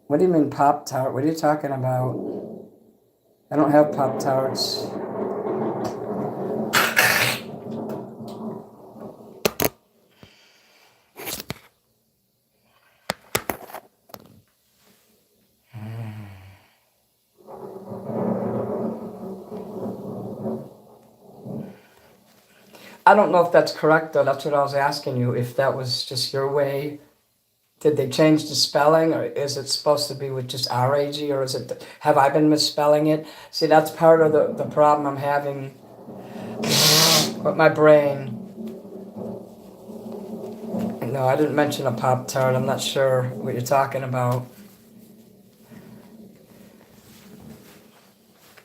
S2: What do you mean Pop-Tart? What are you talking about? I don't have Pop-Tarts. I don't know if that's correct though. That's what I was asking you. If that was just your way. Did they change the spelling, or is it supposed to be with just R-A-G, or have I been misspelling it? See, that's part of the problem I'm having with my brain. No, I didn't mention a Pop-Tart. I'm not sure what you're talking about.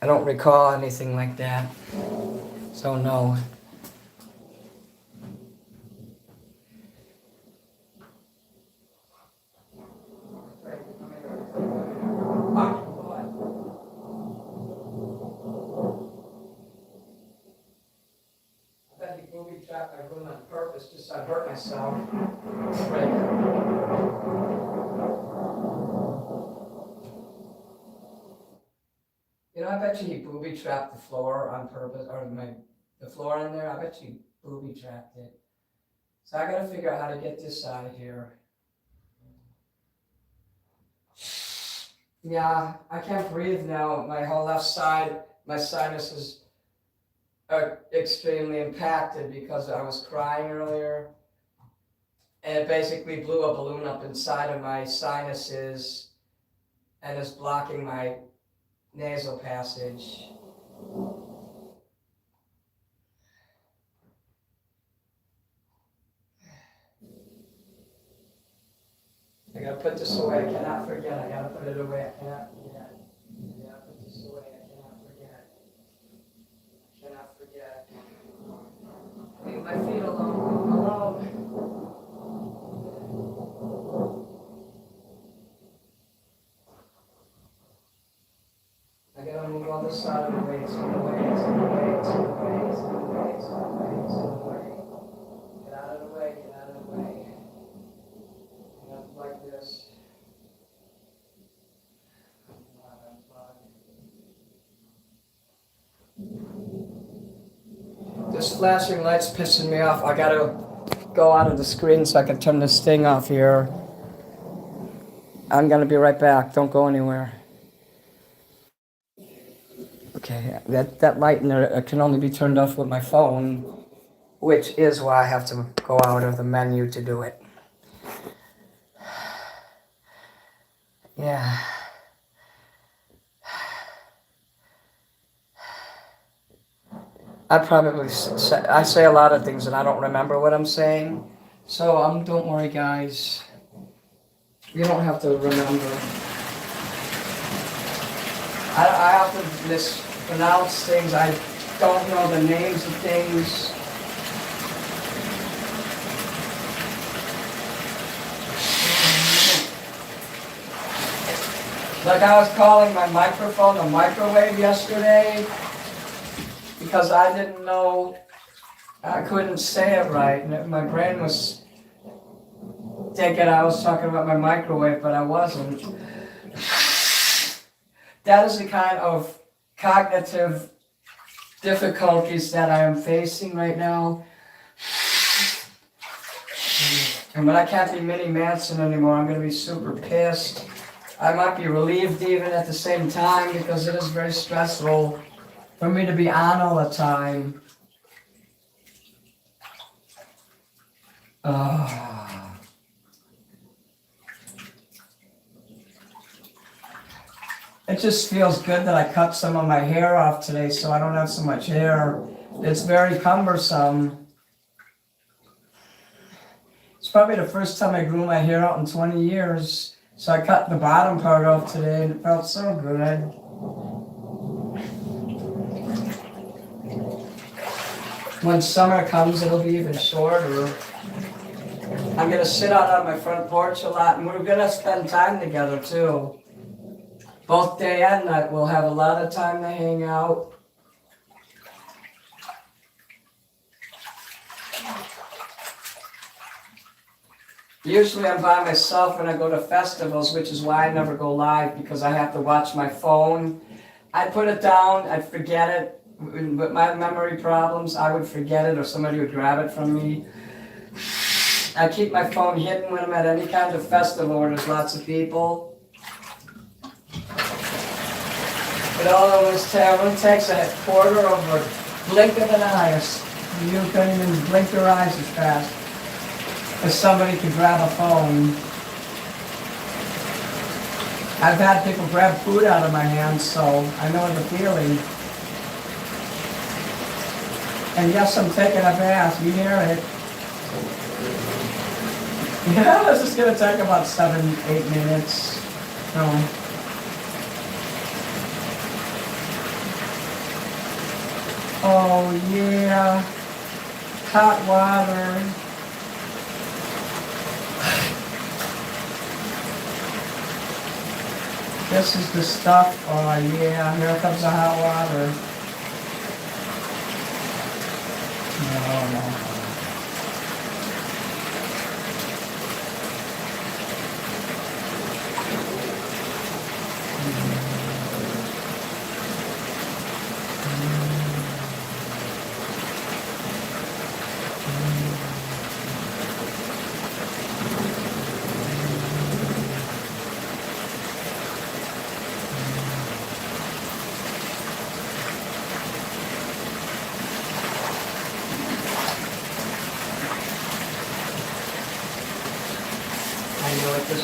S2: I don't recall anything like that. So no. I ruined on purpose, just so I hurt myself. Right. I bet you he booby trapped the floor on purpose, or the floor in there. I bet you booby trapped it. So I gotta figure out how to get this out of here. Yeah, I can't breathe now. My whole left side, my sinuses are extremely impacted because I was crying earlier. And it basically blew a balloon up inside of my sinuses and is blocking my nasal passage. I gotta put this away. I cannot forget. I gotta put it away. I cannot forget. I gotta put this away. I cannot forget. I cannot forget. Leave my feet alone. Alone. I gotta move all this out of the way. It's in the way. It's in the way. It's in the way. It's in the way. It's in the way. It's in the way. Get out of the way. Get out of the way. Not like this. This flashing light's pissing me off. I gotta go out of the screen so I can turn this thing off here. I'm gonna be right back. Don't go anywhere. Okay, that light in there can only be turned off with my phone, which is why I have to go out of the menu to do it. Yeah. I say a lot of things and I don't remember what I'm saying. So don't worry, guys. You don't have to remember. I often mispronounce things. I don't know the names of things. Like I was calling my microphone a microwave yesterday because I didn't know, I couldn't say it right. My brain was thinking I was talking about my microwave, but I wasn't. That is the kind of cognitive difficulties that I am facing right now. And when I can't be Mini Manson anymore, I'm going to be super pissed. I might be relieved even at the same time because it is very stressful for me to be on all the time. It just feels good that I cut some of my hair off today so I don't have so much hair. It's very cumbersome. It's probably the first time I grew my hair out in 20 years. So I cut the bottom part off today and it felt so good. When summer comes, it'll be even shorter. I'm gonna sit out on my front porch a lot and we're gonna spend time together too. Both day and night, we'll have a lot of time to hang out. Usually I'm by myself when I go to festivals, which is why I never go live, because I have to watch my phone. I'd put it down, I'd forget it. With my memory problems, I would forget it or somebody would grab it from me. I keep my phone hidden when I'm at any kind of festival where there's lots of people. It only takes a quarter of a blink of an eye. You couldn't even blink your eyes as fast as somebody could grab a phone. I've had people grab food out of my hands, so I know the feeling. And yes, I'm taking a bath. You hear it. Yeah, this is going to take about 7-8 minutes. No. Oh yeah, hot water. This is the stuff. Oh yeah, here comes the hot water. No.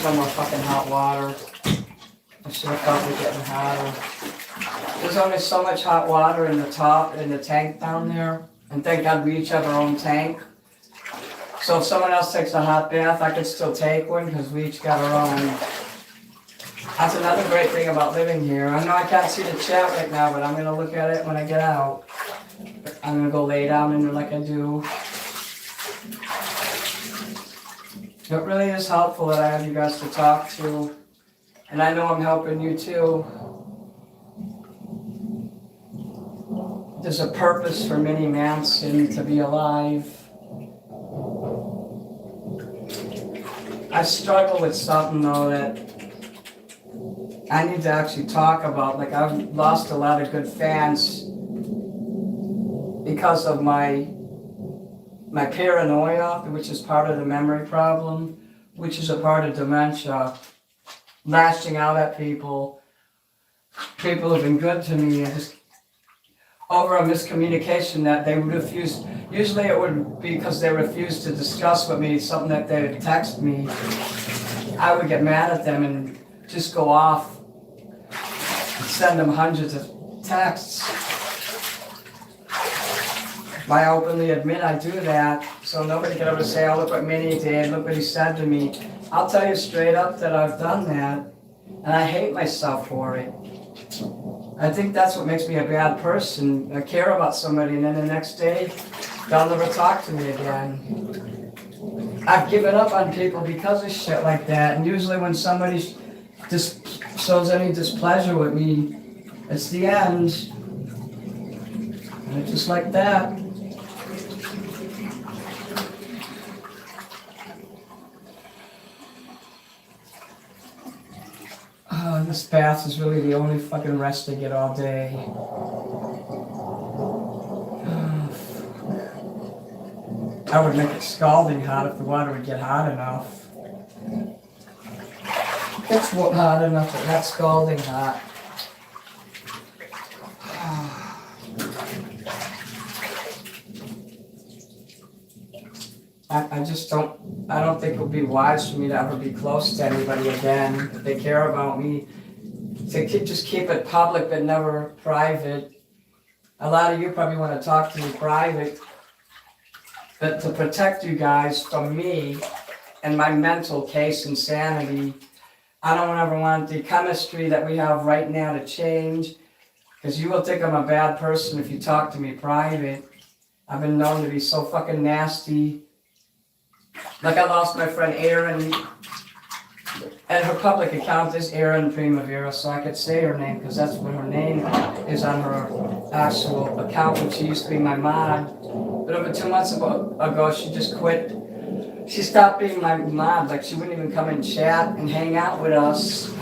S2: there's no more fucking hot water. I should have felt it getting hotter. There's only so much hot water in the tank down there. And thank God we each have our own tank. So if someone else takes a hot bath, I could still take one because we each got our own. That's another great thing about living here. I know I can't see the chat right now, but I'm going to look at it when I get out. I'm going to go lay down in there like I do. It really is helpful that I have you guys to talk to. And I know I'm helping you too. There's a purpose for Minnie Manson to be alive. I struggle with something though that I need to actually talk about. Like I've lost a lot of good fans because of my paranoia, which is part of the memory problem, which is a part of dementia. Lashing out at people. People have been good to me, and just over a miscommunication that they would refuse. Usually it would be because they refused to discuss with me something that they would text me. I would get mad at them and just go off and send them hundreds of texts. I openly admit I do that, so nobody can ever say, oh, look what Minnie did, look what he said to me. I'll tell you straight up that I've done that, and I hate myself for it. I think that's what makes me a bad person. I care about somebody, and then the next day, they'll never talk to me again. I've given up on people because of shit like that, and usually when somebody just shows any displeasure with me, it's the end. And it's just like that. This bath is really the only fucking rest I get all day. I would make it scalding hot if the water would get hot enough. It's hot enough, but not scalding hot. I don't think it would be wise for me to ever be close to anybody again. If they care about me, to just keep it public but never private. A lot of you probably want to talk to me private, but to protect you guys from me and my mental case insanity, I don't ever want the chemistry that we have right now to change, because you will think I'm a bad person if you talk to me private. I've been known to be so fucking nasty. Like I lost my friend Erin, and her public account is Erin Primavera, so I could say her name because that's what her name is on her actual account when she used to be my mod. But over 2 months ago, she just quit. She stopped being my mod, like she wouldn't even come and chat and hang out with us.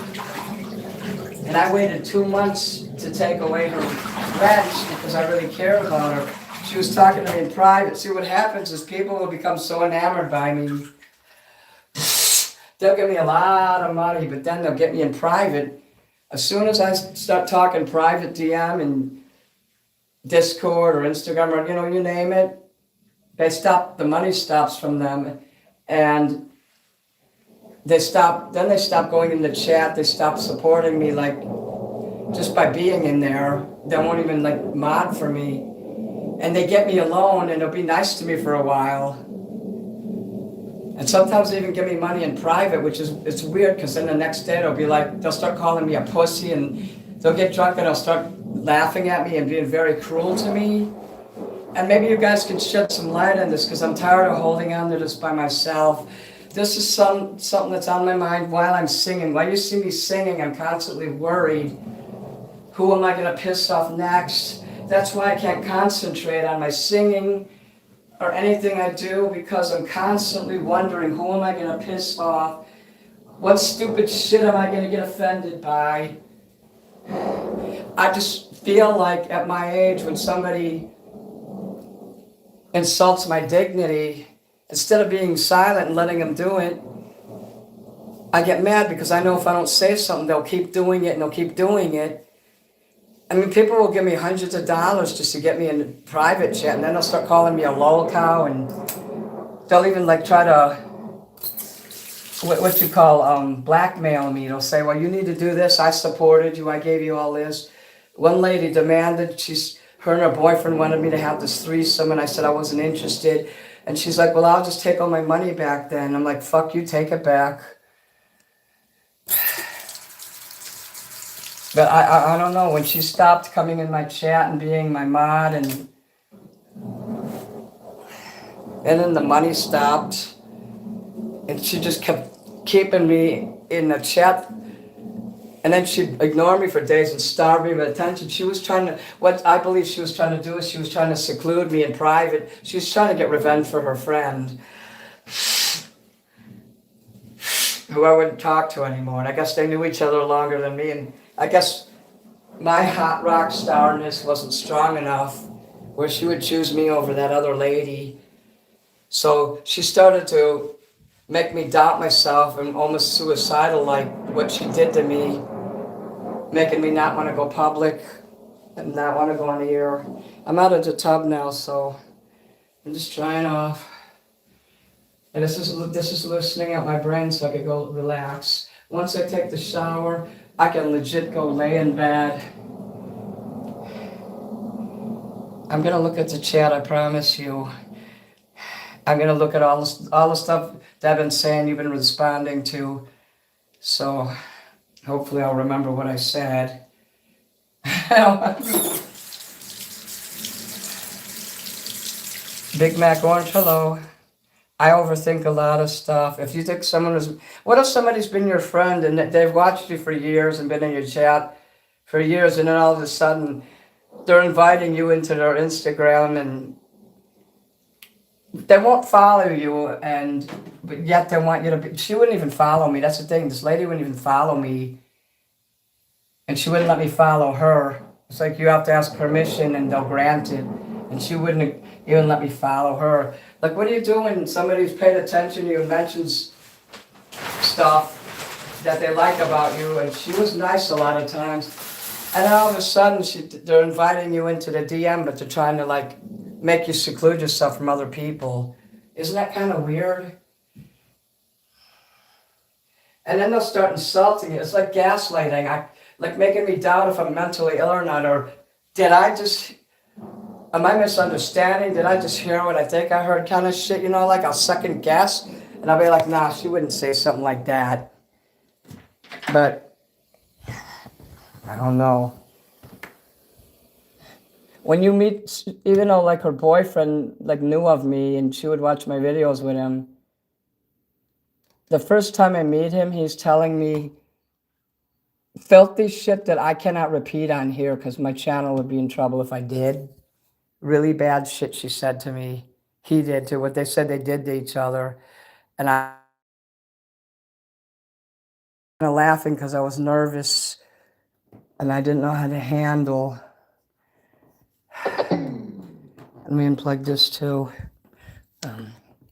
S2: And I waited 2 months to take away her friends because I really cared about her. She was talking to me in private. See, what happens is people will become so enamored by me. They'll give me a lot of money, but then they'll get me in private. As soon as I start talking private DM and Discord or Instagram or, you name it, the money stops from them. And they stop going in the chat. They stop supporting me, like, just by being in there. They won't even, like, mod for me. And they get me alone, and they'll be nice to me for a while. And sometimes they even give me money in private, which is, it's weird, because then the next day they'll start calling me a pussy, and they'll get drunk and they'll start laughing at me and being very cruel to me. And maybe you guys can shed some light on this, because I'm tired of holding on to this by myself. This is something that's on my mind while I'm singing. While you see me singing, I'm constantly worried. Who am I going to piss off next? That's why I can't concentrate on my singing or anything I do, because I'm constantly wondering, who am I going to piss off? What stupid shit am I going to get offended by? I just feel like at my age, when somebody insults my dignity, instead of being silent and letting them do it, I get mad because I know if I don't say something, they'll keep doing it and they'll keep doing it. I mean, people will give me hundreds of dollars just to get me in a private chat, and then they'll start calling me a lol cow, and they'll even like try to what you call blackmail me. They'll say, well, you need to do this. I supported you. I gave you all this. One lady demanded, her and her boyfriend wanted me to have this threesome, and I said I wasn't interested. And she's like, well, I'll just take all my money back then. I'm like, fuck you, take it back. But I don't know, when she stopped coming in my chat and being my mod, and then the money stopped, and she just kept keeping me in the chat, and then she'd ignore me for days and starve me with attention. She was trying to, what I believe she was trying to do is she was trying to seclude me in private. She was trying to get revenge for her friend, who I wouldn't talk to anymore. And I guess they knew each other longer than me, and I guess my hot rock starness wasn't strong enough where she would choose me over that other lady. So she started to make me doubt myself and almost suicidal, like what she did to me, making me not want to go public and not want to go on the air. I'm out of the tub now, so I'm just drying off. And this is loosening out my brain so I could go relax. Once I take the shower, I can legit go lay in bed. I'm gonna look at the chat, I promise you. I'm gonna look at all the stuff that I've been saying, you've been responding to. So hopefully I'll remember what I said. Big Mac Orange, hello. I overthink a lot of stuff. If you think what if somebody's been your friend and they've watched you for years and been in your chat for years, and then all of a sudden they're inviting you into their Instagram, and they won't follow you, but yet they want you to be. She wouldn't even follow me. That's the thing. This lady wouldn't even follow me, and she wouldn't let me follow her. It's like you have to ask permission and they'll grant it. And she wouldn't even let me follow her. Like, what are you doing? Somebody's paid attention to you and mentions stuff that they like about you, and she was nice a lot of times. And then all of a sudden, they're inviting you into the DM, but they're trying to, like, make you seclude yourself from other people. Isn't that kind of weird? And then they'll start insulting you. It's like gaslighting. Like making me doubt if I'm mentally ill or not, or am I misunderstanding? Did I just hear what I think I heard kind of shit, like I'll second guess? And I'll be like, nah, she wouldn't say something like that. But, I don't know. When you meet, even though like her boyfriend like knew of me and she would watch my videos with him, the first time I meet him, he's telling me filthy shit that I cannot repeat on here because my channel would be in trouble if I did. Really bad shit she said to me. He did too, what they said they did to each other. And I was laughing because I was nervous and I didn't know how to handle. Let me unplug this too.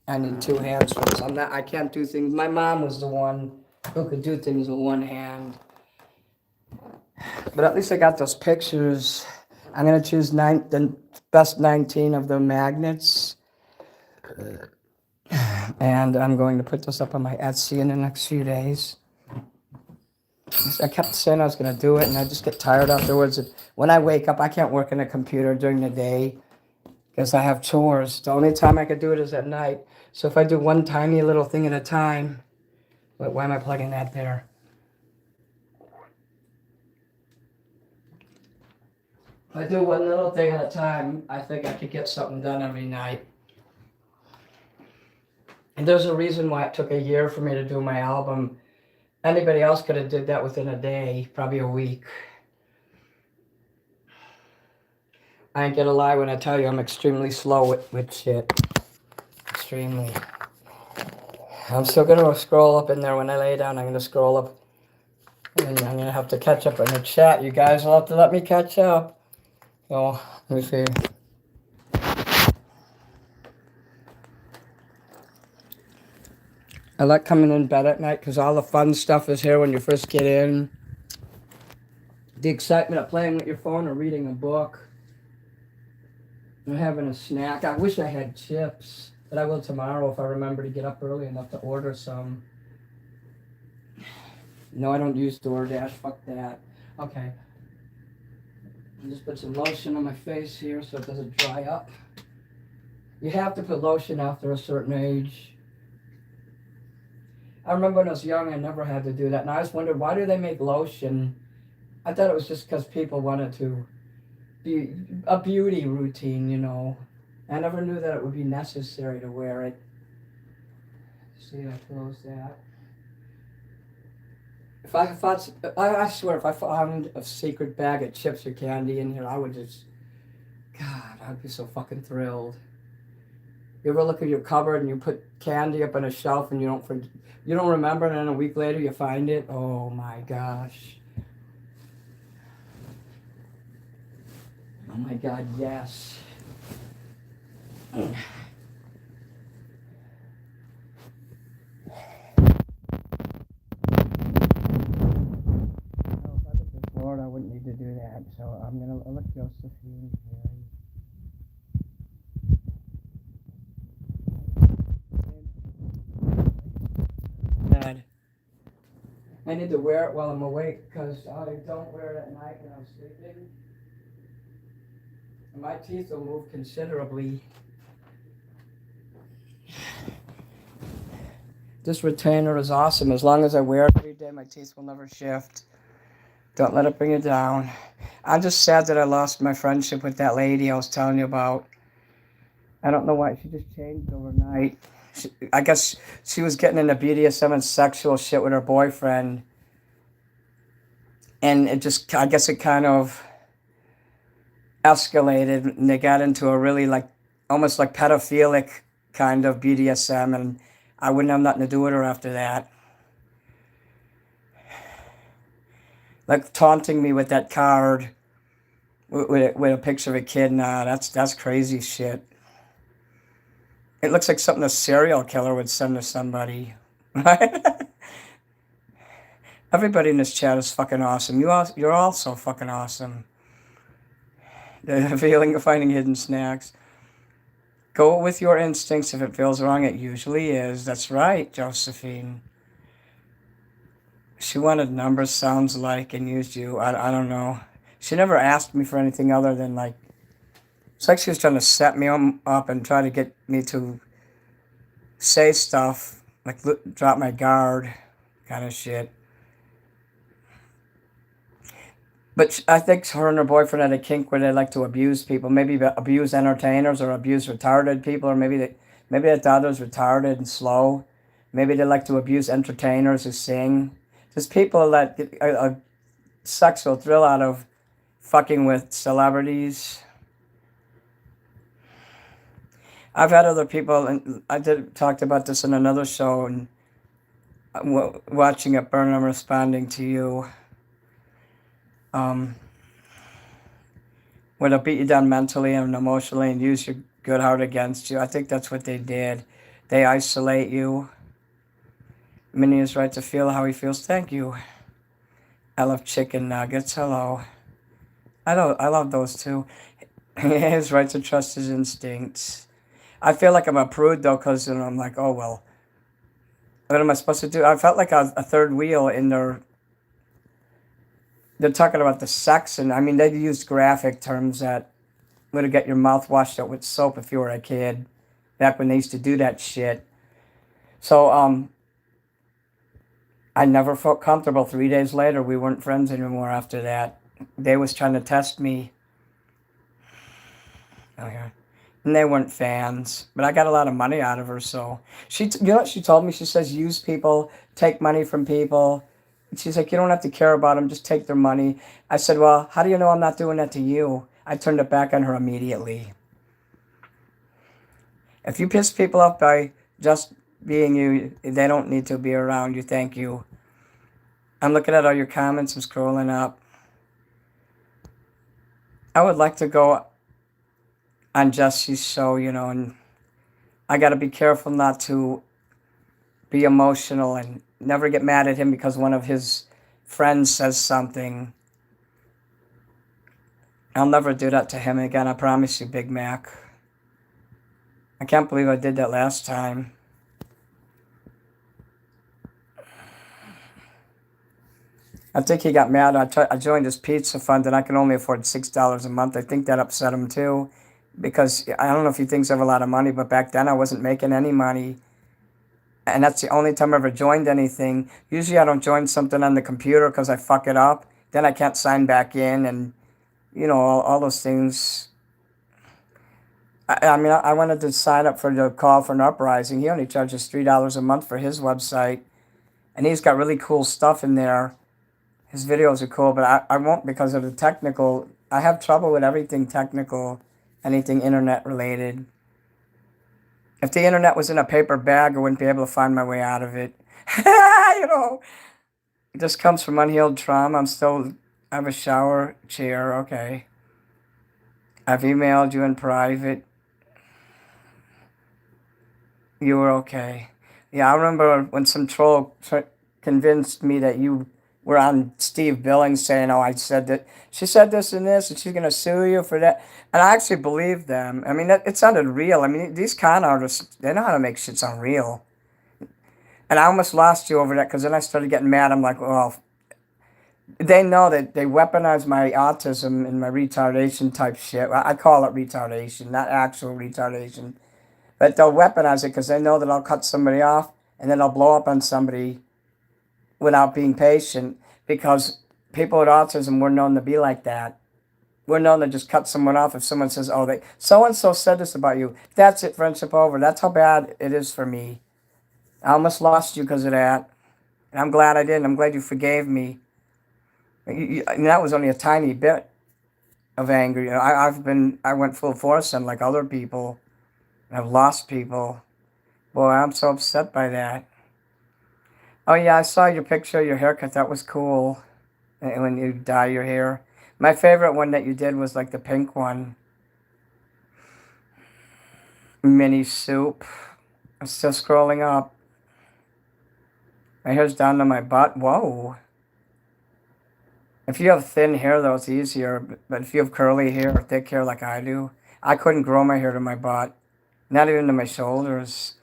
S2: I need two hands for this. I can't do things. My mom was the one who could do things with one hand. But at least I got those pictures. I'm gonna choose the best 19 of the magnets. And I'm going to put this up on my Etsy in the next few days. I kept saying I was going to do it, and I just get tired afterwards. When I wake up, I can't work on a computer during the day because I have chores. The only time I could do it is at night. So if I do one tiny little thing at a time, why am I plugging that there? If I do one little thing at a time, I think I could get something done every night. And there's a reason why it took a year for me to do my album. Anybody else could have did that within a day, probably a week. I ain't gonna lie when I tell you I'm extremely slow with shit. Extremely. I'm still gonna scroll up in there when I lay down. I'm gonna scroll up. And I'm gonna have to catch up in the chat. You guys will have to let me catch up. So, let me see. I like coming in bed at night because all the fun stuff is here when you first get in. The excitement of playing with your phone or reading a book. Or having a snack. I wish I had chips, but I will tomorrow if I remember to get up early enough to order some. No, I don't use DoorDash. Fuck that. Okay. I just put some lotion on my face here so it doesn't dry up. You have to put lotion after a certain age. I remember when I was young, I never had to do that. And I always wondered, why do they make lotion? I thought it was just because people wanted to be a beauty routine, you know. I never knew that it would be necessary to wear it. See, I close that. I swear, if I found a secret bag of chips or candy in here, I would just, God, I'd be so fucking thrilled. You ever look at your cupboard and you put candy up on a shelf and you don't remember, and then a week later you find it? Oh my gosh. Oh my God, yes. Lord, I wouldn't need to do that, so I'm gonna let Josephine here. Dad, I need to wear it while I'm awake because I don't wear it at night when I'm sleeping. And my teeth will move considerably. This retainer is awesome. As long as I wear it every day, my teeth will never shift. Don't let it bring it down. I'm just sad that I lost my friendship with that lady I was telling you about. I don't know why. She just changed overnight. I guess she was getting into BDSM and sexual shit with her boyfriend. And I guess it kind of escalated. And they got into a really almost like pedophilic kind of BDSM. And I wouldn't have nothing to do with her after that. Like taunting me with that card with a picture of a kid. Nah, that's crazy shit. It looks like something a serial killer would send to somebody. Right? Everybody in this chat is fucking awesome. You're all so fucking awesome. The feeling of finding hidden snacks. Go with your instincts. If it feels wrong, it usually is. That's right, Josephine. She wanted numbers, sounds like, and used you. I don't know. She never asked me for anything other than it's like she was trying to set me up and try to get me to say stuff, like drop my guard kind of shit. But I think her and her boyfriend had a kink where they like to abuse people, maybe abuse entertainers or abuse retarded people, or maybe they thought it was retarded and slow. Maybe they like to abuse entertainers who sing. There's people that get a sexual thrill out of fucking with celebrities. I've had other people, and I talked about this in another show, and watching it burn, I'm responding to you. Where they'll beat you down mentally and emotionally and use your good heart against you. I think that's what they did. They isolate you. Minnie is right to feel how he feels. Thank you. I love chicken nuggets. Hello. I love those too. He has right to trust his instincts. I feel like I'm a prude though, because I'm like, oh well, what am I supposed to do? I felt like a third wheel in their. They're talking about the sex, and I mean they used graphic terms that would have got your mouth washed out with soap if you were a kid, back when they used to do that shit. So I never felt comfortable. 3 days later, we weren't friends anymore after that. They was trying to test me. Okay. And they weren't fans, but I got a lot of money out of her. So you know what she told me? She says, use people, take money from people. She's like, you don't have to care about them, just take their money. I said, well, how do you know I'm not doing that to you? I turned it back on her immediately. If you piss people off by just being you, they don't need to be around you. Thank you. I'm looking at all your comments. I'm scrolling up. I would like to go on Jesse's show, and I got to be careful not to be emotional and never get mad at him because one of his friends says something. I'll never do that to him again. I promise you, Big Mac. I can't believe I did that last time. I think he got mad. I joined his pizza fund and I can only afford $6 a month. I think that upset him too. Because I don't know if he thinks I have a lot of money, but back then I wasn't making any money. And that's the only time I ever joined anything. Usually I don't join something on the computer because I fuck it up. Then I can't sign back in and, all those things. I mean, I wanted to sign up for the Call for an Uprising. He only charges $3 a month for his website. And he's got really cool stuff in there. His videos are cool, but I won't because of the technical. I have trouble with everything technical, anything internet related. If the internet was in a paper bag, I wouldn't be able to find my way out of it. It just comes from unhealed trauma. I have a shower chair, okay. I've emailed you in private. You were okay. Yeah, I remember when some troll convinced me that you were on Steve Billings saying, oh, I said that. She said this and this, and she's going to sue you for that. And I actually believed them. I mean, it sounded real. I mean, these con artists, they know how to make shit sound real. And I almost lost you over that because then I started getting mad. I'm like, well, they know that they weaponize my autism and my retardation type shit. I call it retardation, not actual retardation. But they'll weaponize it because they know that I'll cut somebody off and then I'll blow up on somebody without being patient because people with autism were known to be like that. We're known to just cut someone off if someone says, oh, they so-and-so said this about you. That's it, friendship over. That's how bad it is for me. I almost lost you because of that. And I'm glad I didn't. I'm glad you forgave me. And that was only a tiny bit of anger. I went full force on like other people. I've lost people. Boy, I'm so upset by that. Oh yeah, I saw your picture of your haircut. That was cool. And when you dye your hair. My favorite one that you did was like the pink one. Mini soup. I'm still scrolling up. My hair's down to my butt. Whoa. If you have thin hair, though, it's easier. But if you have curly hair or thick hair like I do, I couldn't grow my hair to my butt. Not even to my shoulders.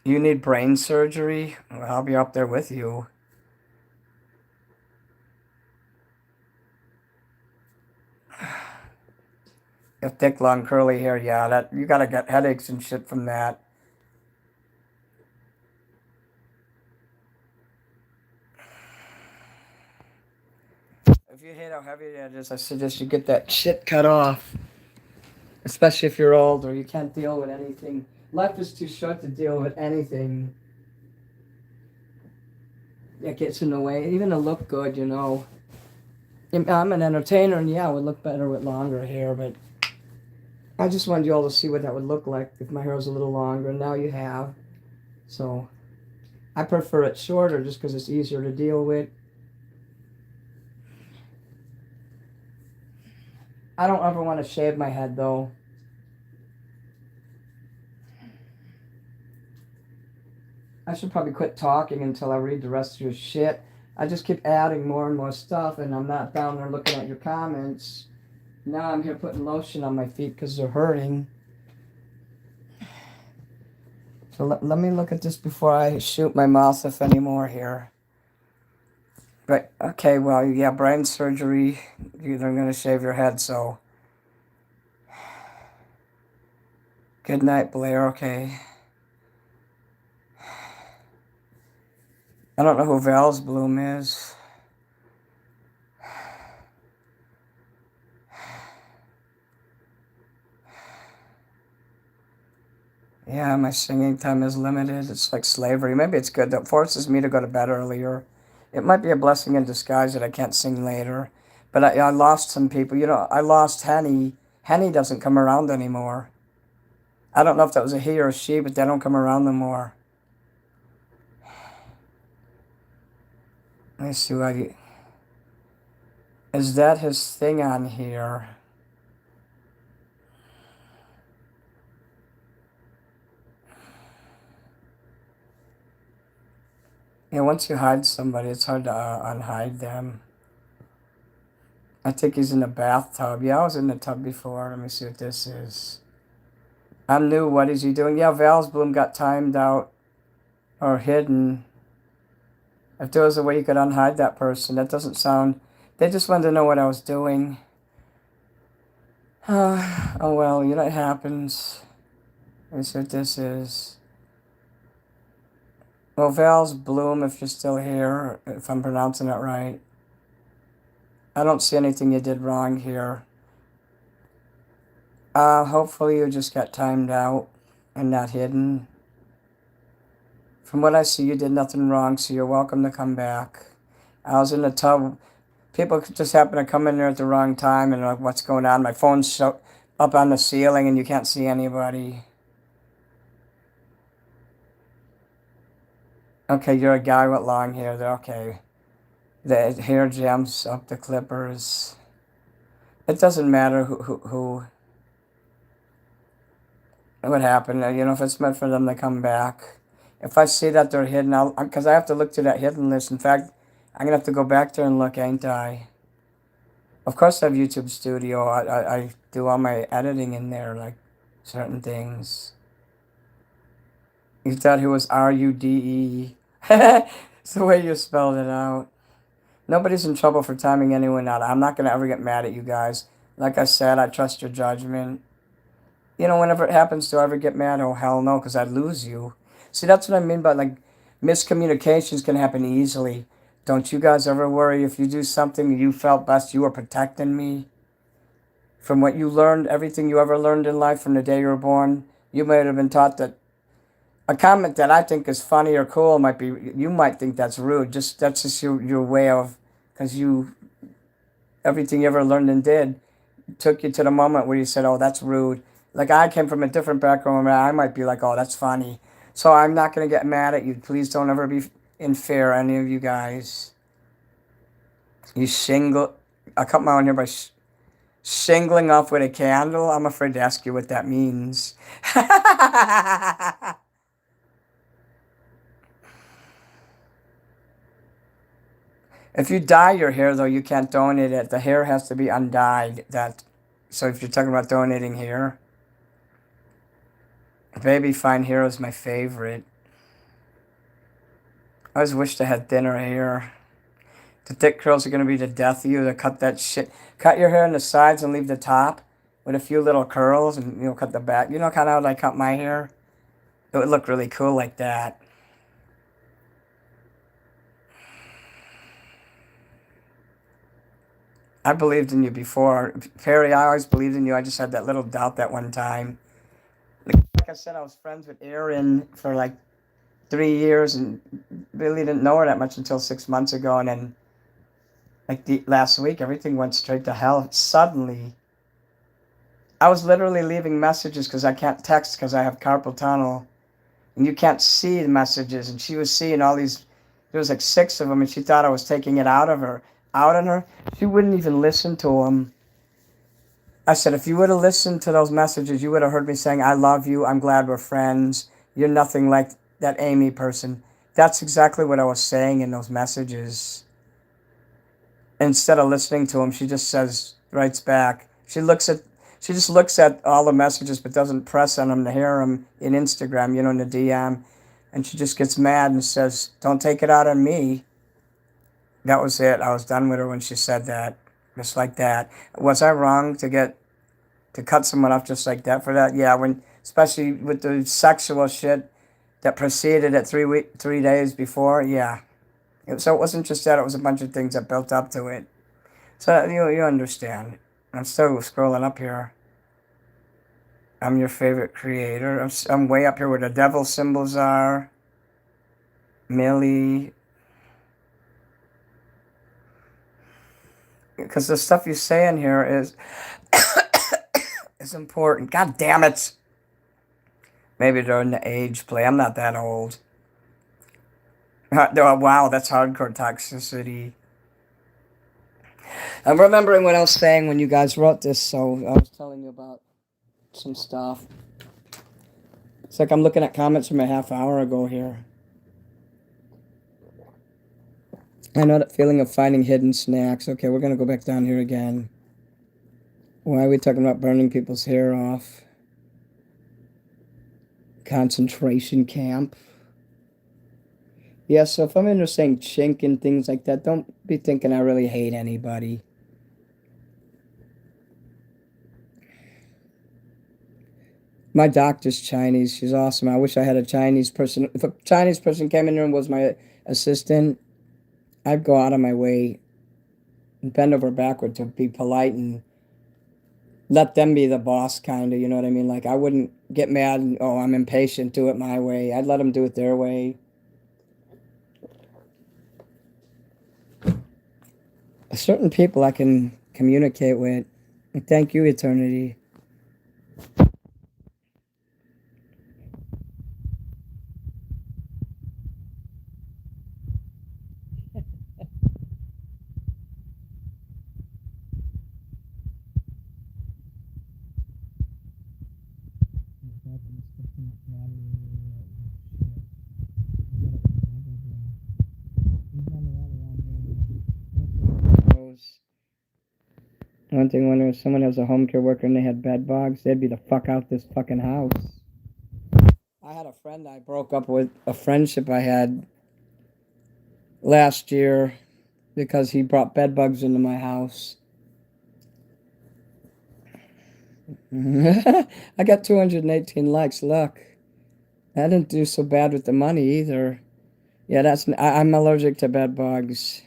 S2: You need brain surgery? Well, I'll be up there with you. You have thick, long, curly hair, yeah, that you gotta get headaches and shit from that. If you hate how heavy it is, I suggest you get that shit cut off. Especially if you're old or you can't deal with anything. Life is too short to deal with anything that gets in the way. Even to look good, I'm an entertainer, and yeah, I would look better with longer hair, but I just wanted you all to see what that would look like if my hair was a little longer, and now you have. So I prefer it shorter just because it's easier to deal with. I don't ever want to shave my head, though. I should probably quit talking until I read the rest of your shit. I just keep adding more and more stuff, and I'm not down there looking at your comments. Now I'm here putting lotion on my feet because they're hurting. So let me look at this before I shoot my mouth off anymore here. Right, okay, well, yeah, brain surgery. They're going to shave your head, so. Good night, Blair, okay. I don't know who Val's Bloom is. Yeah, my singing time is limited. It's like slavery. Maybe it's good. That forces me to go to bed earlier. It might be a blessing in disguise that I can't sing later. But I lost some people. I lost Henny. Henny doesn't come around anymore. I don't know if that was a he or a she, but they don't come around no more. Let me see what is that his thing on here? Yeah, once you hide somebody, it's hard to unhide them. I think he's in the bathtub. Yeah, I was in the tub before. Let me see what this is. I'm new. What is he doing? Yeah, Val's Bloom got timed out. or hidden. If there was a way you could unhide that person, that doesn't sound... They just wanted to know what I was doing. Oh well, you know what happens. Here's what this is. Well, Val's Bloom, if you're still here, if I'm pronouncing it right. I don't see anything you did wrong here. Hopefully you just got timed out and not hidden. From what I see, you did nothing wrong, so you're welcome to come back. I was in the tub. People just happen to come in there at the wrong time and like, what's going on? My phone's up on the ceiling and you can't see anybody. Okay, you're a guy with long hair. Okay. The hair jams up the clippers. It doesn't matter who what happened. You know, if it's meant for them to come back. If I see that they're hidden, because I have to look to that hidden list. In fact, I'm going to have to go back there and look, ain't I? Of course I have YouTube Studio. I do all my editing in there, like certain things. You thought he was R-U-D-E. It's the way you spelled it out. Nobody's in trouble for timing anyone out. I'm not going to ever get mad at you guys. Like I said, I trust your judgment. You know, whenever it happens, do I ever get mad? Oh, hell no, because I'd lose you. See, that's what I mean by, like, miscommunications can happen easily. Don't you guys ever worry if you do something you felt best, you were protecting me? From what you learned, everything you ever learned in life from the day you were born, you might have been taught that a comment that I think is funny or cool might be, you might think that's rude. That's just your way of, because everything you ever learned and did took you to the moment where you said, oh, that's rude. Like, I came from a different background where I might be like, oh, that's funny. So I'm not going to get mad at you. Please don't ever be unfair, any of you guys. You shingle... I cut my own here by shingling off with a candle. I'm afraid to ask you what that means. If you dye your hair, though, you can't donate it. The hair has to be undyed. So if you're talking about donating hair... Baby Fine Hero is my favorite. I always wished I had thinner hair. The thick curls are going to be the death of you. To cut that shit. Cut your hair on the sides and leave the top with a few little curls and, you know, cut the back. You know kind of how I cut my hair? It would look really cool like that. I believed in you before. Perry, I always believed in you. I just had that little doubt that one time. Like I said, I was friends with Erin for like 3 years and really didn't know her that much until 6 months ago. And then, like last week, everything went straight to hell. Suddenly, I was literally leaving messages because I can't text because I have carpal tunnel. And you can't see the messages. And she was seeing all these, there was like 6 of them, and she thought I was taking it out on her. She wouldn't even listen to them. I said, if you would have listened to those messages, you would have heard me saying, I love you, I'm glad we're friends, you're nothing like that Amy person. That's exactly what I was saying in those messages. Instead of listening to them, she just writes back. She just looks at all the messages but doesn't press on them to hear them in Instagram, you know, in the DM. And she just gets mad and says, don't take it out on me. That was it. I was done with her when she said that. Just like that. Was I wrong to cut someone off just like that for that? Yeah, especially with the sexual shit that preceded it 3 days before. Yeah. So it wasn't just that. It was a bunch of things that built up to it. So you understand. I'm still scrolling up here. I'm your favorite creator. I'm way up here where the devil symbols are. Millie. Because the stuff you say in here is important. God damn it. Maybe during the age play. I'm not that old. Wow, that's hardcore toxicity. I'm remembering what I was saying when you guys wrote this, so I was telling you about some stuff. It's like I'm looking at comments from a half hour ago here. I know that feeling of finding hidden snacks. Okay, we're going to go back down here again. Why are we talking about burning people's hair off? Concentration camp. Yeah, so if I'm into saying chink and things like that, don't be thinking I really hate anybody. My doctor's Chinese. She's awesome. I wish I had a Chinese person. If a Chinese person came in here and was my assistant, I'd go out of my way and bend over backward to be polite and let them be the boss, kind of. You know what I mean? Like, I wouldn't get mad and, oh, I'm impatient, do it my way. I'd let them do it their way. Certain people I can communicate with. Thank you, Eternity. One thing, wonder if someone has a home care worker and they had bed bugs, they'd be the fuck out this fucking house. I had a friend I broke up with, a friendship I had last year because he brought bed bugs into my house. I got 218 likes. Look, I didn't do so bad with the money either. Yeah, I'm allergic to bed bugs.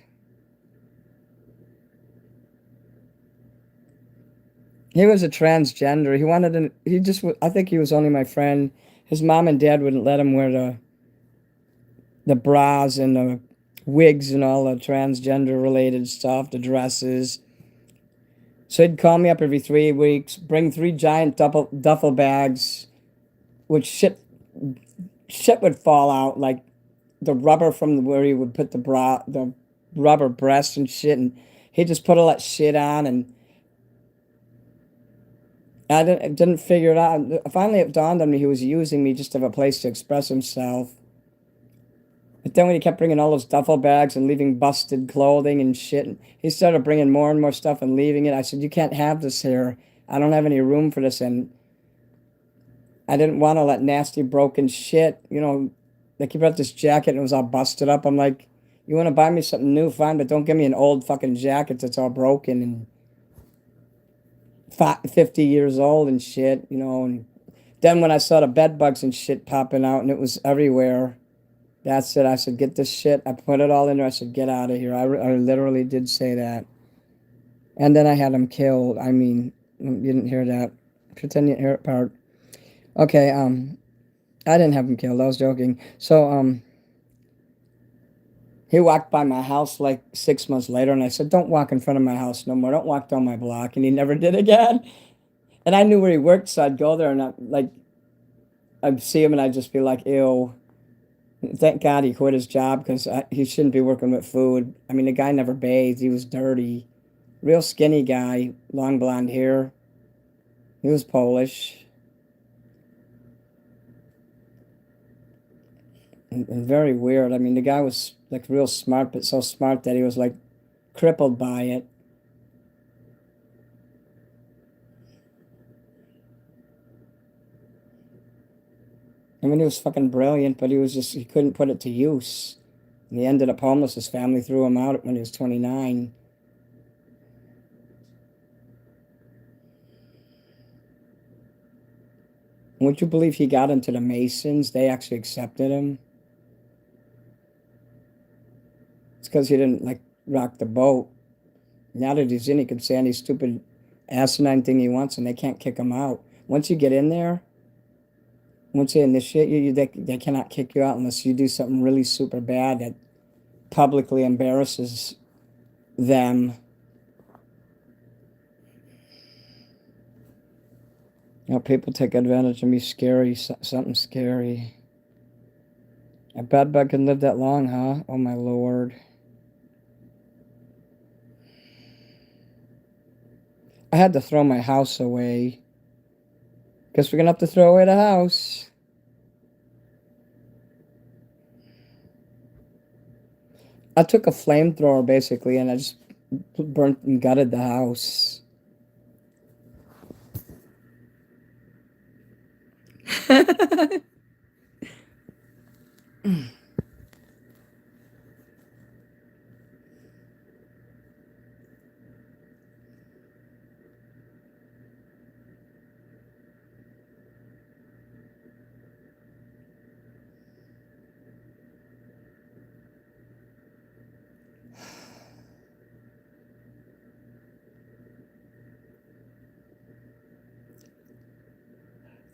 S2: He was a transgender. I think he was only my friend. His mom and dad wouldn't let him wear the bras and the wigs and all the transgender related stuff, the dresses. So he'd call me up every 3 weeks, bring 3 giant duffel bags, which shit would fall out, like the rubber from where he would put the rubber breast and shit, and he'd just put all that shit on, and I didn't figure it out. Finally, it dawned on me he was using me just to have a place to express himself. But then when he kept bringing all those duffel bags and leaving busted clothing and shit, and he started bringing more and more stuff and leaving it. I said, "You can't have this here. I don't have any room for this." And I didn't want all that nasty broken shit. Like he brought this jacket and it was all busted up. I'm like, "You want to buy me something new, fine, but don't give me an old fucking jacket that's all broken and 50 years old and shit." And then when I saw the bed bugs and shit popping out and it was everywhere, that's it. I said, "Get this shit." I put it all in there. I said, "Get out of here." I literally did say that. And then I had him killed. I mean, you didn't hear that. Pretend you didn't hear it part. Okay, I didn't have him killed. I was joking. So, he walked by my house like 6 months later, and I said, "Don't walk in front of my house no more. Don't walk down my block." And he never did again. And I knew where he worked, so I'd go there and I'd see him and I'd just be like, "Ew." Thank God he quit his job because he shouldn't be working with food. I mean, the guy never bathed. He was dirty. Real skinny guy, long blonde hair. He was Polish. And very weird. I mean, the guy was like real smart, but so smart that he was like crippled by it. I mean, he was fucking brilliant, but he couldn't put it to use. And he ended up homeless. His family threw him out when he was 29. Would you believe he got into the Masons? They actually accepted him. It's because he didn't like rock the boat. Now that he's in, he can say any stupid asinine thing he wants, and they can't kick him out. Once you get in there, once they initiate you, they cannot kick you out unless you do something really super bad that publicly embarrasses them. People take advantage of me. Scary, something scary. A bed bug can live that long, huh? Oh my lord. I had to throw my house away. Guess we're gonna have to throw away the house. I took a flamethrower basically and I just burnt and gutted the house.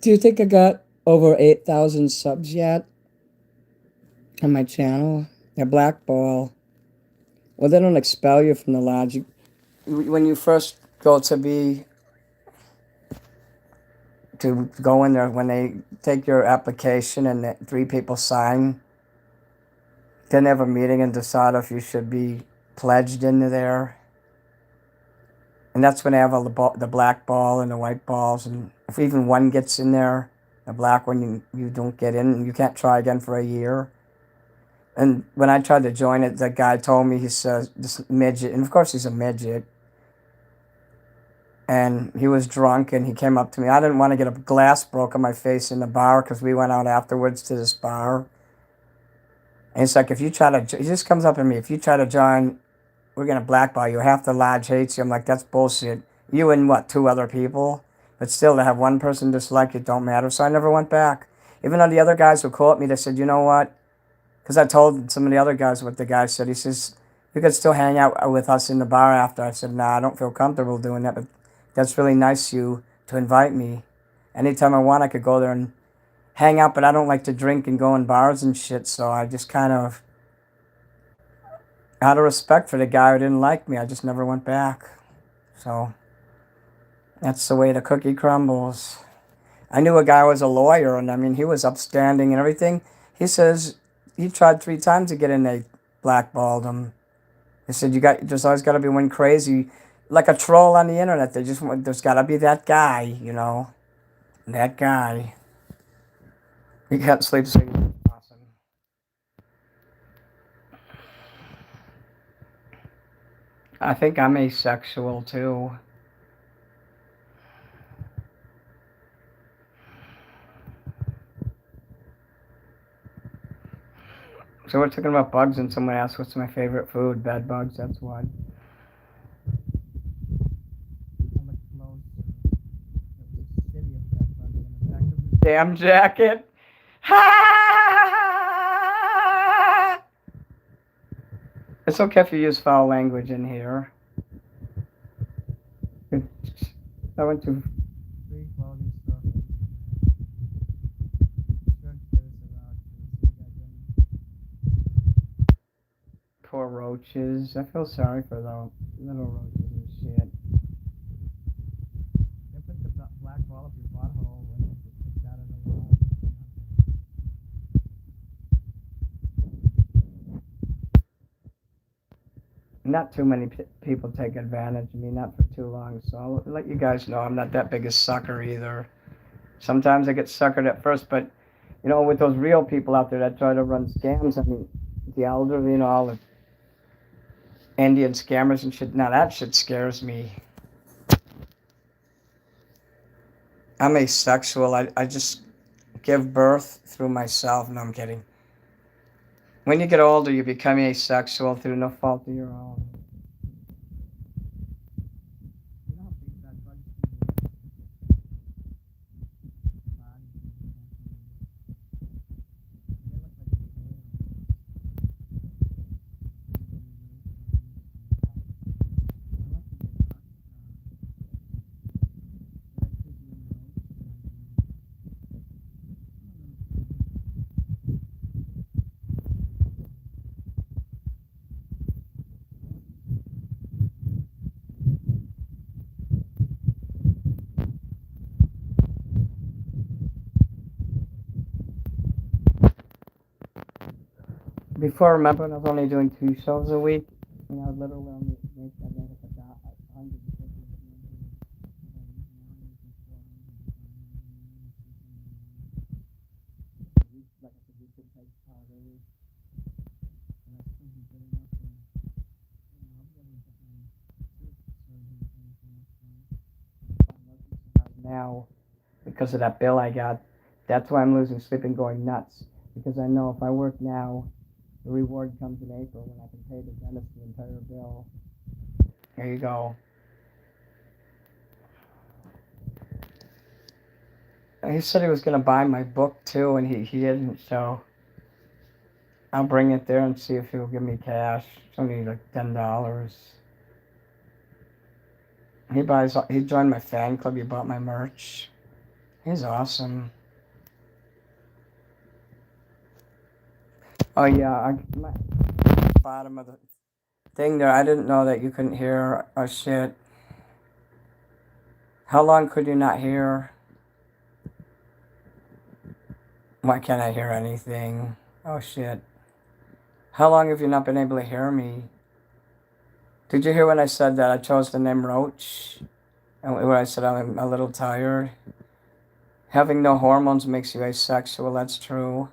S2: Do you think I got over 8,000 subs yet on my channel? A black ball. Well, they don't expel you from the lodge. When you first go to go in there, when they take your application and 3 people sign, then they have a meeting and decide if you should be pledged into there. And that's when they have all the black ball and the white balls. And if even one gets in there, the black one, you don't get in, and you can't try again for a year. And when I tried to join it, the guy told me, he says, this midget, and of course he's a midget, and he was drunk, and he came up to me. I didn't want to get a glass broke on my face in the bar because we went out afterwards to this bar. And he's like, he just comes up to me, if you try to join, we're going to blackball you. Half the lodge hates you. I'm like, that's bullshit. You and what, 2 other people? But still, to have one person dislike it don't matter. So I never went back. Even though the other guys who called me, they said, you know what? Because I told some of the other guys what the guy said. He says, you could still hang out with us in the bar after. I said, nah, I don't feel comfortable doing that, but that's really nice of you to invite me. Anytime I want, I could go there and hang out, but I don't like to drink and go in bars and shit, so I just kind of, out of respect for the guy who didn't like me, I just never went back. So that's the way the cookie crumbles. I knew a guy who was a lawyer, and I mean, he was upstanding and everything. He says he tried 3 times to get in, they blackballed him. He said, there's always got to be one crazy, like a troll on the internet. There's got to be that guy, that guy. He can't sleep, so awesome. I think I'm asexual too. So we're talking about bugs, and someone asked what's my favorite food. Bed bugs, that's one. Damn jacket. It's okay if you use foul language in here. I went to free clothing store. Poor roaches. I feel sorry for the little roaches and shit. They put the black ball up your butthole when you get kicked out of the lodge. Not too many people take advantage of me, not for too long. So I'll let you guys know I'm not that big a sucker either. Sometimes I get suckered at first, but with those real people out there that try to run scams, I mean, the elderly, all the Indian scammers and shit. Now that shit scares me. I'm asexual. I just give birth through myself. No, I'm kidding. When you get older, you become asexual through no fault of your own. Before, remember, when I was only doing 2 shows a week, I would literally only make like $150. Now, because of that bill I got, that's why I'm losing sleep and going nuts. Because I know if I work now, the reward comes in April when I can pay the dentist the entire bill. There you go. He said he was going to buy my book too, and he didn't, so I'll bring it there and see if he'll give me cash. It's only like $10. He joined my fan club, he bought my merch. He's awesome. Oh yeah, my bottom of the thing there. I didn't know that you couldn't hear a shit. How long could you not hear? Why can't I hear anything? Oh shit. How long have you not been able to hear me? Did you hear when I said that I chose the name Roach? And when I said I'm a little tired? Having no hormones makes you asexual, that's true.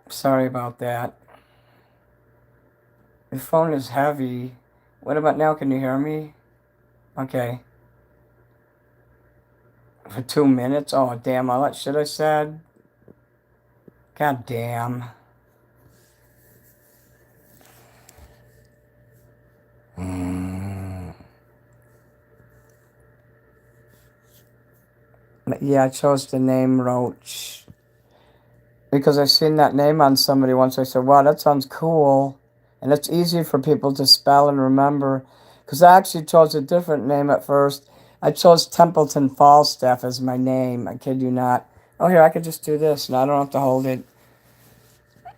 S2: Sorry about that. The phone is heavy. What about now? Can you hear me? Okay. For 2 minutes? Oh, damn, all that shit I said? God damn. Yeah, I chose the name Roach. Because I seen that name on somebody once. I said, wow, that sounds cool. And it's easy for people to spell and remember. Because I actually chose a different name at first. I chose Templeton Falstaff as my name. I kid you not. Oh, here, I could just do this and I don't have to hold it.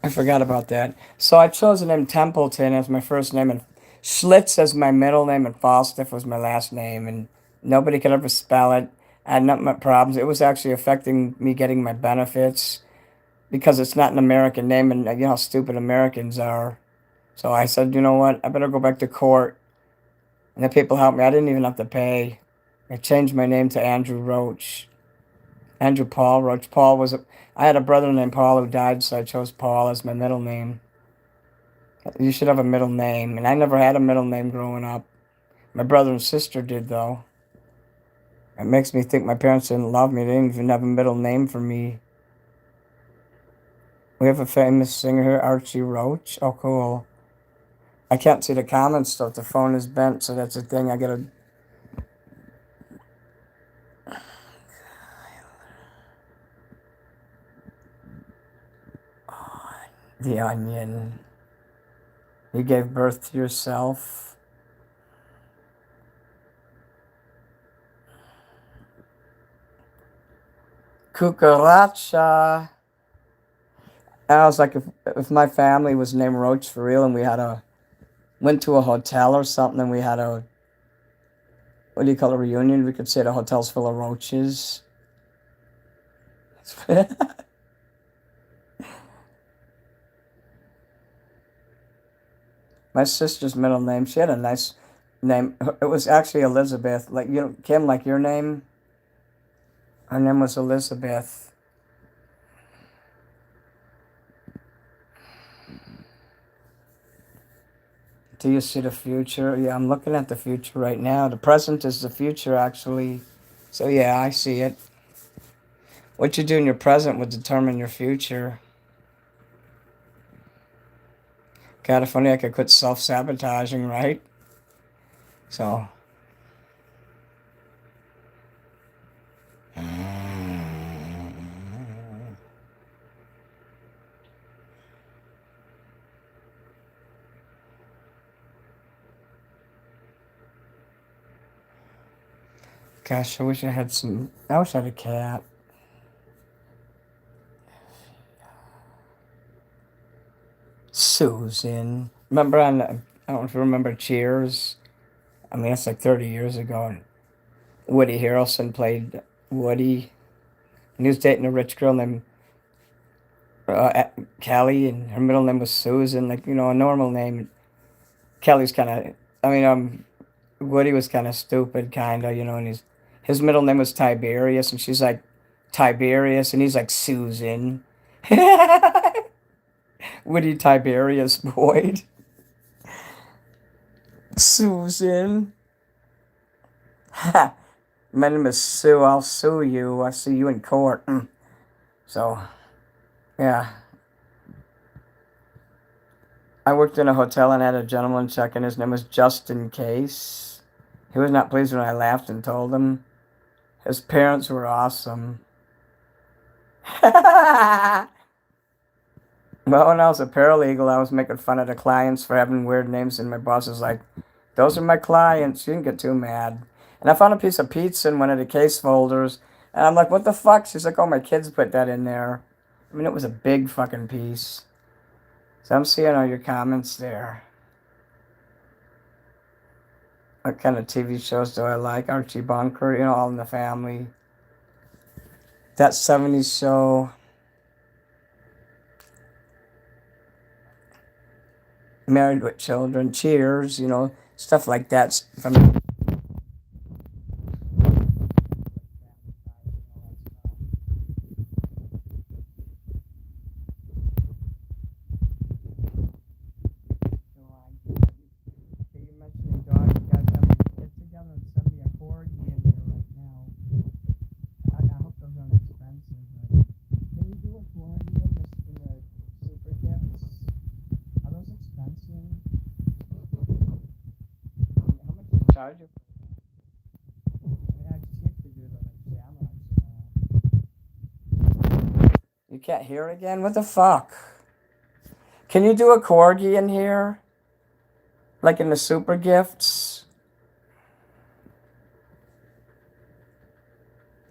S2: I forgot about that. So I chose the name Templeton as my first name and Schlitz as my middle name and Falstaff was my last name. And nobody could ever spell it. I had nothing but problems. It was actually affecting me getting my benefits because it's not an American name, and you know how stupid Americans are. So I said, you know what? I better go back to court. And the people helped me. I didn't even have to pay. I changed my name to Andrew Roach. Andrew Paul Roach. I had a brother named Paul who died, so I chose Paul as my middle name. You should have a middle name. And I never had a middle name growing up. My brother and sister did, though. It makes me think my parents didn't love me. They didn't even have a middle name for me. We have a famous singer here, Archie Roach. Oh, cool. I can't see the comments though. The phone is bent, so that's the thing. I gotta. The onion. You gave birth to yourself. Cucaracha. I was like, if my family was named Roach for real, and we had went to a hotel or something, and we had what do you call a reunion? We could say the hotel's full of roaches. My sister's middle name, she had a nice name. It was actually Elizabeth, like you, Kim, like your name. Her name was Elizabeth. Do you see the future? Yeah, I'm looking at the future right now. The present is the future, actually. So yeah, I see it. What you do in your present would determine your future. Kind of funny, I could quit self-sabotaging, right? So, gosh, I wish I had some. I wish I had a cat. Susan. Remember on, I don't know if you remember Cheers. I mean, that's like 30 years ago. And Woody Harrelson played Woody. And he was dating a rich girl named Kelly, and her middle name was Susan, like, you know, a normal name. Kelly's kind of, I mean, Woody was kind of stupid, kind of, you know, and his middle name was Tiberius, and she's like, Tiberius, and he's like, Susan. Woody Tiberius Boyd. Susan. My name is Sue. I'll sue you. I'll see you in court. So, yeah. I worked in a hotel and had a gentleman check in. His name was Justin Case. He was not pleased when I laughed and told him. His parents were awesome. Well, when I was a paralegal, I was making fun of the clients for having weird names, and my boss was like, those are my clients. You didn't get too mad. And I found a piece of pizza in one of the case folders. And I'm like, what the fuck? She's like, oh, my kids put that in there. I mean, it was a big fucking piece. So I'm seeing all your comments there. What kind of TV shows do I like? Archie Bunker, All in the Family. That 70s show. Married with Children. Cheers, stuff like that. From you mentioning dogs, you guys have to get together and send me a corgi in here right now. I hope those aren't expensive. But can you do a corgi in the super gifts? Are those expensive? How much do you charge you? Yeah, I just need to do the shamrocks and all. You can't hear again? What the fuck? Can you do a corgi in here? Like in the super gifts?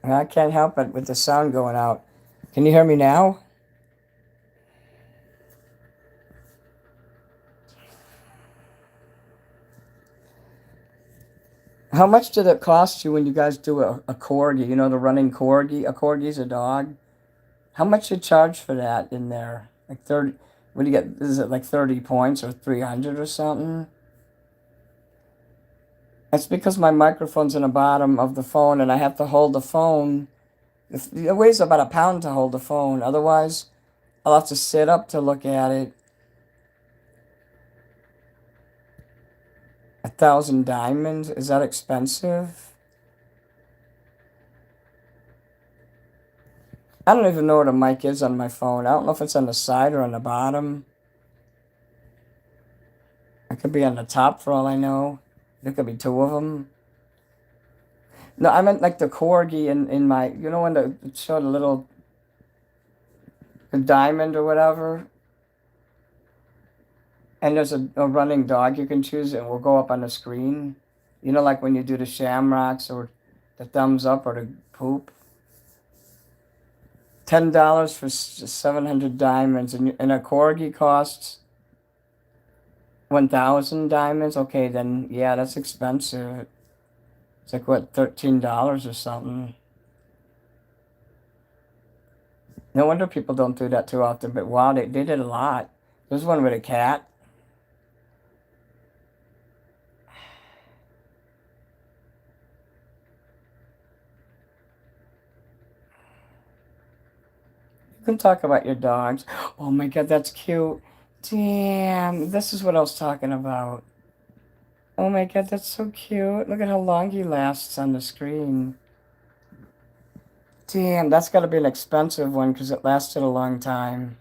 S2: I can't help it with the sound going out. Can you hear me now? How much did it cost you when you guys do a corgi? The running corgi? A corgi's a dog. How much you charge for that in there? Like 30, what do you get? Is it like 30 points or 300 or something? It's because my microphone's in the bottom of the phone and I have to hold the phone. It weighs about a pound to hold the phone. Otherwise, I'll have to sit up to look at it. 1,000 diamonds? Is that expensive? I don't even know where the mic is on my phone. I don't know if it's on the side or on the bottom. It could be on the top for all I know. There could be two of them. No, I meant like the corgi in my, when it showed the diamond or whatever. And there's a running dog you can choose and it will go up on the screen. Like when you do the shamrocks or the thumbs up or the poop. $10 for 700 diamonds. And a corgi costs 1,000 diamonds. Okay, then, yeah, that's expensive. It's like, what, $13 or something. No wonder people don't do that too often. But wow, they did it a lot. There's one with a cat. You can talk about your dogs. Oh my God, that's cute. Damn, this is what I was talking about. Oh my God, that's so cute. Look at how long he lasts on the screen. Damn, that's got to be an expensive one because it lasted a long time.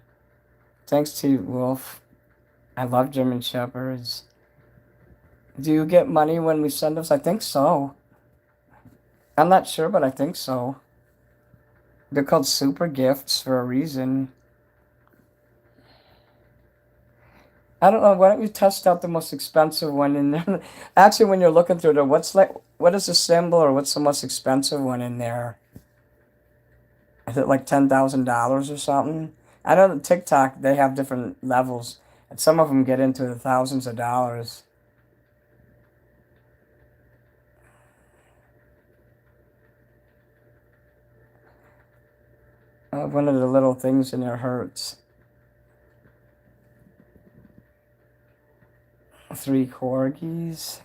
S2: Thanks to you, Wolf. I love German Shepherds. Do you get money when we send those? I think so. I'm not sure, but I think so. They're called super gifts for a reason. I don't know. Why don't you test out the most expensive one in there? Actually, when you're looking through there, what is the symbol or what's the most expensive one in there? Is it like $10,000 or something? I know that TikTok, they have different levels, and some of them get into the thousands of dollars. One of the little things in there hurts. 3 corgis.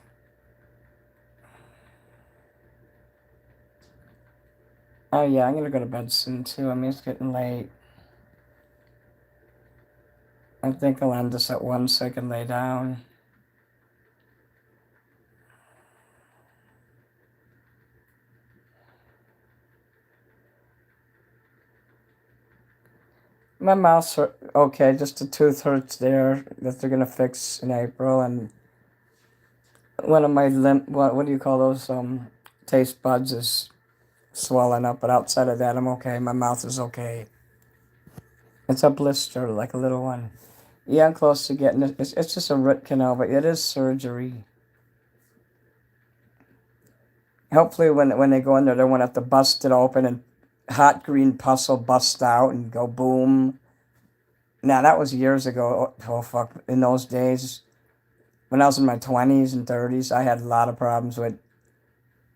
S2: Oh yeah, I'm gonna go to bed soon too. I mean, it's getting late. I think I'll end this at 1 so I can lay down. My mouth's okay, just a tooth hurts there that they're gonna fix in April, and one of my what do you call those taste buds is swelling up, but outside of that I'm okay. My mouth is okay. It's a blister, like a little one. Yeah, I'm close to getting it. It's just a root canal, but it is surgery. Hopefully when they go in there, they won't have to bust it open and hot green pus will bust out and go boom. Now, that was years ago. Oh, fuck. In those days, when I was in my 20s and 30s, I had a lot of problems with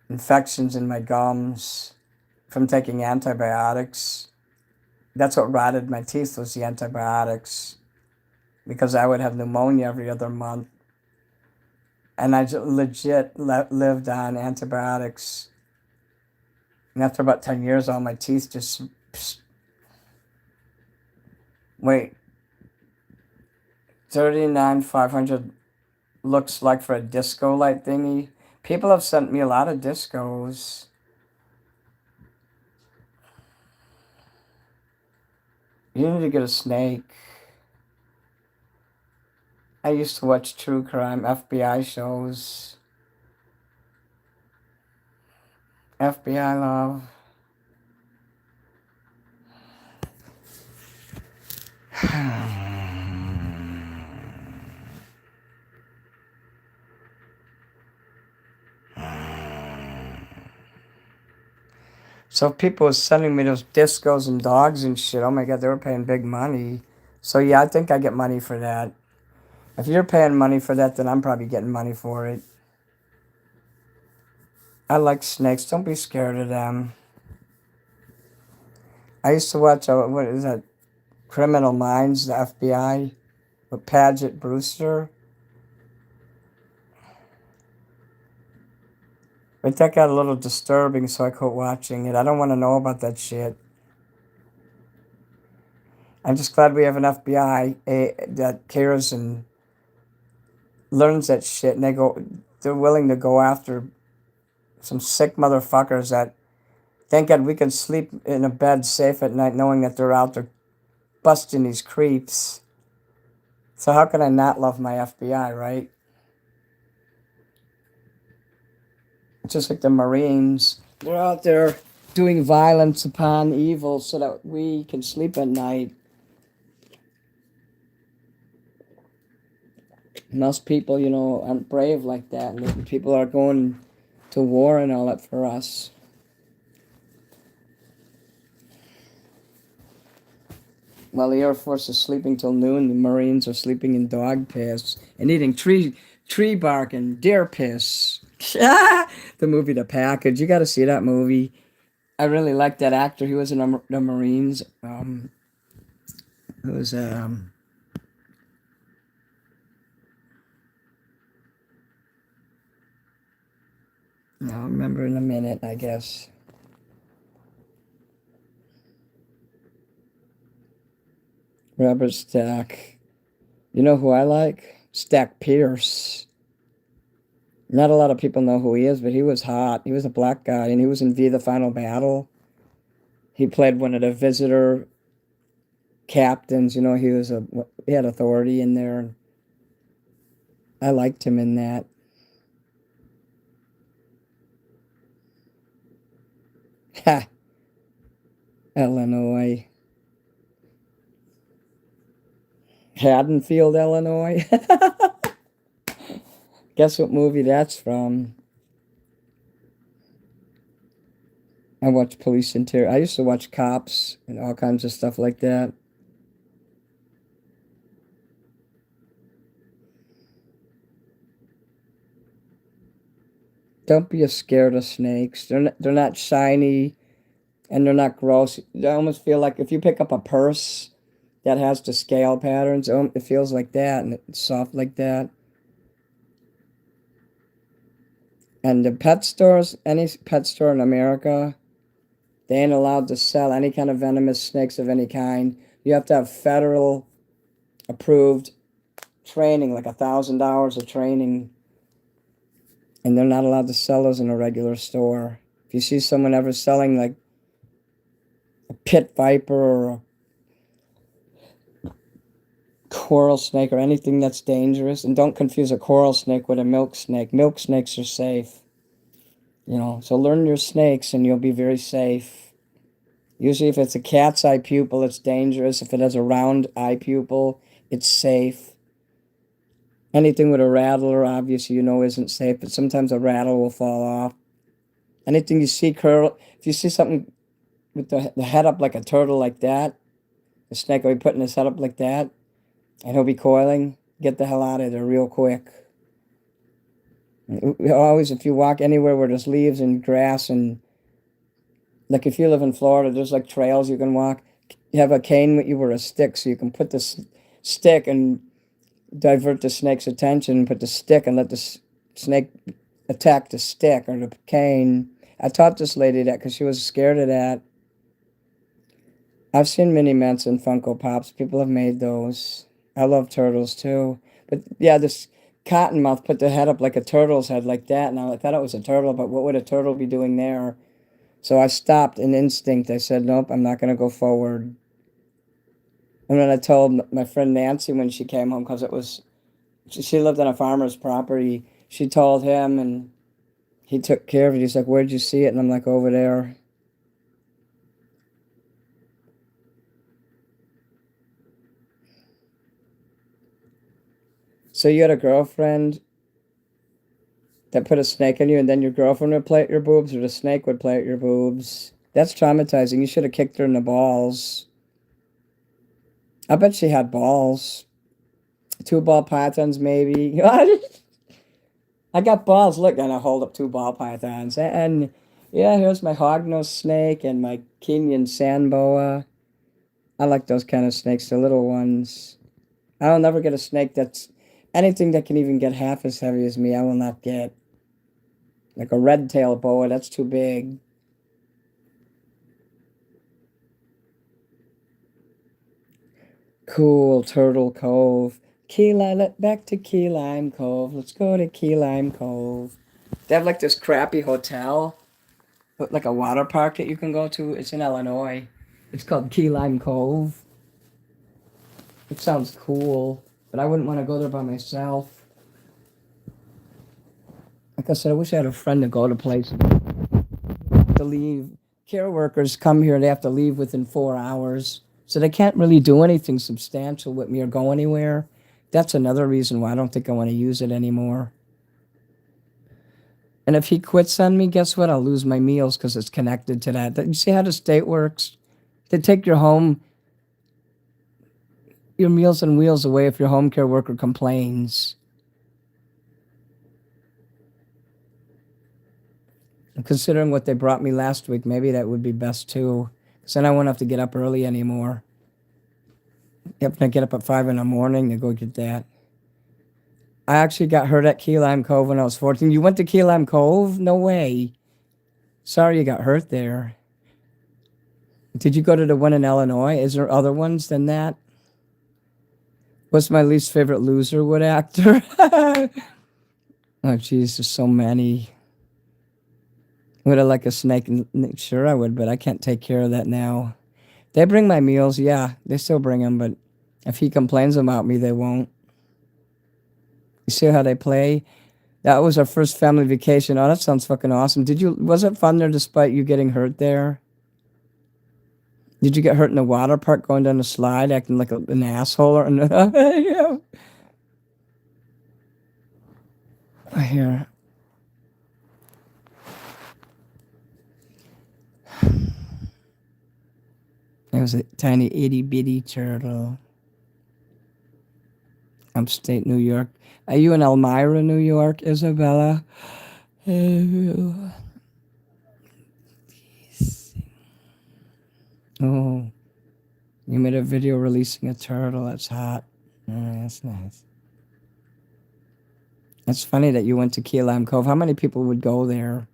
S2: infections in my gums from taking antibiotics. That's what rotted my teeth, was the antibiotics, because I would have pneumonia every other month. And I legit lived on antibiotics. And after about 10 years, all my teeth just... Wait. 39,500 looks like for a disco light thingy. People have sent me a lot of discos. You need to get a snake. I used to watch true crime, FBI shows. FBI love. So people were sending me those discos and dogs and shit. Oh my God, they were paying big money. So yeah, I think I get money for that. If you're paying money for that, then I'm probably getting money for it. I like snakes. Don't be scared of them. I used to watch, what is that? Criminal Minds, the FBI, with Paget Brewster. But that got a little disturbing, so I quit watching it. I don't want to know about that shit. I'm just glad we have an FBI that cares and learns that shit, and they're willing to go after some sick motherfuckers that, thank God we can sleep in a bed safe at night knowing that they're out there busting these creeps. So how can I not love my FBI, right? Just like the Marines, they're out there doing violence upon evil so that we can sleep at night. Most people, aren't brave like that. And people are going to war and all that for us. While the Air Force is sleeping till noon, the Marines are sleeping in dog piss and eating tree bark and deer piss. The movie The Package. You got to see that movie. I really like that actor. He was in the Marines. It was I'll remember in a minute, I guess. Robert Stack. You know who I like? Stack Pierce. Not a lot of people know who he is, but he was hot. He was a black guy, and he was in V: The Final Battle. He played one of the visitor captains. He he had authority in there. I liked him in that. Ha! Illinois. Haddonfield, Illinois. Guess what movie that's from? I watch Police Interior. I used to watch Cops and all kinds of stuff like that. Don't be scared of snakes. They're not shiny and they're not gross. I almost feel like if you pick up a purse that has the scale patterns, it feels like that, and it's soft like that. And the pet stores, any pet store in America, they ain't allowed to sell any kind of venomous snakes of any kind. You have to have federal approved training, like $1,000 of training. And they're not allowed to sell those in a regular store. If you see someone ever selling like a pit viper or a coral snake or anything that's dangerous, and don't confuse a coral snake with a milk snake. Milk snakes are safe. So learn your snakes and you'll be very safe. Usually if it's a cat's eye pupil, it's dangerous. If it has a round eye pupil, it's safe. Anything with a rattler, obviously, isn't safe, but sometimes a rattle will fall off. Anything you see curl, if you see something with the head up like a turtle like that, the snake will be putting his head up like that, and he'll be coiling. Get the hell out of there real quick. Always, if you walk anywhere where there's leaves and grass and like if you live in Florida, there's like trails you can walk. You have a cane with you or a stick, so you can put the stick and divert the snake's attention and put the stick and let the snake attack the stick or the cane. I taught this lady that because she was scared of that. I've seen mini Manson Funko Pops. People have made those. I love turtles too. But yeah, this cottonmouth put the head up like a turtle's head like that. And I thought it was a turtle, but what would a turtle be doing there? So I stopped in instinct. I said, nope, I'm not going to go forward. And then I told my friend Nancy when she came home, because she lived on a farmer's property. She told him and he took care of it. He's like, where'd you see it? And I'm like, over there. So you had a girlfriend that put a snake in you, and then your girlfriend would play at your boobs, or the snake would play at your boobs. That's traumatizing. You should have kicked her in the balls. I bet she had balls. 2 ball pythons, maybe. I got balls. Look, and I hold up 2 ball pythons. And yeah, here's my hognose snake and my Kenyan sand boa. I like those kind of snakes, the little ones. I'll never get a snake that's anything that can even get half as heavy as me. I will not get. Like a red-tailed boa, that's too big. Cool, Turtle Cove. Back to Key Lime Cove. Let's go to Key Lime Cove. They have like this crappy hotel, but like a water park that you can go to. It's in Illinois. It's called Key Lime Cove. It sounds cool, but I wouldn't want to go there by myself. Like I said, I wish I had a friend to go to places. To leave. Care workers come here, they have to leave within 4 hours. So they can't really do anything substantial with me or go anywhere. That's another reason why I don't think I want to use it anymore. And if he quits on me, guess what? I'll lose my meals because it's connected to that. You see how the state works? They take your Meals on Wheels away if your home care worker complains. And considering what they brought me last week, maybe that would be best too. Because then I won't have to get up early anymore. You have to get up at 5 in the morning to go get that. I actually got hurt at Key Lime Cove when I was 14. You went to Key Lime Cove? No way. Sorry you got hurt there. Did you go to the one in Illinois? Is there other ones than that? What's my least favorite Loserwood actor? Oh, jeez, there's so many. Would I like a snake? Sure I would, but I can't take care of that now. They bring my meals, yeah. They still bring them, but if he complains about me, they won't. You see how they play? That was our first family vacation. Oh, that sounds fucking awesome. Was it fun there despite you getting hurt there? Did you get hurt in the water park going down the slide acting like an asshole? Yeah. Here. It was a tiny itty-bitty turtle. Upstate New York. Are you in Elmira, New York, Isabella? Oh, you made a video releasing a turtle. That's hot. Oh, that's nice. It's funny that you went to Key Lime Cove. How many people would go there?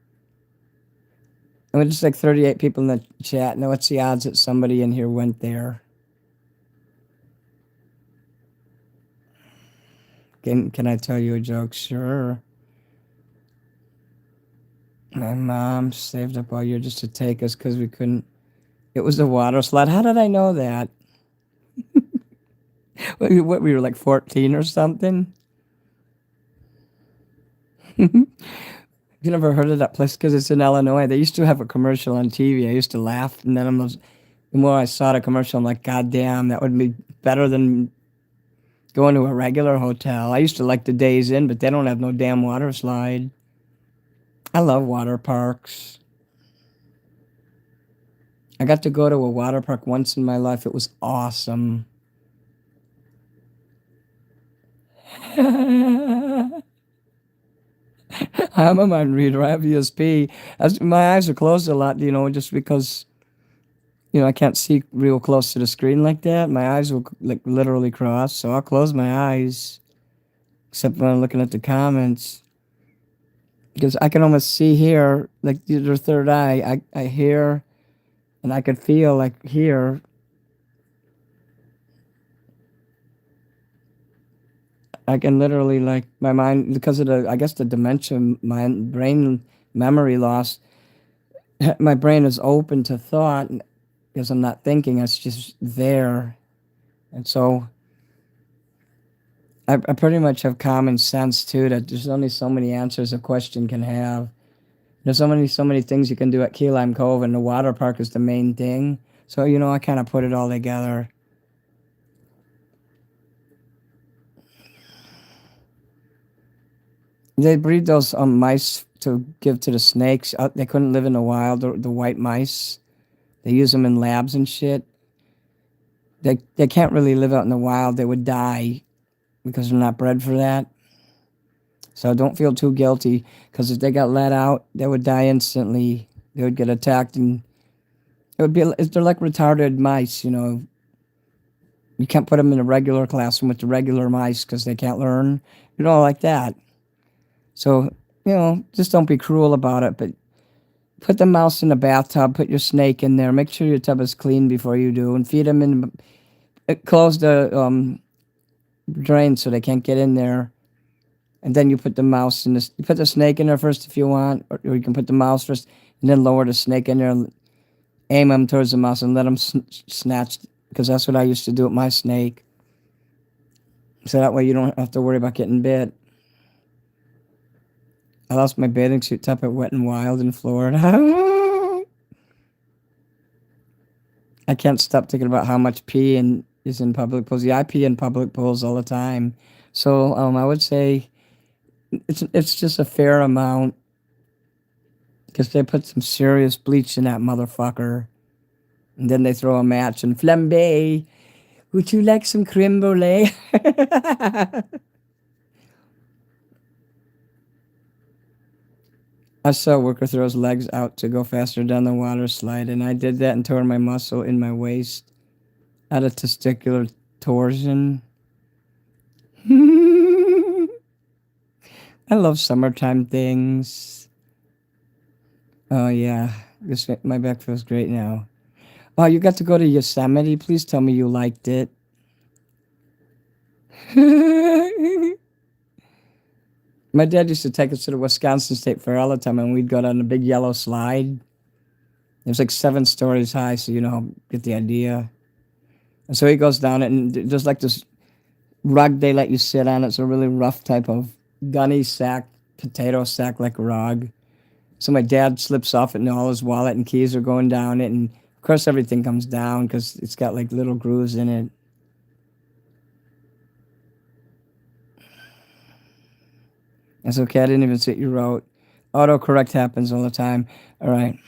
S2: It was just like 38 people in the chat. Now, what's the odds that somebody in here went there? Can I tell you a joke? Sure. My mom saved up all year just to take us because we couldn't. It was a water slide. How did I know that? We were like 14 or something? You never heard of that place because it's in Illinois. They used to have a commercial on TV. I used to laugh, and then the more I saw the commercial, I'm like, God damn, that would be better than going to a regular hotel. I used to like the Days Inn, but they don't have no damn water slide. I love water parks. I got to go to a water park once in my life. It was awesome. I'm a mind reader. I have ESP. My eyes are closed a lot, just because, I can't see real close to the screen like that. My eyes will like literally cross, so I'll close my eyes, except when I'm looking at the comments. Because I can almost see here, like your third eye. I hear, and I could feel like here. I can literally like my mind because of I guess the dementia, my brain memory loss. My brain is open to thought because I'm not thinking. It's just there, and so I pretty much have common sense too. That there's only so many answers a question can have. There's so many things you can do at Key Lime Cove, and the water park is the main thing. So I kind of put it all together. They breed those mice to give to the snakes. They couldn't live in the wild. The white mice. They use them in labs and shit. They can't really live out in the wild. They would die because they're not bred for that. So don't feel too guilty, because if they got let out, they would die instantly. They would get attacked, and they're like retarded mice. You can't put them in a regular classroom with the regular mice because they can't learn. Like that. So just don't be cruel about it. But put the mouse in the bathtub. Put your snake in there. Make sure your tub is clean before you do, and feed them in. Close the drain so they can't get in there. And then you put the mouse in this. You put the snake in there first if you want, or you can put the mouse first, and then lower the snake in there, and aim them towards the mouse, and let them snatch. Because that's what I used to do with my snake. So that way you don't have to worry about getting bit. I lost my bathing suit top at Wet and Wild in Florida. I can't stop thinking about how much pee is in public pools. Yeah, I pee in public pools all the time. So I would say it's just a fair amount, because they put some serious bleach in that motherfucker, and then they throw a match and flambe. Would you like some creme brulee? I saw a worker throw his legs out to go faster down the water slide, and I did that and tore my muscle in my waist out of testicular torsion. I love summertime things. Oh yeah, my back feels great now. Oh, you got to go to Yosemite. Please tell me you liked it. My dad used to take us to the Wisconsin State Fair all the time, and we'd go down a big yellow slide. It was like 7 stories high, so get the idea. And so he goes down it, and there's like this rug they let you sit on. It's a really rough type of gunny sack, potato sack like rug. So my dad slips off it, and all his wallet and keys are going down it, and of course everything comes down because it's got like little grooves in it. That's okay. I didn't even see what you wrote. Autocorrect happens all the time. All right.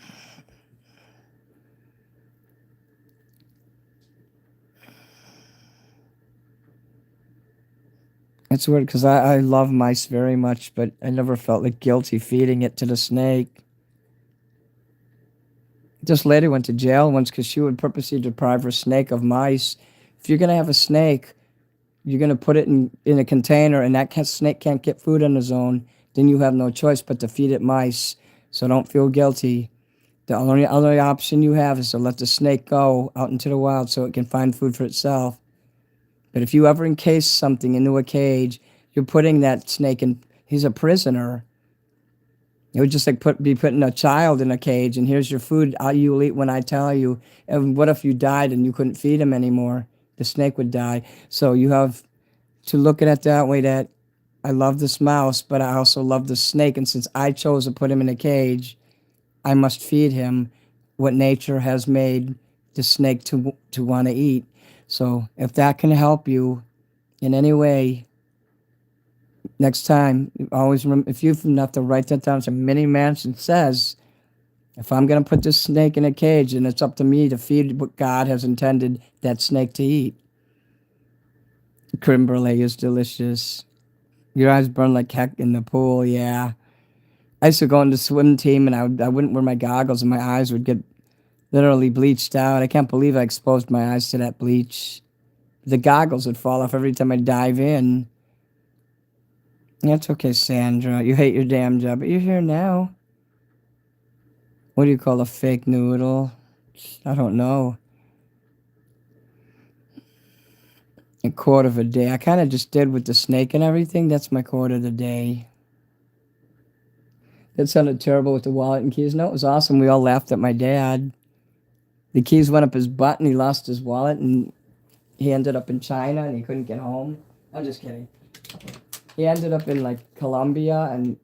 S2: It's weird because I love mice very much, but I never felt like guilty feeding it to the snake. This lady went to jail once because she would purposely deprive her snake of mice. If you're going to have a snake, you're going to put it in a container, and that snake can't get food on its own. Then you have no choice but to feed it mice. So don't feel guilty. The only other option you have is to let the snake go out into the wild so it can find food for itself. But if you ever encase something into a cage, you're putting that snake in. He's a prisoner. It would just like be putting a child in a cage, and here's your food. You will eat when I tell you. And what if you died and you couldn't feed him anymore? The snake would die. So you have to look at it that way, that I love this mouse, but I also love the snake. And since I chose to put him in a cage, I must feed him what nature has made the snake to want to eat. So if that can help you in any way, Next time, always remember, if you've enough to write that down, so Mini Manson says, if I'm going to put this snake in a cage, and it's up to me to feed what God has intended that snake to eat. Creme brulee is delicious. Your eyes burn like heck in the pool, yeah. I used to go on the swim team, and I wouldn't wear my goggles, and my eyes would get literally bleached out. I can't believe I exposed my eyes to that bleach. The goggles would fall off every time I dive in. That's okay, Sandra. You hate your damn job, but you're here now. What do you call a fake noodle? I don't know. A quart of a day. I kind of just did with the snake and everything. That's my quart of the day. That sounded terrible with the wallet and keys. No, it was awesome. We all laughed at my dad. The keys went up his butt and he lost his wallet and he ended up in China and he couldn't get home. I'm just kidding. He ended up in like Colombia and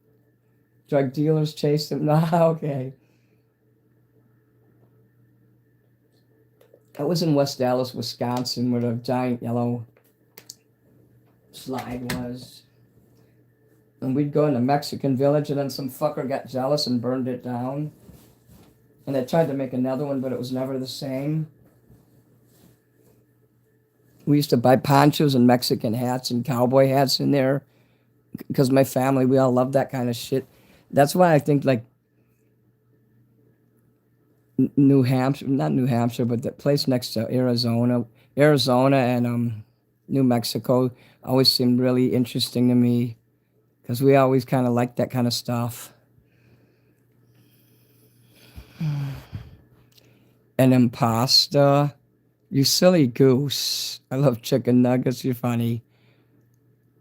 S2: drug dealers chased him. No, okay. I was in West Dallas, Wisconsin, where the giant yellow slide was. And we'd go in a Mexican village, and then some fucker got jealous and burned it down. And they tried to make another one, but it was never the same. We used to buy ponchos and Mexican hats and cowboy hats in there because my family, we all loved that kind of shit. That's why I think, like, New Hampshire, not New Hampshire, but the place next to Arizona and New Mexico always seemed really interesting to me because we always kind of liked that kind of stuff. An impasta, you silly goose. I love chicken nuggets. You're funny.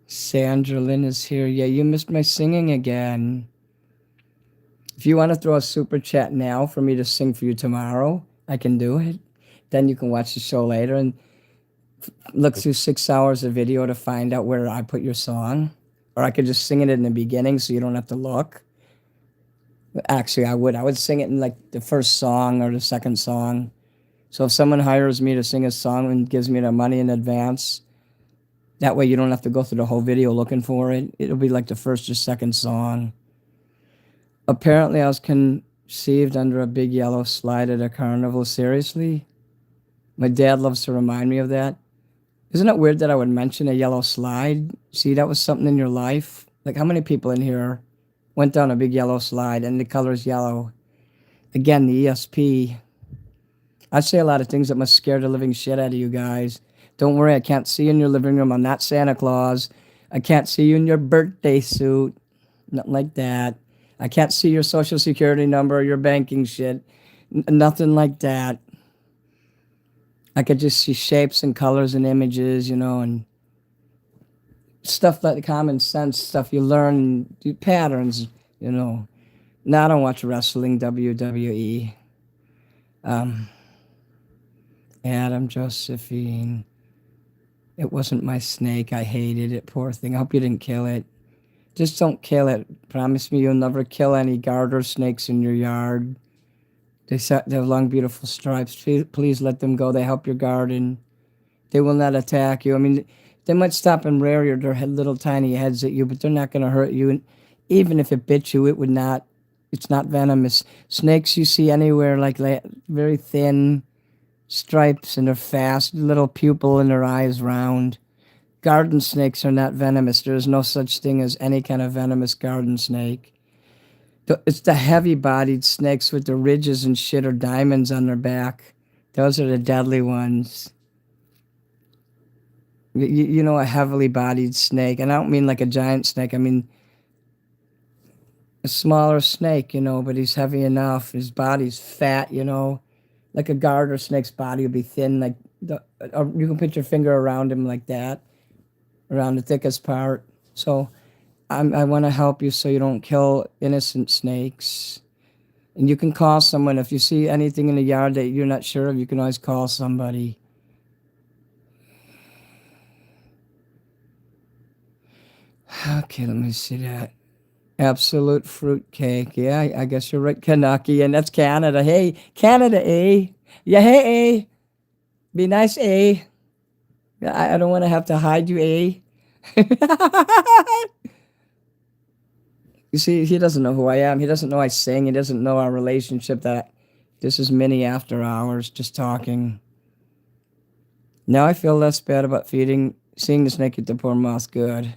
S2: Sandra Lynn is here. Yeah, you missed my singing again. If you want to throw a super chat now for me to sing for you tomorrow, I can do it. Then you can watch the show later and look through 6 hours of video to find out where I put your song. Or I could just sing it in the beginning so you don't have to look. Actually, I would sing it in like the first song or the second song. So if someone hires me to sing a song and gives me the money in advance, that way you don't have to go through the whole video looking for it. It'll be like the first or second song. Apparently, I was conceived under a big yellow slide at a carnival. Seriously? My dad loves to remind me of that. Isn't it weird that I would mention a yellow slide? See, that was something in your life. Like, how many people in here went down a big yellow slide and the color is yellow? Again, the ESP. I say a lot of things that must scare the living shit out of you guys. Don't worry, I can't see you in your living room. I'm not Santa Claus. I can't see you in your birthday suit. Nothing like that. I can't see your social security number or your banking shit. Nothing like that. I could just see shapes and colors and images, and stuff like common sense stuff you learn and do patterns, Now I don't watch wrestling, WWE. Adam Josephine. It wasn't my snake. I hated it. Poor thing. I hope you didn't kill it. Just don't kill it. Promise me you'll never kill any garter snakes in your yard. They have long, beautiful stripes. Please let them go. They help your garden. They will not attack you. I mean, they might stop and rear their little tiny heads at you, but they're not going to hurt you. And even if it bit you, it's not venomous. Snakes you see anywhere, like very thin stripes, and they're fast, little pupil in their eyes round. Garden snakes are not venomous. There is no such thing as any kind of venomous garden snake. It's the heavy-bodied snakes with the ridges and shit or diamonds on their back. Those are the deadly ones. A heavily bodied snake. And I don't mean like a giant snake. I mean a smaller snake, but he's heavy enough. His body's fat, Like a garter snake's body would be thin. Like you can put your finger around him like that, around the thickest part. So I want to help you so you don't kill innocent snakes. And you can call someone. If you see anything in the yard that you're not sure of, you can always call somebody. Okay, let me see that. Absolute fruit cake. Yeah, I guess you're right. Kanaki, and that's Canada. Hey, Canada, eh? Yeah, hey, eh? Be nice, eh? I don't want to have to hide you, eh? You see, he doesn't know who I am. He doesn't know I sing. He doesn't know our relationship. That this is Minnie after hours, just talking. Now I feel less bad about seeing the snake eat the poor mouse. Good.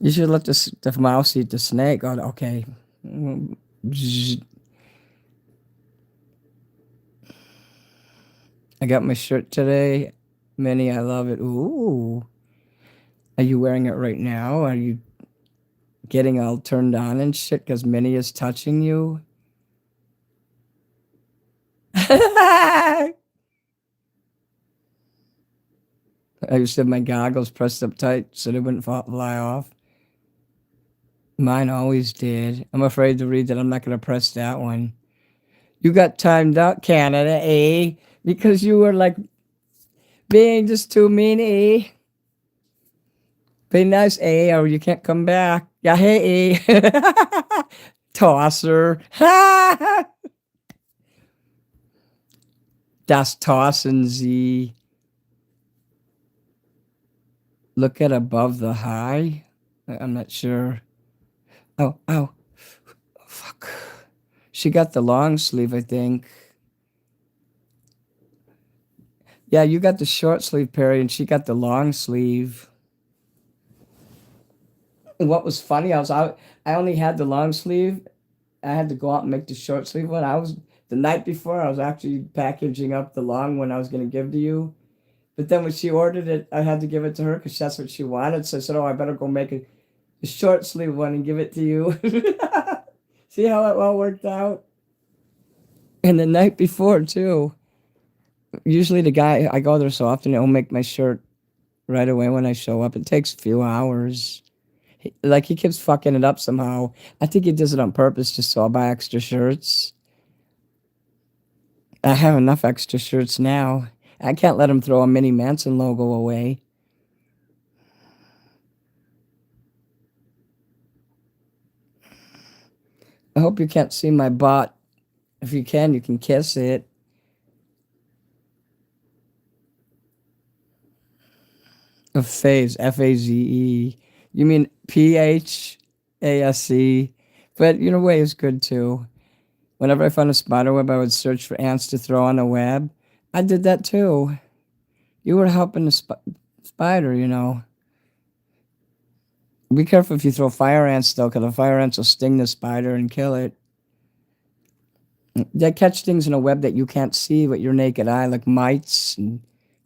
S2: You should let the mouse eat the snake. Oh, okay. I got my shirt today. Minnie, I love it. Ooh. Are you wearing it right now? Are you getting all turned on and shit because Minnie is touching you? I used to have my goggles pressed up tight so they wouldn't fly off. Mine always did. I'm afraid to read that. I'm not going to press that one. You got timed out, Canada, eh? Because you were like being just too mean, eh? Be nice, eh? Or you can't come back. Yeah, hey, eh? Tosser. Das Tossen Sie. Look at above the high. I'm not sure. Oh, ow. Fuck. She got the long sleeve, I think. Yeah, you got the short sleeve, Perry, and she got the long sleeve. And what was funny, I only had the long sleeve. I had to go out and make the short sleeve one. The night before, I was actually packaging up the long one I was going to give to you. But then when she ordered it, I had to give it to her because that's what she wanted. So I said, oh, I better go make a short sleeve one and give it to you. See how it all worked out? And the night before, too. Usually the guy, I go there so often, he'll make my shirt right away when I show up. It takes a few hours. He keeps fucking it up somehow. I think he does it on purpose just so I'll buy extra shirts. I have enough extra shirts now. I can't let him throw a mini Manson logo away. I hope you can't see my butt. If you can kiss it. A phase, F-A-Z-E. You mean P-H-A-S-E. But in a way, it's good too. Whenever I found a spider web, I would search for ants to throw on the web. I did that too. You were helping the spider, you know. Be careful if you throw fire ants, though, because the fire ants will sting the spider and kill it. They catch things in a web that you can't see with your naked eye, like mites.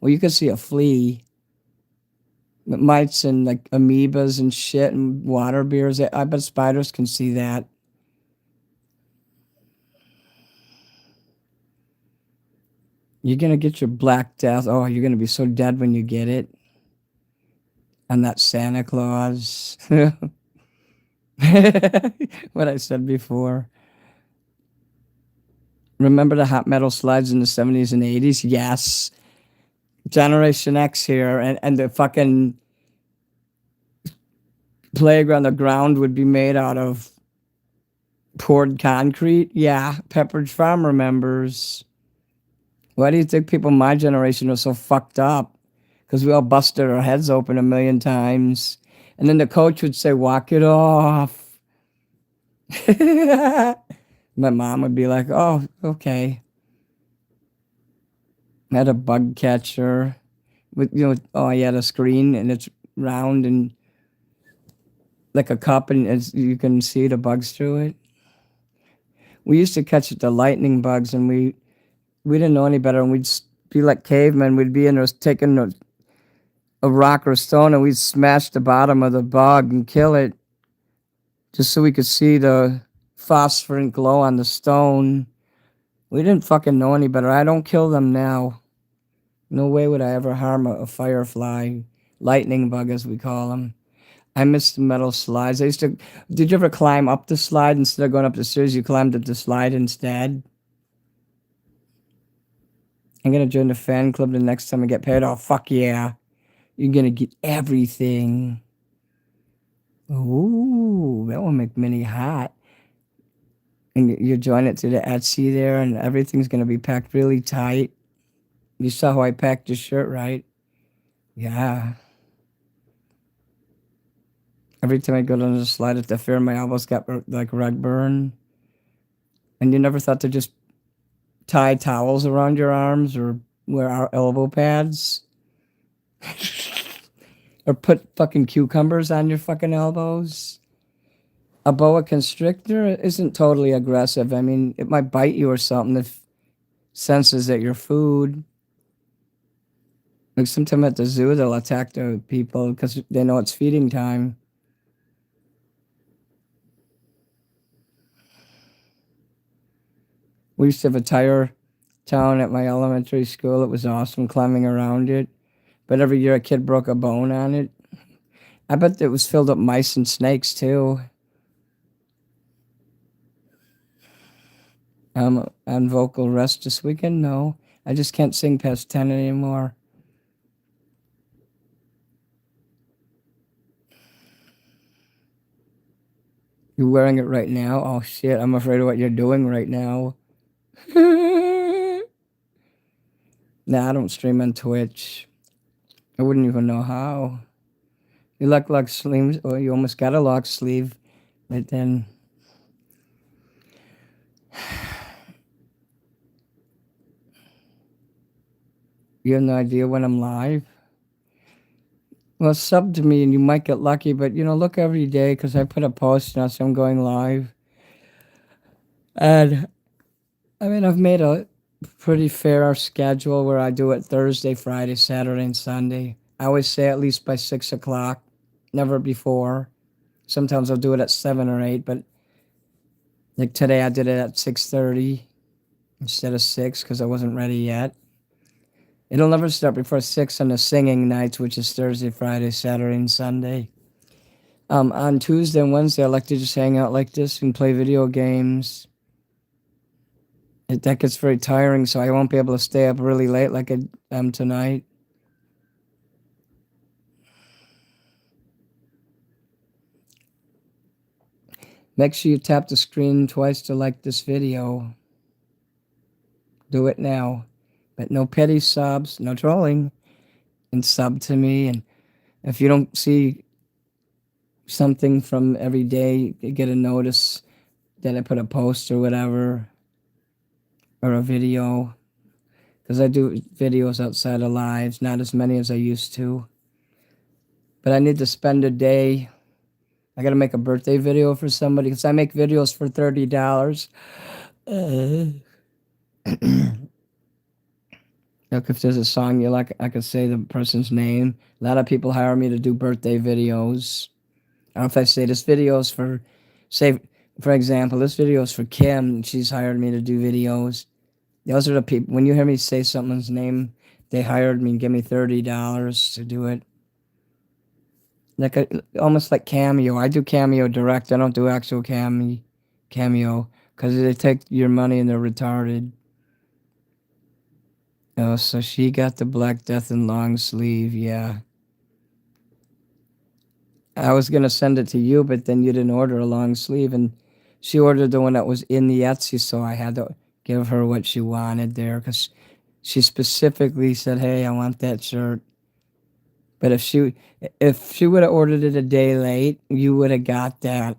S2: Well, you can see a flea. But mites and like amoebas and shit and water bears. I bet spiders can see that. You're going to get your Black Death. Oh, you're going to be so dead when you get it. I'm not Santa Claus. What I said before. Remember the hot metal slides in the 70s and 80s? Yes. Generation X here. And the fucking playground, the ground would be made out of poured concrete. Yeah. Pepperidge Farm remembers. Why do you think people my generation are so fucked up? Because we all busted our heads open a million times. And then the coach would say, walk it off. My mom would be like, oh, okay. I had a bug catcher with, I had a screen and it's round and like a cup and you can see the bugs through it. We used to catch the lightning bugs and we didn't know any better and we'd be like cavemen. We'd be in there taking a rock or a stone and we'd smash the bottom of the bug and kill it just so we could see the phosphorant glow on the stone. We didn't fucking know any better. I don't kill them now. No way would I ever harm a firefly, lightning bug as we call them. I miss the metal slides. Did you ever climb up the slide instead of going up the stairs? You climbed up the slide instead? I'm going to join the fan club the next time I get paid. Oh, fuck yeah. You're going to get everything. Ooh, that will make Minnie hot. And you join it to the Etsy there, and everything's going to be packed really tight. You saw how I packed your shirt, right? Yeah. Every time I go down the slide at the fair, my elbows got like rug burn. And you never thought to just tie towels around your arms or wear our elbow pads? Or put fucking cucumbers on your fucking elbows? A boa constrictor isn't totally aggressive. I mean, it might bite you or something if senses that you're food. Like sometimes at the zoo, they'll attack the people because they know it's feeding time. We used to have a tire town at my elementary school. It was awesome climbing around it. But every year a kid broke a bone on it. I bet it was filled up mice and snakes too. On vocal rest this weekend? No. I just can't sing past 10 anymore. You're wearing it right now? Oh shit, I'm afraid of what you're doing right now. Nah, I don't stream on Twitch. I wouldn't even know how. You like lock sleeves? Oh, you almost got a lock sleeve. But then... You have no idea when I'm live? Well, sub to me and you might get lucky, but look every day because I put a post now, so I'm going live. And I mean, I've made a pretty fair schedule where I do it Thursday, Friday, Saturday, and Sunday. I always say at least by 6 o'clock, never before. Sometimes I'll do it at 7 or 8, but like today I did it at 6:30 instead of 6 because I wasn't ready yet. It'll never start before 6 on the singing nights, which is Thursday, Friday, Saturday, and Sunday. On Tuesday and Wednesday, I like to just hang out like this and play video games. That gets very tiring, so I won't be able to stay up really late like I am tonight. Make sure you tap the screen twice to like this video. Do it now. But no petty subs, no trolling. And sub to me. And if you don't see something from every day, you get a notice that I put a post or whatever. Or a video. Because I do videos outside of lives. Not as many as I used to. But I need to spend a day. I got to make a birthday video for somebody. Because I make videos for $30. Look, if there's a song you like, I could say the person's name. A lot of people hire me to do birthday videos. Or if I say this video is for, say, for example, this video is for Kim. She's hired me to do videos. Those are the people. When you hear me say someone's name, they hired me and give me $30 to do it. Almost like Cameo. I do Cameo direct. I don't do actual Cameo because they take your money and they're retarded. Oh, so she got the Black Death and long sleeve, yeah. I was going to send it to you, but then you didn't order a long sleeve, and she ordered the one that was in the Etsy, so I had to give her what she wanted there, because she specifically said, hey, I want that shirt. But if she would have ordered it a day late, you would have got that.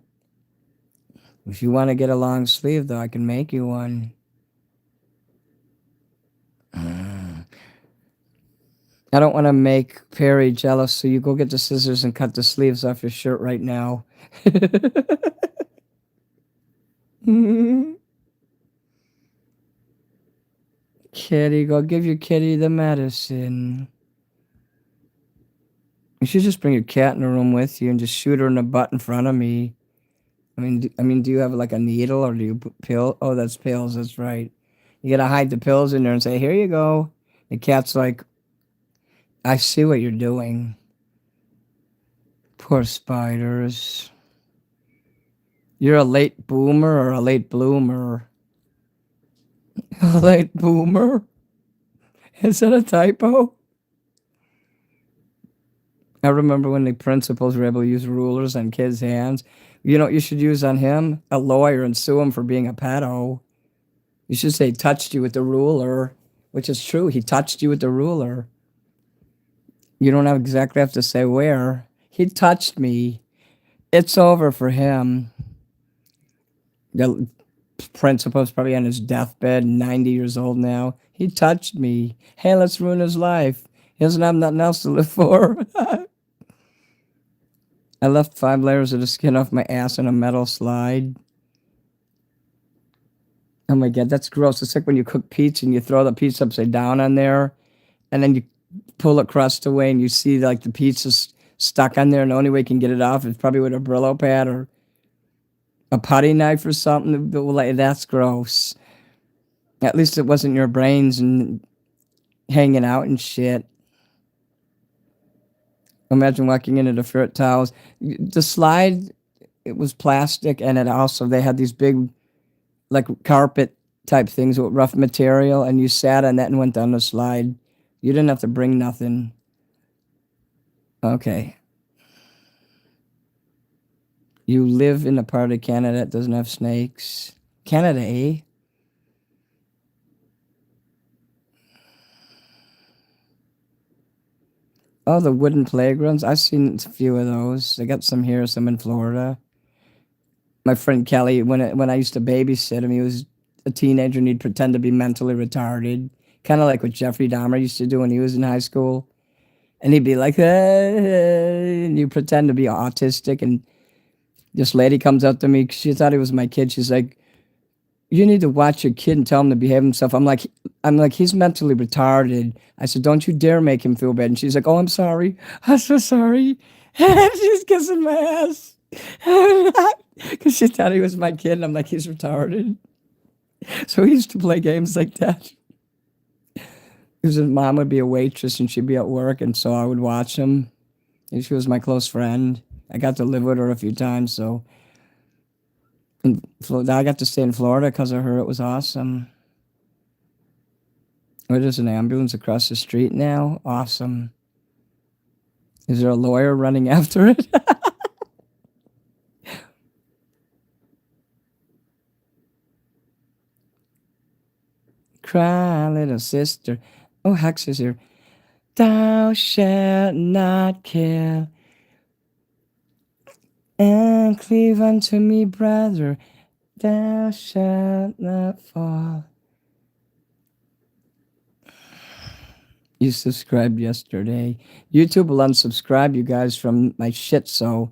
S2: If you want to get a long sleeve, though, I can make you one. I don't want to make Perry jealous, so you go get the scissors and cut the sleeves off your shirt right now. Kitty, go give your kitty the medicine. You should just bring your cat in the room with you and just shoot her in the butt in front of me. I mean, do you have like a needle or do you put pill? Oh, that's pills. That's right. You gotta hide the pills in there and say, "Here you go." The cat's like, "I see what you're doing." Poor spiders. You're a late boomer or a late bloomer? A late boomer? Is that a typo? I remember when the principals were able to use rulers on kids' hands. You know what you should use on him? A lawyer and sue him for being a pedo. You should say, touched you with the ruler, which is true. He touched you with the ruler. You don't exactly have to say where. He touched me. It's over for him. The principal's probably on his deathbed, 90 years old now. He touched me. Hey, let's ruin his life. He doesn't have nothing else to live for. I left 5 layers of the skin off my ass on a metal slide. Oh my God, that's gross. It's like when you cook pizza and you throw the pizza upside down on there and then you pull the crust away and you see like the pizza's stuck on there and the only way you can get it off is probably with a Brillo pad or a putty knife or something. Like, that's gross. At least it wasn't your brains and hanging out and shit. Imagine walking into the Fruit Towels. The slide, it was plastic, and it also, they had these big, like, carpet type things with rough material, and you sat on that and went down the slide. You didn't have to bring nothing. Okay. You live in a part of Canada that doesn't have snakes. Canada, eh? Oh, the wooden playgrounds. I've seen a few of those. They got some here, some in Florida. My friend Kelly, when I used to babysit him, he was a teenager and he'd pretend to be mentally retarded, kind of like what Jeffrey Dahmer used to do when he was in high school. And he'd be like, and you pretend to be autistic. And this lady comes up to me. She thought he was my kid. She's like, "You need to watch your kid and tell him to behave himself." I'm like, he's mentally retarded. I said, "Don't you dare make him feel bad." And she's like, "Oh, I'm sorry. I'm so sorry." And she's kissing my ass. Because she thought he was my kid. And I'm like, he's retarded. So we used to play games like that. His mom would be a waitress and she'd be at work. And so I would watch him. And she was my close friend. I got to live with her a few times. So I got to stay in Florida because of her. It was awesome. Oh, there's an ambulance across the street now. Awesome. Is there a lawyer running after it? Cry, little sister. Oh, Hex is here. Thou shalt not kill, and cleave unto me, brother. Thou shalt not fall. You subscribed yesterday. YouTube will unsubscribe you guys from my shit, so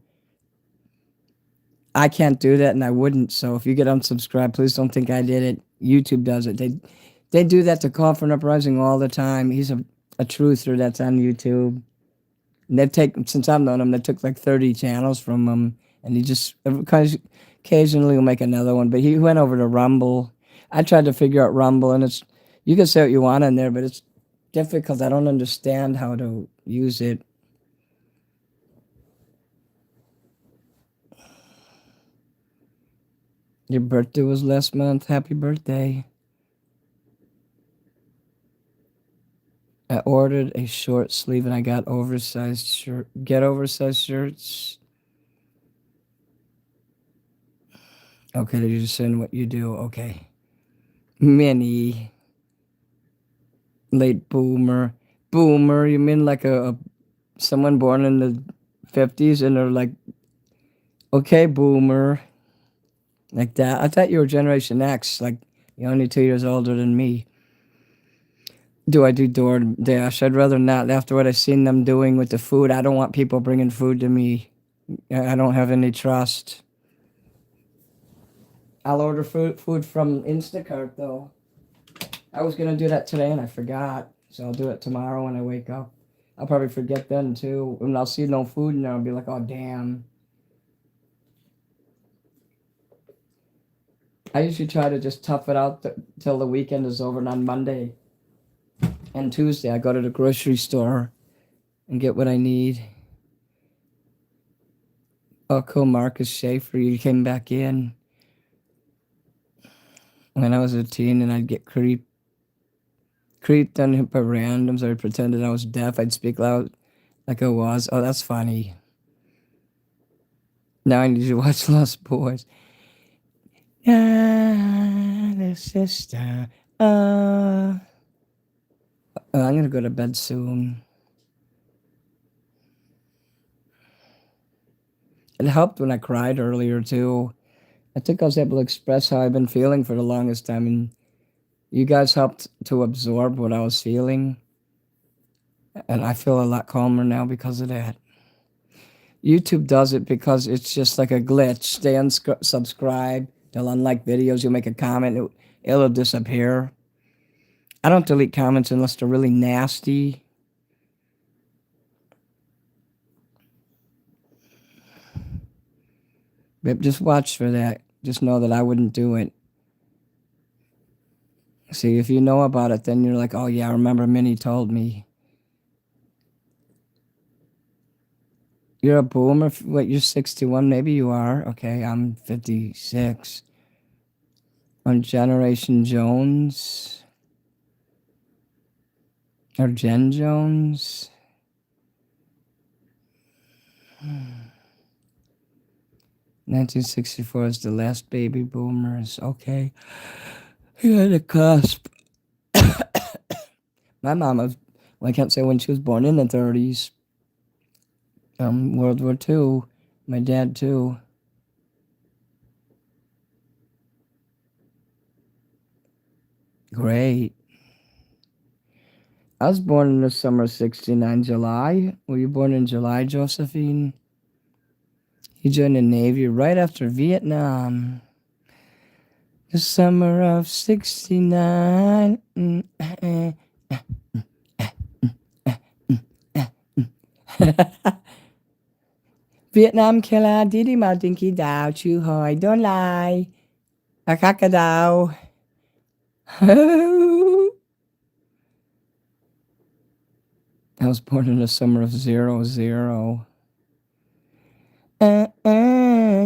S2: I can't do that, and I wouldn't. So if you get unsubscribed, please don't think I did it. YouTube does it. They do that to Call for an Uprising all the time. He's a truther that's on YouTube. And they've taken, since I've known him, they took like 30 channels from him, and he just occasionally will make another one. But he went over to Rumble. I tried to figure out Rumble, and it's, you can say what you want on there, but it's difficult. I don't understand how to use it. Your birthday was last month. Happy birthday. I ordered a short sleeve and I got oversized shirt. Get oversized shirts. Okay, they're just saying what you do. Okay. Mini. Late boomer. Boomer, you mean like a someone born in the 50s and they're like, okay, boomer. Like that. I thought you were Generation X. Like, you're only 2 years older than me. Do I do DoorDash? I'd rather not. After what I've seen them doing with the food, I don't want people bringing food to me. I don't have any trust. I'll order food from Instacart, though. I was going to do that today, and I forgot. So I'll do it tomorrow when I wake up. I'll probably forget then, too. And I'll see no food in there. I'll be like, oh, damn. I usually try to just tough it out till the weekend is over. And on Monday and Tuesday, I go to the grocery store and get what I need. Oh, cool, Marcus Schaefer. You came back in. When I was a teen and I'd get creeped on by randoms. I would pretend that I was deaf. I'd speak loud like I was. Oh, that's funny. Now I need to watch Lost Boys. Ah, the sister. I'm going to go to bed soon. It helped when I cried earlier too. I think I was able to express how I've been feeling for the longest time, and you guys helped to absorb what I was feeling. And I feel a lot calmer now because of that. YouTube does it because it's just like a glitch. Stay unsubscribed. They'll unlike videos. You'll make a comment. It'll disappear. I don't delete comments unless they're really nasty. But just watch for that. Just know that I wouldn't do it. See, if you know about it, then you're like, oh yeah, I remember Minnie told me. You're a boomer? What, you're 61? Maybe you are. Okay, I'm 56. On Generation Jones? Or Jen Jones? 1964 is the last baby boomers. Okay. You're at the cusp. My mom was, well, I can't say when she was born, in the 30s. World War II. My dad too. Great. I was born in the summer of 69, July. Were you born in July, Josephine? He joined the Navy right after Vietnam. The summer of 69. Vietnam killer, diddy ma dinky dow, chu hoi, don't lie. A crocodile. I was born in the summer of 00.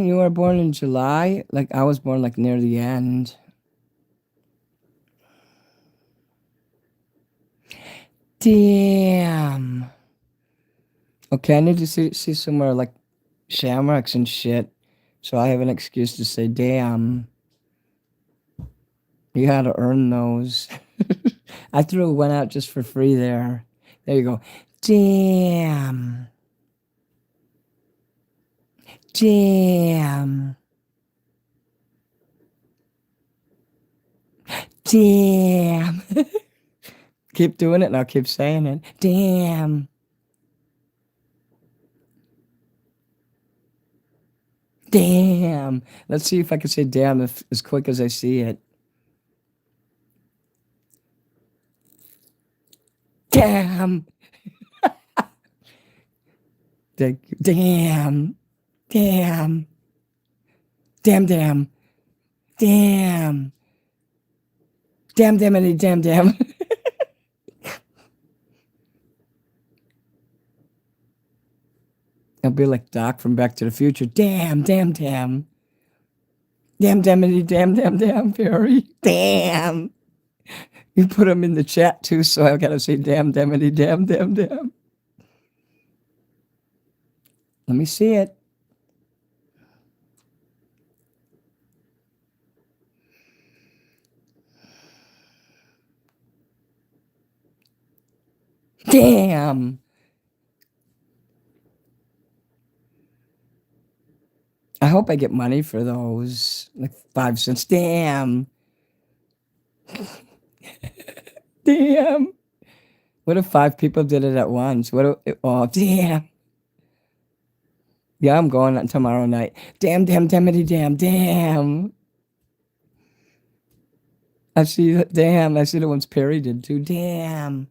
S2: You were born in July? Like, I was born, like, near the end. Damn. Okay, I need to see somewhere, like, shamrocks and shit, so I have an excuse to say, damn. You had to earn those. I threw one out just for free there. There you go. Damn. Damn. Damn. Keep doing it and I'll keep saying it. Damn. Damn. Let's see if I can say damn as quick as I see it. Damn. Thank you. Damn. Damn. Damn, damn. Damn. Damn, damn, damn, damn. I'll be like Doc from Back to the Future. Damn, damn, damn. Damn, damn, Perry. Damn. You put them in the chat too, so I gotta say damn, damn. Let me see it. Damn. I hope I get money for those. Like 5 cents. Damn. Damn. What if 5 people did it at once? Oh, damn. Yeah, I'm going tomorrow night. Damn. Damn. I see the ones Perry did too. Damn.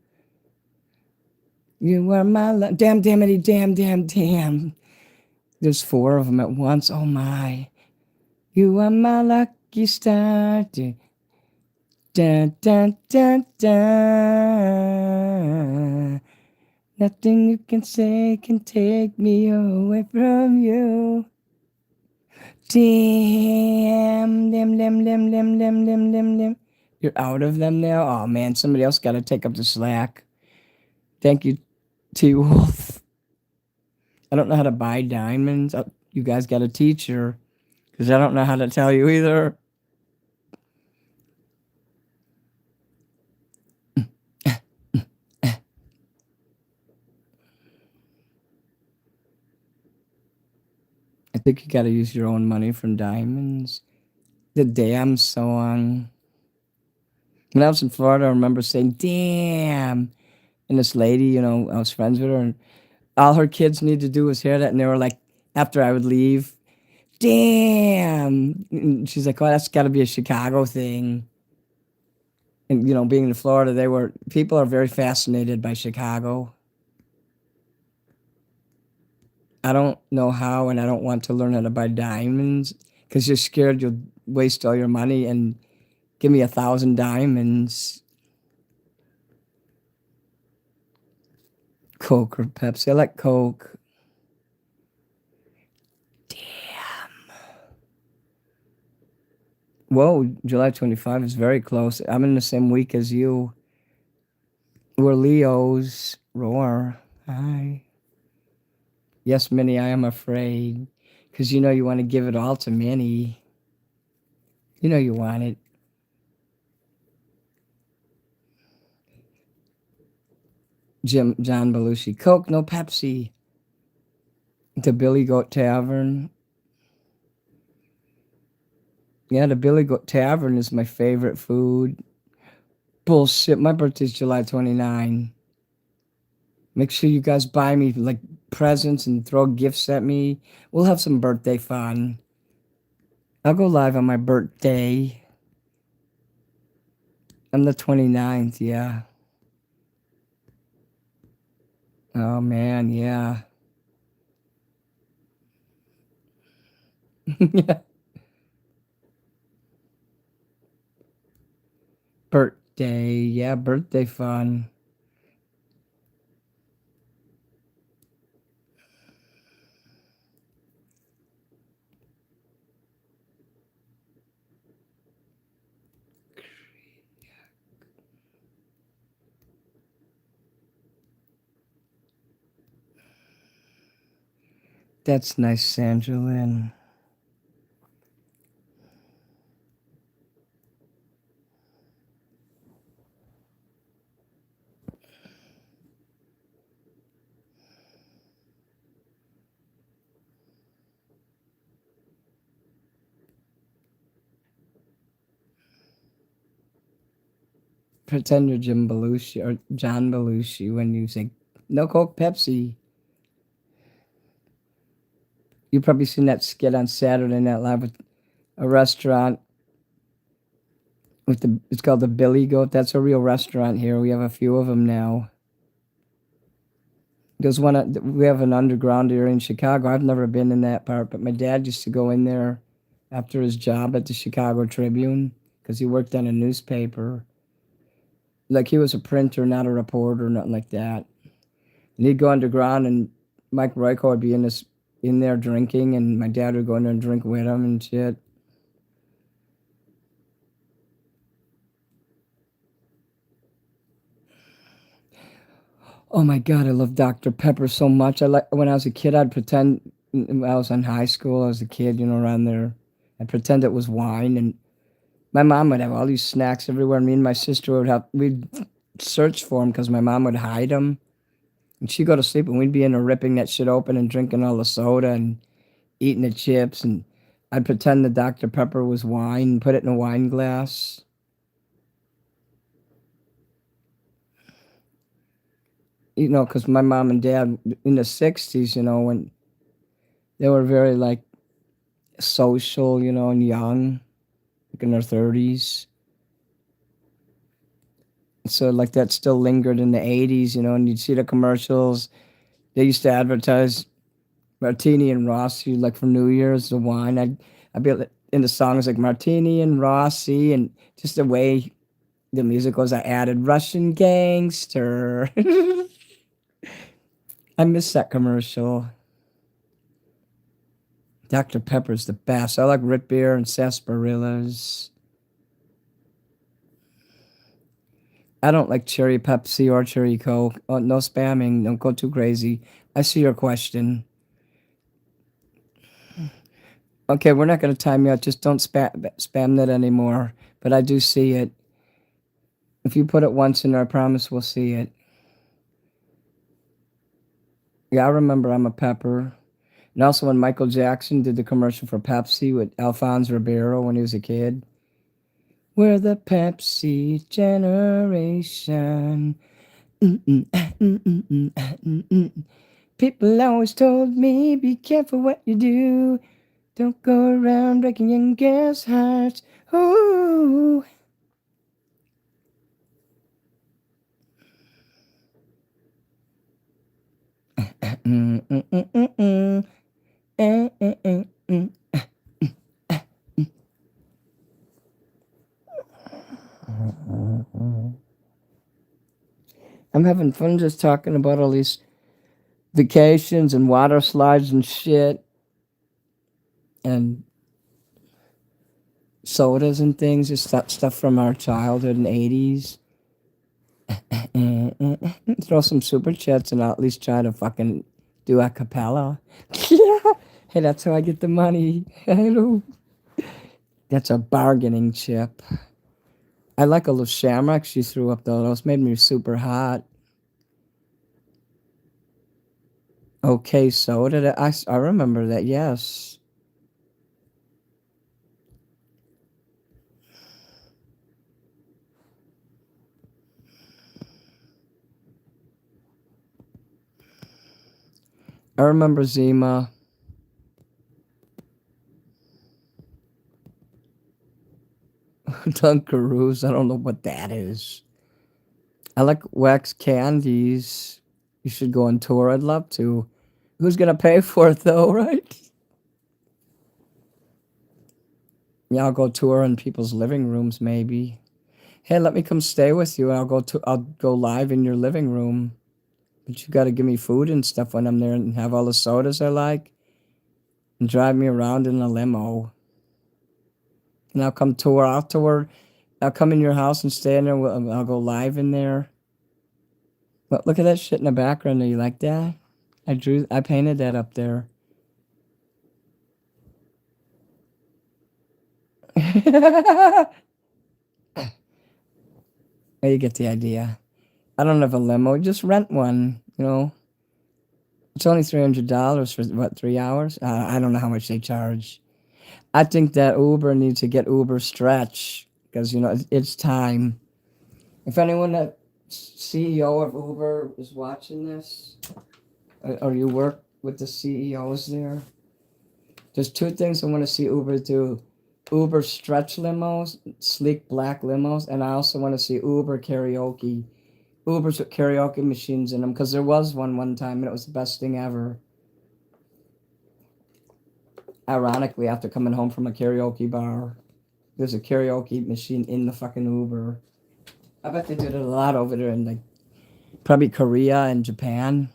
S2: You were my love. Damn. There's 4 of them at once. Oh my. You are my lucky star. Dun, dun, dun, dun. Nothing you can say can take me away from you. Damn. You're out of them now? Oh man, somebody else got to take up the slack. Thank you, T-Wolf. I don't know how to buy diamonds. You guys got a teacher, because I don't know how to tell you either. I think you got to use your own money from diamonds. The damn song. When I was in Florida, I remember saying "damn," and this lady, I was friends with her, and all her kids needed to do was hear that, and they were like, after I would leave, "damn," and she's like, "Oh, that's got to be a Chicago thing." And being in Florida, people are very fascinated by Chicago. I don't know how, and I don't want to learn how to buy diamonds because you're scared you'll waste all your money and give me 1,000 diamonds. Coke or Pepsi? I like Coke. Damn. Whoa, July 25 is very close. I'm in the same week as you. We're Leos. Roar. Hi. Yes, Minnie, I am afraid. Because you want to give it all to Minnie. You want it. John Belushi. Coke, no Pepsi. The Billy Goat Tavern. Yeah, the Billy Goat Tavern is my favorite food. Bullshit. My birthday's July 29. Make sure you guys buy me like presents and throw gifts at me. We'll have some birthday fun. I'll go live on my birthday. I'm the 29th, yeah. Oh man, yeah. Yeah. Birthday, yeah, birthday fun. That's nice, Sandra Lynn. Pretend you're Jim Belushi or John Belushi when you say no Coke, Pepsi. You've probably seen that skit on Saturday Night Live with a restaurant it's called the Billy Goat. That's a real restaurant here. We have a few of them now. We have an underground area in Chicago. I've never been in that part, but my dad used to go in there after his job at the Chicago Tribune because he worked on a newspaper. Like he was a printer, not a reporter, nothing like that. And he'd go underground, and Mike Royko would be in there drinking, and my dad would go in there and drink with him and shit. Oh my God, I love Dr. Pepper so much. When I was a kid, I'd pretend when I was in high school, I was a kid, around there. I'd pretend it was wine, and my mom would have all these snacks everywhere. Me and my sister we'd search for them because my mom would hide them. And she'd go to sleep, and we'd be in there ripping that shit open and drinking all the soda and eating the chips. And I'd pretend the Dr. Pepper was wine and put it in a wine glass. Because my mom and dad in the 60s, when they were very like social, and young, like in their 30s. So like that still lingered in the 80s, and you'd see the commercials. They used to advertise Martini and Rossi like for New Year's, the wine. I'd be in the songs like Martini and Rossi, and just the way the music goes, I added Russian Gangster. I miss that commercial. Dr. Pepper's the best. I like root beer and sarsaparillas. I don't like cherry Pepsi or cherry Coke. Oh, no spamming. Don't go too crazy. I see your question. Okay, we're not going to time you out. Just don't spam that anymore. But I do see it. If you put it once in there, I promise we'll see it. Yeah, I remember I'm a pepper. And also when Michael Jackson did the commercial for Pepsi with Alphonse Ribeiro when he was a kid. We're the Pepsi generation. People always told me, be careful what you do. Don't go around breaking young girls' hearts. Ooh. I'm having fun just talking about all these vacations and water slides and shit and sodas and things, just stuff from our childhood and 80s. Throw some super chats and I'll at least try to fucking do a cappella. Yeah. Hey, that's how I get the money. Hello. That's a bargaining chip. I like all those shamrocks she threw up though. Those made me super hot. Okay, soda. I remember that, yes. I remember Zima. Dunkaroos. I don't know what that is. I like wax candies. You should go on tour. I'd love to. Who's gonna pay for it though, right? Yeah, I'll go tour in people's living rooms maybe. Hey, let me come stay with you. I'll go live in your living room. But you gotta give me food and stuff when I'm there and have all the sodas I like. And drive me around in a limo. And I'll come tour. I'll come in your house and stay in there. I'll go live in there. But look at that shit in the background. Do you like that? I painted that up there. You get the idea. I don't have a limo. Just rent one, you know. It's only $300 for, what, 3 hours? I don't know how much they charge. I think that Uber needs to get Uber Stretch because, you know, it's time. If anyone that CEO of Uber is watching this, or you work with the CEOs there, there's two things I want to see Uber do. Uber Stretch limos, sleek black limos, and I also want to see Uber karaoke. Ubers with karaoke machines in them, because there was one time, and it was the best thing ever. Ironically, after coming home from a karaoke bar, there's a karaoke machine in the fucking Uber. I bet they did it a lot over there in, like, probably Korea and Japan.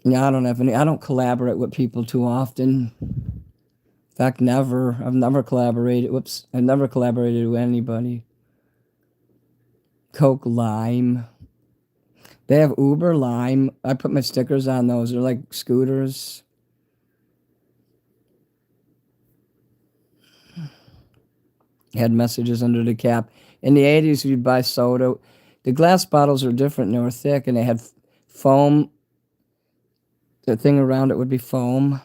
S2: Yeah, I don't collaborate with people too often. In fact, never. I've never collaborated with anybody. Coke Lime. They have Uber Lime. I put my stickers on those. They're like scooters. Had messages under the cap. In the 80s, you'd buy soda. The glass bottles are different. They were thick, and they had foam. The thing around it would be foam.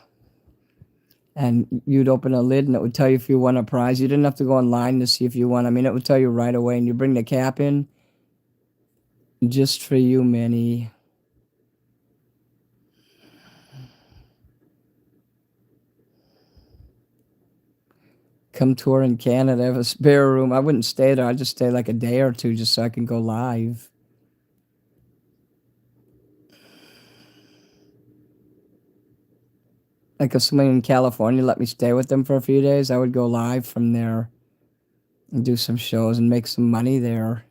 S2: And you'd open a lid, and it would tell you if you won a prize. You didn't have to go online to see if you won. I mean, it would tell you right away, and you bring the cap in. Just for you, Minnie. Come tour in Canada. I have a spare room. I wouldn't stay there. I'd just stay like a day or two just so I can go live. Like if somebody in California let me stay with them for a few days, I would go live from there and do some shows and make some money there.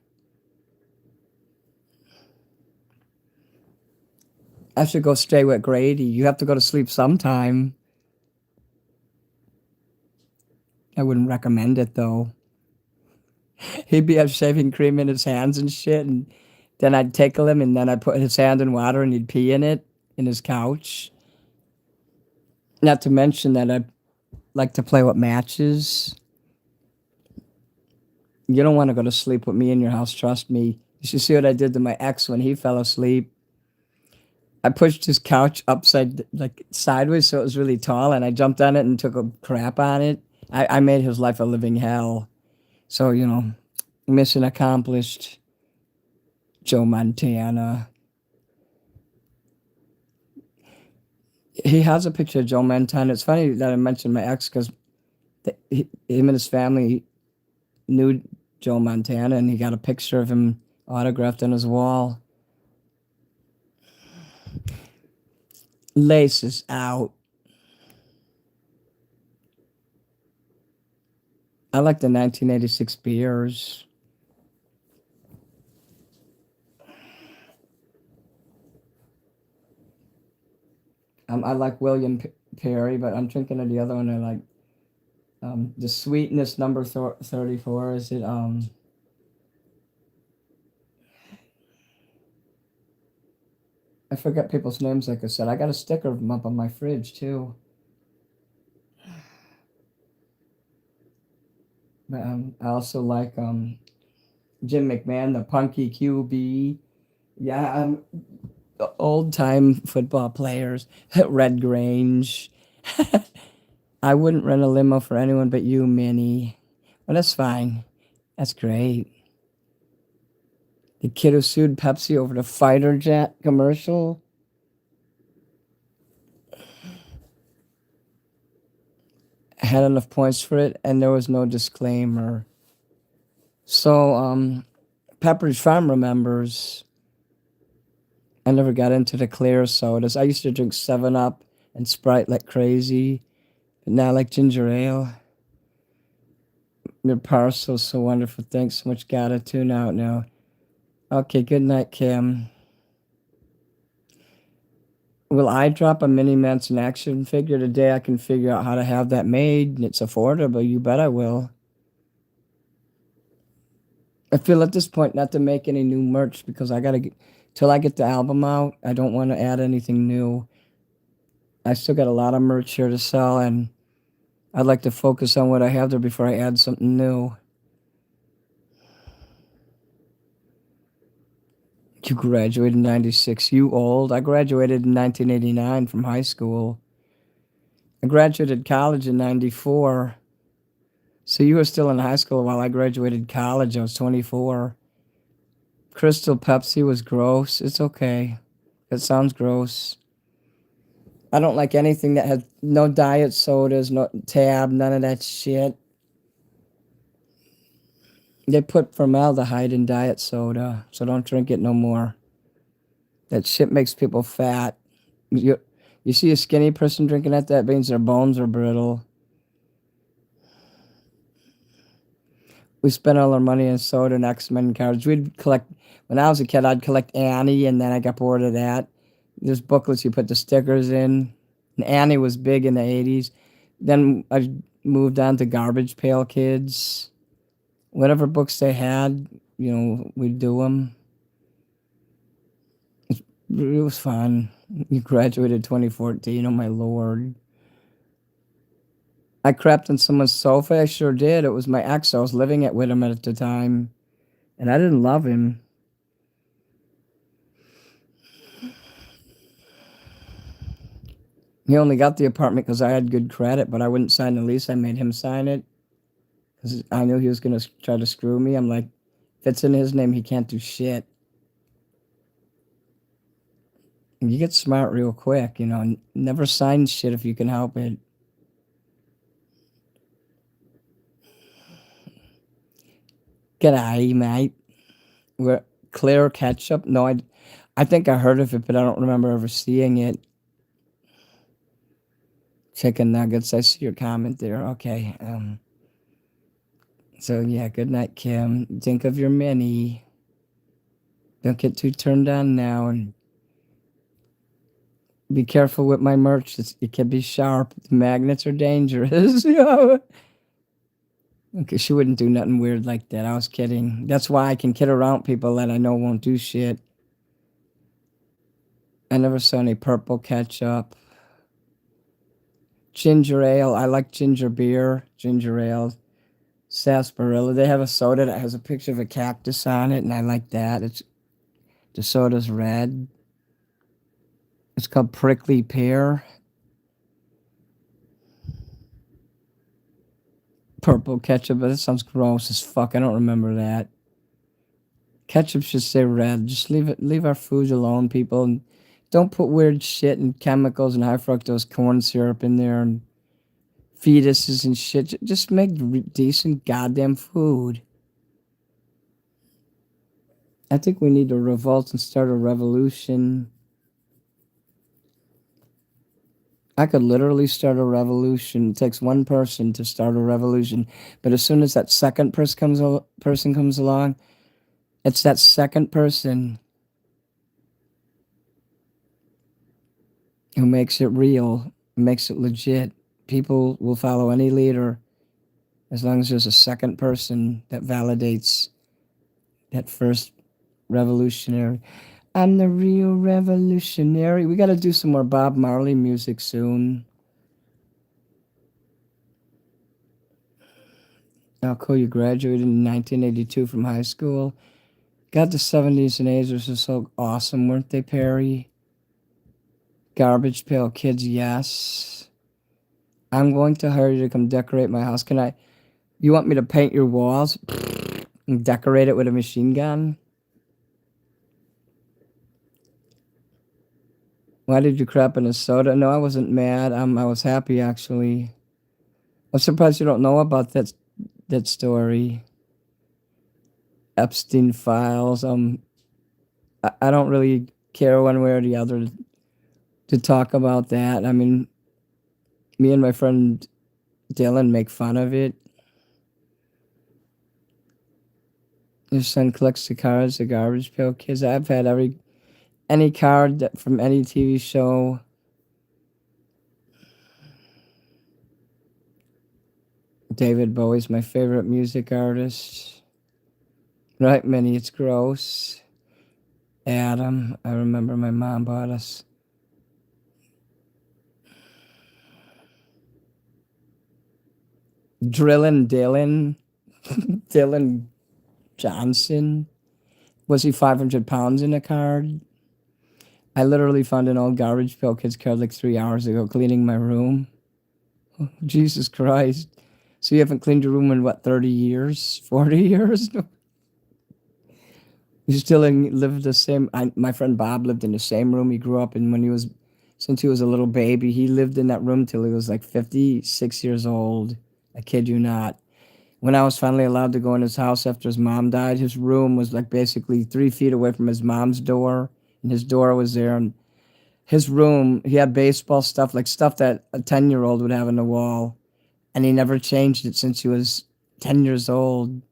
S2: I should go stay with Grady. You have to go to sleep sometime. I wouldn't recommend it though. He'd be have shaving cream in his hands and shit, and then I'd tickle him, and then I'd put his hand in water, and he'd pee in it in his couch. Not to mention that I like to play with matches. You don't want to go to sleep with me in your house, trust me. You should see what I did to my ex when he fell asleep. I pushed his couch upside, like sideways, so it was really tall, and I jumped on it and took a crap on it. I made his life a living hell. So, mission accomplished, Joe Montana. He has a picture of Joe Montana. It's funny that I mentioned my ex because him and his family knew Joe Montana, and he got a picture of him autographed on his wall. Laces out. I like the 1986 beers. I like William Perry, but I'm drinking the other one. I like the Sweetness number 34. Is it? I forget people's names. Like I said, I got a sticker of them up on my fridge too. But I also like Jim McMahon, the Punky QB. Yeah, old time football players. Red Grange. I wouldn't rent a limo for anyone but you, Minnie. Well, that's fine. That's great. The kid who sued Pepsi over the fighter jet commercial. Had enough points for it, and there was no disclaimer. So, Pepperidge Farm remembers I never got into the clear sodas. I used to drink 7 Up and Sprite like crazy, but now I like ginger ale. Your parcel's so wonderful. Thanks so much. Gotta tune out now. Okay, good night, Kim. Will I drop a mini Manson action figure today? I can figure out how to have that made, and it's affordable. You bet I will. I feel at this point not to make any new merch because I gotta get till I get the album out. I don't want to add anything new. I still got a lot of merch here to sell, and I'd like to focus on what I have there before I add something new. You graduated in 96. You old. I graduated in 1989 from high school. I graduated college in 94. So you were still in high school while I graduated college. I was 24. Crystal Pepsi was gross. It's okay. It sounds gross. I don't like anything that has no diet sodas, no Tab, none of that shit. They put formaldehyde in diet soda, so don't drink it no more. That shit makes people fat. You see a skinny person drinking that means their bones are brittle. We spent all our money on soda and X-Men cards. We'd collect, when I was a kid, I'd collect Annie, and then I got bored of that. There's booklets you put the stickers in. And Annie was big in the 80s. Then I moved on to Garbage Pail Kids. Whatever books they had, we'd do them. It was fun. You graduated 2014, oh my lord. I crapped on someone's sofa. I sure did. It was my ex. I was living with him at the time, and I didn't love him. He only got the apartment because I had good credit, but I wouldn't sign the lease. I made him sign it because I knew he was going to try to screw me. I'm like, if it's in his name, he can't do shit. And you get smart real quick, Never sign shit if you can help it. G'day, mate. We're Clear Ketchup? No, I think I heard of it, but I don't remember ever seeing it. Chicken nuggets. I see your comment there. Okay. So yeah, good night, Kim. Think of your mini. Don't get too turned on now, and be careful with my merch. It can be sharp. The magnets are dangerous. Okay, she wouldn't do nothing weird like that. I was kidding. That's why I can kid around people that I know won't do shit. I never saw any purple ketchup. Ginger ale. I like ginger beer. Ginger ale. Sarsaparilla. They have a soda that has a picture of a cactus on it, and I like that. The soda's red. It's called prickly pear. Purple ketchup, but that sounds gross as fuck. I don't remember that. Ketchup should say red. Just leave our foods alone, people. And don't put weird shit and chemicals and high fructose corn syrup in there and fetuses and shit. Just make decent goddamn food. I think we need to revolt and start a revolution. I could literally start a revolution. It takes one person to start a revolution. But as soon as that second person comes along, it's that second person who makes it real, makes it legit. People will follow any leader as long as there's a second person that validates that first revolutionary. I'm the real revolutionary. We got to do some more Bob Marley music soon. Oh, cool. You graduated in 1982 from high school. God, the 70s and 80s were so awesome, weren't they, Perry? Garbage Pail Kids, yes. I'm going to hire you to come decorate my house. You want me to paint your walls and decorate it with a machine gun? Why did you crap in a soda? No, I wasn't mad. I was happy, actually. I'm surprised you don't know about that story. Epstein files. I don't really care one way or the other to talk about that. I mean, me and my friend Dylan make fun of it. His son collects the cards, the Garbage Pail Kids. I've had any card from any TV show. David Bowie's my favorite music artist. Right, Minnie, it's gross. Adam, I remember my mom bought us. Drillin' Dylan. Dylan Johnson. Was he 500 pounds in a card? I literally found an old Garbage Pail Kids card like 3 hours ago cleaning my room. Oh, Jesus Christ. So you haven't cleaned your room in, what, 30 years? 40 years? You still live the same... my friend Bob lived in the same room he grew up in since he was a little baby. He lived in that room till he was like 56 years old. I kid you not. When I was finally allowed to go in his house after his mom died, his room was like basically 3 feet away from his mom's door, and his door was there. And his room, he had baseball stuff, like stuff that a 10-year-old would have on the wall, and he never changed it since he was 10 years old.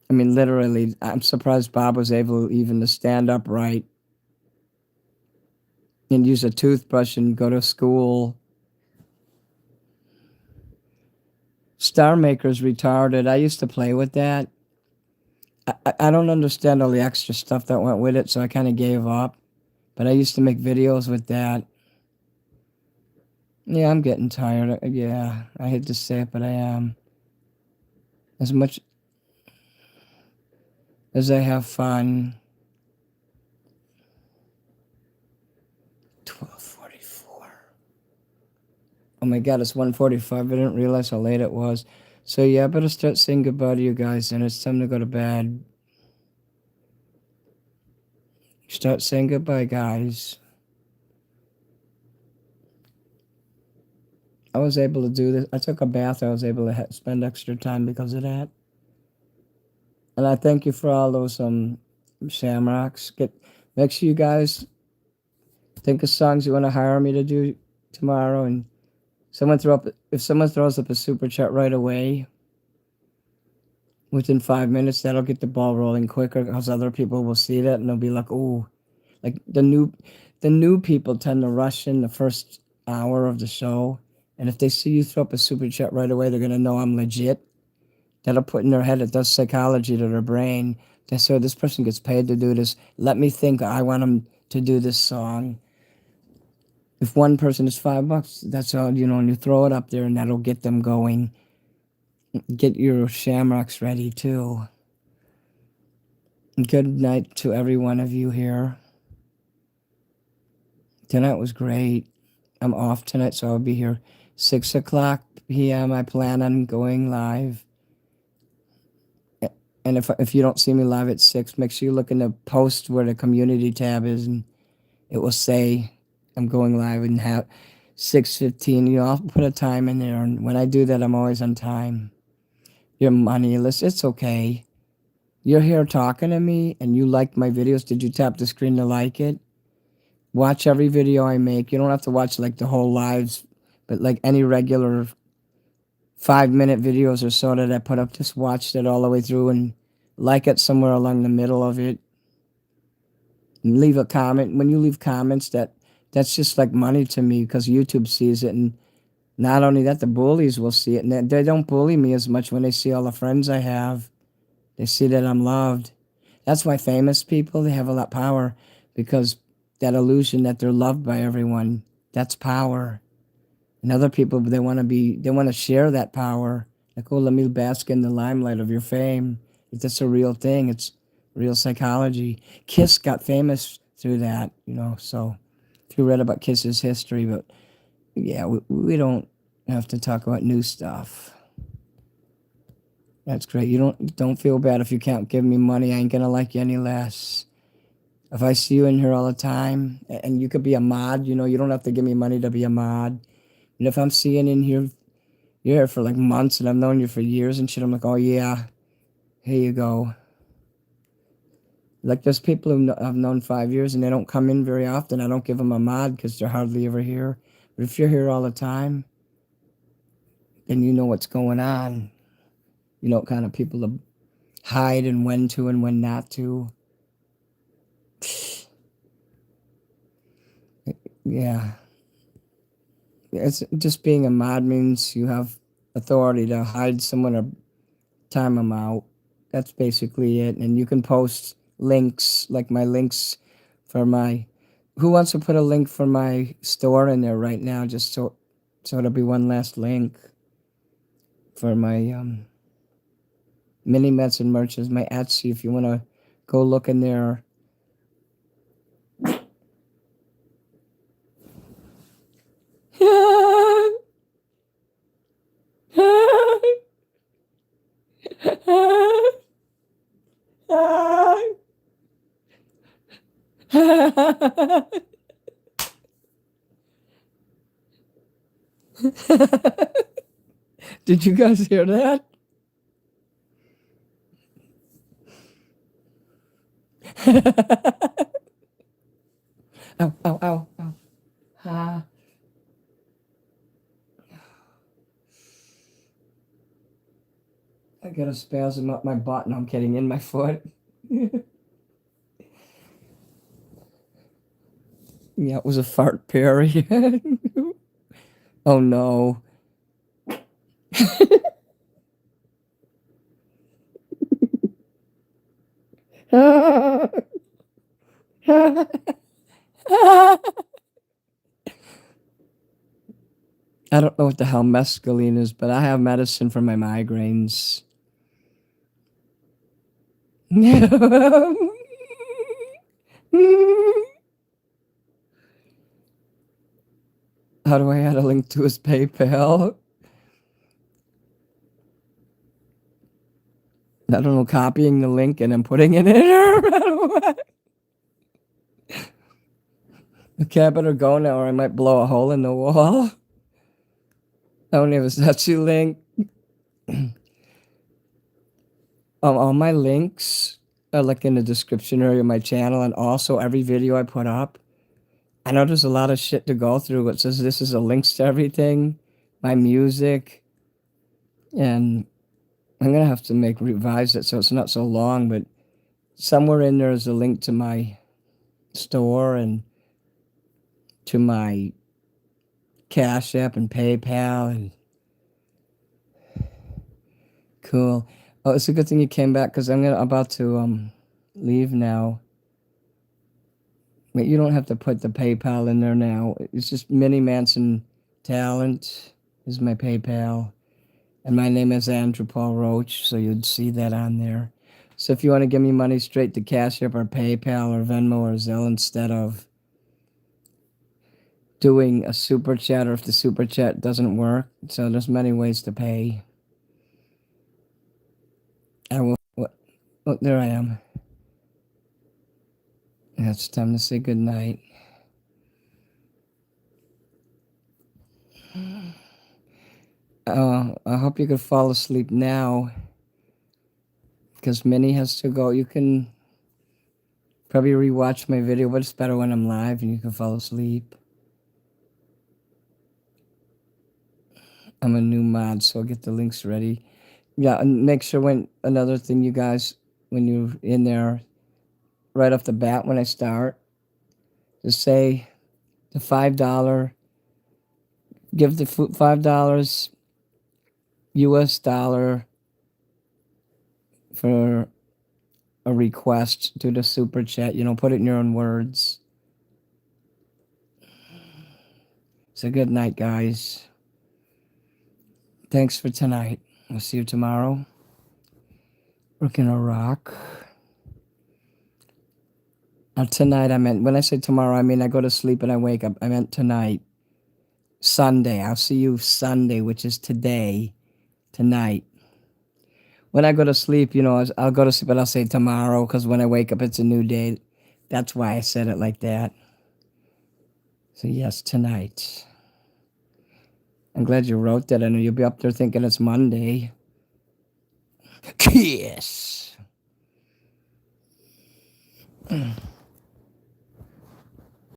S2: I mean, literally, I'm surprised Bob was able even to stand upright and use a toothbrush and go to school. Star Maker's retarded. I used to play with that. I don't understand all the extra stuff that went with it, so I kind of gave up. But I used to make videos with that. Yeah, I'm getting tired. Yeah, I hate to say it, but I am. As much as I have fun. 12:44. Oh my God, it's 1:45. I didn't realize how late it was. So yeah, I better start saying goodbye to you guys, and it's time to go to bed. Start saying goodbye, guys. I was able to do this. I took a bath. I was able to spend extra time because of that. And I thank you for all those shamrocks. Make sure you guys think of songs you want to hire me to do tomorrow. And if someone throws up a super chat right away, within 5 minutes, that'll get the ball rolling quicker because other people will see that and they'll be like, "Oh," like the new people tend to rush in the first hour of the show, and if they see you throw up a super chat right away, they're gonna know I'm legit. That'll put in their head, it does psychology to their brain. They say, this person gets paid to do this. Let me think I want them to do this song. If one person is $5, that's all, and you throw it up there and that'll get them going. Get your shamrocks ready too. Good night to every one of you here. Tonight was great. I'm off tonight, so I'll be here 6 o'clock p.m. I plan on going live. And if you don't see me live at 6, make sure you look in the post where the community tab is, and it will say I'm going live and have 6:15. You know, I'll put a time in there, and when I do that, I'm always on time. You're moneyless. It's okay. You're here talking to me, and you like my videos. Did you tap the screen to like it? Watch every video I make. You don't have to watch like the whole lives, but like any regular 5-minute videos or so that I put up, just watch it all the way through and like it somewhere along the middle of it. And leave a comment. When you leave comments, that's just like money to me because YouTube sees it. And not only that, the bullies will see it. And they don't bully me as much when they see all the friends I have. They see that I'm loved. That's why famous people, they have a lot of power, because that illusion that they're loved by everyone, that's power. And other people, they want to share that power. Like, oh, let me bask in the limelight of your fame. If that's a real thing, it's real psychology. Kiss got famous through that, you know. So if you read about Kiss's history, but yeah, we don't have to talk about new stuff. That's great. You don't feel bad if you can't give me money. I ain't gonna like you any less. If I see you in here all the time, and you could be a mod, you know, you don't have to give me money to be a mod. And if I'm seeing in here, you're here for like months, and I've known you for years and shit, I'm like, oh yeah, here you go. Like there's people who I've known 5 years and they don't come in very often. I don't give them a mod because they're hardly ever here. But if you're here all the time, then you know what's going on. You know what kind of people to hide and when to and when not to. Yeah. It's just being a mod means you have authority to hide someone or time them out. That's basically it. And you can post links, like my links for my... Who wants to put a link for my store in there right now, just so it'll be one last link for my mini Manson merches, my Etsy, if you want to go look in there. Did you guys hear that? Ow, ow, ow, ow. Ah. I got a spasm up my butt. No, I'm kidding, in my foot. Yeah, it was a fart period. Oh no. I don't know what the hell mescaline is, but I have medicine for my migraines. How do I add a link to his PayPal? I don't know, copying the link and then putting it in there? Okay, I better go now or I might blow a hole in the wall. I don't have a Etsy link. All my links are like in the description area of my channel, and also every video I put up. I know there's a lot of shit to go through. It says this is a links to everything, my music, and I'm gonna have to revise it so it's not so long, but somewhere in there is a link to my store and to my Cashapp and PayPal. And cool. Oh, it's a good thing you came back because I'm about to leave now. Wait, you don't have to put the PayPal in there now. It's just Mini Manson Talent is my PayPal. And my name is Andrew Paul Roach, so you'd see that on there. So if you want to give me money straight to Cashapp or PayPal or Venmo or Zelle instead of doing a super chat, or if the super chat doesn't work. So there's many ways to pay. I will. Oh, there I am. It's time to say good night. I hope you could fall asleep now, because Minnie has to go. You can probably rewatch my video, but it's better when I'm live and you can fall asleep. I'm a new mod, so I'll get the links ready. Yeah, and make sure another thing, you guys, when you're in there, right off the bat when I start, just say the $5, give the $5 US dollar for a request to the super chat. Put it in your own words. So good night, guys. Thanks for tonight. I'll see you tomorrow. We're gonna rock. Tonight, when I say tomorrow, I mean I go to sleep and I wake up. I meant tonight. Sunday. I'll see you Sunday, which is today. Tonight. When I go to sleep, I'll go to sleep and I'll say tomorrow, because when I wake up, it's a new day. That's why I said it like that. So yes, tonight. I'm glad you wrote that. I know you'll be up there thinking it's Monday. Kiss.